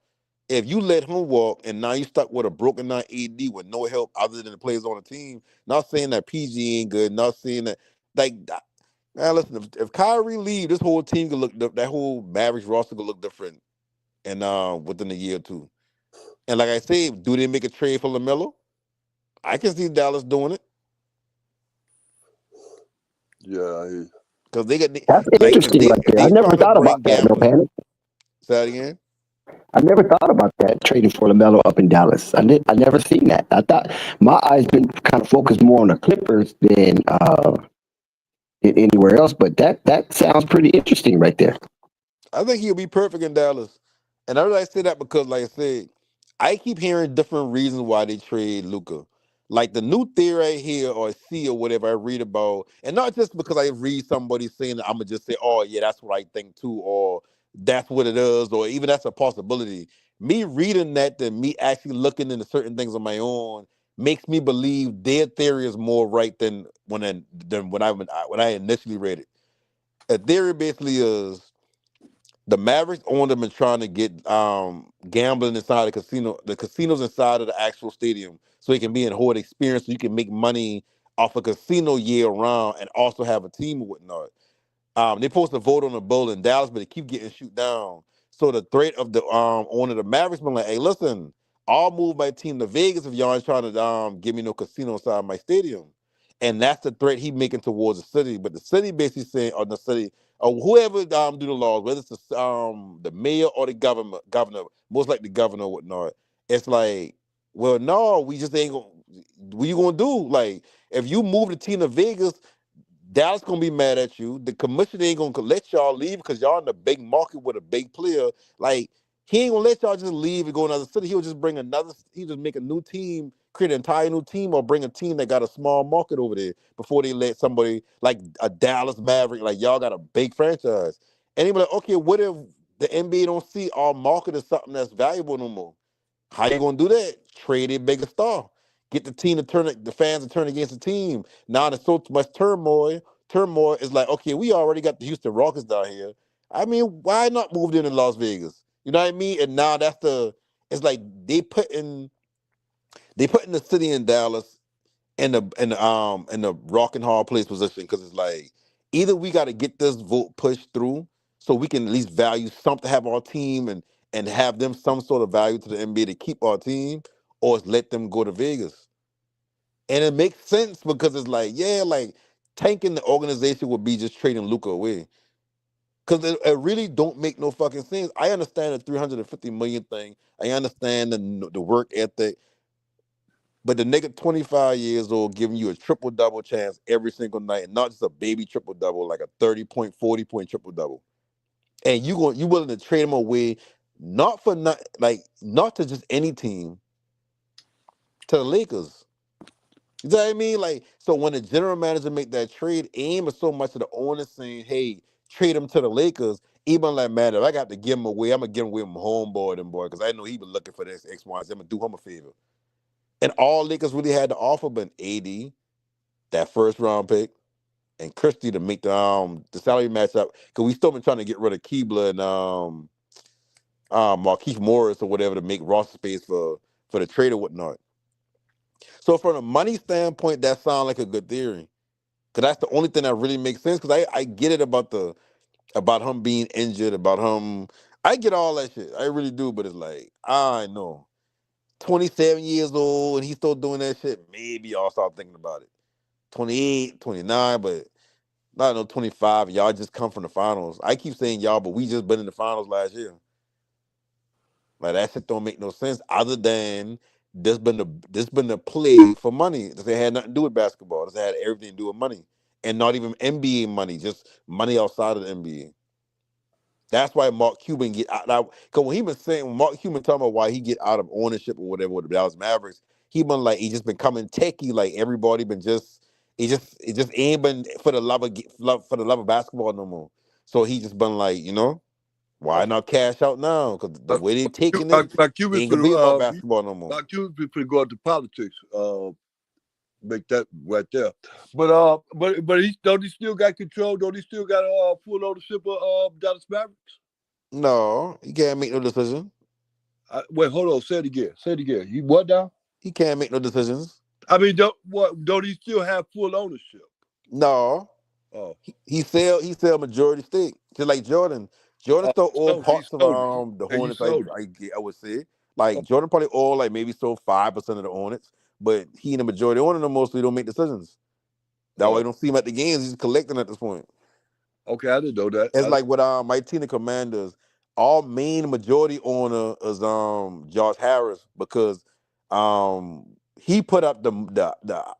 If you let him walk and now you stuck with a broken down AD with no help other than the players on the team, not saying that PG ain't good, not saying that, like, man, listen, if Kyrie leave, this whole team could look, that whole Mavericks roster could look different and within a year or two. And like I said, do they make a trade for LaMelo? I can see Dallas doing it. Yeah, because they got That's like interesting right if there. I they never trying to thought about bring that, No gambling. Panic. Say that again. I never thought about that trading for LaMelo up in Dallas. I never seen that. I thought my eyes been kind of focused more on the Clippers than anywhere else. But that sounds pretty interesting right there. I think he'll be perfect in Dallas. And I really say that because, like I said, I keep hearing different reasons why they trade Luca. Like the new theory I hear or see or whatever I read about, and not just because I read somebody saying that I'm gonna just say, "Oh yeah, that's what I think too," or "That's what it is," or even that's a possibility. Me reading that than me actually looking into certain things on my own makes me believe their theory is more right than when I initially read it. A theory basically is the Mavericks owned them and trying to get gambling inside the casinos inside of the actual stadium, so it can be a whole experience. So you can make money off a casino year round and also have a team and whatnot. They supposed to vote on a bill in Dallas, but they keep getting shoot down. So the threat of the owner of the Mavericks been like, "Hey, listen, I'll move my team to Vegas if y'all ain't trying to give me no casino inside my stadium." And that's the threat he making towards the city. But the city basically saying, or the city, or whoever do the laws, whether it's the mayor or the governor, most like the governor or whatnot, it's like, well, no, we just ain't gonna. What you gonna do? Like, if you move the team to Vegas, Dallas gonna be mad at you. The commissioner ain't gonna let y'all leave because y'all in the big market with a big player. Like he ain't gonna let y'all just leave and go to another city. He'll just bring another. He just make a new team, create an entire new team, or bring a team that got a small market over there before they let somebody like a Dallas Maverick. Like y'all got a big franchise, and he be like, okay, what if the NBA don't see our market as something that's valuable no more? How you gonna do that? Trade a bigger star. Get the team to the fans to turn against the team. Now there's so much turmoil. Turmoil is like, okay, we already got the Houston Rockets down here. I mean, why not move them to Las Vegas? You know what I mean? And now it's like they putting the city in Dallas in the rock and hard place position because it's like either we got to get this vote pushed through so we can at least value something, have our team and have them some sort of value to the NBA to keep our team, or it's let them go to Vegas. And it makes sense because it's like, yeah, like tanking the organization would be just trading Luca away. Cause it really don't make no fucking sense. I understand the 350 million thing. I understand the work ethic. But the nigga 25 years old giving you a triple double chance every single night, and not just a baby triple double, like a 30 point, 40 point triple double. And you willing to trade him away, not to just any team, to the Lakers. You know what I mean? Like, so when the general manager make that trade, aim is so much of the owner saying, hey, trade him to the Lakers. Even like, man, if I got to give him away, I'm gonna give him away from homeboy and boy, because I know he been looking for this X, Y, Z. I'm gonna do him a favor. And all Lakers really had to offer but AD, that first round pick, and Christie to make the salary match up. Because we still been trying to get rid of Keebler and Marquise Morris or whatever to make roster space for the trade or whatnot. So from a money standpoint, that sounds like a good theory. Cause that's the only thing that really makes sense. Cause I get it about him being injured, about him. I get all that shit. I really do. But it's like, I know. 27 years old and he's still doing that shit. Maybe y'all start thinking about it. 28, 29, but not no 25. Y'all just come from the finals. I keep saying y'all, but we just been in the finals last year. Like that shit don't make no sense other than this been the play for money. This ain't had nothing to do with basketball. This had everything to do with money. And not even NBA money, just money outside of the NBA. That's why Mark Cuban get out. Because when Mark Cuban talking about why he get out of ownership or whatever with the Dallas Mavericks, he been like he just been coming techie. Like everybody been just it just ain't been for the love of basketball no more. So he just been like, why not cash out now? Because the way they taking it, Like it Cuban ain't gonna be about finna, basketball no more. like Cuban finna go into politics. Make that right there. But he still got control. Don't he still got full ownership of Dallas Mavericks? No, he can't make no decision. Wait, hold on. Say it again. Say it again. He what now? He can't make no decisions. I mean, don't he still have full ownership? No. Oh, He sell majority stake, just like Jordan. Jordan still own he parts of sold it. the And he Hornets. sold it. I would say like Jordan probably own like maybe sold 5% of the Hornets, but he and the majority owner them mostly don't make decisions. That way Oh, you don't see him at the games. He's collecting at this point. okay. I didn't know that. It's like with my team, the Commanders. Our main majority owner is Josh Harris because he put up the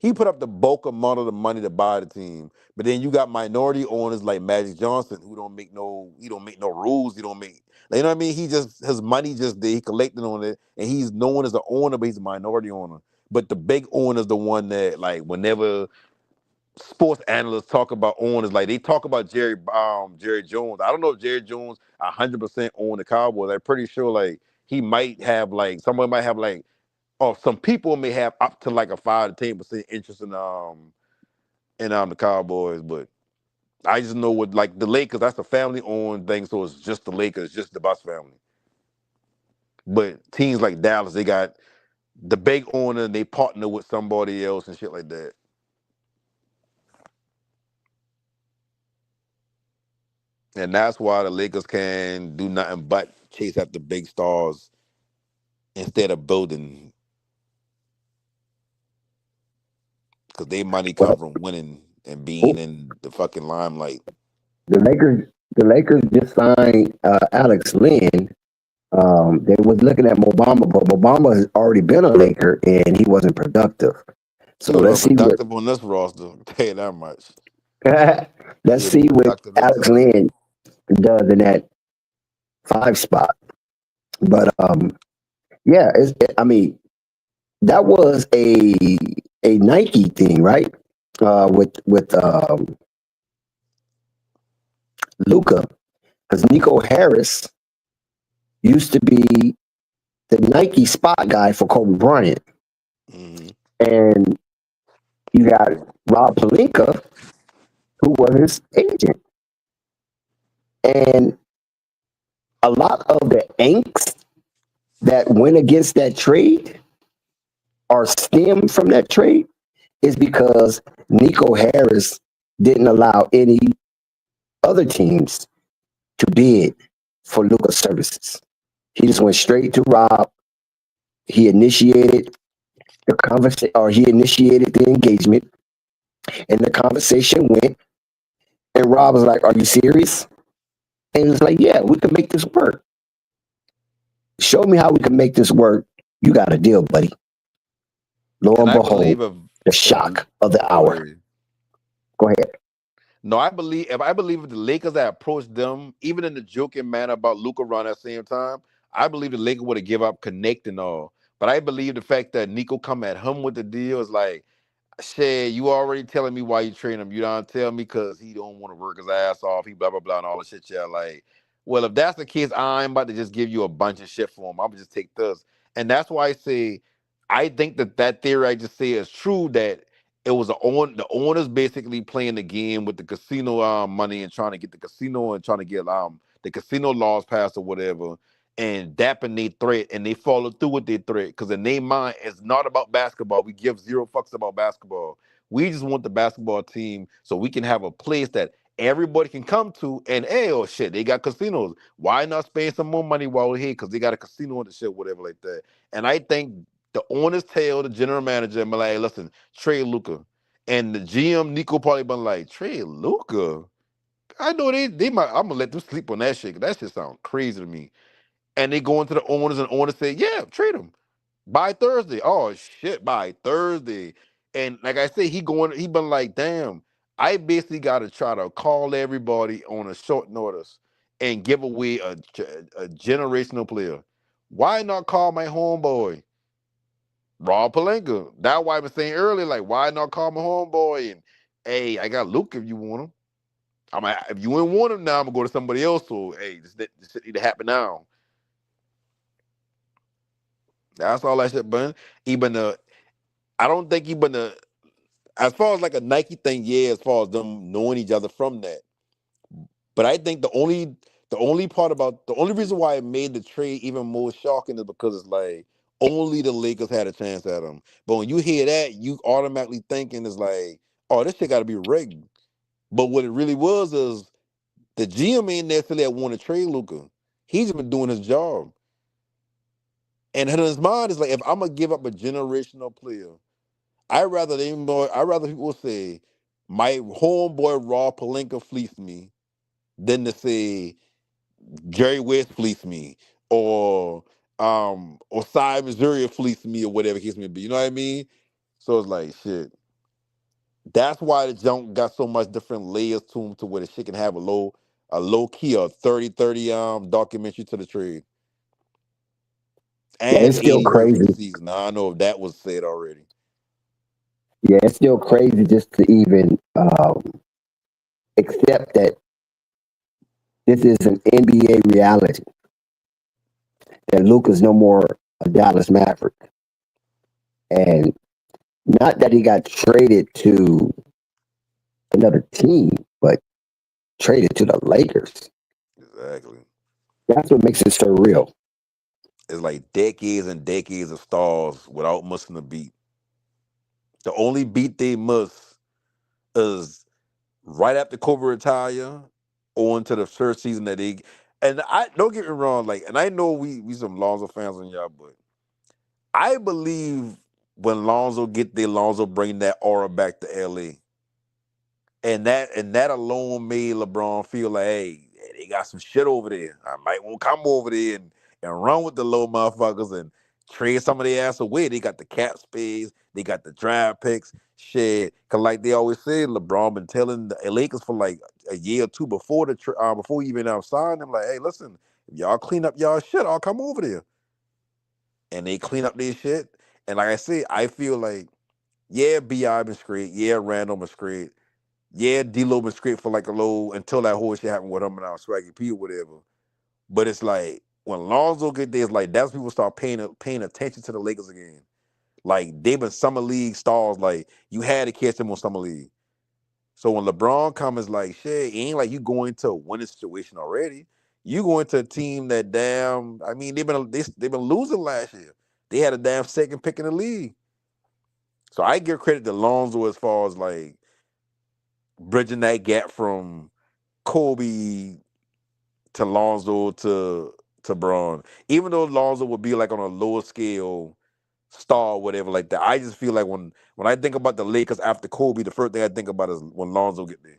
he put up the bulk amount of the money to buy the team. But then you got minority owners like Magic Johnson who don't make no rules. He don't make, you know what I mean? He just, his money just there. He collecting on it, and he's known as an owner, but he's a minority owner. But the big owner is the one that, like, whenever sports analysts talk about owners, like they talk about Jerry Jones. I don't know if Jerry Jones 100% own the Cowboys. I'm pretty sure like he might have, like, someone might have, like, or some people may have up to like a 5 to 10% interest in the Cowboys. But I just know with like the Lakers, that's a family owned thing, so it's just the Lakers, just the Bucks family. But teams like Dallas, they got the big owner, and they partner with somebody else and shit like that. And that's why the Lakers can do nothing but chase after big stars instead of building, because their money come Well, from winning and being in the fucking limelight. the Lakers just signed Alex Lynn. They was looking at Mobama, but Mobama has already been a Laker and he wasn't productive. He So would have let's been see what productive on this roster. I'll tell you that much. let's He'll be see what productive this Alex season. Lynn does in that 5 spot. But yeah, I mean that was a Nike thing, right? With Luca, because Nico Harris used to be the Nike spot guy for Kobe Bryant, Hmm. and you got Rob Pelinka, who was his agent, and a lot of the angst that went against that trade or stemmed from that trade is because Nico Harris didn't allow any other teams to bid for Luca's services. He just went straight to Rob. He initiated the conversation, or he initiated the engagement, and the conversation went. And Rob was like, "Are you serious?" And he was like, "Yeah, we can make this work. Show me how we can make this work. You got a deal, buddy." Lo And and I behold, believe the if shock of the go hour. ahead. Go ahead. No, I believe if the Lakers had approached them, even in the joking manner about Luca around that same time, I believe the Lakers would have give up Connect and all. But I believe the fact that Nico come at him with the deal is like, shit, you already telling me why you train him. You don't tell me because he don't want to work his ass off. He blah blah blah and all the shit. Yeah, like, well, if that's the case, I'm about to just give you a bunch of shit for him. I'm gonna just take this, and that's why I say I think that theory I just say is true. That it was the owners basically playing the game with the casino money and trying to get the casino and trying to get the casino laws passed or whatever, and dapping their threat, and they follow through with their threat because in their mind it's not about basketball. We give zero fucks about basketball. We just want the basketball team so we can have a place that everybody can come to. And hey, oh shit, they got casinos. Why not spend some more money while we're here? Because they got a casino and the shit, whatever like that. And I think the owners tell the general manager and be like, hey, listen, trade Luca. And the GM Nico probably been like, trade Luca. I know they might. I'm gonna let them sleep on that shit. 'Cause that shit sounds crazy to me. And they go into the owners, and owners say, "Yeah, trade him by Thursday." Oh shit, by Thursday. And like I say, he been like, "Damn, I basically got to try to call everybody on a short notice and give away a generational player. Why not call my homeboy Rob Palenka? That's why I was saying earlier, like, why not call my homeboy? And hey, I got Luke if you want him. If you ain't want him now, I'm gonna go to somebody else. So hey, this shit need to happen now. That's all that shit, but even I don't think even as far as like a Nike thing, yeah, as far as them knowing each other from that. But I think the only reason why it made the trade even more shocking is because it's like only the Lakers had a chance at him. But when you hear that, you automatically thinking it's like, oh, this shit got to be rigged. But what it really was is the GM ain't necessarily want to trade Luca. He's just been doing his job. And in his mind is like, if I'm gonna give up a generational player, I rather people say my homeboy Raw Palenka fleeced me than to say Jerry West fleeced me or Cy Missouri fleeced me or whatever case may be. You know what I mean? So it's like shit. That's why the junk got so much different layers to him to where the shit can have a low key or 30-30 documentary to the trade. Yeah, And it's still 80 word for crazy. the season. Now I know if that was said already. Yeah, it's still crazy just to even accept that this is an NBA reality. That Luka's no more a Dallas Maverick, and not that he got traded to another team, but traded to the Lakers. Exactly. That's what makes it so real. It's like decades and decades of stars without missing a beat. The only beat they miss is right after Kobe retire, on to the first season that they. And I don't get me wrong, like, and I know we some Lonzo fans on y'all, but I believe when Lonzo get there, Lonzo bring that aura back to LA. And that alone made LeBron feel like, hey, they got some shit over there. I might want to come over there and run with the little motherfuckers and trade some of their ass away. They got the cap space, they got the draft picks, shit. Cause like they always say, LeBron been telling the Lakers for like a year or two before before he even signed them, like, hey, listen, if y'all clean up y'all shit, I'll come over there. And they clean up their shit. And like I said, I feel like, yeah, B.I. been straight, yeah, Randall been straight. Yeah, D-Lo been straight for like a little until that whole shit happened with him and Swaggy P or whatever. But it's like when Lonzo get there, it's like that's when people start paying attention to the Lakers again. Like they've been summer league stars. Like you had to catch them on summer league. So when LeBron comes, it's like shit. It ain't like you going to a winning situation already. You going to a team that damn. I mean they've been losing last year. They had a damn second pick in the league. So I give credit to Lonzo as far as like bridging that gap from Kobe to Lonzo to Braun. Even though Lonzo would be like on a lower scale star or whatever like that, I just feel like when I think about the Lakers after Kobe, the first thing I think about is when Lonzo get there.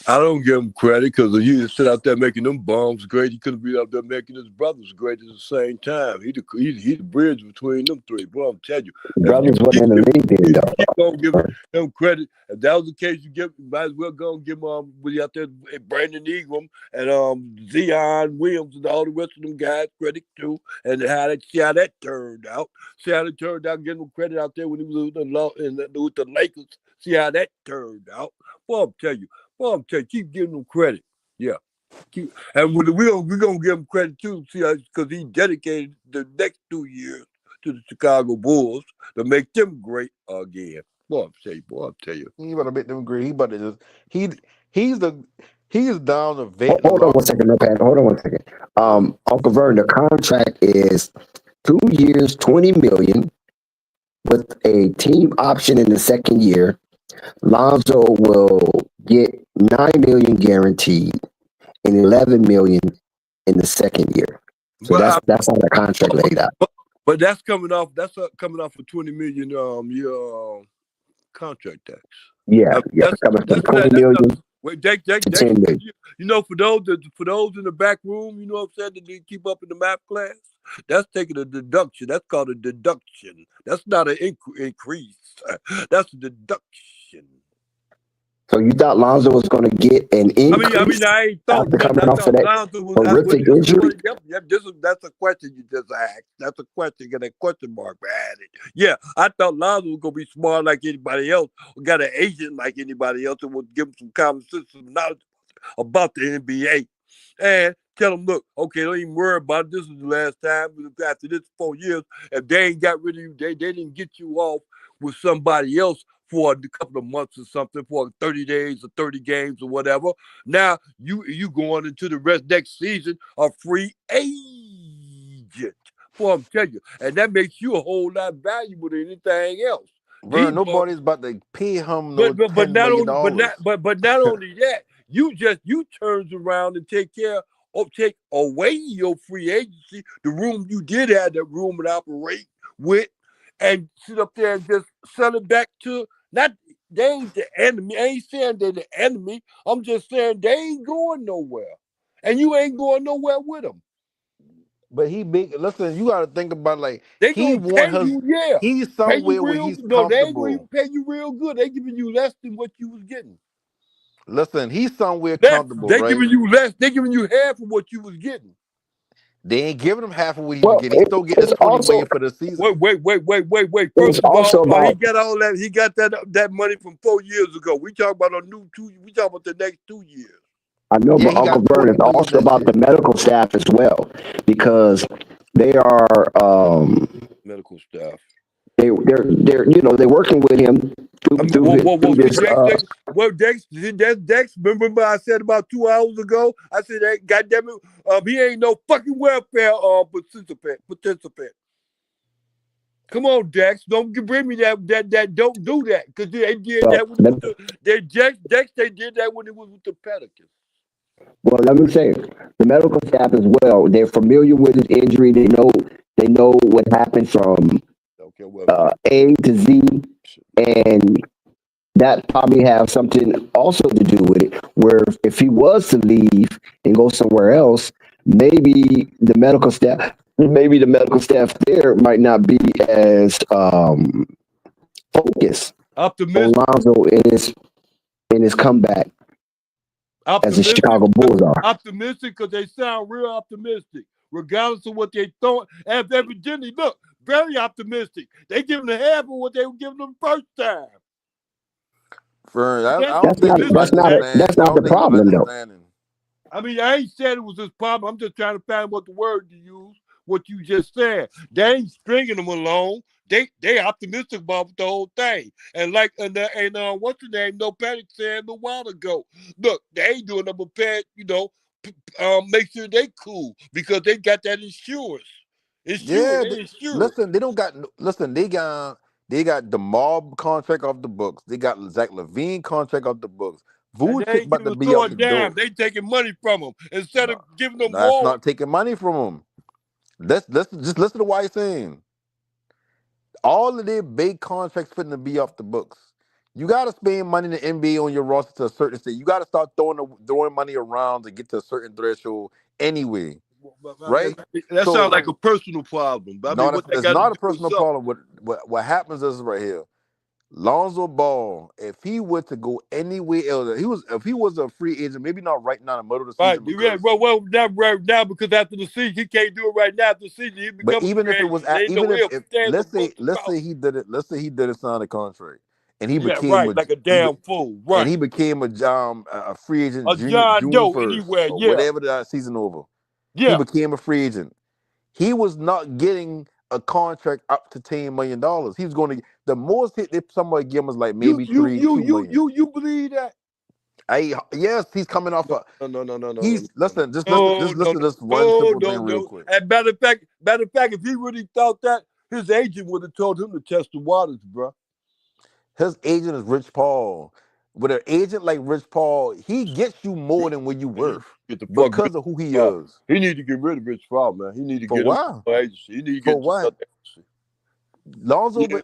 I don't give him credit because he was sit out there making them bombs great. He could have been out there making his brothers great at the same time. He the bridge between them three. Boy, I'm telling you, if you Brothers wasn't in the league then, keep though. on giving him credit, if that was the case, you might as well go and give him with out there Brandon Ingram and Zion Williams and all the rest of them guys credit too, and see how that turned out. See how it turned out. Give him credit out there when he was with the Lakers. See how that turned out. Boy, I'm telling you. Well, I'm telling you, keep giving them credit. Yeah. And we're going to give him credit too, see, because he dedicated the next 2 years to the Chicago Bulls to make them great again. Boy, I'm telling you. He about to make them great. He about to just he's down the vet the Hold on one locker second, room. no, Pat. Hold on one second. Uncle Vern, the contract is 2 years, $20 million, with a team option in the second year. Lonzo will get $9 million guaranteed and $11 million in the second year. So that's how the contract laid out. But that's coming off. That's coming off a $20 million year contract tax. Yeah, coming from $20 million Wait, to $10 million. you know, for those in the back room, you know what I'm saying, that didn't keep up in the math class, that's taking a deduction. That's called a deduction. That's not an increase. That's a deduction. So you thought Lonzo was going to get an increase I ain't thought after nothing. coming I off of thought that Lonzo was. horrific injury? Yep. That's a question you just asked. That's a question. Got a question mark behind it. Yeah, I thought Lonzo was gonna be smart like anybody else, or got an agent like anybody else, and would give him some common sense, some knowledge about the NBA, and tell them, look, okay, don't even worry about it. This is the last time. After this 4 years, if they ain't got rid of you, they didn't get you off with somebody else for a couple of months or something, for 30 days or 30 games or whatever. Now you going into the rest next season a free agent. Boy, I'm telling you, and that makes you a whole lot valuable than anything else. Vern, nobody's about to pay him no But $10 not million. not only that, you turns around and take away your free agency, the room you did have that room and operate with, and sit up there and just sell it back to not they ain't the enemy. I ain't saying they're the enemy. I'm just saying they ain't going nowhere, and you ain't going nowhere with them. But he big. Listen, you got to think about like They he gonna pay want his. you, yeah. He's Pay you somewhere where real. he's No, they ain't gonna even comfortable. pay you real good. They giving you less than what you was getting. Listen, he's somewhere Less. comfortable, They right? giving you less. They giving you half of what you was getting. They ain't giving him half of what he was Well, getting. He's still getting his it's 20 also million for the season. Wait. it's First of all, also he about got all that. He got that money from 4 years ago. We talk about a new 2. We talk about the next 2 years. I know, Yeah, but he Uncle got Vern, 40 it's million also this about year. the medical staff as well, because they are Medical staff. they're they're working with him I mean, through see, this Dex. Remember I said about 2 hours ago. I said, hey, goddamn it, he ain't no fucking welfare participant. Come on, Dex. Don't bring me that. Don't do that, because they did that when it was Dex. They did that when it was with the Pelicans. well, let me say the medical staff as well. They're familiar with his injury. They know what happened from Okay, well, A to Z, and that probably have something also to do with it. Where if he was to leave and go somewhere else, maybe the medical staff there might not be as focused on optimistic. Lonzo in his comeback as the Optimistic, Chicago Bulls are. optimistic, because they sound real optimistic, regardless of what they thought. And evidently, look, very optimistic. They giving the half of what they were giving them first time. Fern, I That's don't think you understand. That's I not don't the think you problem though. understanding. I mean, I ain't said it was his problem. I'm just trying to find what the word to use. What you just said. They ain't stringing them along. They optimistic about the whole thing. And what's the name? No Panic said a while ago. Look, they ain't doing them prepared. Make sure they cool because they got that insurance. Yeah, They insured. listen, they don't got. Listen, they got the Mob contract off the books. They got Zach Levine contract off the books. And they Vucevic ain't about giving to a be out throw a the dime. door. They taking money from them instead of No, giving them that's more. not taking money from them. Let's just listen to what he's saying. All of their big contracts fitting to be off the books. You got to spend money in the NBA on your roster to a certain extent. You got to start throwing money around to get to a certain threshold anyway, right? That sounds So like a personal problem. But I no, mean, what that it's got to not do a with personal something? problem. What happens is right here. Lonzo Ball, if he were to go anywhere else, if he was a free agent, maybe not right now in the middle of the Right. season Yeah. because. Well, not right now because after the season, he can't do it right now. After the season, he But become a even free if it was, agent. There ain't no if if, there's no buts let's about. say he did it, let's say he did a sign a contract, and Yeah, right. Like a damn fool. and Right. he became a free agent A John June Doe 1st anywhere. or Yeah. whatever the season over. He Yeah. became a free agent. He was not getting a contract up to $10 million. He was going to the most hit that somebody give him was like You maybe you three, you 2 million. you you believe that? Yes, he's coming off No, a. no. He's listen. Just listen. No, Just no, listen to this one no, simple no, thing real no. quick. And matter of fact, if he really thought that, his agent would have told him to test the waters, bro. His agent is Rich Paul. With an agent like Rich Paul, he gets you more than what you He need worth to get the fuck rid because of who he of is. He need to get rid of Rich Paul, man. He need to For get him why? an agency. He need to For get to what? another agency. Lonzo, Yeah.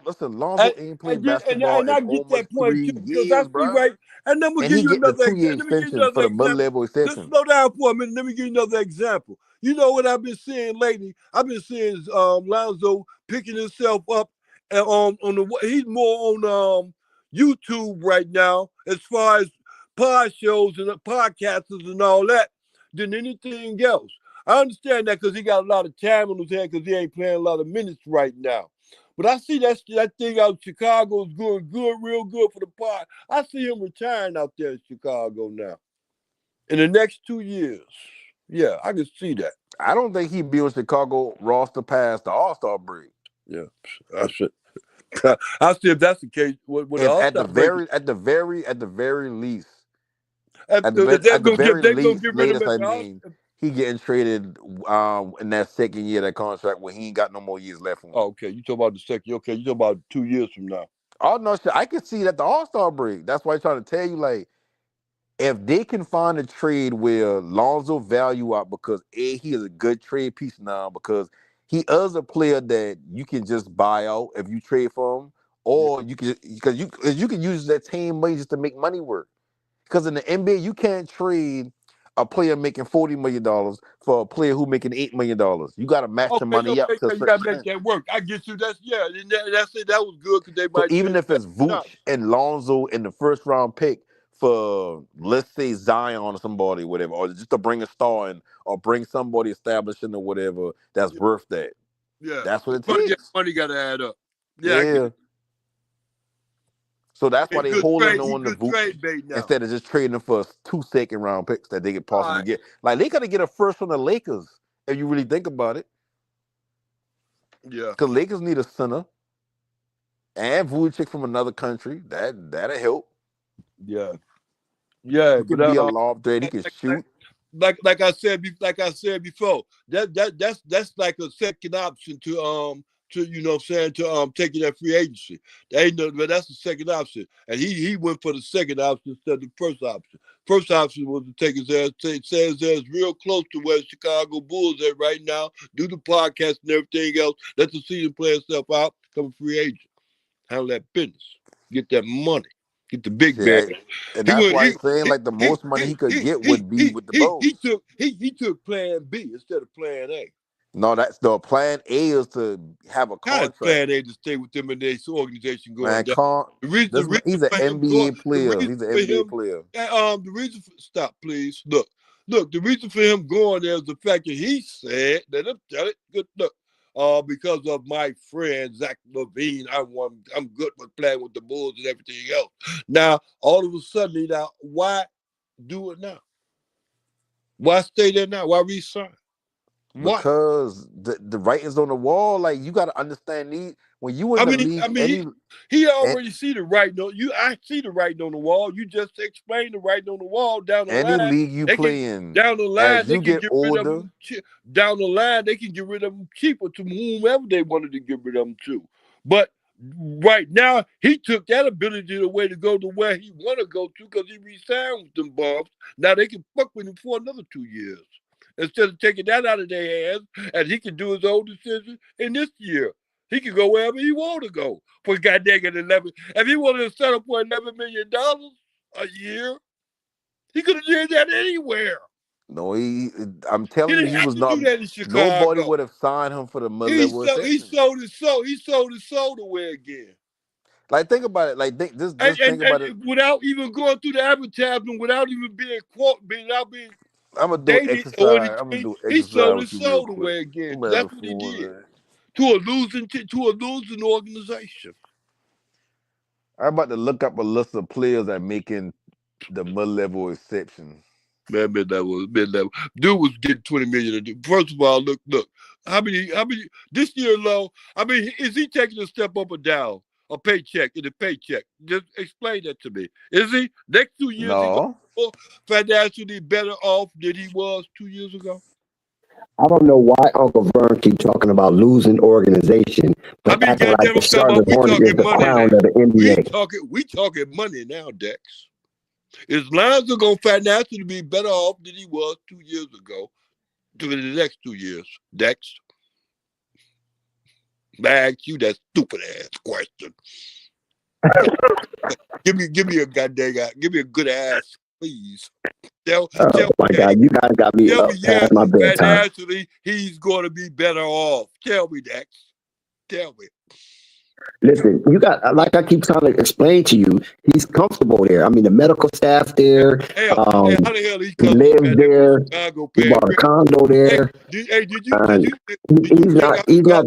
Listen, Lonzo And, ain't played and basketball in I get almost that point too, three because I years, see bruh. right. And I'm gonna And give he you getting a another 2 year example. Let me give you extension for another the example. mid-level Just extension. slow down for a minute. Let me give you another example. You know what I've been seeing lately? I've been seeing Lonzo picking himself up and he's more on YouTube right now as far as pod shows and podcasters and all that than anything else. I understand that because he got a lot of time on his hands because he ain't playing a lot of minutes right now. But I see that thing out in Chicago is going good, real good for the pod. I see him retiring out there in Chicago now in the next 2 years. Yeah, I can see that. I don't think he'd be on Chicago roster past the All-Star break. Yeah, I see. I see if that's the case with the If All at the Star break. very, at the very least, If at the very they're gonna least, get rid of him latest, at I the mean, All-Star. he getting traded in that second year of that contract when he ain't got no more years left for him. Oh, okay. You talk about the second. Okay, you talk about 2 years from now. Oh no, shit. I can see that the All-Star break. That's why I'm trying to tell you, like, if they can find a trade where Lonzo value out because he is a good trade piece now because he is a player that you can just buy out if you trade for him, Yeah. or you can use that team money just to make money work. Because in the NBA, you can't trade a player making $40 million for a player who making $8 million. You got to match the money up to a You certain gotta make extent. that work. I get you. That's and that's it. That was good because they So might even change if it's that. Vooch and Lonzo in the first round pick for, let's say, Zion or somebody, whatever, or just to bring a star in or bring somebody establishing or whatever that's Yeah, worth that. yeah. That's what it But yeah, takes. money got to add up. Yeah, I get Yeah. it. So that's He why they good holding trade. He on to good Vooch trade bait now. instead of just trading them for 2 second round picks that they could All possibly right. get. Like they gotta get a first from the Lakers if you really think about it. Yeah. Because Lakers need a center and Vujicic from another country. That'll help. Yeah. Yeah. He But can be a lob threat. He can shoot. like I said before, that's like a second option to you know what I'm saying, to taking that free agency. That ain't no, but that's the second option. And he went for the second option instead of the first option. First option was to take his ass, say his ass real close to where Chicago Bulls at right now, do the podcast and everything else, let the season play itself out, become a free agent. Handle that business. Get that money. Get the big bag. And He that's went. why he's saying like the most money he could get would be with the Bulls. He took Plan B instead of Plan A. No, that's the plan A is to have a How is contract. Plan A to stay with them and their organization going Man, down? The reason he's an for him NBA player. the He's an reason for NBA him, player. the reason for, stop, please. Look. The reason for him going there is the fact that he said that I'm telling good look. Because of my friend Zach Levine, I'm good with playing with the Bulls and everything else. Now, all of a sudden, now why do it now? Why stay there now? Why resign? Why? Because the writing's on the wall. Like you got to understand these when you in the league. He already see the writing on you. I see the writing on the wall. You just explained the writing on the wall. Down the any line, league you play in, down the line as they you can get get rid of older, them. Down the line they can get rid of them cheaper to whomever they wanted to get rid of them to. But right now he took that ability away to go to where he want to go to because he resigned with them bums. Now they can fuck with him for another 2 years. Instead of taking that out of their hands, and he can do his own decision in this year. He can go wherever he want to go for goddamn 11. If he wanted to settle for $11 million a year, he could have did that anywhere. No, I'm telling you, he was not. Do that in Chicago. Nobody would have signed him for the mid-level exception. He sold his soul away again. Like think about it. Like think about it without even going through the advertisement, without even being being. I'm gonna do exercise. I'm gonna do exercise. He sold his soul away again. That's what he did. To a losing organization. I'm about to look up a list of players that making the mid-level exception. Man, mid-level. Dude was getting $20 million. First of all, look. How many this year low? I mean, is he taking a step up or down? A paycheck in the paycheck. Just explain that to me. Is he next 2 years No. financially better off than he was 2 years ago? I don't know why Uncle Vern keep talking about losing organization, but acting like the Charlotte Hornets is the crown of the NBA. We talking money now, Dex. Is Lonzo going to financially be better off than he was 2 years ago to the next 2 years, Dex? I ask you that stupid ass question. give me a good ass, please. Oh my God, you guys got me up past my bedtime. Financially, he's going to be better off. Tell me, Dex. Tell me. Listen, you got, like I keep trying to explain to you, he's comfortable there. I mean, the medical staff there. How the hell he lives there. He bought a condo there. He's not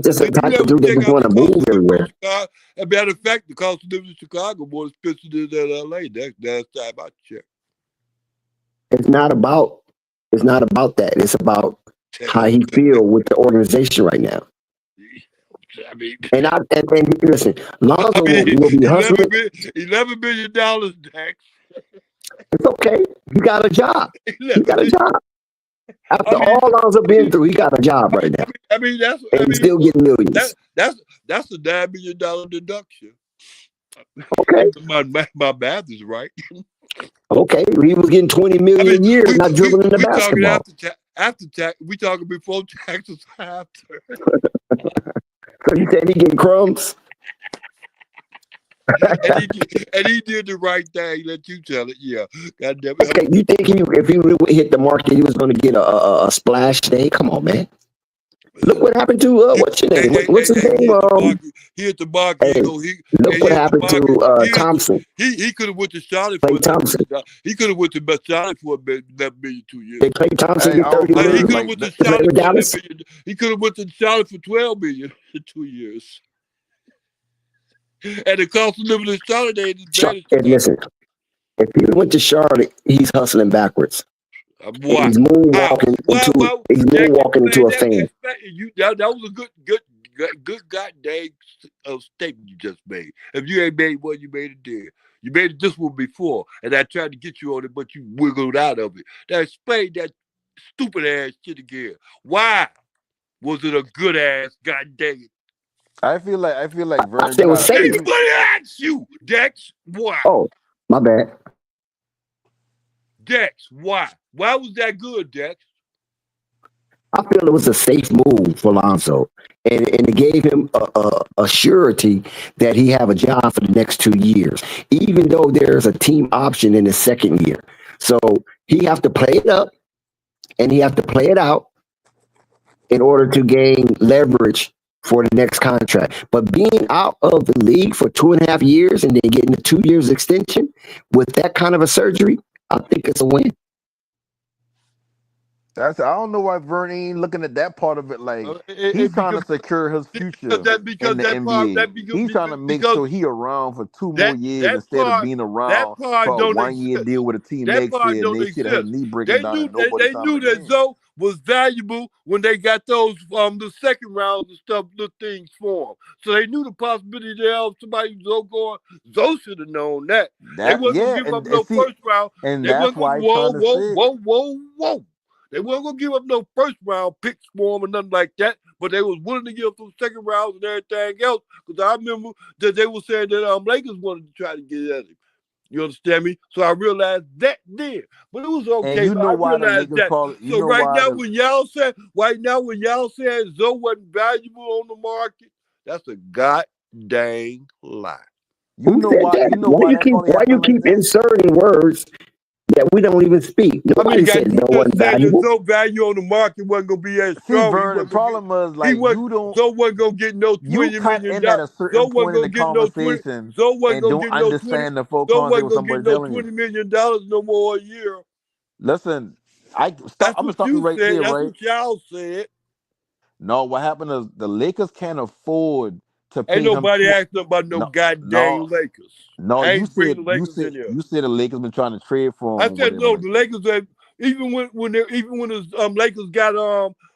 just the type of dude that just want to move everywhere. As a matter of fact, the cost of living in Chicago more expensive than LA. That's time I check. It's not about that. It's about how he feel with the organization right now. I mean, and listen, Lonzo will be hustling. $11 million, Dax. It's okay. He got a job. After all Lonzo been through, he got a job right now. He's still getting millions. That's a $9 million deduction. Okay. My math is right. Okay, he was getting $20 million a year, not dribbling in the basketball. After tax, we talking before taxes after. So you said he getting crumbs? and he did the right thing. Let you tell it. Yeah. God damn it. Okay, you think if he would hit the market, he was going to get a splash day? Come on, man. Look what happened to what's your name? What's his He name? hit the market. Hey, He look what hit the happened market. to Thompson. He could have went to Charlotte Clay for Thompson. he could have went to Charlotte for that million 2 years. Did Clay Thompson Hey, get I don't 30 blame He million? could him. have Like went to Play Charlotte with for that Dallas? million. He could have went to Charlotte for 12 million in 2 years. And the cost of living in Charlotte ain't as bad as And listen, if he went to Charlotte, he's hustling backwards. why? He's How? moonwalking into a fan. That was a good goddamn statement you just made. If you ain't made one, you made it there. You made it this one before, and I tried to get you on it, but you wiggled out of it. Now explain that stupid ass shit again. Why was it a good ass goddamn? I feel like I Vern, said you it was gotta safe. Anybody ask you, Dex? Why? Oh, my bad. Dex, why? Why was that good, Dex? I feel it was a safe move for Lonzo, and it gave him a surety that he have a job for the next 2 years, even though there's a team option in the second year. So he have to play it up, and he have to play it out in order to gain leverage for the next contract. But being out of the league for 2.5 years and then getting a 2 years extension with that kind of a surgery, I think it's a win. I don't know why Vern ain't looking at that part of it. Like he's trying to secure his future in the NBA. He's trying to make sure he around for 2 more years instead of being around for a 1 year deal with a team next year and they shit have his knee breaking down and nobody trying to that Zoe was valuable when they got those the second rounds and stuff, the things for him. So they knew the possibility there of somebody Zoe going. Zoe should have known that. They wasn't gonna give up no first round. And they that's why whoa. They weren't gonna give up no first round picks for him or nothing like that, but they was willing to give up some second rounds and everything else. Because I remember that they were saying that Lakers wanted to try to get at him. You understand me? So I realized that then, but it was okay. And you know why the Lakers call it? So right now, when y'all said Zoe wasn't valuable on the market, that's a goddamn lie. You know why? You know why you keep inserting words that we don't even speak? Nobody said no one valuable. No value on the market wasn't gonna be as strong. See, Vern, the problem was like Zoe wasn't gonna get no $20 million. You cut in at a certain point in the conversation and don't understand the full context of somebody telling you. $20 million no more a year. Listen, I'm gonna stop you right there, right? That's what y'all said. No, what happened is the Lakers can't afford to pay Ain't nobody asking about no goddamn Lakers. No, you said the Lakers been trying to trade for him. I said no, the Lakers even when the Lakers got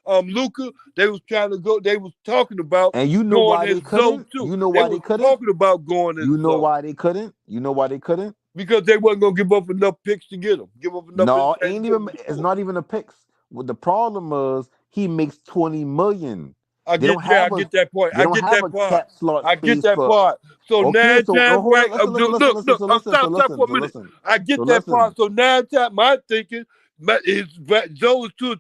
Luka, they was trying to go. They was talking about and you know why they couldn't. You know why they couldn't. Talking about going. You know why they couldn't. You know why they couldn't. Because they wasn't gonna give up enough picks to get them. Give up enough. No, it's not even a picks. What the problem is, he makes $20 million. I get that point. I get that part. So okay, 9 times, right? Look, stop for a minute. I get that part. So 9 times, my thinking is Joe is too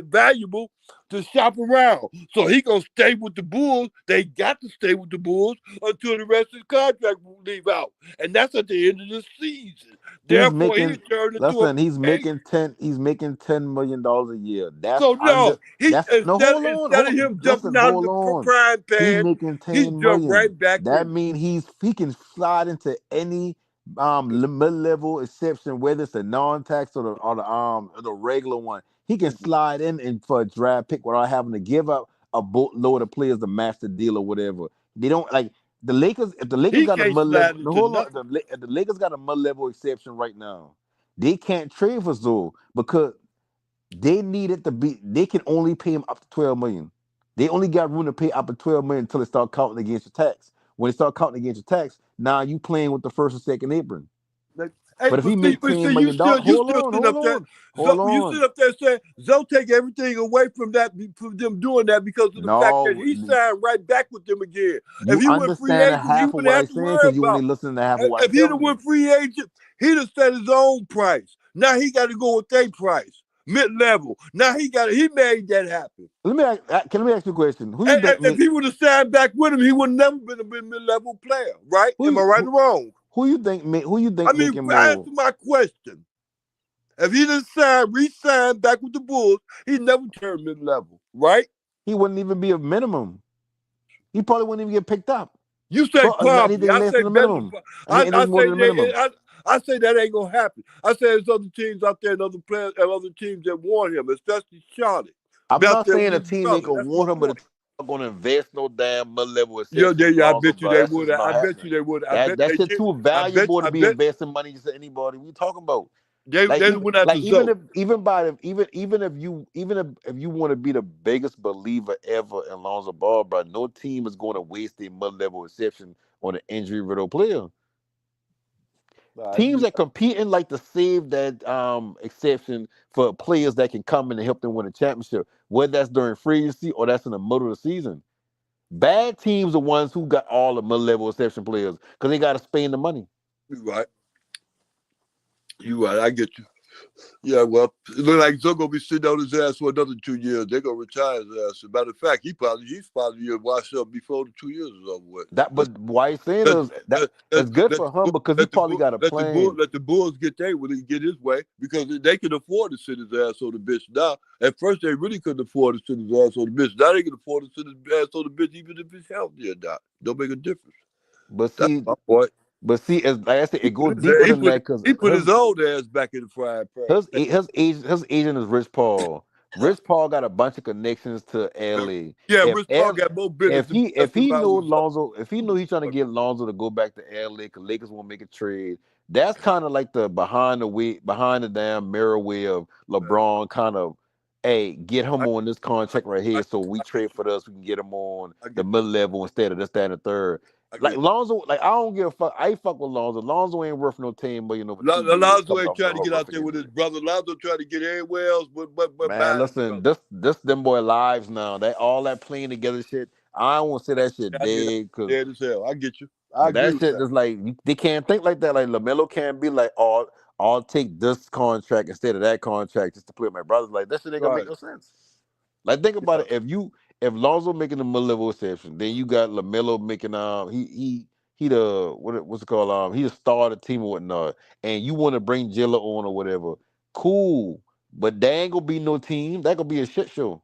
valuable to shop around. So he gonna stay with the Bulls. They got to stay with the Bulls until the rest of the contract will leave out, and that's at the end of the season. Therefore, he's making $10 million a year. That's so no. Instead of him jumping out of the prime pan, he's making $10 million. Right back. That means he can slide into any mid-level exception, whether it's a non-tax or the regular one. He can slide in for a draft pick without having to give up a boatload of players to match the deal or whatever. They don't like the Lakers. If the Lakers got a mid-level, if the Lakers got a mid-level exception right now, they can't trade for Zoe because they need it to be. They can only pay him up to $12 million. They only got room to pay up to $12 million until they start counting against your tax. When they start counting against your tax, now you playing with the first and second apron. But if he makes $10 million, hold on. You sit up there saying Zoe take everything away from them doing that because of the fact that he signed right back with them again. If you understand half of what I'm saying because you only listen to half of what I'm saying. If he'd have went free agent, he'd have set his own price. Now he got to go with their price. mid-level. Now he made that happen. Let me ask you a question. Who you And think? if he would have signed back with him, he would never been a mid-level player, right? Am I right or wrong? Who you think? Who you think? I mean, making more? answer my question. If he didn't re-sign back with the Bulls, he never turned mid-level, right? He wouldn't even be a minimum. He probably wouldn't even get picked up. You say probably. Anything I less say than the minimum. I say that ain't gonna happen. I say there's other teams out there and other players and other teams that want him, especially Charlotte. I'm not saying a team ain't gonna want him, but a team not gonna invest no damn mid-level. Yeah, I bet you they would. I bet you they would. That shit too valuable to be investing money to anybody. We talking about. They went out even if you want to be the biggest believer ever in Lonzo Ball, bro, no team is going to waste their mid-level exception on an injury-riddled player. Teams that competing like to save that exception for players that can come in and help them win a championship, whether that's during free agency or that's in the middle of the season. Bad teams are ones who got all the mid-level exception players because they got to spend the money. You're right. I get you. Yeah, well, it looks like Zoe gonna be sitting on his ass for another 2 years. They're gonna retire his ass. As a matter of fact, he's probably washed up before the 2 years is over with. But why you saying that's good for him because he probably got a plan. Let the Bulls get his way because they can afford to sit his ass on the bench now. At first, they really couldn't afford to sit his ass on the bench. Now they can afford to sit his ass on the bench even if he's healthy or not. Don't make a difference. But see, that's my point. But see, as like I said, it goes deeper than that because he put his old ass back in the frying pan. His agent is Rich Paul. Rich Paul got a bunch of connections to LA. Yeah, Rich Paul got more business. If he knew he's trying to get Lonzo to go back to LA because Lakers won't make a trade, that's kind of like the behind the damn mirror way of LeBron kind of, hey, get him on this contract right here, so we trade for this, we can get him on the mid level instead of this, that, and the third. Like Lonzo, like I don't give a fuck. I fuck with Lonzo. Lonzo ain't worth no $10 million over 2 years. Lonzo ain't trying to get out there with his brother. Lonzo trying to get everywhere else, but man, listen, this them boy lives now. They all that playing together shit. I don't want to say that shit dead because dead as hell. I get you. That shit is like they can't think like that. Like LaMelo can't be like, oh, I'll take this contract instead of that contract just to play with my brothers. Like that shit ain't gonna make no sense. Like think about it. If Lonzo making the mid-level exception, then you got LaMelo making he the what's it called? He the star of the team or whatnot, and you want to bring Jilla on or whatever. Cool, but there ain't gonna be no team. That gonna be a shit show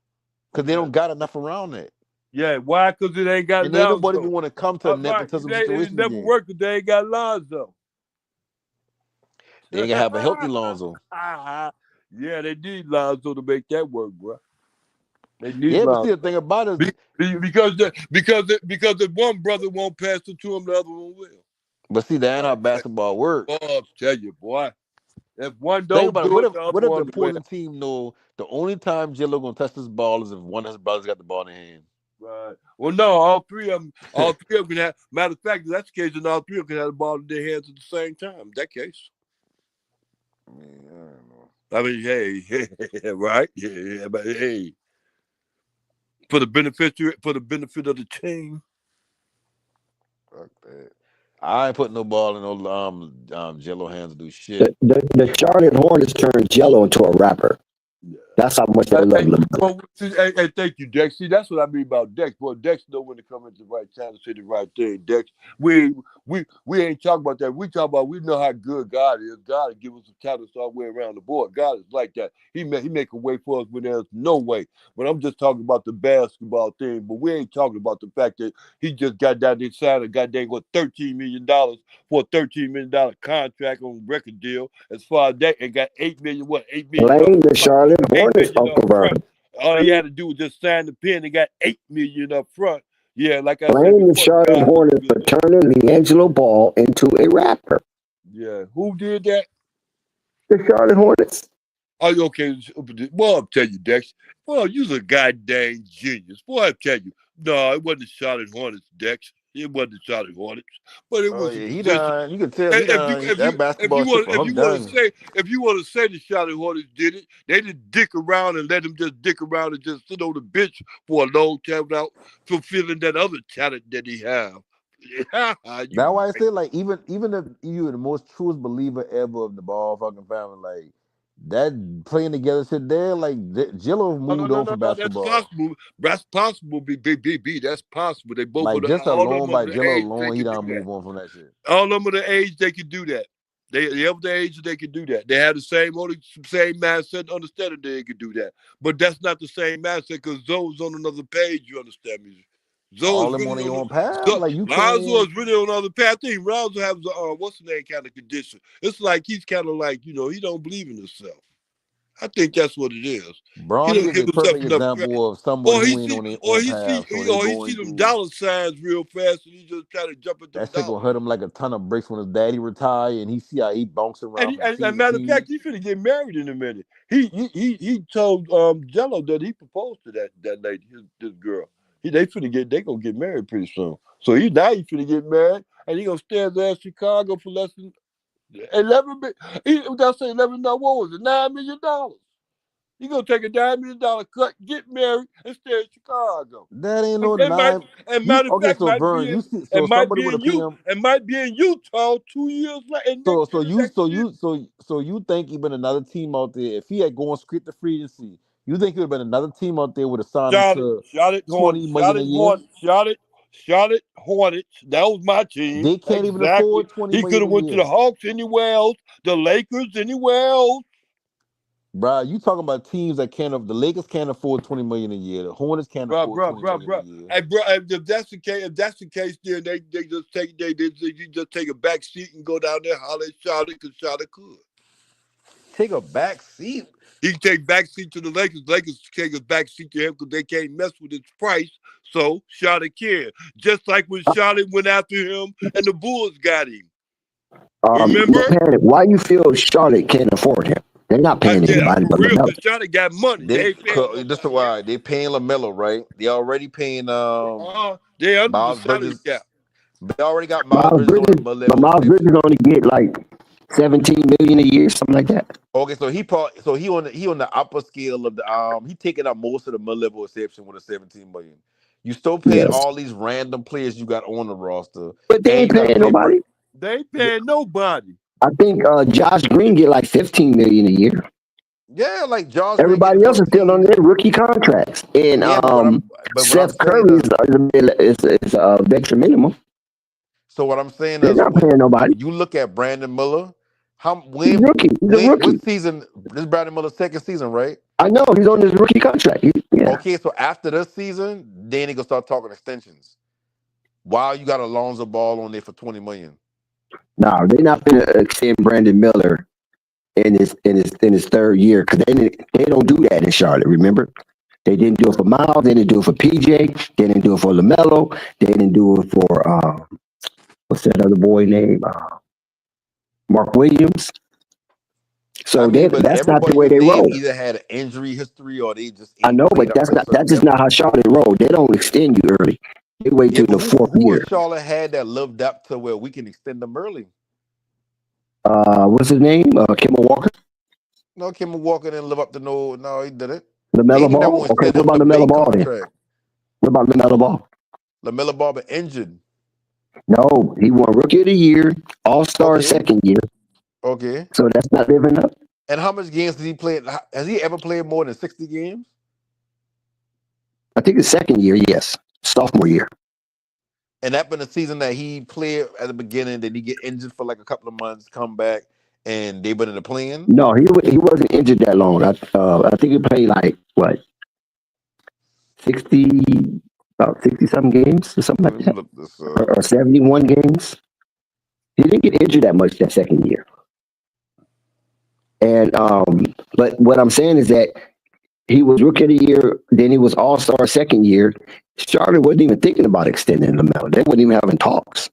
because they don't got enough around that. Yeah, why? Because it ain't got. And ain't nobody even want to come to a nepotism situation. It never worked because they ain't got Lonzo. They ain't gonna have a healthy Lonzo. Yeah, they need Lonzo to make that work, bro. They need Lonzo. But see the thing about it because if one brother won't pass it to him, the other one will. But see, that ain't how basketball works. I'll tell you, boy. If one don't do it, what if the opposing team know the only time Jilla gonna touch this ball is if one of his brothers got the ball in hand? Right. Well, no, all three of them can have. Matter of fact, that's the case, and all three of them can have the ball in their hands at the same time. That case. I mean, I don't know. I mean, hey, right? Yeah, but hey, for the benefit of the team. Fuck that. I ain't putting no ball in no Jello hands to do shit. The Charlotte Hornets turned Jello into a rapper. Yeah. That's how much they love him. Well, hey, thank you, Dex. See, that's what I mean about Dex. Boy, Dex know when to come at the right time to say the right thing. Dex, we ain't talking about that. We know how good God is. God will give us some talents all the way around the board. God is like that. He make a way for us when there's no way. But I'm just talking about the basketball thing. But we ain't talking about the fact that he just got down there signed a goddamn $13 million for a $13 million contract on a record deal. As far as that, and got $8 million. $8 million? Blame the Charlotte Hornets, Uncle Vernon. All he had to do was just sign the pen and got $8 million up front. Yeah, like I said. Blame the Charlotte Hornets for turning D'Angelo Ball into a rapper. Yeah, who did that? The Charlotte Hornets. Oh, okay. Well, I'll tell you, Dex. Well, you're a goddamn genius. Boy, I'll tell you. No, it wasn't the Charlotte Hornets, Dex. It wasn't the Charlotte Hornets, but it was. Yeah, he done. You can tell he done. That basketball shit for him done. If you want to say the Charlotte Hornets did it, they didn't dick around and let him just dick around and just sit on the bench for a long time without fulfilling that other talent that he have. That's why I say, like, even if you're the most truest believer ever of the ball fucking family, like, that playing together shit there, like Jello No, moved no, on no, from no. That's basketball. possible. That's possible. B. That's possible. They both Like of just all of alone them are by the Jello age they alone, he can do done that. move on from that shit. All of them are the age they can do that. They of the age that they can do that. They have the same mindset, understanding they can do that. But that's not the same mindset because Zoe's on another page. You understand me? All Zoe's them on really their on own path. Zo, Like you Lonzo can't. is really on the other path. I think Lonzo has what's the name kind of condition. It's like he's kind of like he don't believe in himself. I think that's what it is. He Bronny don't is give a himself perfect enough credit. example of somebody Or he who ain't see, on their or own he see, path, so they or he going see them through. dollar signs real fast, and he just try to jump at them That shit dollars. gonna hurt him like a ton of bricks when his daddy retire, and he see how he bouncing around from And team to matter of team. fact, he finna get married in a minute. He told Jello that he proposed to that lady, this girl. They gonna get married pretty soon. So he finna get married, and he gonna stay there in Chicago for less than 11. That's say 11. No, what was it? $9 million. He gonna take a $9 million cut, get married, and stay in Chicago. That ain't no And might nine. and You matter of okay? fact, So Vern, you see, so somebody would have paid him. might be in Utah 2 years later, and So in so the you next so year. you so so you think even another team out there, if he had gone straight to free agency, you think it would have been another team out there would have signed him to Charlotte Hornets, 20 million a year? Charlotte Hornets. That was my team. They can't even Exactly. afford 20 He could million have a went to year. the Hawks anywhere else, the Lakers anywhere else. Bruh, you talking about teams that can't, the Lakers can't afford 20 million a year. The Hornets can't afford 20 million a Bro. year. Hey, bro, if that's the case, then they just take you just take a back seat and go down there holler at Charlotte because Charlotte could. Take a back seat. He can take back seat to the Lakers. Lakers take a back seat to him because they can't mess with his price. So Charlotte can. Just like when Charlotte went after him and the Bulls got him. No Remember? panic. Why you feel Charlotte can't afford him? They're not paying anybody For but real, LaMelo. because Charlotte got money. They ain't paying This is nobody why else. they paying LaMelo, right? They already paying They under the Miles salary Bridges. cap. They already got Miles Miles Bridges on Bridges, the but mid-level Miles Bridges exception. only get like 17 million a year, something like that. Okay, so he on the upper scale of the he taking up most of the mid-level exception with a 17 million. You still paying Yes, all these random players you got on the roster, but they and ain't you got to paying pay nobody. They ain't paying nobody. I think Josh Green get like 15 million a year. yeah, like Josh Green getting Everybody else is still on 15. their rookie contracts, and Yeah, but what I'm Seth saying Curry is, is a veteran minimum. so what I'm saying They're is not paying nobody. when you look at Brandon Miller, how He's rookie. He's a what rookie. season? This is Brandon Miller's second season, right? I know he's on his rookie contract. Yeah. Okay, so after this season, then they gonna start talking extensions. While you got Alonzo Ball on there for 20 million. No, they're not going to extend Brandon Miller in his third year because they don't do that in Charlotte. Remember, they didn't do it for Miles. They didn't do it for PJ. They didn't do it for LaMelo. They didn't do it for what's that other boy name? Mark Williams. I So mean, but that's not the everybody way you they name roll. either had an injury history or they just I ain't know, played but up to a that's certain just not level. how Charlotte roll. They don't extend you early. They wait Yeah, till but the fourth who year. has Charlotte had that lived up to where we can extend them early? What's his name? Kimmel Walker, No, Kimmel Walker didn't live up to no, he didn't. LaMelo And he never Ball. won't Okay, extend what him about the LaMelo big Ball then? contract. What about LaMelo Ball? LaMelo Ball been injured. No, he won Rookie of the Year, All Star Okay, second year. okay. So that's not living up. And how much games did he play? Has he ever played more than 60 games? I think the second year, yes, sophomore year. And that been the season that he played at the beginning, then he get injured for like a couple of months, come back, and they been in the plan. No, he wasn't injured that long. I think he played like what 60 about 60 some games or something Let like me that, look this or 71 games. He didn't get injured that much that second year. And but what I'm saying is that he was Rookie of the Year, then he was All Star second year. Charlotte wasn't even thinking about extending LaMelo. They wasn't even having talks.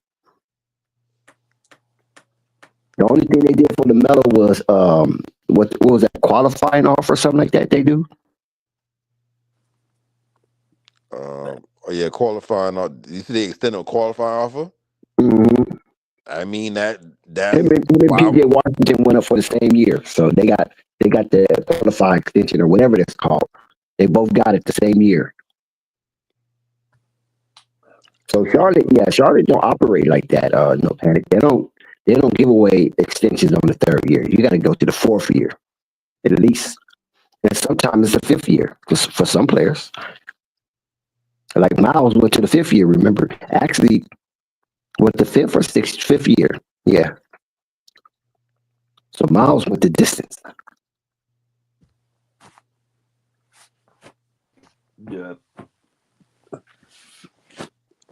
The only thing they did for LaMelo was what was that, qualifying offer or something like that they do? Oh yeah, qualifying. You see, they extended a qualifying offer. Mm-hmm. I mean that's Him and wow. PJ Washington went up for the same year, so they got the qualifying extension or whatever it's called. They both got it the same year. So Charlotte don't operate like that. No panic. They don't give away extensions on the third year. You got to go to the fourth year. at least. And sometimes it's a 5th year for some players. Like Miles went to the 5th year, remember? Actually, went the 5th or 5th year. Yeah. So Miles went the distance. Yeah.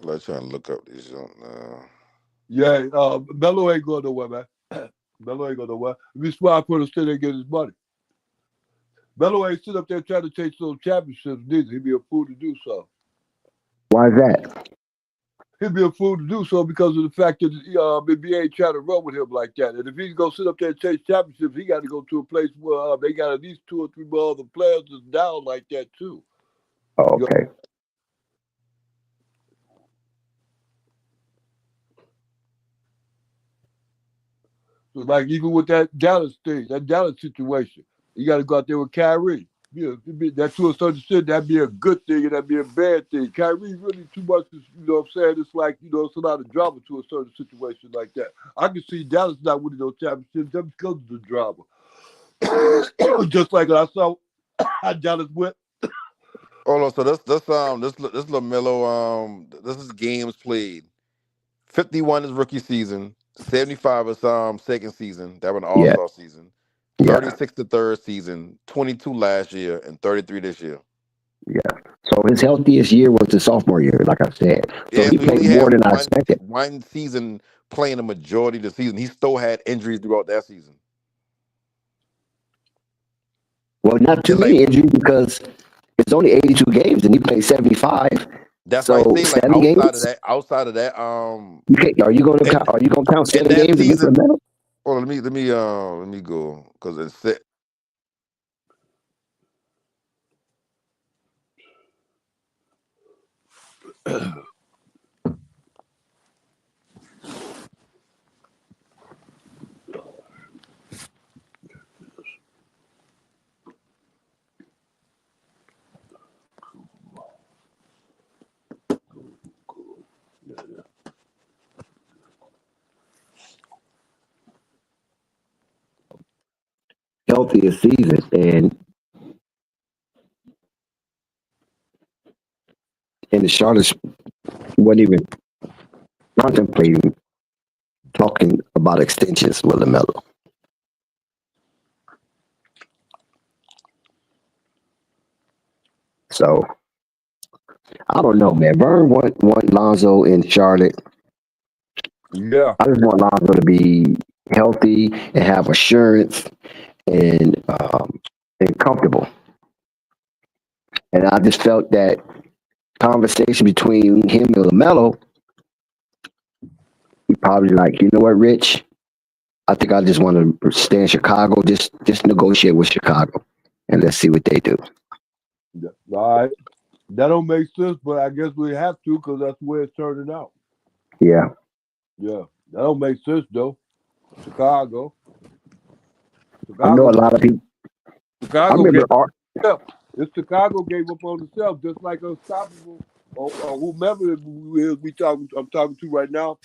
I'm trying to look up these. Yeah, Melo ain't going nowhere, man. Melo ain't going nowhere. This why I put him still there get his money. Melo ain't sit up there trying to chase those championships neither. He'd be a fool to do so. Why is that? He'd be a fool to do so because of the fact that NBA ain't trying to run with him like that. And if he's going to sit up there and chase championships, he got to go to a place where they got at least 2 or 3 more other players that's down like that, too. Oh, okay. So like even with that Dallas thing, that Dallas situation, you got to go out there with Kyrie. Yeah, that to a certain extent, that'd be a good thing and that'd be a bad thing. Kyrie really too much, you know what I'm saying? It's like, it's a lot of drama to a certain situation like that. I can see Dallas not winning those championships just because of the drama. Just like I saw how Dallas went. Hold on, so this LaMelo, this is games played. 51 is rookie season, 75 is second season, that was an Yeah. all-star season. 36 the third season, 22 last year, and 33 this year. Yeah. So his healthiest year was the sophomore year, like I said. So Yeah, he so played only more had than I expected. one season playing the majority of the season. He still had injuries throughout that season. Well, not too many injuries because it's only 82 games and he played 75. That's so why I say, like, 7 games. outside of that, Are you going to count 7 that games against season? LaMelo? Well, let me go because it's set. Healthiest season, and the Charlotte wasn't even contemplating talking about extensions with LaMelo. So I don't know, man. Vern want Lonzo in Charlotte. Yeah. I just want Lonzo to be healthy and have assurance and comfortable. And I just felt that conversation between him and LaMelo, he probably like, you know what, Rich? I think I just want to stay in Chicago, just negotiate with Chicago, and let's see what they do. Yeah. All right. That don't make sense, but I guess we have to because that's the way it's turning out. Yeah. Yeah. That don't make sense, though. Chicago. I know a lot of people. Chicago if Chicago gave up on themselves, just like Unstoppable or whomever I'm talking to right now,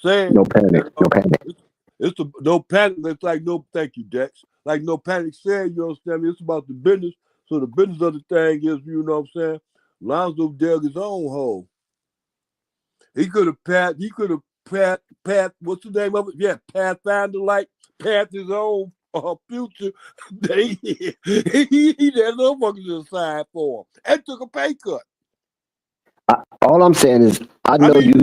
saying no panic. It's no panic. It's like no thank you, Dex. Like no panic saying, you understand me? It's about the business. So the business of the thing is, you know what I'm saying? Lonzo dug his own hole. He could have what's the name of it? Yeah, Pathfinder, like path his own future. He had no fucking to sign for him and took a pay cut. All I'm saying is, I know you.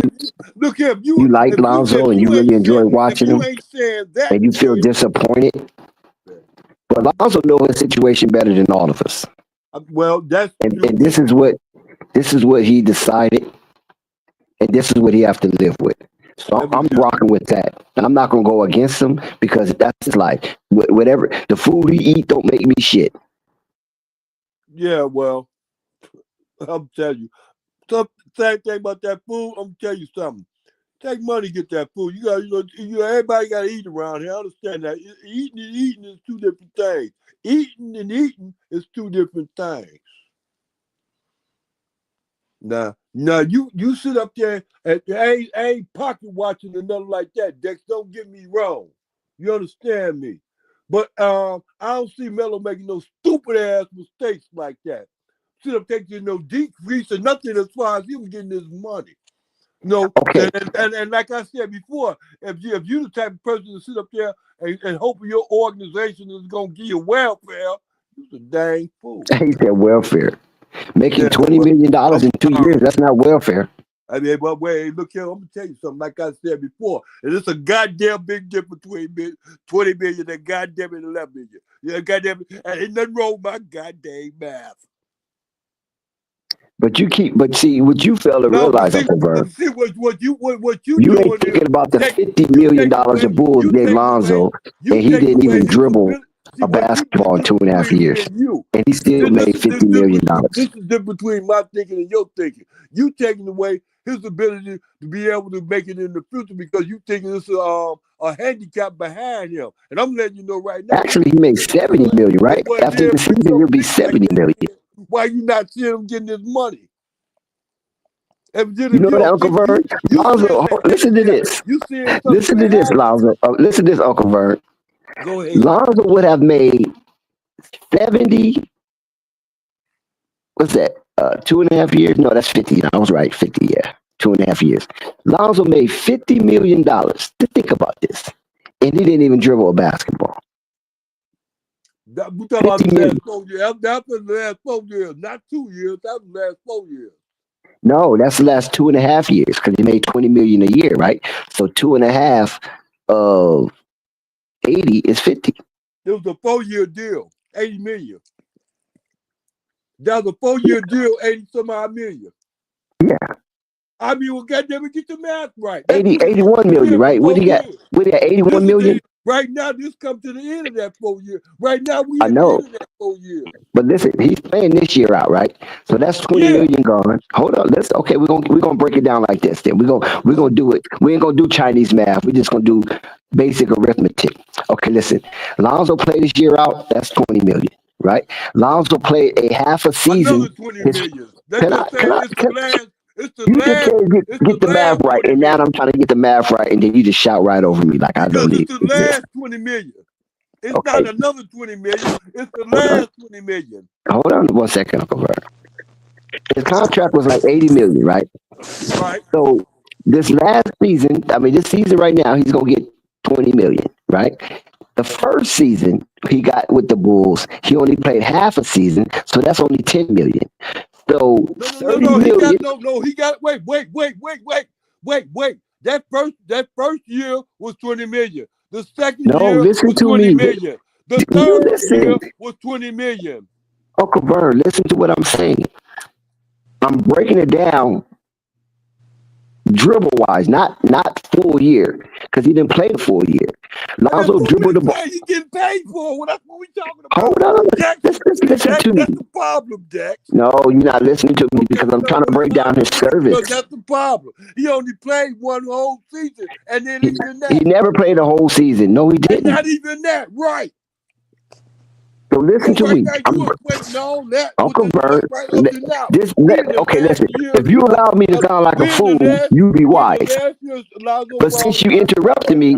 Look here, you like Lonzo and you really enjoy watching him, and you feel disappointed. But Lonzo knows his situation better than all of us. Well, that's and this is what he decided, and this is what he have to live with. So I'm rocking with that. I'm not gonna go against him because that's his life. Whatever the food he eat don't make me shit. Yeah, well, I'm telling you, same thing about that food. I'm telling you something. Take money to get that food. You got, everybody got to eat around here. I understand that. Eating and eating is two different things. Eating and eating is two different things. Now, you sit up there and I ain't pocket watching or nothing like that, Dex. Don't get me wrong. You understand me? But I don't see Melo making no stupid ass mistakes like that. Should have taken no decrease or nothing as far as he was getting his money. No, Okay. and like I said before, if you the type of person to sit up there and hope your organization is gonna give you welfare, you's a dang fool. He said welfare. Making Yeah, $20 but million I'm in 2 sorry. years, that's not welfare. I mean, but wait, look here, I'm gonna tell you something. Like I said before, and it's a goddamn big difference between 20 million and goddamn it 11 million. Yeah, goddamn it, and ain't nothing wrong with my goddamn math. But see, what you fail to No, but realize, see, Uncle Vern, what you you ain't doing is thinking about the take $50 you million taking the away Bulls you gave taking away Lonzo, you and he taking didn't away even his dribble ability. See a what you basketball in this is 2.5 between me years. and you. And he still made $50 million. This is different between my thinking and your thinking. You taking away his ability to be able to make it in the future because you thinking it's a handicap behind him. And I'm letting you know right now. Actually, he made $70 million, right? Well, After then the put season, your it'll be pick like $70 that. million. Then. Why you not seeing him getting his money? If You know what, don't Uncle think Vern? you Lonzo, seeing that listen to handicap, this. you seeing something Listen to this, behind him. Lonzo. Listen to this, Uncle Vern. Go ahead. Lonzo would have made 70, what's that? 2.5 years? No, that's 50. I was right. 50, yeah. 2.5 years. Lonzo made $50 million. To think about this. And he didn't even dribble a basketball. We talking about 50 the million. last 4 years. That was the last 4 years, not 2 years. That was the last 4 years. No, that's the last 2.5 years because he made 20 million a year, right? So 2.5 of 80 is 50. It was a 4-year deal, 80 million. That was a 4-year deal, 80 some odd million. Yeah. I mean, well, goddamn it, get the math right. 81 million, right? What do you got? What do you got? 81 million? Right now, this comes to the end of that 4 years. Right now, we I at the know. end of that 4 years. But listen, he's playing this year out, right? So that's 20 million gone. Hold on, we're gonna break it down like this. Then we're gonna do it. We ain't gonna do Chinese math. We're just gonna do basic arithmetic. Okay, listen. Lonzo played this year out. That's 20 million, right? Lonzo played a half a season. Another 20 million. That's just saying it's the last. It's the You last. just can't get the math right, and now I'm trying to get the math right, and then you just shout right over me like I don't need. It's the last 20 million. It's not another 20 million. It's the last 20 million. Hold on 1 second, Uncle Vern. His contract was like 80 million, right? Right. So this last season, this season right now, he's gonna get 20 million, right? The first season he got with the Bulls, he only played half a season, so that's only 10 million. So No. He got wait. That first year was 20 million. The second year listen was to 20 me. million. The You third year listen. was 20 million. Uncle Vern, listen to what I'm saying. I'm breaking it down dribble wise, not full year, because he didn't play the full year. Lonzo dribbled the ball. He's getting paid for. Well, that's what we're talking about. Hold on, listen to me. That's the problem, Dex. No, you're not listening to me because I'm trying to break down his service. That's the problem. He only played one whole season, and then even that. He never played a whole season. No, he didn't. And not even that, right? So listen to me. Uncle Vern, okay, listen. If you allow me to sound like a fool, you be wise. But since you interrupted me,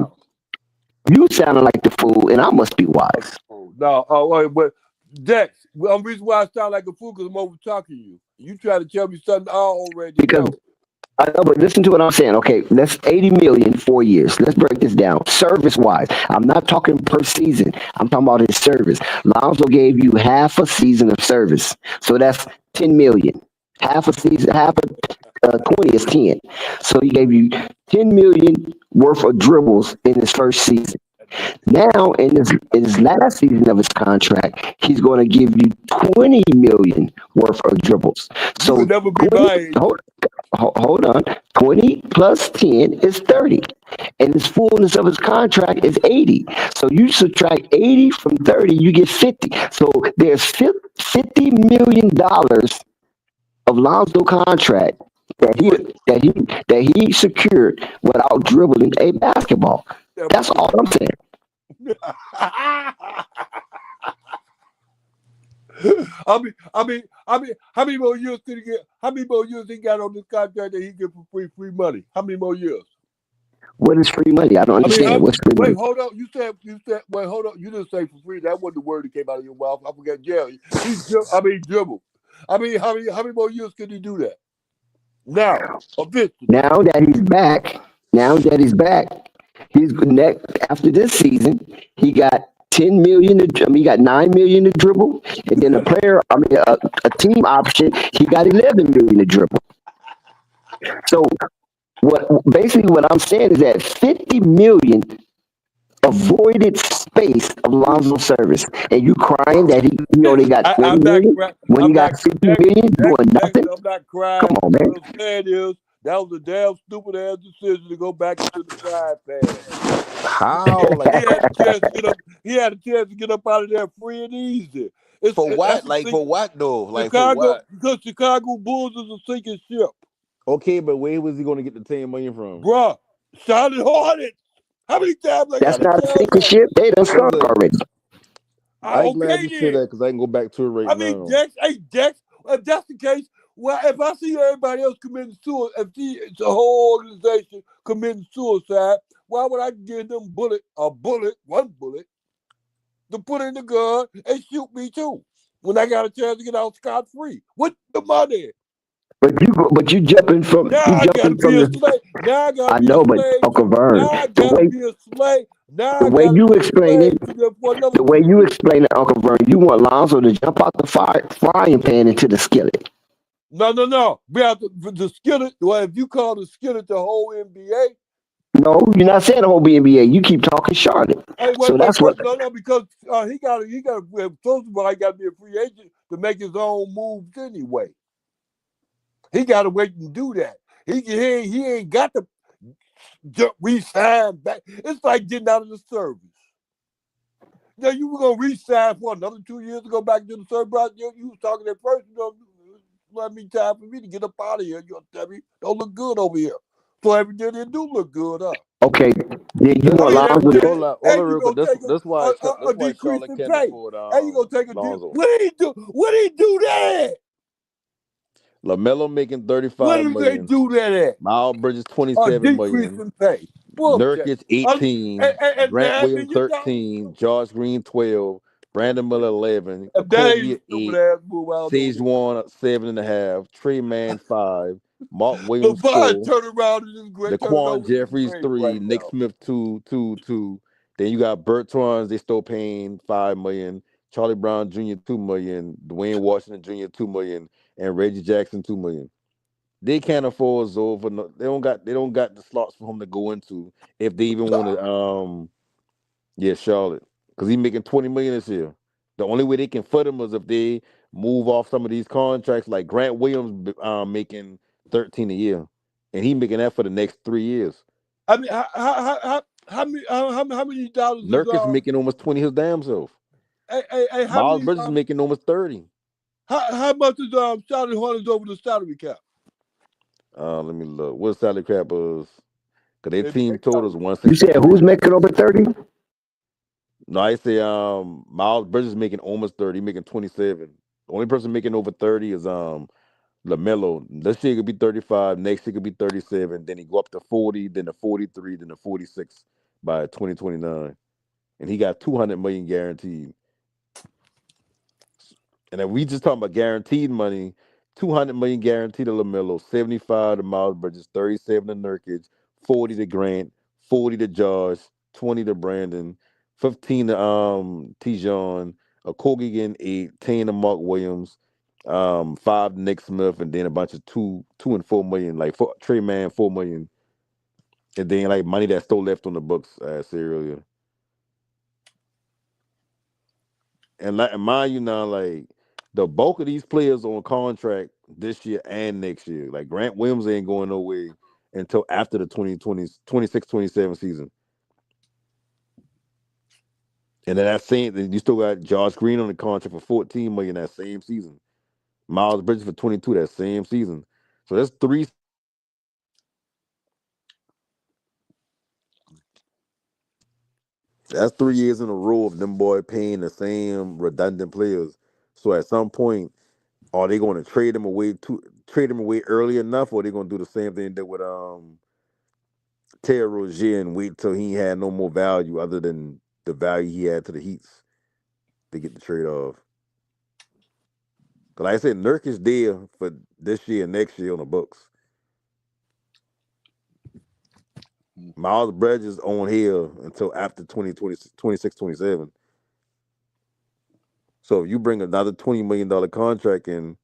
you sounding like the fool, and I must be wise. No, but Dex, the reason why I sound like a fool because I'm over talking you. You try to tell me something I already know. I know, but listen to what I'm saying. Okay, that's 80 million 4 years. Let's break this down. Service wise, I'm not talking per season. I'm talking about his service. Lonzo gave you half a season of service, so that's 10 million. Half a season, 20 is 10. So he gave you 10 million worth of dribbles in his first season. Now, in his last season of his contract, he's going to give you 20 million worth of dribbles. So you will never be buying. Hold on. 20 plus 10 is 30. And his fullness of his contract is 80. So you subtract 80 from 30, you get 50. So there's $50 million of Lonzo contract that he secured without dribbling a basketball. That's all I'm saying. I mean, how many more years he got on this contract that he get for free money? How many more years? What is free money? I don't I mean, understand. What's free wait, money? hold on. Wait, hold on. You didn't say for free. That wasn't the word that came out of your mouth. I forgot. Yeah, dribble. I mean, how many more years can he do that? Now, officially. Now that he's back, he's next after this season. He got 10 million. He got 9 million to dribble, and then a team option. He got 11 million to dribble. So what I'm saying is that 50 million avoided space of Lonzo service, and you crying that he only got twenty I'm not million crying. when he got 50 million doing nothing. I'm not crying. Come on, man. What I'm saying is that was a damn stupid ass decision to go back into the frying pan. How? Like He had a chance to get up. He had a chance to get up out of there free and easy. for what? That's the Like thing. for what though? Like for Chicago, what? because Chicago Bulls is a sinking ship, Okay, but where was he going to get the 10 million from? bruh. Charlotte Hornets. How many times I That's gotta not a tell sinking you? ship. They done sunk Listen, already. I'm glad Okay you said then. that because I can go back to it right I mean, now. Dex. Hey, Dex. If that's the case, well, if I see everybody else committing suicide, if it's a whole organization committing suicide, why would I give them one bullet, to put in the gun and shoot me too? When I got a chance to get out scot free, what the money? But you jumping from Now I gotta be a the. slave. Now I gotta I be a know, but slave Uncle to. Vern, Now I gotta be a slave. Now the I way gotta you be a explain it, slave to them for another the way 2 you years. explain it, Uncle Vern, you want Lonzo to jump out the frying pan into the skillet. No. We have the skillet. Well, if you call the skillet the whole NBA, No, you're not saying the whole NBA. You keep talking Charlotte. hey, So wait, that's what. no, because first of all, he got to be a free agent to make his own moves anyway. He got to wait and do that. He ain't got to re-sign back. It's like getting out of the service. Now you were gonna re-sign for another 2 years to go back to the service. You was talking at first. Let me time for me to get up out of here. You tell me don't look good over here. So every day they do look good, huh? Okay, then you That's I want mean, Lonzo to. all and the you real. gonna That's take that's why a that's why decrease Charlotte in can't pay, afford and you gonna take a deal. Lonzo. What did he do? What did he do that? LaMelo making What 35 did they million. do that at? Miles Bridges A 27 decrease million. in pay. Bullshit. Nurkic 18. And Grant now, I Williams mean, you talking 13. Josh Green 12. Brandon Miller 11. if that ain't Okogie a at stupid 8. ass move, I don't know what it is. Sejuan at 7.5. Trey Man 5. Mark Williams LeBron 4. turn around and just turn it Daquan over in his Jeffries grave 3. right Nick now. Smith 2. Then you got Bertrand, they still paying 5 million. Charlie Brown Jr. 2 million. Dwayne Washington Jr. 2 million. And Reggie Jackson 2 million. They can't afford Zoe for no, they don't got the slots for him to go into if they even want to Charlotte. Because he's making 20 million this year. The only way they can foot him is if they move off some of these contracts like Grant Williams making 13 a year. And he making that for the next 3 years. I mean, how many dollars is Nurkic making almost 20 his damn self. how Miles many Bridges making almost 30. how much is Charlie Hornets over the salary cap? Let me look. What salary cap is? Because their They team total is You said 163. who's making over 30? No, I say Miles Bridges making almost 30, making 27. The only person making over 30 is LaMelo. This year could be 35, next year could be 37, then he go up to 40, then to 43, then to 46 by 2029. And he got 200 million guaranteed. And then we just talking about guaranteed money, 200 million guaranteed to LaMelo, 75 to Miles Bridges, 37 to Nurkic, 40 to Grant, 40 to Josh, 20 to Brandon, 15 to Tijon, a Kogi getting 8, 10 to Mark Williams, 5 to Nick Smith, and then a bunch of 2 and 4 million, like Trey Man, 4 million. And then like money that's still left on the books, I said earlier. And like mind you now, like the bulk of these players on contract this year and next year. Like Grant Williams ain't going nowhere until after the 26-27 season. And then then you still got Josh Green on the contract for 14 million that same season. Miles Bridges for 22 that same season. So that's 3 years in a row of them boy paying the same redundant players. So at some point, are they going to trade him away early enough, or are they going to do the same thing they did with Terry Rozier and wait till he had no more value other than the value he had to the Heats to get the trade off. Cause like I said, Nurk is there for this year and next year on the books. Miles Bridges on here until after 26, 27. So if you bring another $20 million contract in,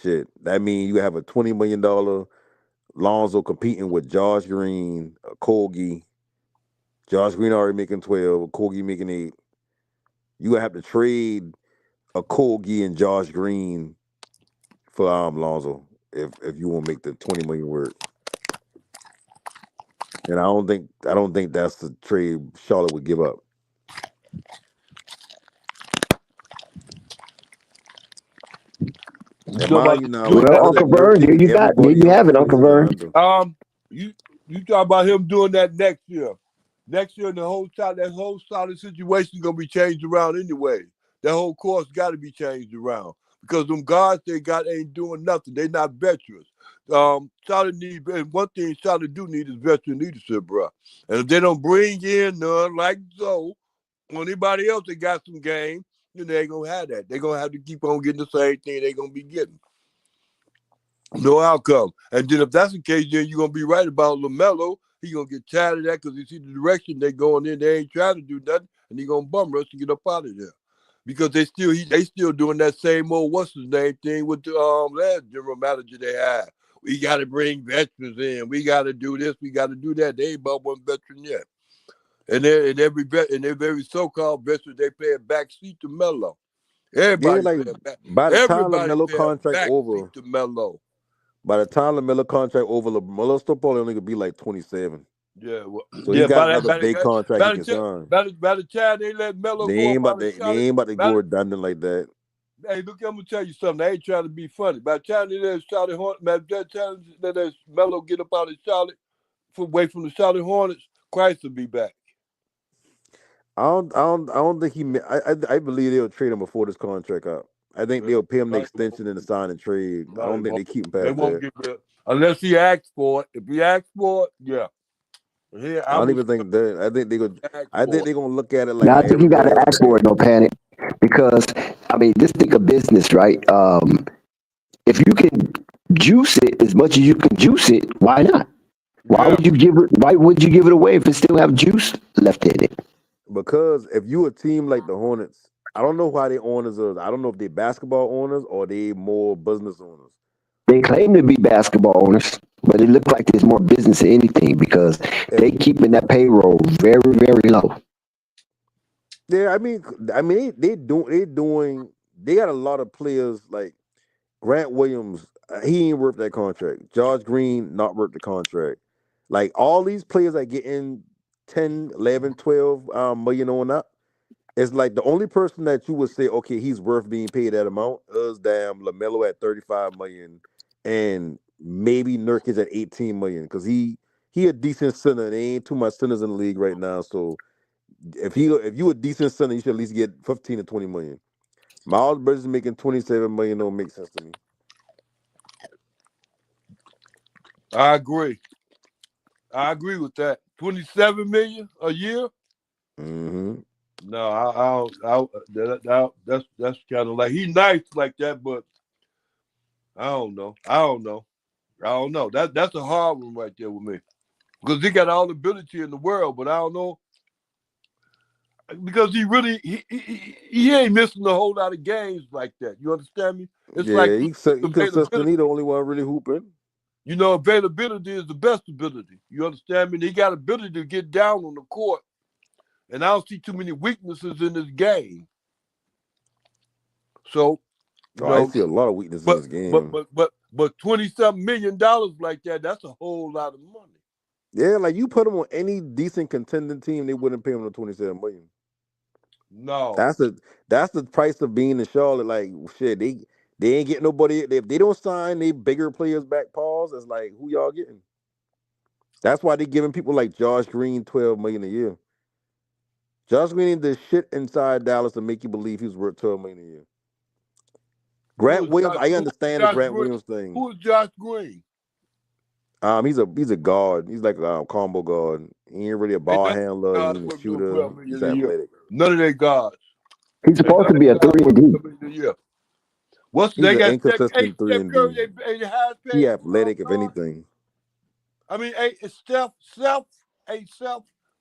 shit, that means you have a $20 million Lonzo competing with Josh Green, Kogi. Josh Green already making 12, Kogi making 8. You have to trade a Kogi and Josh Green for Lonzo if you want to make the 20 million work. And I don't think that's the trade Charlotte would give up. And mind you now, Well, other Uncle than Nurk, Vern, there everybody you else have it, Uncle plays Vern. under. You talk about him doing that next year. Next year, that whole solid situation gonna be changed around anyway. That whole course got to be changed around because them guards they got ain't doing nothing. They not veterans. Solid need, and one thing Solid do need is veteran leadership, bro. And if they don't bring in none like Zoe or anybody else that got some game, then they ain't gonna have that. They gonna have to keep on getting the same thing they gonna be getting. No outcome. And then if that's the case, then you're gonna be right about LaMelo. He gonna get tired of that because you see the direction they going in. They ain't trying to do nothing, and he gonna bum rush to get up out of there. Because they still doing that same old what's his name thing with the last general manager they had. We got to bring veterans in. We got to do this. We got to do that. They ain't about one veteran yet. And they're very so-called veterans, they pay a back seat to Melo. Yeah, Everybody like pay a back. by the time Everybody LaMelo pay a contract back over, seat to Melo. by the time LaMelo contract over, LaMelo still probably only gonna be like 27. Yeah, well, So he yeah. got another big contract he can sign. By the time they let Melo go up out of They Charlotte, ain't about to go redundant like that. hey, look, I'm gonna tell you something. I ain't trying to be funny. By the time they let Charlotte Hornets, by the time they let Melo get up out of Charlotte, away from the Charlotte Hornets, Christ will be back. I don't think I believe they'll trade him before this contract up. I think they'll pay him the extension and the sign and trade. I don't think they keep him They past won't that. get rid unless he asks for it. If he asks for it, yeah. Yeah, I don't even think that. I think they're gonna look at it like Now how I think you got everybody to else ask for paying. it, no panic, because I mean this thing of business, right? If you can juice it as much as you can juice it, why not? Why Yeah. would you give it? Why would you give it away if it still have juice left in it? Because if you a team like the Hornets, I don't know why they owners are. I don't know if they basketball owners or they more business owners. They claim to be basketball owners, but it looks like there's more business than anything because If they keeping that payroll very, very low. yeah, they got a lot of players like Grant Williams. He ain't worth that contract. George Green not worth the contract. Like all these players that get in 10, 11, 12 million on up. It's like the only person that you would say, okay, he's worth being paid that amount is damn LaMelo at 35 million and maybe Nurkic at 18 million because he a decent center. There ain't too much centers in the league right now. So if you a decent center, you should at least get 15 to 20 million. Miles Bridges making 27 million don't make sense to me. I agree. I agree with that. 27 million a year? Mm-hmm. No, that's kind of like he's nice like that, but I don't know. That's a hard one right there with me because he got all the ability in the world, but I don't know because he ain't missing a whole lot of games like that. You understand me? It's like Yeah, he consistent. He the only one really hooping. you know, availability is the best ability. You understand me? And he got ability to get down on the court, and I don't see too many weaknesses in this game. So, you Oh, I know, see a lot of weakness in but this but game. but but but $20-something million like that, that's a whole lot of money. Yeah, like you put him on any decent contending team, they wouldn't pay him the 27 million. No, That's the price of being in Charlotte. Like shit, they ain't getting nobody. If they don't sign they bigger players back, pause. It's like who y'all getting? That's why they giving people like Josh Green 12 million a year. Josh Green did shit inside Dallas to make you believe he was worth 12 million a year. who Grant is Williams, I Who is understand the Josh Grant Green? Williams thing. Who is Josh Green? He's a guard. He's like a combo guard. He ain't really a Ain't ball none handler. He of ain't a them doing shooter. 12 He's million a year. athletic. None of their guards. He's Ain't supposed none to of be their a guards 3 and doing D. 12 million a year. What's He's they an got? inconsistent three Steph and Curry, D. they highest He paid athletic, if guard. anything. I mean, Steph,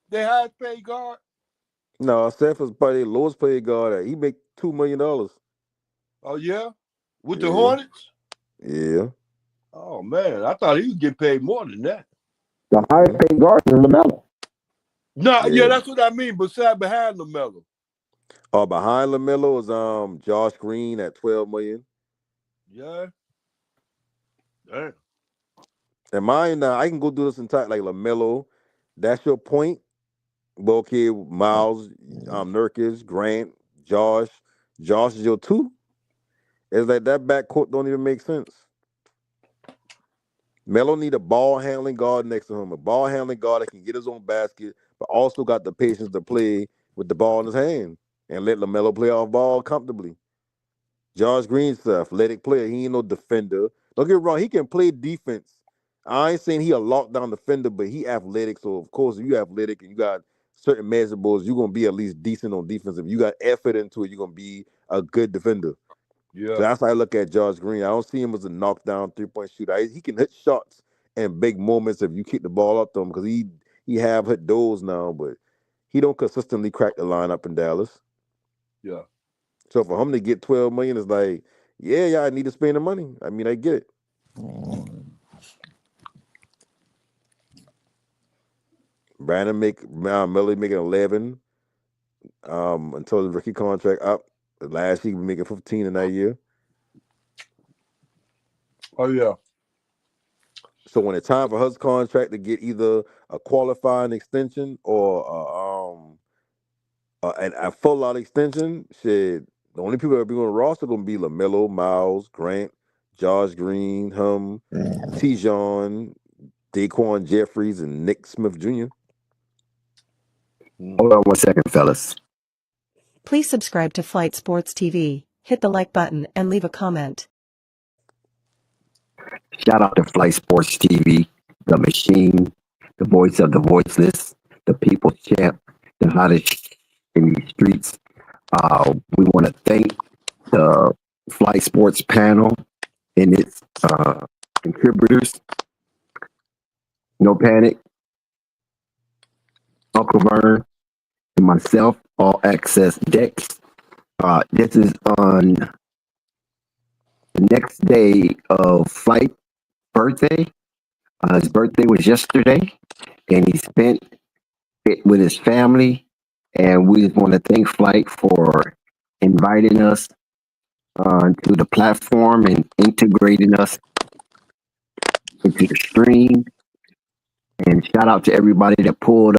they highest paid guard. No, Steph is probably the lowest paid guard. He make $2 million. Oh yeah, with the Yeah, Hornets. yeah. Oh man, I thought he was getting paid more than that. The highest paid guard is LaMelo. No, yeah, Yeah. that's what I mean. Besides behind LaMelo. Behind LaMelo is Josh Green at $12 million. Yeah. Damn. And mine now, I can go do this entire like LaMelo. That's your point. Well, okay, Miles, Nurkic, Grant, Josh. Josh is your two. It's like that backcourt don't even make sense. Melo need a ball handling guard next to him, a ball handling guard that can get his own basket, but also got the patience to play with the ball in his hand and let LaMelo play off ball comfortably. Josh Green's the athletic player. He ain't no defender. Don't get me wrong, he can play defense. I ain't saying he a lockdown defender, but he athletic. So of course, if you athletic and you got certain measurables, you're gonna be at least decent on defense. If you got effort into it, you're gonna be a good defender. So Yeah. that's how I look at Josh Green. I don't see him as a knockdown 3-point shooter. He can hit shots and big moments if you kick the ball up to him because he have hit those now, but he don't consistently crack the line up in Dallas. Yeah. So for him to get 12 million is like, yeah, I need to spend the money. I mean, I get it. Melly making 11 until the rookie contract up. Last year he was making 15 in that year. Oh yeah. So when it's time for his contract to get either a qualifying extension or a full out extension, shit, the only people that be on the roster gonna be LaMelo, Miles, Grant, Josh Green, Tijon, Daquan Jeffries, and Nick Smith Jr. Hold on 1 second, fellas. Please subscribe to Flight Sports TV, hit the like button, and leave a comment. Shout out to Flight Sports TV, the machine, the voice of the voiceless, the people's champ, the hottest in these streets. We want to thank the Flight Sports panel and its contributors. No Panic, Uncle Vern, and myself, All Access Dex. This is on the next day of Flight birthday. His birthday was yesterday, and he spent it with his family. And we just want to thank Flight for inviting us to the platform and integrating us into the stream. And shout out to everybody that pulled